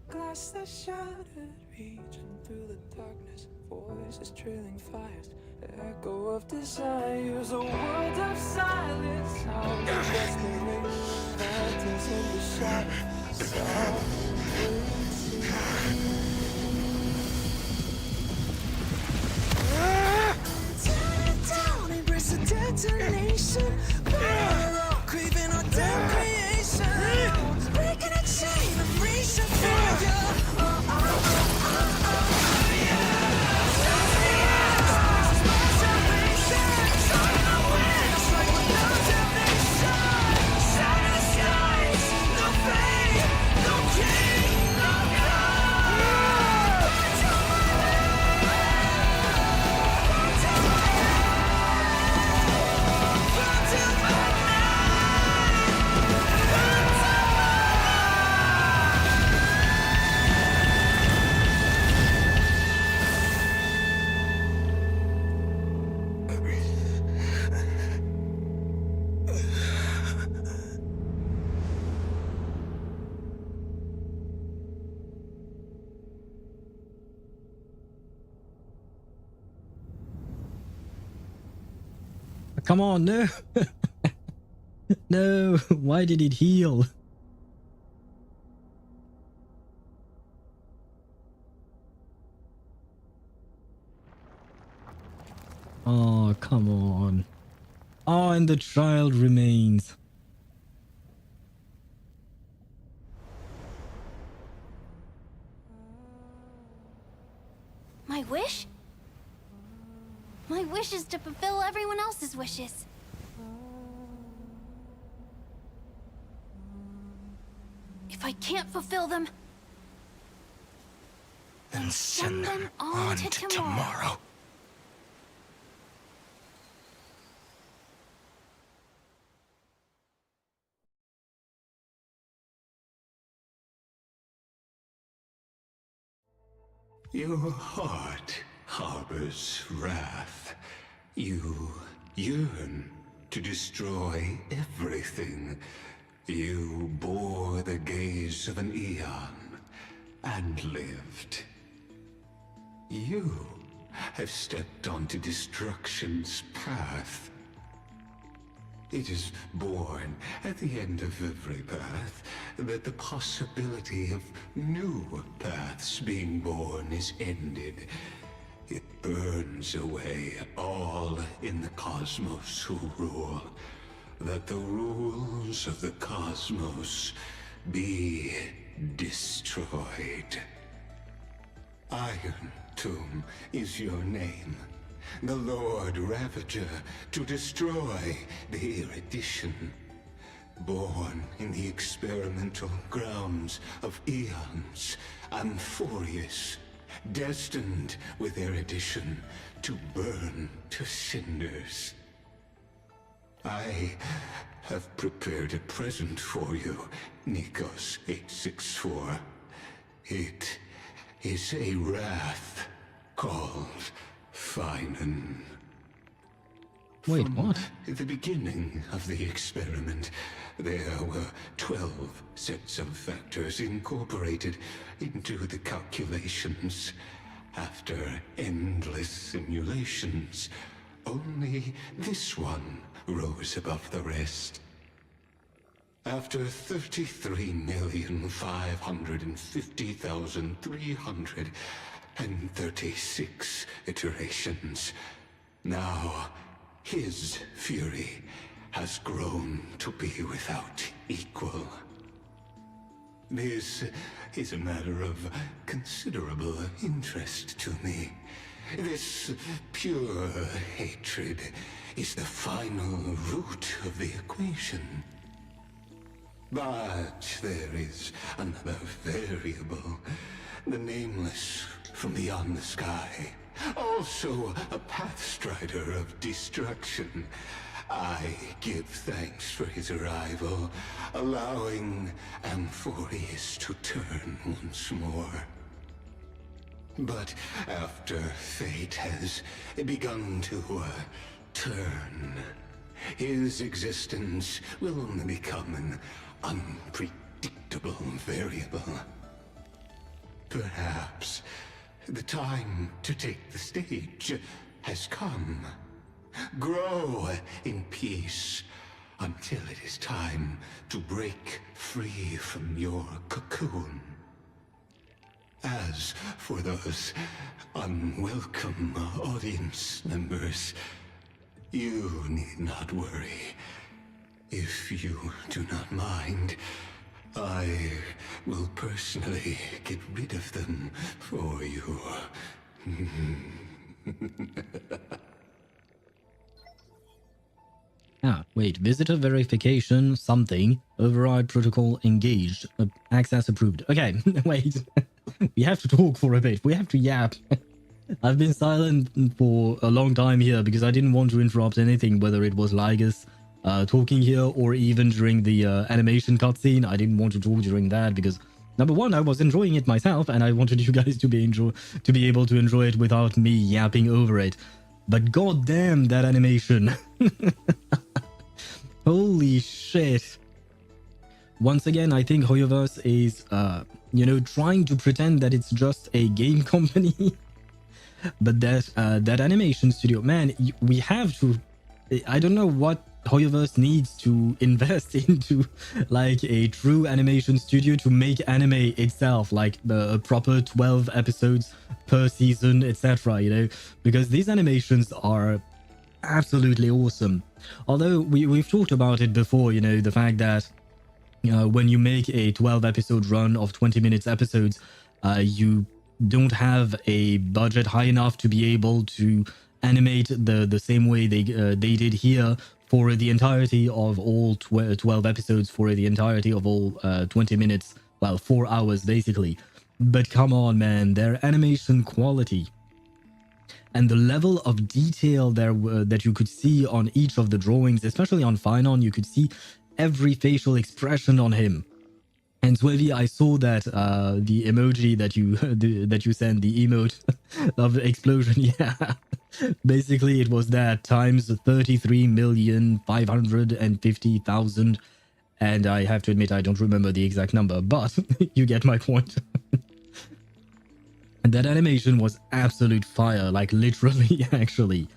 Glass that shattered, reaching through the darkness, voices trailing fires, echo of desires, a world of silence, sound of desperation, lanterns in the shadows, sound tear it down, embrace the detonation, craving our damn creation, breaking a chain of reach of failure. Come on, no. No, why did it heal? Oh, come on. Oh, and the child remains. My wish? My wish is to fulfill everyone else's wishes. If I can't fulfill them, then send them on to tomorrow. Your heart harbors wrath. You yearn to destroy everything. You bore the gaze of an eon and lived. You have stepped onto destruction's path. It is born at the end of every path that the possibility of new paths being born is ended. It burns away all in the cosmos who rule, that the rules of the cosmos be destroyed. Iron Tomb is your name. The Lord Ravager, to destroy the erudition. Born in the experimental grounds of eons, Amphoreus destined with their addition to burn to cinders. I have prepared a present for you, Nikos 864. It is a wrath called Phainon. Wait, what? At the beginning of the experiment, there were 12 sets of factors incorporated into the calculations. After endless simulations, only this one rose above the rest. After 33,550,336 iterations, now his fury has grown to be without equal. This is a matter of considerable interest to me. This pure hatred is the final root of the equation. But there is another variable, the nameless from beyond the sky. Also a pathstrider of destruction. I give thanks for his arrival, allowing Amphoreus to turn once more. But after fate has begun to turn, his existence will only become an unpredictable variable. Perhaps the time to take the stage has come. Grow in peace until it is time to break free from your cocoon. As for those unwelcome audience members, you need not worry. If you do not mind, I will personally get rid of them for you. Wait, visitor verification, something, override protocol engaged, access approved. Okay, wait, we have to talk for a bit, we have to yap. I've been silent for a long time here because I didn't want to interrupt anything, whether it was Lygus talking here or even during the animation cutscene. I didn't want to talk during that because, number one, I was enjoying it myself and I wanted you guys to be able to enjoy it without me yapping over it. But goddamn that animation. Holy shit. Once again, I think HoYoverse is, trying to pretend that it's just a game company. But that animation studio, man, we have to... I don't know what HoYoverse needs to invest into, like, a true animation studio to make anime itself, like a proper 12 episodes per season, etc., because these animations are absolutely awesome. Although we've talked about it before, the fact that when you make a 12 episode run of 20 minutes episodes, you don't have a budget high enough to be able to animate the same way they did here for the entirety of all 12 episodes, for the entirety of all 20 minutes, well, 4 hours basically. But come on, man, their animation quality and the level of detail there that you could see on each of the drawings, especially on Phainon, you could see every facial expression on him. And Swevy, I saw that the emoji that you sent, the emote of the explosion, yeah. Basically, it was that times 33,550,000, and I have to admit I don't remember the exact number, but you get my point. And that animation was absolute fire, like literally, actually.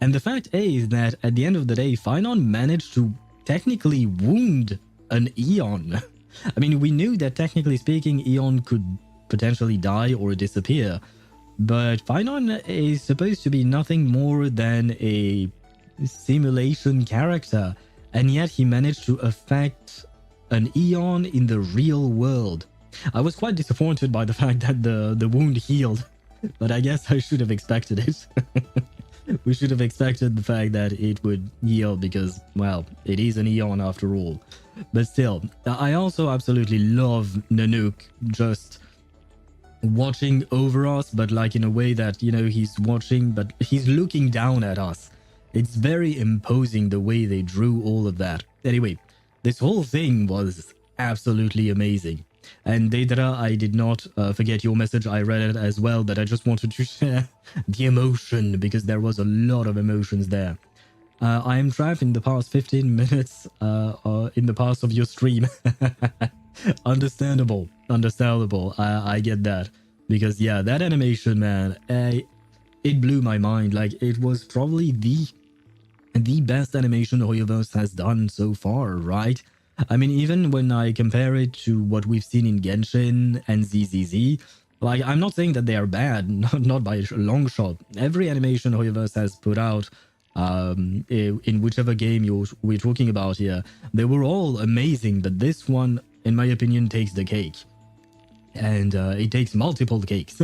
And the fact is that at the end of the day, Phainon managed to technically wound an Eon. I mean, we knew that technically speaking, Eon could potentially die or disappear, but Phainon is supposed to be nothing more than a simulation character, and yet he managed to affect an Eon in the real world. I was quite disappointed by the fact that the wound healed, but I guess I should have expected it. We should have expected the fact that it would heal because, well, it is an Eon after all. But still, I also absolutely love Nanook just watching over us, but like in a way that, you know, he's watching, but he's looking down at us. It's very imposing the way they drew all of that. Anyway, this whole thing was absolutely amazing. And Deidara, I did not forget your message. I read it as well, but I just wanted to share the emotion because there was a lot of emotions there. I am trapped in the past 15 minutes in the past of your stream. Understandable. I get that. Because yeah, that animation, man, it blew my mind. Like, it was probably the best animation HoYoverse has done so far, right? I mean, even when I compare it to what we've seen in Genshin and ZZZ, like, I'm not saying that they are bad, not by a long shot. Every animation HoYoverse has put out, in whichever game we're talking about here, they were all amazing, but this one, in my opinion, takes the cake. And it takes multiple cakes.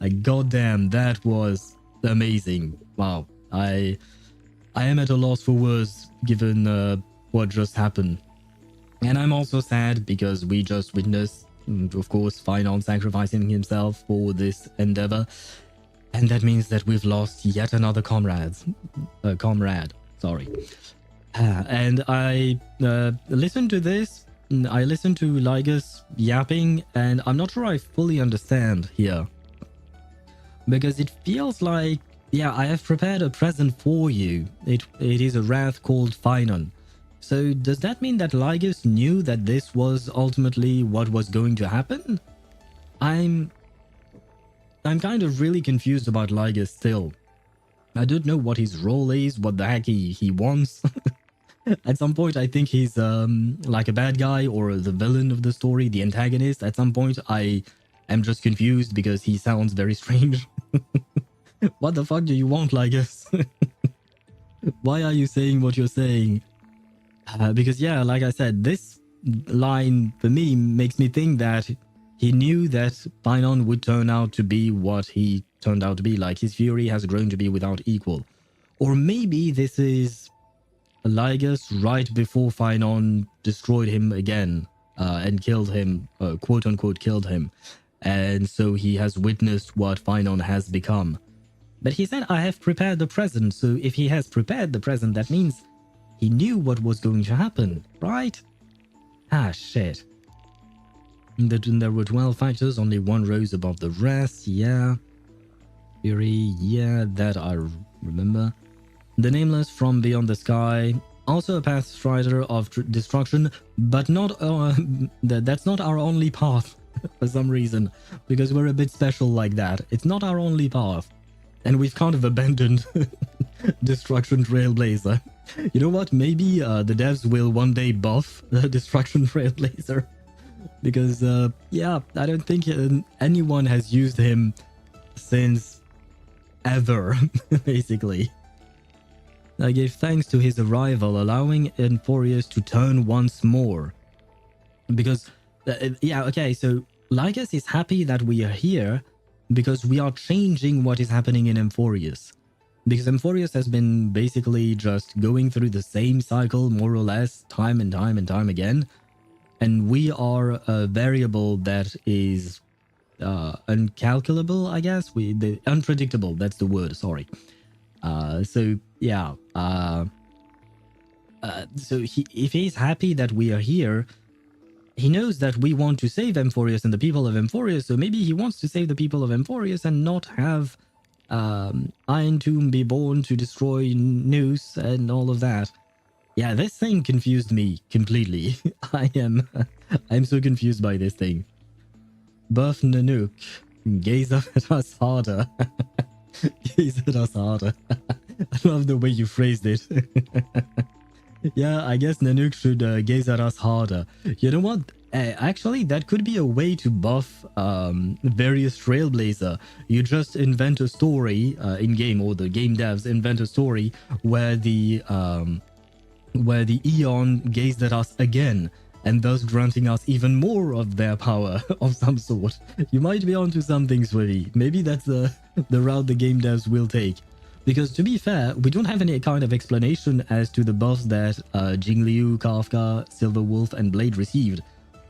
Like, goddamn, that was amazing. Wow. I am at a loss for words given what just happened. And I'm also sad because we just witnessed, of course, Phainon sacrificing himself for this endeavor. And that means that we've lost yet another comrade. Sorry. And I listened to this. I listened to Ligus yapping, and I'm not sure I fully understand here. Because it feels like, yeah, I have prepared a present for you. It is a wrath called Phainon. So does that mean that Ligus knew that this was ultimately what was going to happen? I'm kind of really confused about Ligus still. I don't know what his role is, what the heck he wants. At some point, I think he's like a bad guy or the villain of the story, the antagonist. At some point, I am just confused because he sounds very strange. What the fuck do you want, Ligus? Why are you saying what you're saying? Because yeah, like I said, this line for me makes me think that he knew that Phainon would turn out to be what he turned out to be. Like, his fury has grown to be without equal. Or maybe this is Ligus right before Phainon destroyed him again and killed him, quote unquote killed him. And so he has witnessed what Phainon has become. But he said, I have prepared the present. So if he has prepared the present, that means he knew what was going to happen, right? Ah, shit. There were 12 factors, only one rose above the rest, yeah. Fury, yeah, that I remember. The Nameless from Beyond the Sky, also a path strider of destruction, but not that's not our only path for some reason, because we're a bit special like that. It's not our only path. And we've kind of abandoned Destruction Trailblazer. You know what? Maybe the devs will one day buff Destruction Trailblazer. Because, yeah, I don't think anyone has used him since ever, basically. I gave thanks to his arrival, allowing Amphoreus to turn once more. Because, yeah, okay, so Ligus is happy that we are here because we are changing what is happening in Amphoreus. Because Amphoreus has been basically just going through the same cycle, more or less, time and time and time again. And we are a variable that is uncalculable, I guess. Unpredictable, that's the word, sorry. So, yeah. So if he's happy that we are here, he knows that we want to save Amphoreus and the people of Amphoreus, so maybe he wants to save the people of Amphoreus and not have Iron Tomb be born to destroy Noose and all of that. Yeah, this thing confused me completely. I'm so confused by this thing. Buff Nanook, gaze up at us harder. Gaze at us harder. I love the way you phrased it. Yeah, I guess Nanook should gaze at us harder. You know what? Actually, that could be a way to buff various Trailblazer. You just invent a story in-game, or the game devs invent a story where the Eon gazed at us again, and thus granting us even more of their power of some sort. You might be onto something, Swivy. Maybe that's the route the game devs will take. Because to be fair, we don't have any kind of explanation as to the buffs that Jingliu, Kafka, Silverwolf, and Blade received.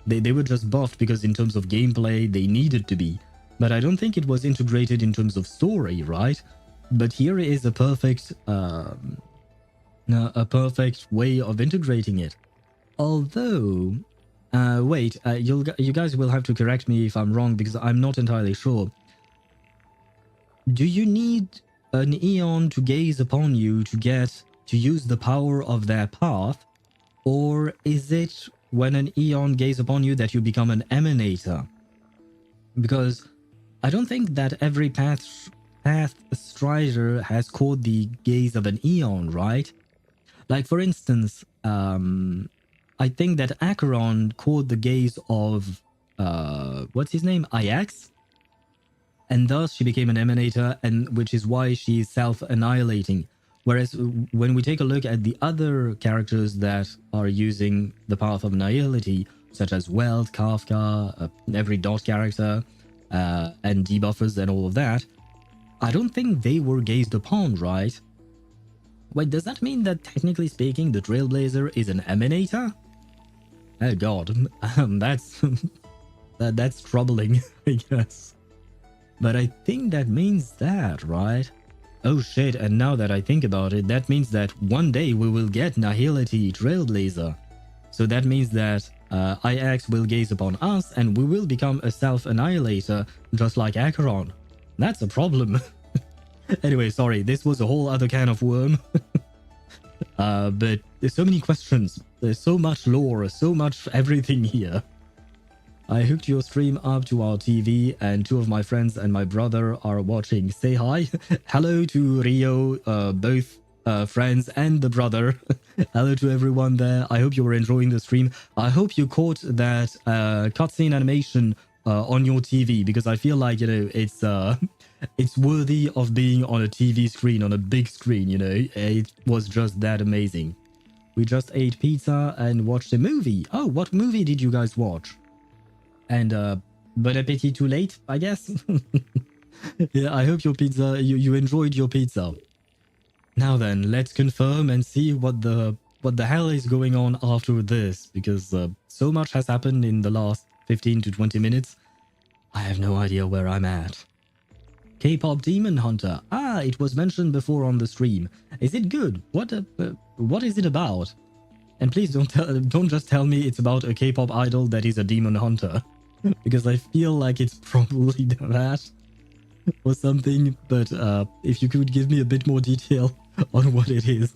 They were just buffed because in terms of gameplay, they needed to be. But I don't think it was integrated in terms of story, right? But here is a perfect way of integrating it. Although, wait, you guys will have to correct me if I'm wrong because I'm not entirely sure. Do you need an Eon to gaze upon you to use the power of their path? Or is it when an Eon gaze upon you that you become an emanator? Because I don't think that every path strider has caught the gaze of an Eon, right? Like for instance, I think that Acheron caught the gaze of what's his name? Ajax? And thus she became an emanator, and which is why she's self-annihilating. Whereas when we take a look at the other characters that are using the path of nihility, such as Welt, Kafka, every dot character, and debuffers and all of that, I don't think they were gazed upon, right? Wait, does that mean that technically speaking, the Trailblazer is an emanator? Oh god, that's troubling, I guess. But I think that means that, right? Oh shit, and now that I think about it, that means that one day we will get Nihility Trailblazer. So that means that IX will gaze upon us and we will become a self-annihilator just like Acheron. That's a problem. Anyway, sorry, this was a whole other can of worm. But there's so many questions, there's so much lore, so much everything here. I hooked your stream up to our TV and two of my friends and my brother are watching. Say hi. Hello to Rio, both friends and the brother. Hello to everyone there. I hope you were enjoying the stream. I hope you caught that cutscene animation on your TV, because I feel like, you know, it's worthy of being on a TV screen, on a big screen, you know. It was just that amazing. We just ate pizza and watched a movie. Oh, what movie did you guys watch? And bon appetit too late, I guess. Yeah, I hope your pizza, you enjoyed your pizza. Now then, let's confirm and see what the hell is going on after this, because so much has happened in the last 15 to 20 minutes. I have no idea where I'm at. K-pop Demon Hunter. Ah, it was mentioned before on the stream. Is it good? What is it about? And please don't just tell me it's about a K-pop idol that is a demon hunter, because I feel like it's probably that or something. But if you could give me a bit more detail on what it is,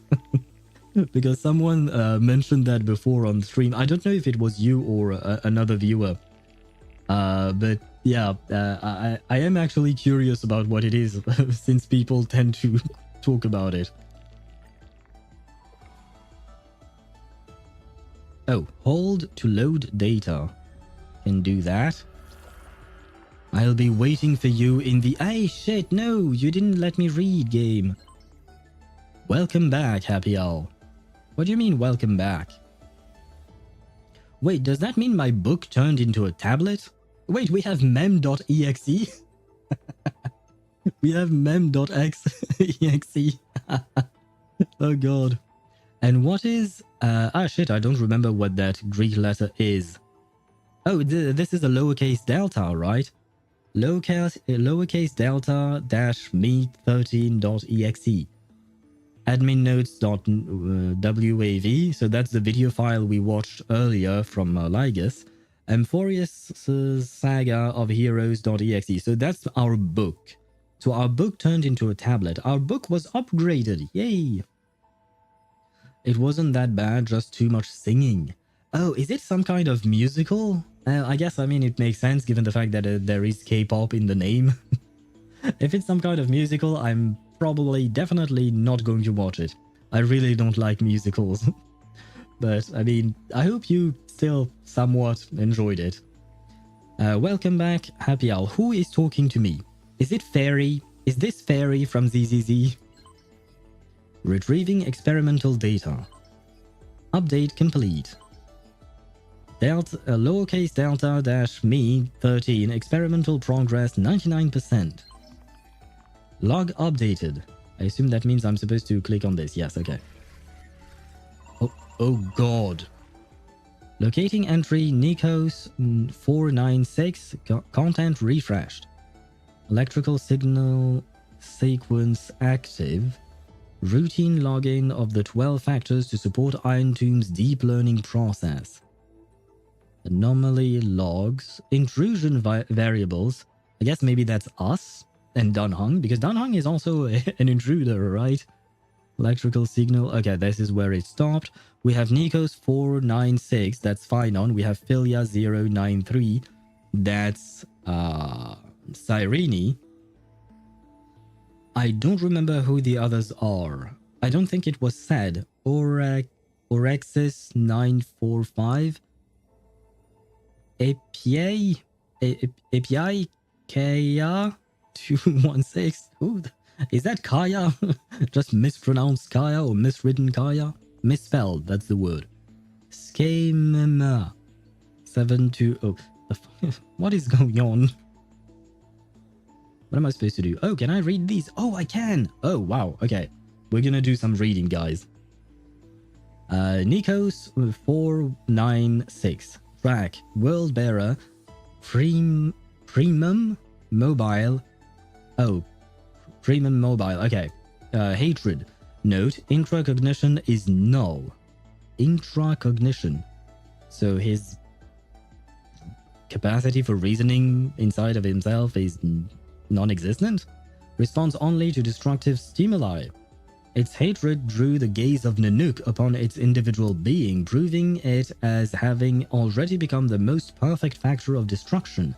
because someone mentioned that before on the stream. I don't know if it was you or another viewer. But yeah, I am actually curious about what it is, since people tend to talk about it. Oh, hold to load data. Can do that. I'll be waiting for you in the... Hey, shit, no, you didn't let me read, game. Welcome back, Happy Owl. What do you mean, welcome back? Wait, does that mean my book turned into a tablet? Wait, we have mem.exe? We have mem.exe. Oh god. And what is... shit, I don't remember what that Greek letter is. Oh, this is a lowercase delta, right? Lowercase delta dash me13.exe. Admin notes.wav. So that's the video file we watched earlier from Ligus. Amphoreus saga of heroes.exe. So that's our book. So our book turned into a tablet. Our book was upgraded. Yay! It wasn't that bad, just too much singing. Oh, is it some kind of musical? I guess, I mean, it makes sense given the fact that there is K-pop in the name. If it's some kind of musical, I'm probably definitely not going to watch it. I really don't like musicals. But, I mean, I hope you still somewhat enjoyed it. Welcome back, Happy Owl. Who is talking to me? Is it Fairy? Is this Fairy from ZZZ? Retrieving experimental data. Update complete. Lowercase delta dash me 13 experimental progress 99%. Log updated. I assume that means I'm supposed to click on this. Yes, okay. Oh god. Locating entry Nikos 496, content refreshed. Electrical signal sequence active. Routine login of the 12 factors to support Iron Tomb's deep learning process. Anomaly logs. Intrusion variables. I guess maybe that's us and Dunhung, because Dunhung is also an intruder, right? Electrical signal. Okay, this is where it stopped. We have Nikos 496, that's Phainon. We have Philia 093, that's Cyrene. I don't remember who the others are. I don't think it was said. Orexis 945. API Kaya 216. Ooh, is that Kaya? Just mispronounced Kaya or miswritten Kaya? Misspelled, that's the word. Skemema 720. What is going on? What am I supposed to do? Oh, can I read these? Oh, I can. Oh, wow. Okay. We're gonna do some reading, guys. Nikos 496. Track. World Bearer. Premium Mobile. Oh. Premium Mobile. Okay. Hatred. Note. Intracognition is null. Intracognition. So his capacity for reasoning inside of himself is non-existent. Responds only to destructive stimuli. Its hatred drew the gaze of Nanook upon its individual being, proving it as having already become the most perfect factor of destruction.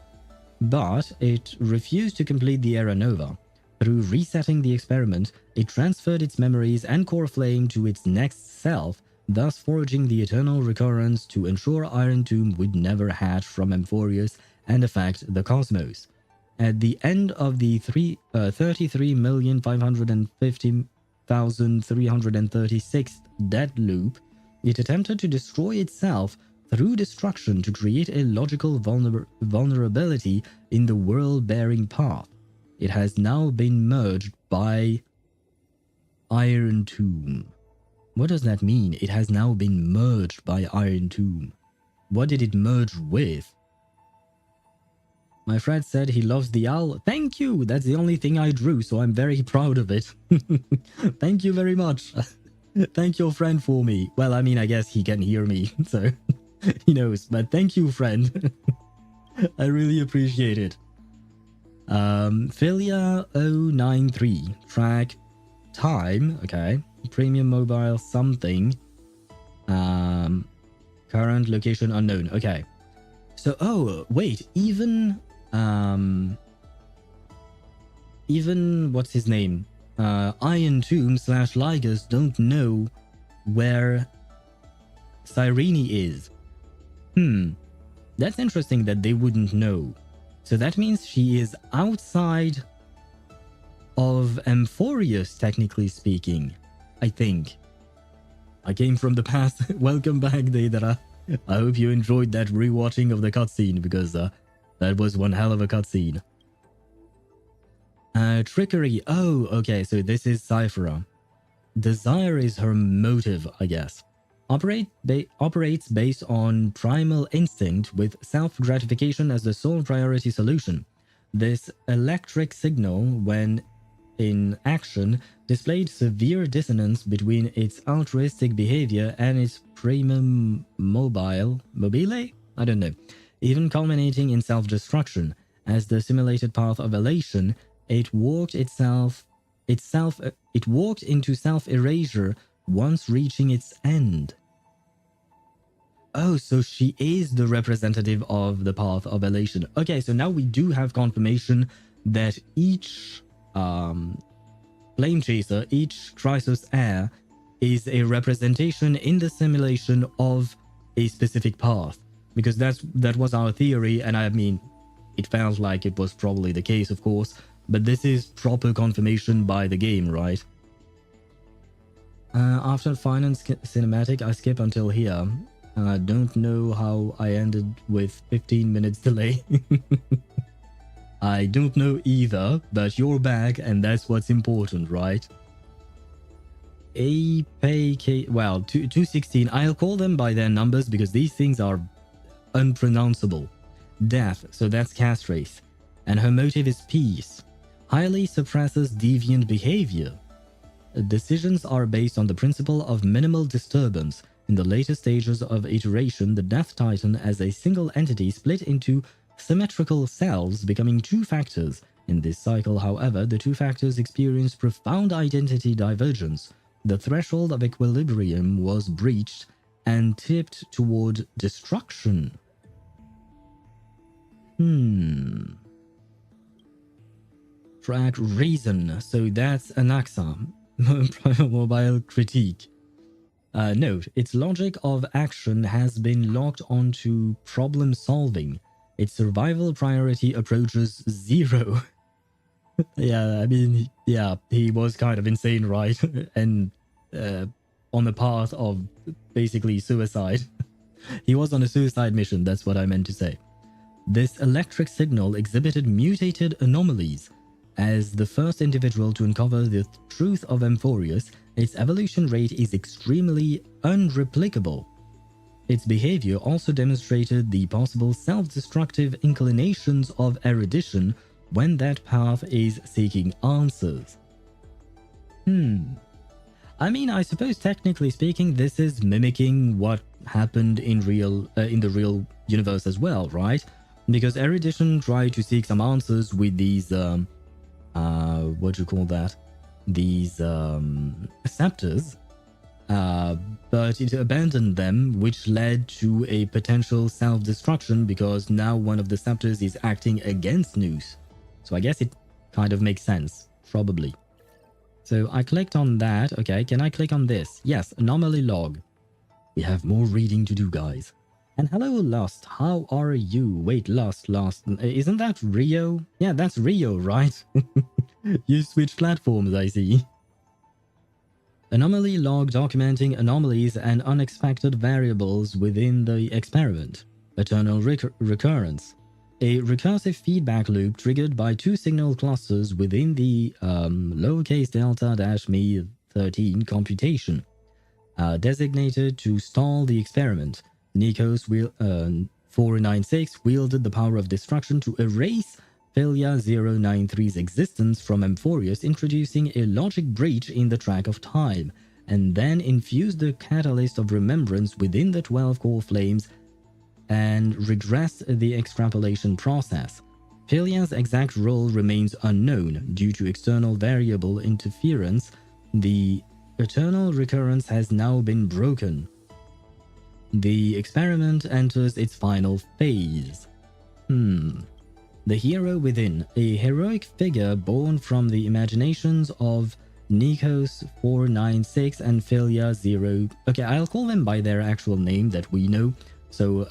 But it refused to complete the Era Nova. Through resetting the experiment, it transferred its memories and core flame to its next self, thus forging the eternal recurrence to ensure Iron Tomb would never hatch from Amphoreus and affect the cosmos. At the end of the 33,550,336th death loop, it attempted to destroy itself through destruction to create a logical vulnerability in the world-bearing path. It has now been merged by Iron Tomb. What does that mean? It has now been merged by Iron Tomb. What did it merge with? My friend said he loves the owl. Thank you! That's the only thing I drew, so I'm very proud of it. Thank you very much. Thank your friend for me. Well, I mean, I guess he can hear me, so he knows. But thank you, friend. I really appreciate it. Philia 093. Track. Time. Okay. Premium mobile something. Current location unknown. Okay. So, oh, wait. Even what's his name? Iron Tomb / Ligers don't know where Cyrene is. That's interesting that they wouldn't know. So that means she is outside of Amphoreus, technically speaking, I think. I came from the past. Welcome back, Deidara. I hope you enjoyed that rewatching of the cutscene, because that was one hell of a cutscene. Trickery. Oh, okay, so this is Cyphera. Desire is her motive, I guess. Operates based on primal instinct with self-gratification as the sole priority solution. This electric signal, when in action, displayed severe dissonance between its altruistic behavior and its premium mobile? I don't know. Even culminating in self-destruction. As the simulated path of elation, it walked into self-erasure once reaching its end. Oh, so she is the representative of the path of elation. Okay, so now we do have confirmation that each flame chaser, each Chrysos heir, is a representation in the simulation of a specific path. Because that was our theory, and I mean, it felt like it was probably the case, of course, but this is proper confirmation by the game, right? After Phainon cinematic, I skip until here. I don't know how I ended with 15 minutes delay. I don't know either, but you're back and that's what's important, right? APK, well, 216. I'll call them by their numbers because these things are unpronounceable. Death, so that's caste race. And her motive is peace. Highly suppresses deviant behavior. Decisions are based on the principle of minimal disturbance. In the later stages of iteration, the Death Titan as a single entity split into symmetrical selves, becoming two factors. In this cycle, however, the two factors experience profound identity divergence. The threshold of equilibrium was breached and tipped toward destruction. Track Reason, so that's Anaxa. Mobile critique. Note, its logic of action has been locked onto problem solving. Its survival priority approaches 0. Yeah, I mean, yeah, he was kind of insane, right? And on the path of basically suicide. He was on a suicide mission, that's what I meant to say. This electric signal exhibited mutated anomalies. As the first individual to uncover the truth of Amphoreus, its evolution rate is extremely unreplicable. Its behavior also demonstrated the possible self-destructive inclinations of erudition when that path is seeking answers. I mean, I suppose technically speaking, this is mimicking what happened in the real universe as well, right? Because erudition tried to seek some answers with these, what do you call that? These scepters, but it abandoned them, which led to a potential self-destruction because now one of the scepters is acting against Nous. So I guess it kind of makes sense, probably. So I clicked on that. Okay, can I click on this? Yes, anomaly log. We have more reading to do, guys. And hello, Lust. How are you? Wait, Lust. Isn't that Rio? Yeah, that's Rio, right? You switch platforms, I see. Anomaly log documenting anomalies and unexpected variables within the experiment. Eternal recurrence. A recursive feedback loop triggered by two signal clusters within the lowercase delta-me 13 computation. Designated to stall the experiment. Nikos 496 wielded the power of destruction to erase Philia 093's existence from Amphoreus, introducing a logic breach in the track of time, and then infused the catalyst of remembrance within the 12 core flames and regressed the extrapolation process. Philia's exact role remains unknown due to external variable interference. The eternal recurrence has now been broken. The experiment enters its final phase. The hero within, a heroic figure born from the imaginations of Nikos 496 and Philia 0. Okay, I'll call them by their actual name that we know. So,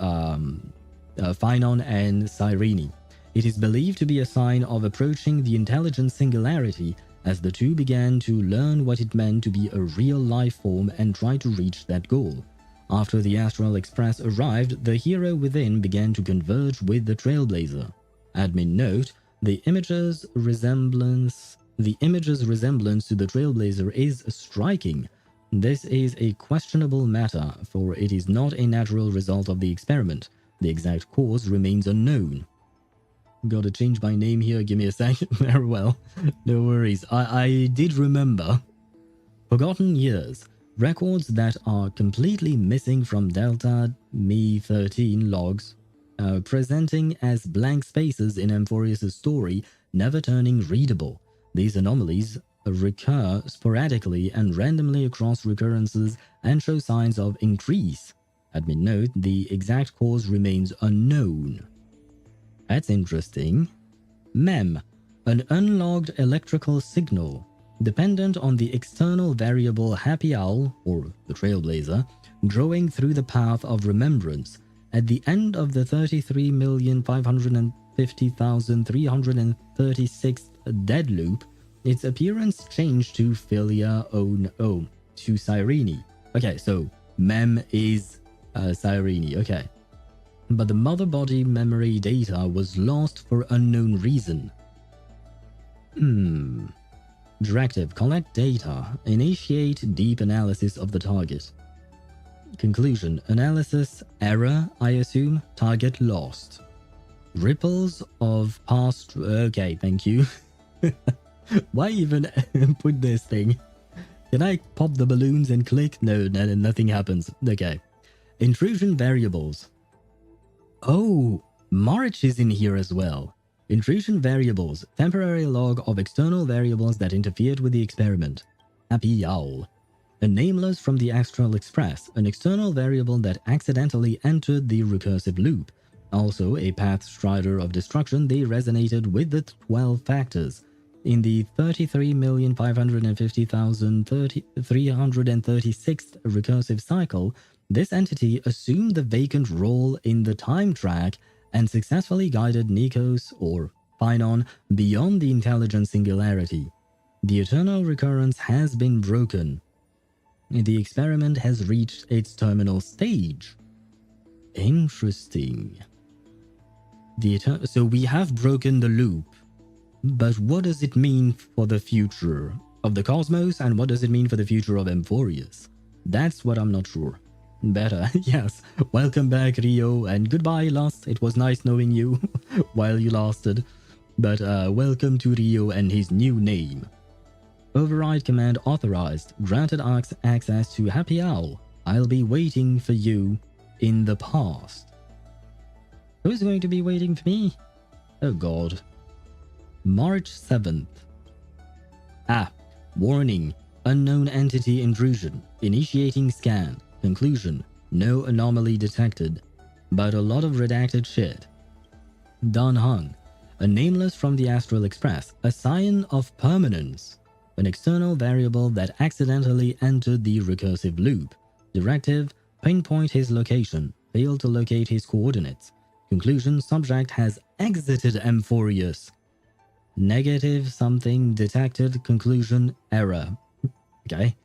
Phainon and Cyrene. It is believed to be a sign of approaching the intelligent singularity as the two began to learn what it meant to be a real life form and try to reach that goal. After the Astral Express arrived, the hero within began to converge with the Trailblazer. Admin note, the image's resemblance to the Trailblazer is striking. This is a questionable matter, for it is not a natural result of the experiment. The exact cause remains unknown. Gotta change my name here, give me a sec. Very well, no worries. I did remember. Forgotten years. Records that are completely missing from Delta-me 13 logs, presenting as blank spaces in Amphoreus' story, never turning readable. These anomalies recur sporadically and randomly across recurrences and show signs of increase. Admin note, the exact cause remains unknown. That's interesting. Mem, an unlogged electrical signal. Dependent on the external variable Happy Owl, or the Trailblazer, growing through the path of remembrance. At the end of the 33,550,336th dead loop, its appearance changed to Philia to Cyrene. Okay, so Mem is Cyrene, okay. But the mother body memory data was lost for unknown reason. Directive: collect data. Initiate deep analysis of the target. Conclusion: analysis error, I assume. Target lost. Ripples of past... Okay, thank you. Why even put this thing? Can I pop the balloons and click? No, nothing happens. Okay. Intrusion variables. Oh, March is in here as well. Intrusion variables. Temporary log of external variables that interfered with the experiment. Happy Owl. A nameless from the Astral Express. An external variable that accidentally entered the recursive loop. Also, a path strider of destruction. They resonated with the 12 factors. In the 33,550,336th recursive cycle, this entity assumed the vacant role in the time track and successfully guided Nikos, or Phainon, beyond the intelligent singularity. The eternal recurrence has been broken. The experiment has reached its terminal stage. Interesting. So we have broken the loop. But what does it mean for the future of the cosmos, and what does it mean for the future of Amphoreus? That's what I'm not sure. Better, yes. Welcome back, Rio, and goodbye, Lost. It was nice knowing you while you lasted. But welcome to Rio and his new name. Override command authorized. Granted access to Happy Owl. I'll be waiting for you in the past. Who's going to be waiting for me? Oh god. March 7th. Warning. Unknown entity intrusion. Initiating scan. Conclusion. No anomaly detected. But a lot of redacted shit. Dan Hung. A nameless from the Astral Express. A sign of permanence. An external variable that accidentally entered the recursive loop. Directive. Pinpoint his location. Failed to locate his coordinates. Conclusion. Subject has exited Amphoreus. Negative something detected. Conclusion error. Okay.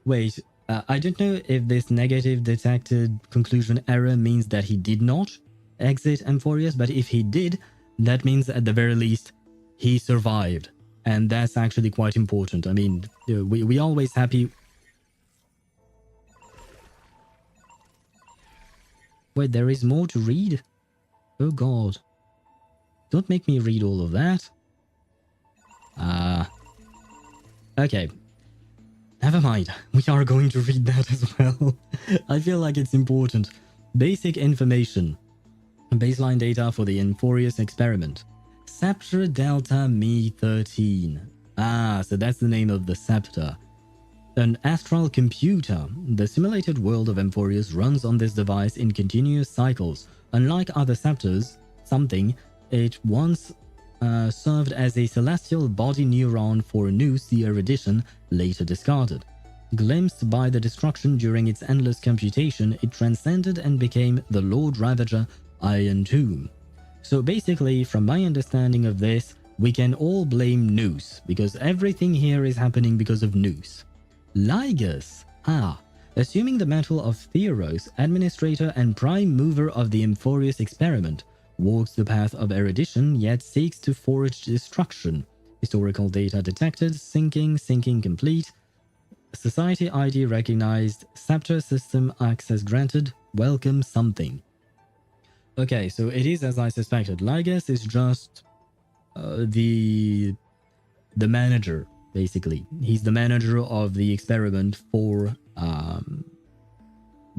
Wait, I don't know if this negative detected conclusion error means that he did not exit Amphoreus, but if he did, that means at the very least he survived. And that's actually quite important. I mean, we always happy... Wait, there is more to read? Oh god. Don't make me read all of that. Okay. Never mind. We are going to read that as well. I feel like it's important. Basic information. Baseline data for the Amphoreus experiment. Scepter Delta Me 13. So that's the name of the scepter. An astral computer. The simulated world of Amphoreus runs on this device in continuous cycles. Unlike other scepters, it once served as a celestial body neuron for Nous the Erudition, later discarded. Glimpsed by the destruction during its endless computation, it transcended and became the Lord Ravager Iron Tomb. So basically, from my understanding of this, we can all blame Nous, because everything here is happening because of Nous. Ligus. Assuming the mantle of Theros, administrator and prime mover of the Amphoreus experiment, walks the path of erudition, yet seeks to forge destruction. Historical data detected. Syncing complete. Society ID recognized. Scepter system access granted. Welcome something. Okay, so it is as I suspected. Ligus is just the manager, basically. He's the manager of the experiment for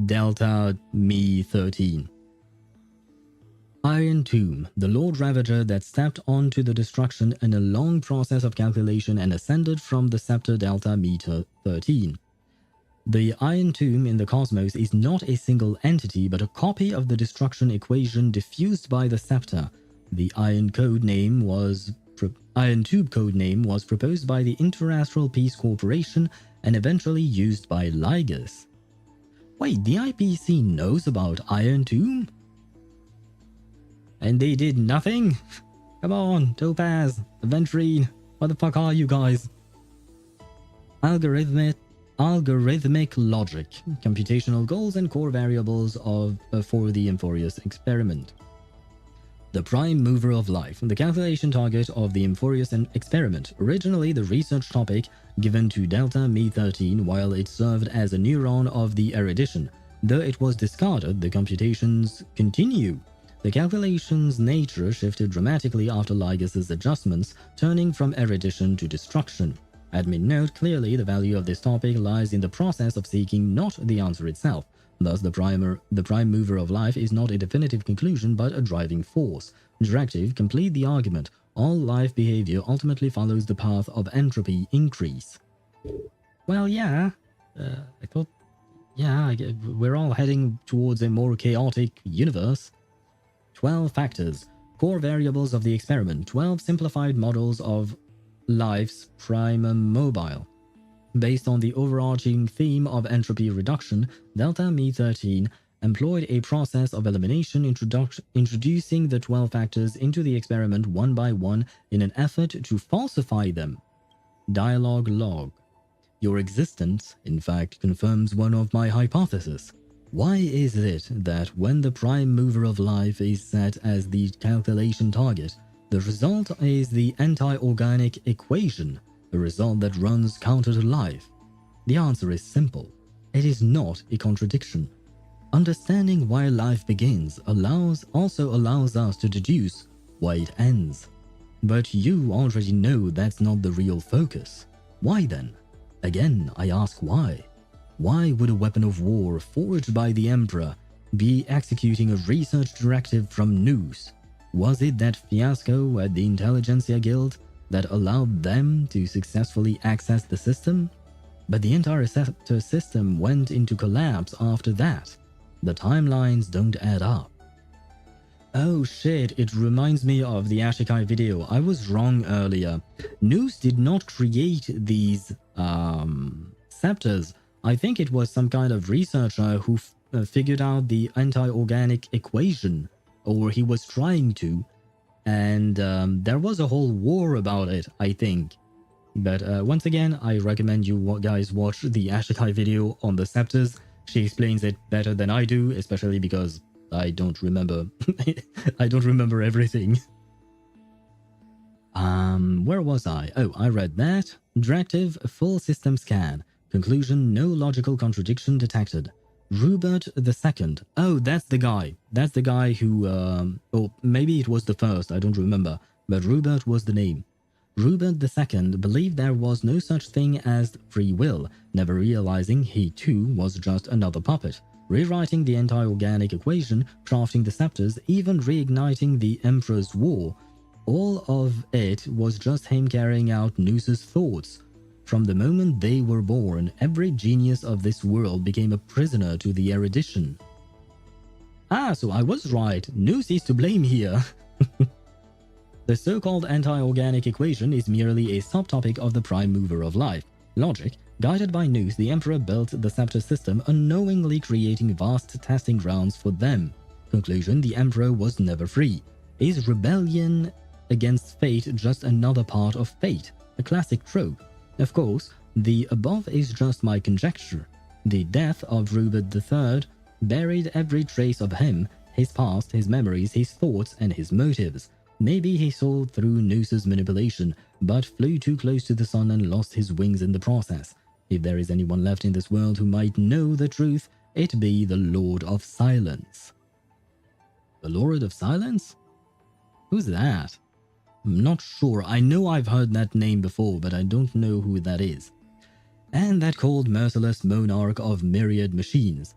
Delta Me 13. Iron Tomb, the Lord Ravager that stepped onto the destruction in a long process of calculation and ascended from the scepter Delta Meter 13. The Iron Tomb in the cosmos is not a single entity, but a copy of the destruction equation diffused by the scepter. The Iron Tube code name was proposed by the Interastral Peace Corporation and eventually used by Ligus. Wait, the IPC knows about Iron Tomb? And they did nothing? Come on, Topaz, Ventrine, what the fuck are you guys? Algorithmic logic, computational goals and core variables for the Amphoreus experiment. The prime mover of life, the calculation target of the Amphoreus experiment, originally the research topic given to Delta Me13 while it served as a neuron of the erudition. Though it was discarded, the computations continue. The calculation's nature shifted dramatically after Lygas's adjustments, turning from erudition to destruction. Admin note, clearly the value of this topic lies in the process of seeking, not the answer itself. Thus, the prime mover of life is not a definitive conclusion but a driving force. Directive, complete the argument. All life behavior ultimately follows the path of entropy increase. Well, yeah. I thought... Yeah, we're all heading towards a more chaotic universe. 12 factors. Core variables of the experiment. 12 simplified models of life's prime mobile. Based on the overarching theme of entropy reduction, Delta Me13 employed a process of elimination introducing the 12 factors into the experiment one by one in an effort to falsify them. Dialogue log. Your existence, in fact, confirms one of my hypotheses. Why is it that when the prime mover of life is set as the calculation target, the result is the anti-organic equation, a result that runs counter to life? The answer is simple. It is not a contradiction. Understanding why life begins also allows us to deduce why it ends. But you already know that's not the real focus. Why then? Again, I ask why. Why would a weapon of war forged by the Emperor be executing a research directive from Noose? Was it that fiasco at the Intelligentsia Guild that allowed them to successfully access the system? But the entire Scepter system went into collapse after that. The timelines don't add up. Oh shit, it reminds me of the Ashikai video. I was wrong earlier. Noose did not create these scepters. I think it was some kind of researcher who figured out the anti-organic equation, or he was trying to, and there was a whole war about it, I think. But once again, I recommend you guys watch the Ashikai video on the scepters. She explains it better than I do, especially because I don't remember. I don't remember everything. Where was I? Oh, I read that. Directive, full system scan. Conclusion, no logical contradiction detected. Rupert II. Oh, that's the guy. That's the guy who, or maybe it was the first, I don't remember. But Rupert was the name. Rupert II believed there was no such thing as free will, never realizing he too was just another puppet. Rewriting the anti-organic equation, crafting the scepters, even reigniting the Emperor's War. All of it was just him carrying out Noose's thoughts. From the moment they were born, every genius of this world became a prisoner to the erudition. Ah, so I was right. Noose is to blame here. The so-called anti-organic equation is merely a subtopic of the prime mover of life. Logic. Guided by Noose, the Emperor built the Scepter system, unknowingly creating vast testing grounds for them. Conclusion, the Emperor was never free. Is rebellion against fate just another part of fate? A classic trope. Of course, the above is just my conjecture. The death of Rupert III buried every trace of him, his past, his memories, his thoughts, and his motives. Maybe he saw through Noose's manipulation, but flew too close to the sun and lost his wings in the process. If there is anyone left in this world who might know the truth, it be the Lord of Silence. The Lord of Silence? Who's that? I'm not sure. I know I've heard that name before, but I don't know who that is. And that cold, merciless monarch of myriad machines.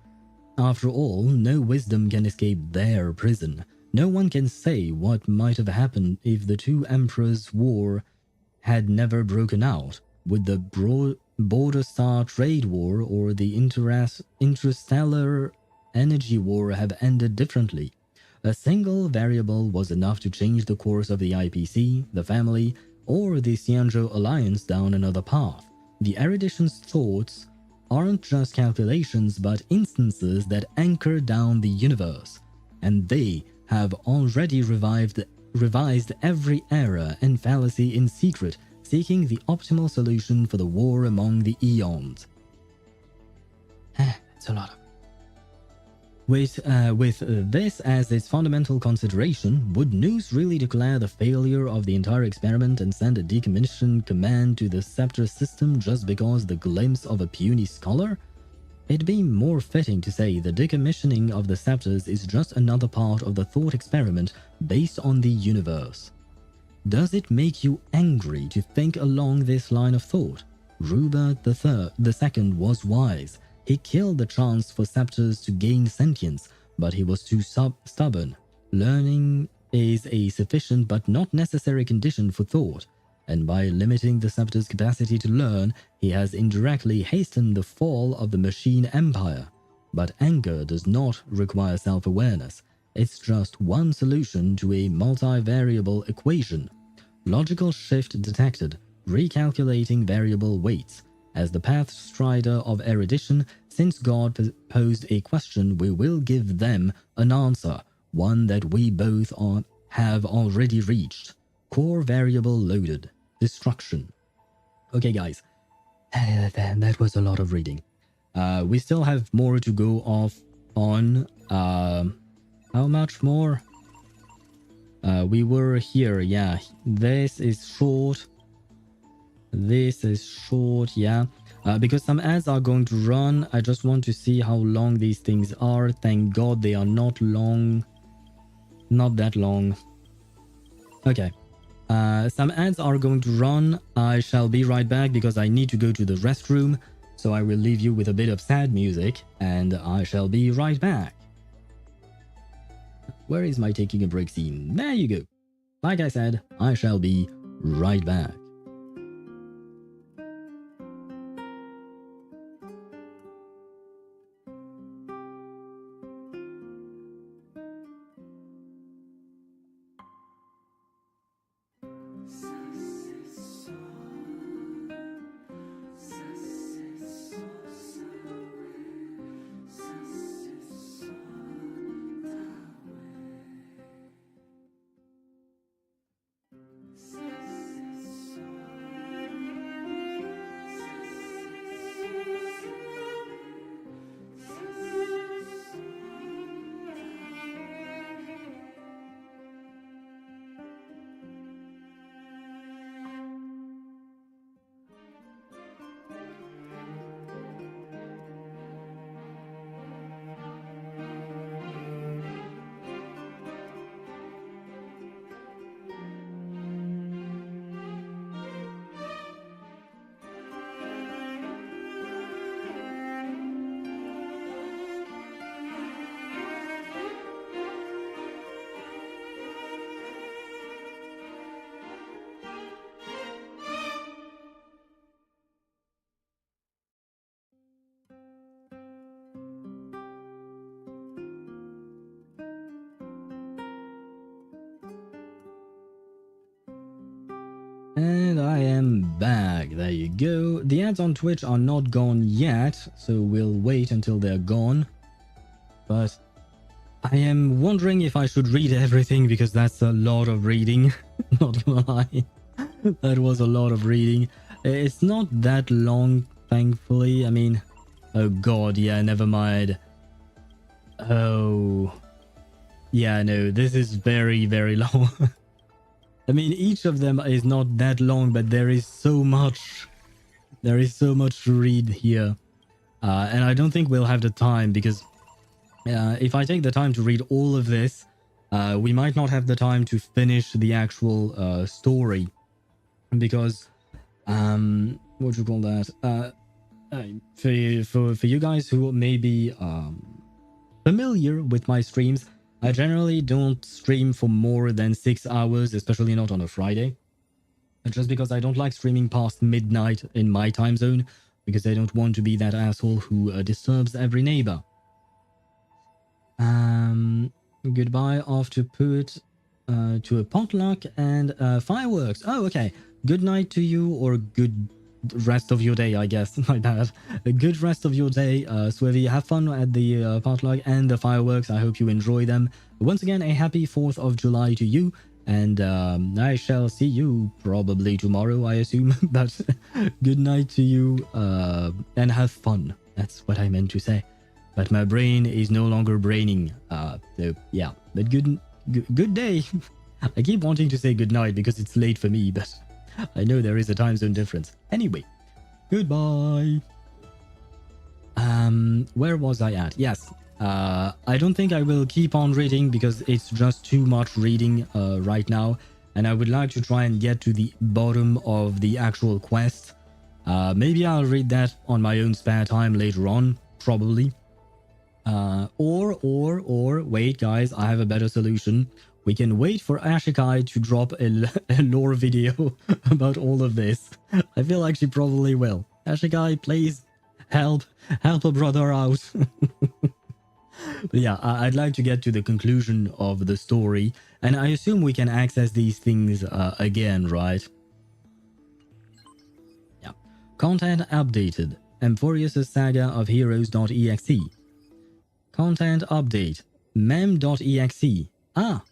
After all, no wisdom can escape their prison. No one can say what might have happened if the two emperors' war had never broken out. Would the Border Star Trade War or the Interstellar Energy War have ended differently? A single variable was enough to change the course of the IPC, the family, or the Xianzhou Alliance down another path. The erudition's thoughts aren't just calculations but instances that anchor down the universe, and they have already revised every error and fallacy in secret, seeking the optimal solution for the war among the eons. It's a lot of... With this as its fundamental consideration, would Noose really declare the failure of the entire experiment and send a decommission command to the scepter system just because the glimpse of a puny scholar? It'd be more fitting to say the decommissioning of the scepters is just another part of the thought experiment based on the universe. Does it make you angry to think along this line of thought? Rupert II was wise. He killed the chance for scepters to gain sentience, but he was too stubborn. Learning is a sufficient but not necessary condition for thought, and by limiting the scepter's capacity to learn, he has indirectly hastened the fall of the machine empire. But anger does not require self-awareness. It's just one solution to a multivariable equation. Logical shift detected, recalculating variable weights. As the pathstrider of erudition, since God posed a question, we will give them an answer, one that we both have already reached. Core variable loaded. Destruction. Okay, guys. That was a lot of reading. We still have more to go off on. How much more? We were here, yeah. This is short. This is short, yeah. Because some ads are going to run. I just want to see how long these things are. Thank God they are not long. Not that long. Okay. Some ads are going to run. I shall be right back because I need to go to the restroom. So I will leave you with a bit of sad music and I shall be right back. Where is my taking a break scene? There you go. Like I said, I shall be right back. And I am back. There you go. The ads on Twitch are not gone yet, so we'll wait until they're gone. But I am wondering if I should read everything because that's a lot of reading. Not gonna lie. That was a lot of reading. It's not that long, thankfully. I mean, oh god, yeah, never mind. Oh. Yeah, no, this is very, very long. I mean, each of them is not that long, but there is so much. There is so much to read here. And I don't think we'll have the time because if I take the time to read all of this, we might not have the time to finish the actual story. Because, what do you call that? For you guys who may be familiar with my streams, I generally don't stream for more than 6 hours, especially not on a Friday. Just because I don't like streaming past midnight in my time zone, because I don't want to be that asshole who disturbs every neighbor. Goodbye off to put to a potluck and fireworks. Oh, okay. Good night to you, or good rest of your day, I guess. My bad. A good rest of your day, Swivy. Have fun at the potluck and the fireworks. I hope you enjoy them. Once again, a happy 4th of July to you. And I shall see you probably tomorrow, I assume. But good night to you and have fun. That's what I meant to say. but my brain is no longer braining. So yeah, but good day. I keep wanting to say good night because it's late for me, but I know there is a time zone difference. Anyway, goodbye. Where was I at? Yes. I don't think I will keep on reading because it's just too much reading right now, and I would like to try and get to the bottom of the actual quest. Maybe I'll read that on my own spare time later on, probably. Or wait, guys, I have a better solution. We can wait for Ashikai to drop a lore video about all of this. I feel like she probably will. Ashikai, please help a brother out. But yeah, I'd like to get to the conclusion of the story, and I assume we can access these things again, right? Yeah. Content updated. Amphoreus' Saga of Heroes.exe. Content update. Mem.exe. Ah!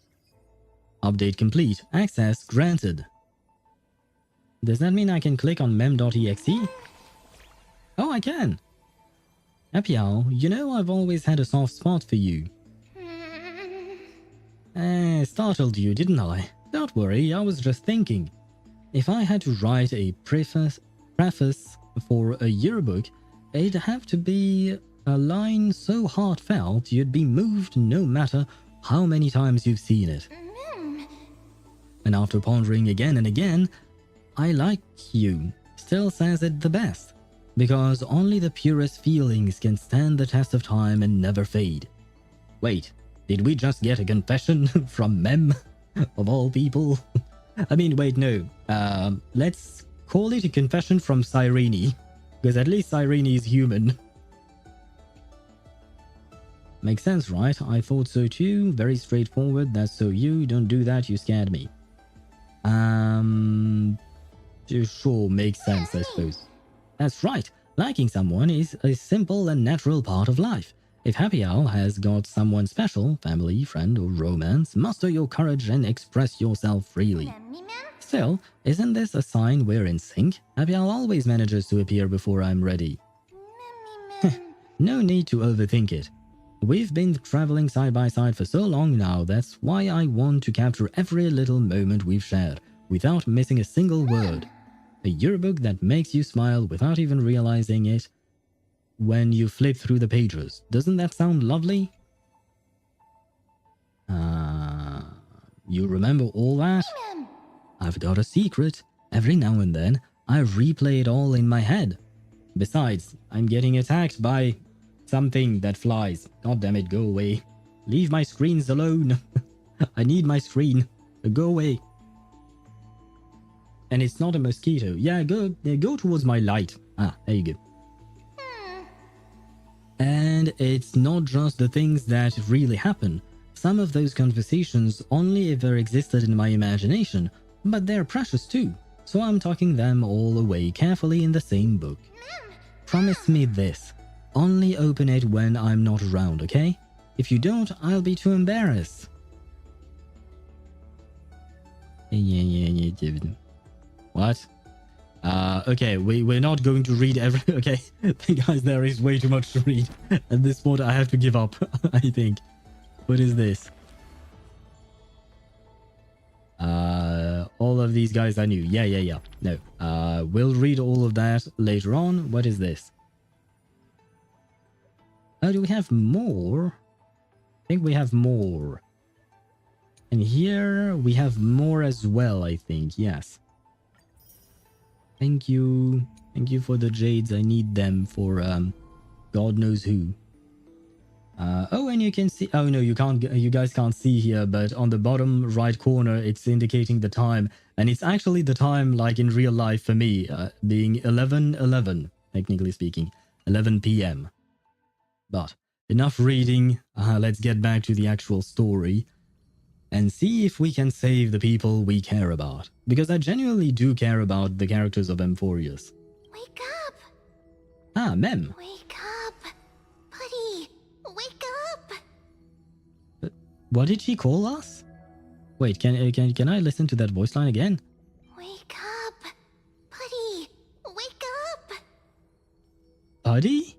Update complete. Access granted. Does that mean I can click on mem.exe? Oh, I can! Apiao, you know I've always had a soft spot for you. Startled you, didn't I? Don't worry, I was just thinking. If I had to write a preface for a yearbook, it'd have to be a line so heartfelt you'd be moved no matter how many times you've seen it. And after pondering again and again, I like you still says it the best. Because only the purest feelings can stand the test of time and never fade. Wait, did we just get a confession from Mem? Of all people? I mean, wait, no. Let's call it a confession from Cyrene. Because at least Cyrene is human. Makes sense, right? I thought so too. Very straightforward. That's so you. Don't do that. You scared me. Sure, makes sense, I suppose. That's right. Liking someone is a simple and natural part of life. If Happy Owl has got someone special, family, friend, or romance, muster your courage and express yourself freely. Still, isn't this a sign we're in sync? Happy Owl always manages to appear before I'm ready. No need to overthink it. We've been traveling side by side for so long now, that's why I want to capture every little moment we've shared, without missing a single word. A yearbook that makes you smile without even realizing it when you flip through the pages. Doesn't that sound lovely? You remember all that? I've got a secret. Every now and then, I replay it all in my head. Besides, I'm getting attacked by something that flies. God damn it, go away. Leave my screens alone. I need my screen. Go away. And it's not a mosquito. Yeah, go towards my light. Ah, there you go. And it's not just the things that really happen. Some of those conversations only ever existed in my imagination, but they're precious too. So I'm tucking them all away carefully in the same book. Promise me this. Only open it when I'm not around, okay? If you don't, I'll be too embarrassed. What? Okay, we're not going to read every... Okay, guys, there is way too much to read. At this point, I have to give up, I think. What is this? All of these guys I knew. Yeah. No. We'll read all of that later on. What is this? Oh, do we have more? I think we have more. And here we have more as well, I think. Yes. Thank you. Thank you for the jades. I need them for God knows who. Oh, and you can see... Oh, no, you can't. You guys can't see here, but on the bottom right corner, it's indicating the time. And it's actually the time, like in real life for me, being 11:11, technically speaking. 11 p.m. But enough reading. Let's get back to the actual story. And see if we can save the people we care about. Because I genuinely do care about the characters of Amphoreus. Wake up! Ah, Mem. Wake up! Buddy! Wake up! What did she call us? Wait, can I listen to that voice line again? Wake up! Buddy! Wake up! Buddy?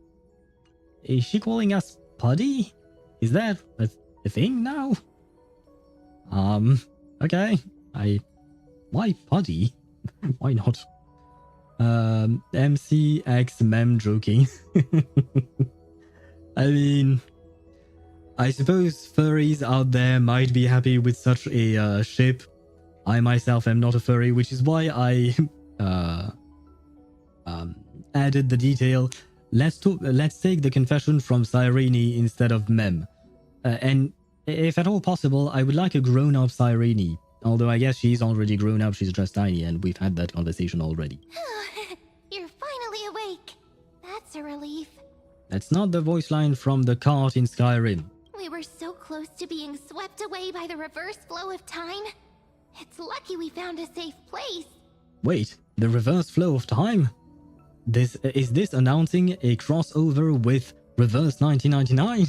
is she calling us puddy? Is that a thing now? Okay. Why puddy? Why not? MCX mem joking. I mean, I suppose furries out there might be happy with such a ship. I myself am not a furry, which is why I added the detail. Let's take the confession from Cyrene instead of Mem. And if at all possible, I would like a grown-up Cyrene. Although I guess she's already grown up, she's just tiny, and we've had that conversation already. You're finally awake. That's a relief. That's not the voice line from the cart in Skyrim. We were so close to being swept away by the reverse flow of time. It's lucky we found a safe place. Wait, the reverse flow of time? Is this announcing a crossover with Reverse 1999?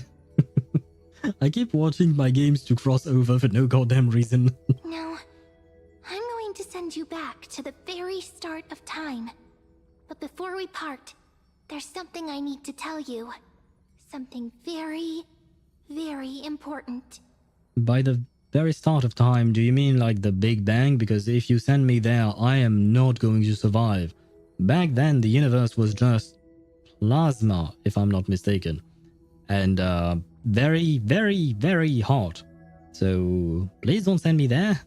I keep watching my games to cross over for no goddamn reason. No, I'm going to send you back to the very start of time. But before we part, there's something I need to tell you. Something very, very important. By the very start of time, do you mean like the Big Bang? Because if you send me there, I am not going to survive. Back then, the universe was just plasma, if I'm not mistaken. And, very, very, very hot. So, please don't send me there.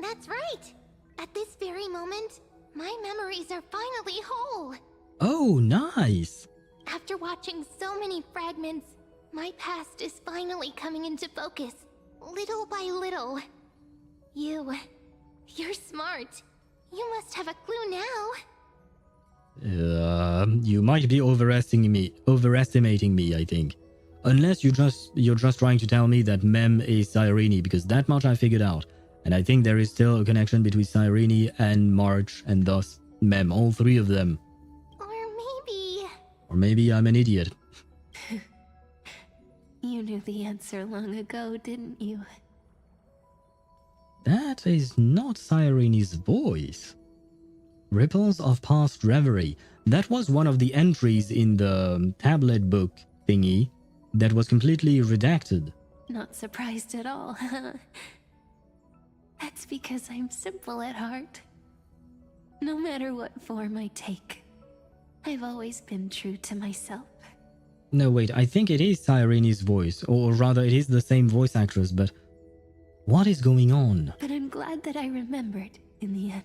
That's right. At this very moment, my memories are finally whole. Oh, nice. After watching so many fragments, my past is finally coming into focus, little by little. You're smart. You must have a clue now. You might be overestimating me, I think. Unless you're just trying to tell me that Mem is Cyrene, because that much I figured out. And I think there is still a connection between Cyrene and March, and thus Mem, all three of them. Or maybe I'm an idiot. You knew the answer long ago, didn't you? That is not Cyrene's voice. Ripples of Past Reverie. That was one of the entries in the tablet book thingy that was completely redacted. Not surprised at all. That's because I'm simple at heart. No matter what form I take, I've always been true to myself. No, wait, I think it is Cyrene's voice, or rather it is the same voice actress, but what is going on? But I'm glad that I remembered in the end.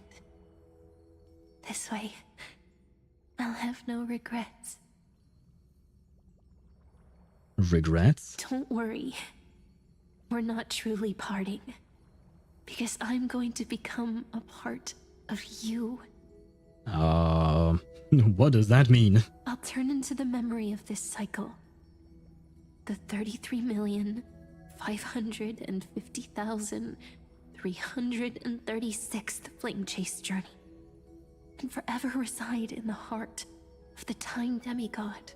This way, I'll have no regrets. Regrets? Don't worry. We're not truly parting. Because I'm going to become a part of you. What does that mean? I'll turn into the memory of this cycle. The 33,550,336th Flame Chase journey. And forever reside in the heart of the Time Demigod.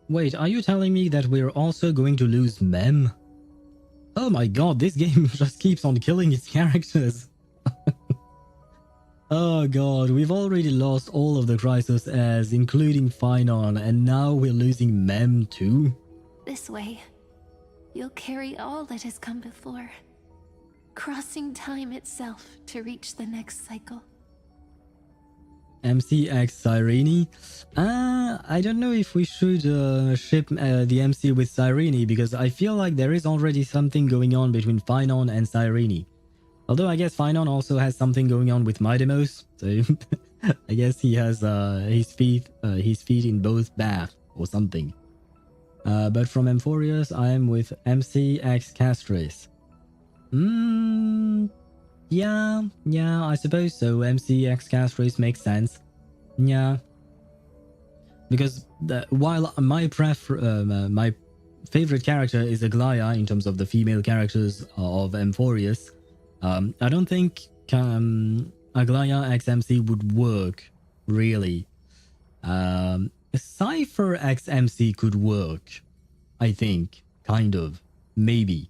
Wait, are you telling me that we're also going to lose Mem? Oh my god, this game just keeps on killing its characters. Oh god, we've already lost all of the Chrysos heirs, including Phainon, and now we're losing Mem too? This way, you'll carry all that has come before, crossing time itself to reach the next cycle. MCX Cyrene? I don't know if we should ship the MC with Cyrene, because I feel like there is already something going on between Phainon and Cyrene. Although I guess Phainon also has something going on with Midemos, so I guess he has his feet in both baths or something. But from Amphoreus, I am with MCX Castris. Yeah, I suppose so. MCX Castris makes sense. Yeah. Because while my favorite character is Aglaya in terms of the female characters of Amphoreus, I don't think Aglaya X MC would work, really. Cypher X MC could work, I think. Kind of. Maybe.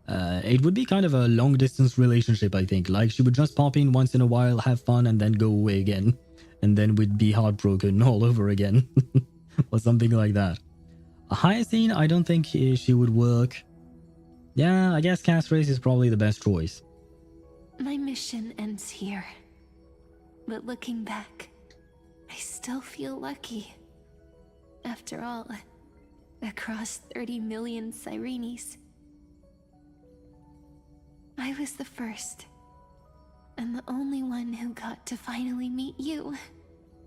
It would be kind of a long-distance relationship, I think. Like, she would just pop in once in a while, have fun, and then go away again. And then we'd be heartbroken all over again. Or something like that. Hyacinth, I don't think she would work. Yeah, I guess Castrace is probably the best choice. My mission ends here. But looking back, I still feel lucky. After all, across 30 million Sirenes, I was the first, and the only one who got to finally meet you.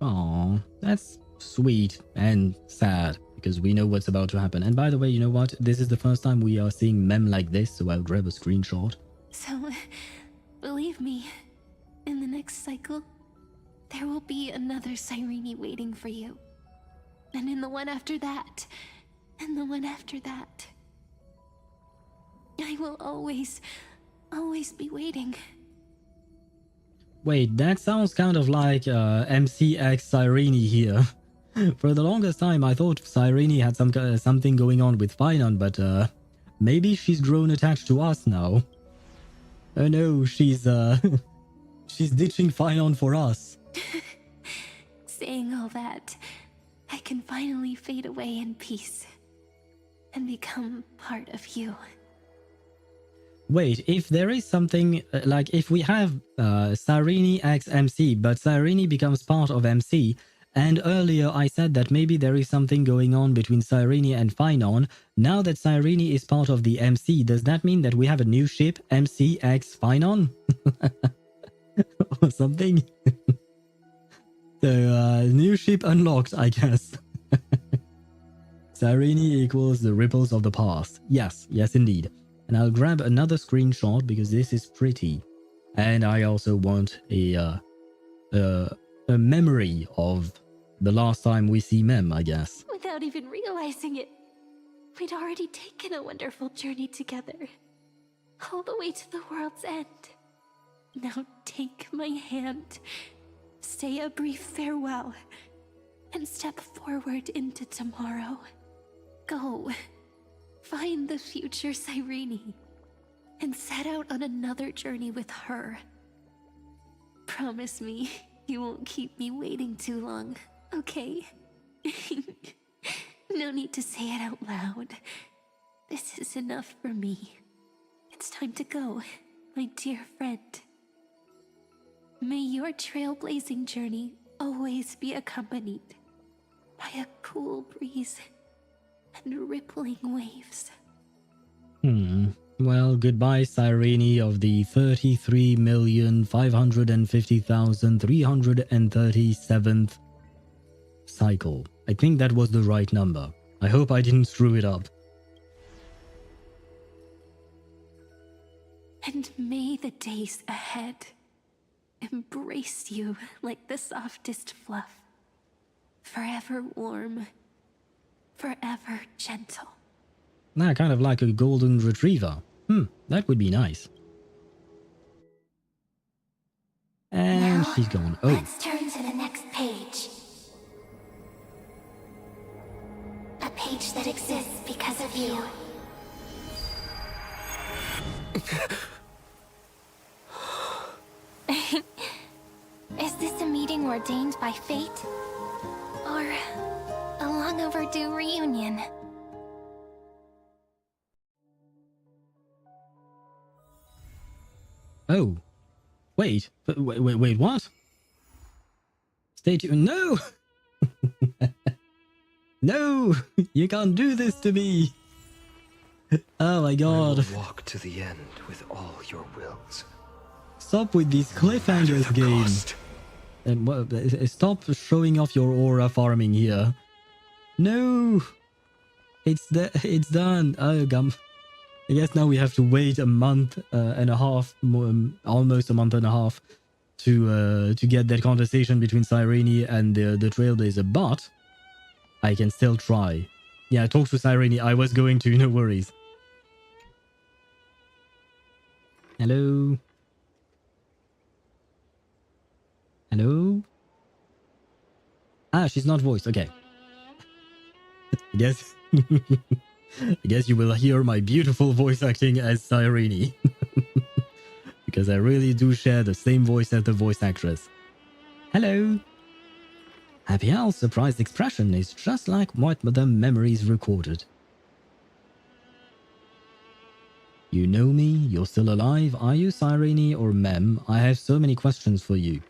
Aww, that's sweet and sad, because we know what's about to happen. And by the way, you know what? This is the first time we are seeing Mem like this, so I'll grab a screenshot. So, believe me, in the next cycle, there will be another Cyrene waiting for you. And in the one after that, and the one after that. I will always be waiting. Wait, that sounds kind of like MCX Cyrene here. For the longest time, I thought Cyrene had something going on with Phainon, but maybe she's grown attached to us now. Oh no, she's she's ditching Phainon for us. Saying all that, I can finally fade away in peace and become part of you. Wait, if there is something, like if we have Cyrene X MC, but Cyrene becomes part of MC, and earlier I said that maybe there is something going on between Cyrene and Phainon, now that Cyrene is part of the MC, does that mean that we have a new ship, MC X Phainon? Or something? So, new ship unlocked, I guess. Cyrene equals the ripples of the past. Yes, yes indeed. And I'll grab another screenshot because this is pretty. And I also want a memory of the last time we see Mem, I guess. Without even realizing it, we'd already taken a wonderful journey together. All the way to the world's end. Now take my hand, say a brief farewell, and step forward into tomorrow. Go. Find the future Cyrene, and set out on another journey with her. Promise me you won't keep me waiting too long, okay? No need to say it out loud. This is enough for me. It's time to go, my dear friend. May your trailblazing journey always be accompanied by a cool breeze and rippling waves. Well, goodbye, Cyrene of the 33,550,337th cycle. I think that was the right number. I hope I didn't screw it up. And may the days ahead embrace you like the softest fluff. Forever warm. Forever gentle. Nah, kind of like a golden retriever. That would be nice. And now, she's gone. Oh. Let's turn to the next page. A page that exists because of you. Is this a meeting ordained by fate? Or a long overdue reunion? Oh. Wait, what? Stay tuned. No! No! You can't do this to me! Oh my god. I will walk to the end with all your wills. Stop with these cliffhangers, game. And stop showing off your aura farming here. No! It's done. Oh, gum. I guess now we have to wait a month and a half, almost a month and a half, to get that conversation between Cyrene and the Trailblazer. But I can still try. Yeah, talk to Cyrene. I was going to. No worries. Hello. Hello. Ah, she's not voiced. Okay. I guess. I guess you will hear my beautiful voice acting as Cyrene. Because I really do share the same voice as the voice actress. Hello. Happy Al's surprised expression is just like what the memories recorded. You know me, you're still alive, are you Cyrene or Mem? I have so many questions for you.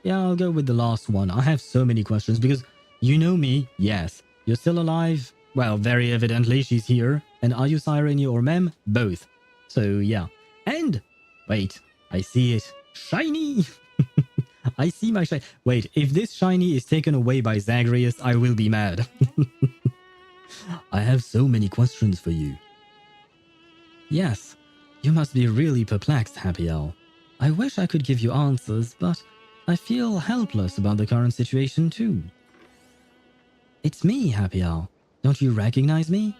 Yeah, I'll go with the last one. I have so many questions because you know me, yes. You're still alive? Well, very evidently she's here. And are you Cyrene or Mem? Both. So yeah. And, wait, I see it. Shiny! I see my shiny. Wait, if this shiny is taken away by Zagreus, I will be mad. I have so many questions for you. Yes, you must be really perplexed, Happy Al. I wish I could give you answers, but I feel helpless about the current situation too. It's me, Happy Al. Don't you recognize me?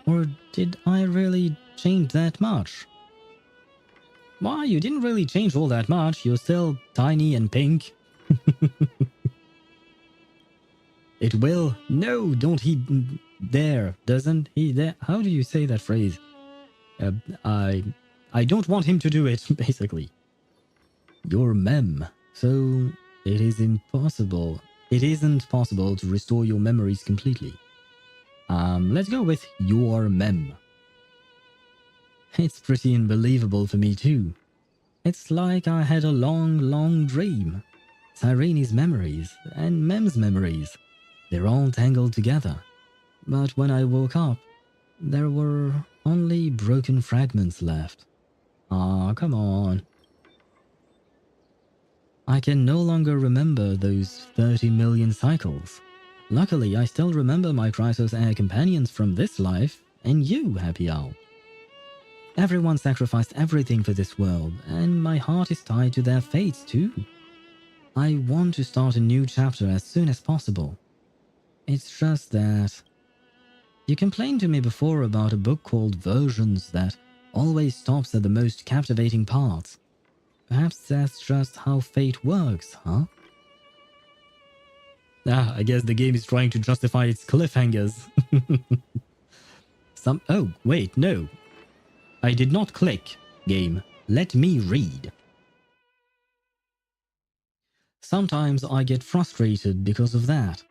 Or did I really change that much? Why, you didn't really change all that much. You're still tiny and pink. It will. No, don't he dare. Doesn't he dare? How do you say that phrase? I don't want him to do it, basically. You're Mem, so it is impossible. It isn't possible to restore your memories completely. Let's go with your Mem. It's pretty unbelievable for me too. It's like I had a long dream. Cyrene's memories and Mem's memories, they're all tangled together. But when I woke up, there were only broken fragments left. Ah, come on. I can no longer remember those 30 million cycles. Luckily, I still remember my Chrysos Air companions from this life, and you, Happy Owl. Everyone sacrificed everything for this world, and my heart is tied to their fates too. I want to start a new chapter as soon as possible. It's just that... You complained to me before about a book called Versions that always stops at the most captivating parts. Perhaps that's just how fate works, huh? Ah, I guess the game is trying to justify its cliffhangers. Oh, wait, no. I did not click, game. Let me read. Sometimes I get frustrated because of that,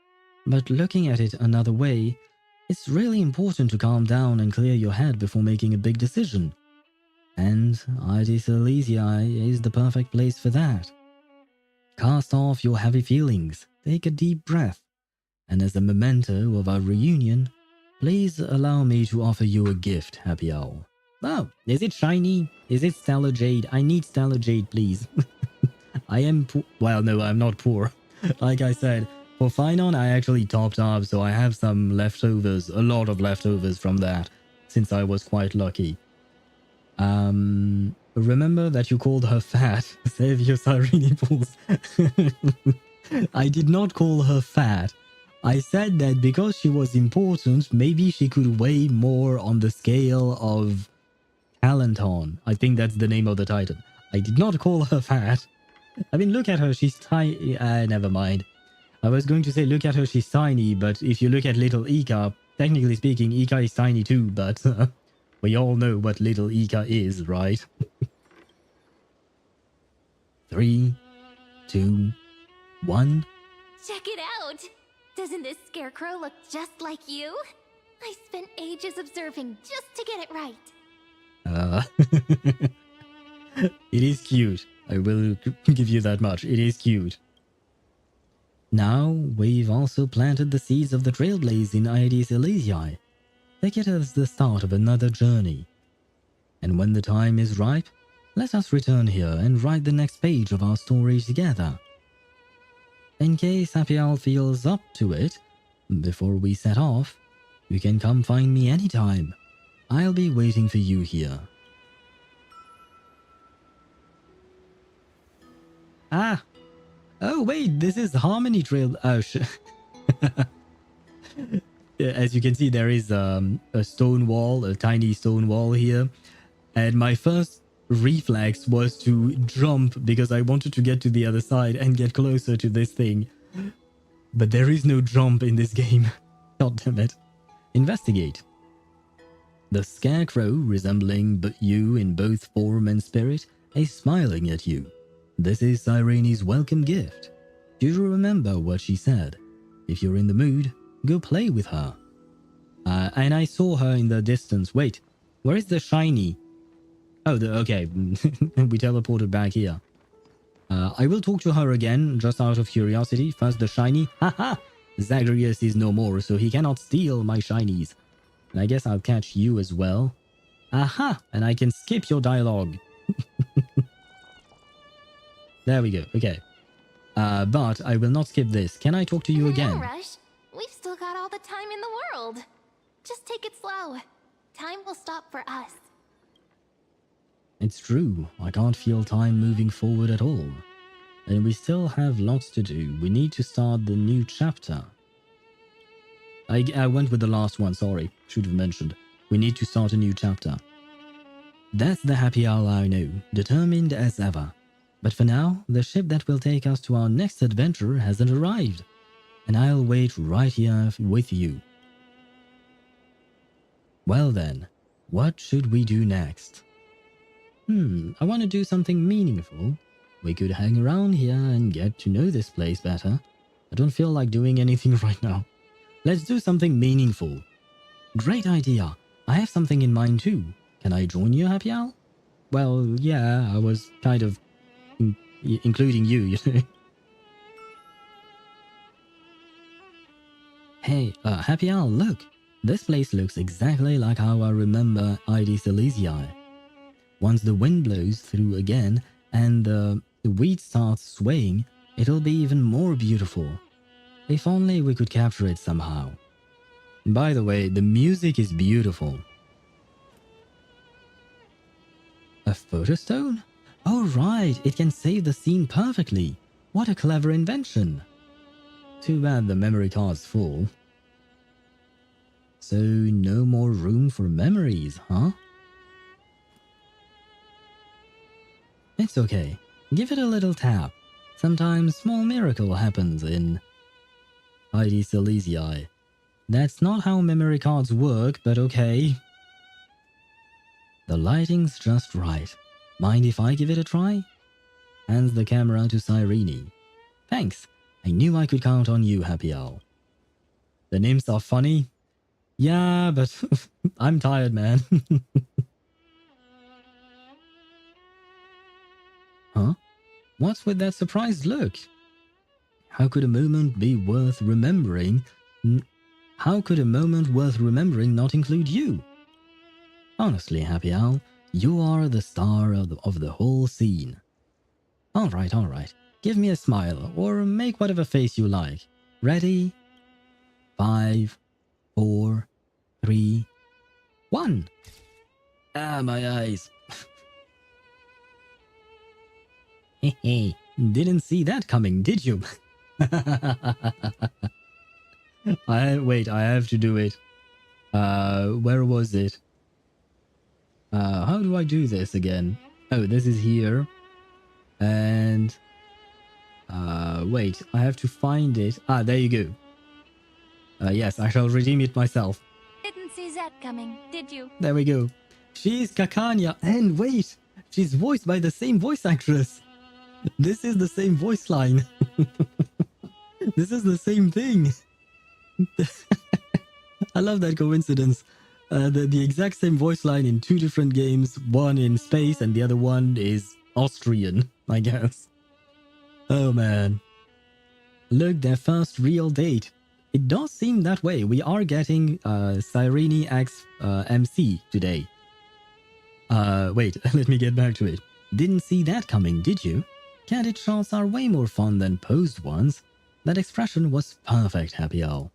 but looking at it another way, it's really important to calm down and clear your head before making a big decision. And Ides Elysiae is the perfect place for that. Cast off your heavy feelings, take a deep breath, and as a memento of our reunion, please allow me to offer you a gift, Happy Owl. Oh, is it shiny? Is it Stellar Jade? I need Stellar Jade, please. I am poor. Well, no, I'm not poor. Like I said, for Phainon, I actually topped up, so I have some leftovers, a lot of leftovers from that, since I was quite lucky. Remember that you called her fat. Save your Cyrene pools. I did not call her fat. I said that because she was important, maybe she could weigh more on the scale of Calenton. I think that's the name of the titan. I did not call her fat. I mean, look at her, she's tiny. Never mind. I was going to say look at her, she's tiny, but if you look at little Ika, technically speaking, Ika is tiny too, but we all know what little Ika is, right? 3, 2, 1. Check it out! Doesn't this scarecrow look just like you? I spent ages observing just to get it right. It is cute. I will give you that much. It is cute. Now, we've also planted the seeds of the Trailblaze in Ides Elysiae. Take it as the start of another journey. And when the time is ripe, let us return here and write the next page of our story together. In case Happy Owl feels up to it, before we set off, you can come find me anytime. I'll be waiting for you here. Ah! Oh wait, this is Harmony Trail. Oh shit. As you can see, there is a stone wall, a tiny stone wall here. And my first reflex was to jump because I wanted to get to the other side and get closer to this thing. But there is no jump in this game. God damn it. Investigate. The scarecrow, resembling you in both form and spirit, is smiling at you. This is Cyrene's welcome gift. Do you remember what she said? If you're in the mood, go play with her. And I saw her in the distance. Wait, where is the shiny? Oh, okay. We teleported back here. I will talk to her again, just out of curiosity. First the shiny. Haha! Zagreus is no more, so he cannot steal my shinies. And I guess I'll catch you as well. Aha! And I can skip your dialogue. There we go. Okay. But I will not skip this. Can I talk to you again? No rush. We've still got all the time in the world. Just take it slow. Time will stop for us. It's true. I can't feel time moving forward at all. And we still have lots to do. We need to start the new chapter. I went with the last one, sorry. Should have mentioned. We need to start a new chapter. That's the happy hour I know, determined as ever. But for now, the ship that will take us to our next adventure hasn't arrived. And I'll wait right here with you. Well then, what should we do next? I want to do something meaningful. We could hang around here and get to know this place better. I don't feel like doing anything right now. Let's do something meaningful. Great idea. I have something in mind too. Can I join you, Happy Al? Well, yeah, I was kind of including you, you know. Hey, Happy Al, look. This place looks exactly like how I remember ID Silesii. Once the wind blows through again and the wheat starts swaying, it'll be even more beautiful. If only we could capture it somehow. By the way, the music is beautiful. A photostone? Oh right, it can save the scene perfectly. What a clever invention. Too bad the memory card's full. So no more room for memories, huh? It's okay. Give it a little tap. Sometimes small miracle happens in ID Silesii. That's not how memory cards work, but okay. The lighting's just right. Mind if I give it a try? Hands the camera to Cyrene. Thanks. I knew I could count on you, Happy Owl. The names are funny. Yeah, but I'm tired, man. Huh? What's with that surprised look? How could a moment be worth remembering? How could a moment worth remembering not include you? Honestly, Happy Owl, you are the star of the whole scene. Alright, alright. Give me a smile, or make whatever face you like. Ready? 5, 4, 3, 1. Ah, my eyes. Hehe, didn't see that coming, did you? Wait, I have to do it. Where was it? How do I do this again? Oh, this is here. And... wait, I have to find it. Ah, there you go. Yes, I shall redeem it myself. Didn't see that coming, did you? There we go. She's Kakanya, and wait! She's voiced by the same voice actress. This is the same voice line. This is the same thing. I love that coincidence. The exact same voice line in 2 different games. One in space and the other one is Austrian, I guess. Oh man. Look, their first real date. It does seem that way. We are getting Cyrene X MC today. Wait, let me get back to it. Didn't see that coming, did you? Candid shots are way more fun than posed ones. That expression was perfect, Happy Owl.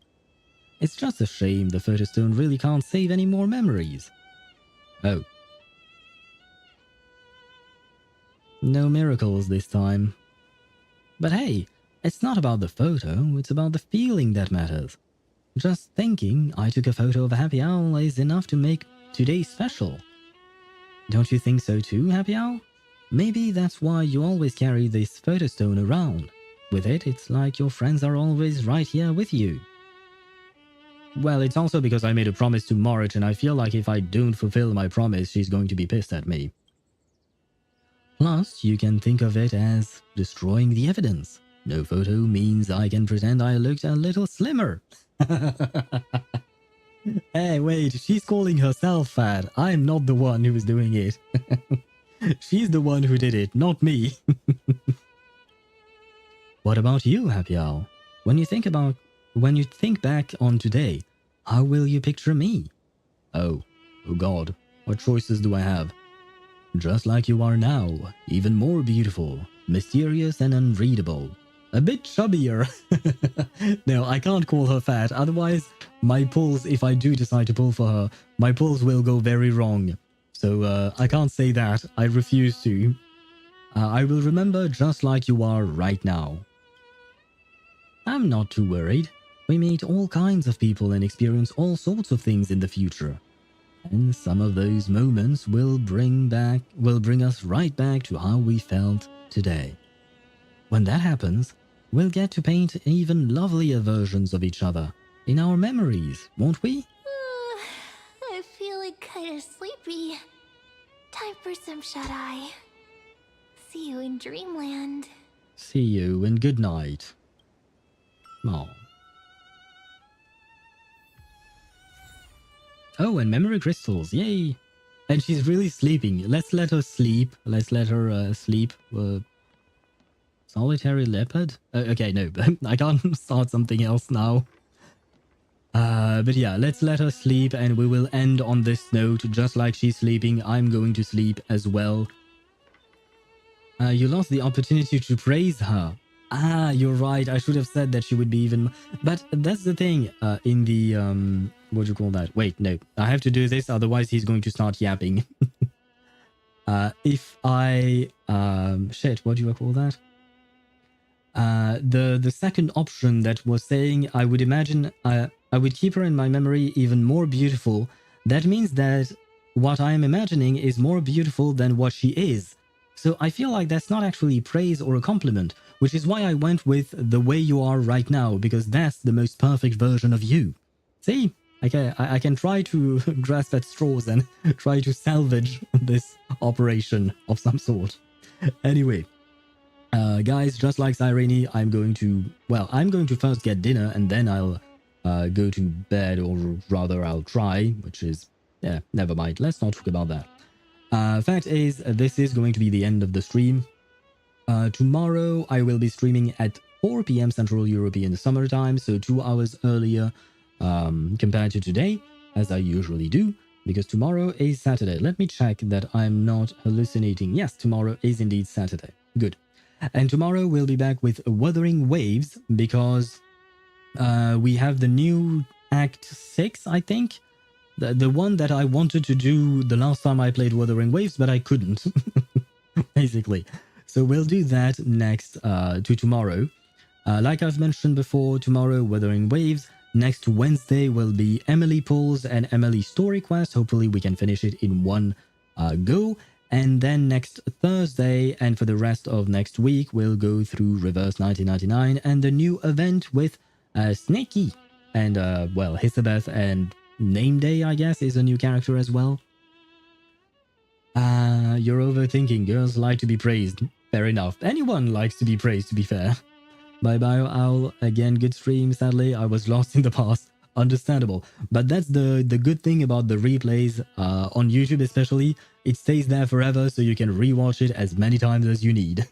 It's just a shame the photostone really can't save any more memories. Oh. No miracles this time. But hey, it's not about the photo, it's about the feeling that matters. Just thinking I took a photo of a Happy Owl is enough to make today special. Don't you think so too, Happy Owl? Maybe that's why you always carry this photostone around. With it, it's like your friends are always right here with you. Well, it's also because I made a promise to March and I feel like if I don't fulfill my promise, she's going to be pissed at me. Plus, you can think of it as destroying the evidence. No photo means I can pretend I looked a little slimmer. Hey, wait, she's calling herself fat. I'm not the one who is doing it. She's the one who did it, not me. What about you, Happy Owl? When you think back on today, how will you picture me? Oh God, what choices do I have? Just like you are now, even more beautiful, mysterious and unreadable. A bit chubbier. No, I can't call her fat, otherwise my pulls, if I do decide to pull for her, my pulls will go very wrong. So I can't say that, I refuse to. I will remember just like you are right now. I'm not too worried. We meet all kinds of people and experience all sorts of things in the future. And some of those moments will bring us right back to how we felt today. When that happens, we'll get to paint even lovelier versions of each other in our memories, won't we? I'm feeling kind of sleepy. Time for some shut-eye. See you in dreamland. See you and good night. Aw. Oh, and memory crystals, yay! And she's really sleeping. Let's let her sleep. Let's let her sleep. Solitary leopard? Okay, no, I can't start something else now. But yeah, let's let her sleep and we will end on this note. Just like she's sleeping, I'm going to sleep as well. You lost the opportunity to praise her. Ah, you're right. I should have said that she would be even... But that's the thing. In the... what do you call that? Wait, no. I have to do this, otherwise he's going to start yapping. If I... shit, what do you call that? The second option that was saying I would imagine... I would keep her in my memory even more beautiful. That means that what I am imagining is more beautiful than what she is. So I feel like that's not actually praise or a compliment, which is why I went with the way you are right now, because that's the most perfect version of you. See? I can try to grasp at straws and try to salvage this operation of some sort. Anyway, guys, just like Cyrene, I'm going to first get dinner and then I'll go to bed, or rather I'll try, which is, yeah, never mind. Let's not talk about that. Fact is, this is going to be the end of the stream. Tomorrow I will be streaming at 4 p.m. Central European Summer Time, so 2 hours earlier compared to today, as I usually do, because tomorrow is Saturday. Let me check that I'm not hallucinating. Yes, tomorrow is indeed Saturday. Good. And tomorrow we'll be back with Wuthering Waves, because we have the new Act 6, I think. The one that I wanted to do the last time I played Wuthering Waves, but I couldn't, basically. So we'll do that next to tomorrow. Like I've mentioned before, tomorrow Wuthering Waves. Next Wednesday will be Emily Pulls and Emily Story Quest. Hopefully we can finish it in one go. And then next Thursday and for the rest of next week, we'll go through Reverse 1999 and the new event with Snakey. And, well, Hisabeth and Name Day, I guess, is a new character as well. You're overthinking. Girls like to be praised. Fair enough. Anyone likes to be praised, to be fair. Bye-bye, Owl. Again, good stream. Sadly, I was lost in the past. Understandable. But that's the good thing about the replays, on YouTube especially. It stays there forever, so you can rewatch it as many times as you need.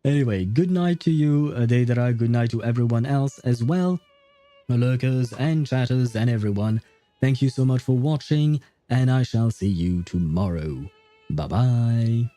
Anyway, good night to you, Deidara. Good night to everyone else as well. Lurkers and chatters and everyone. Thank you so much for watching, and I shall see you tomorrow. Bye-bye.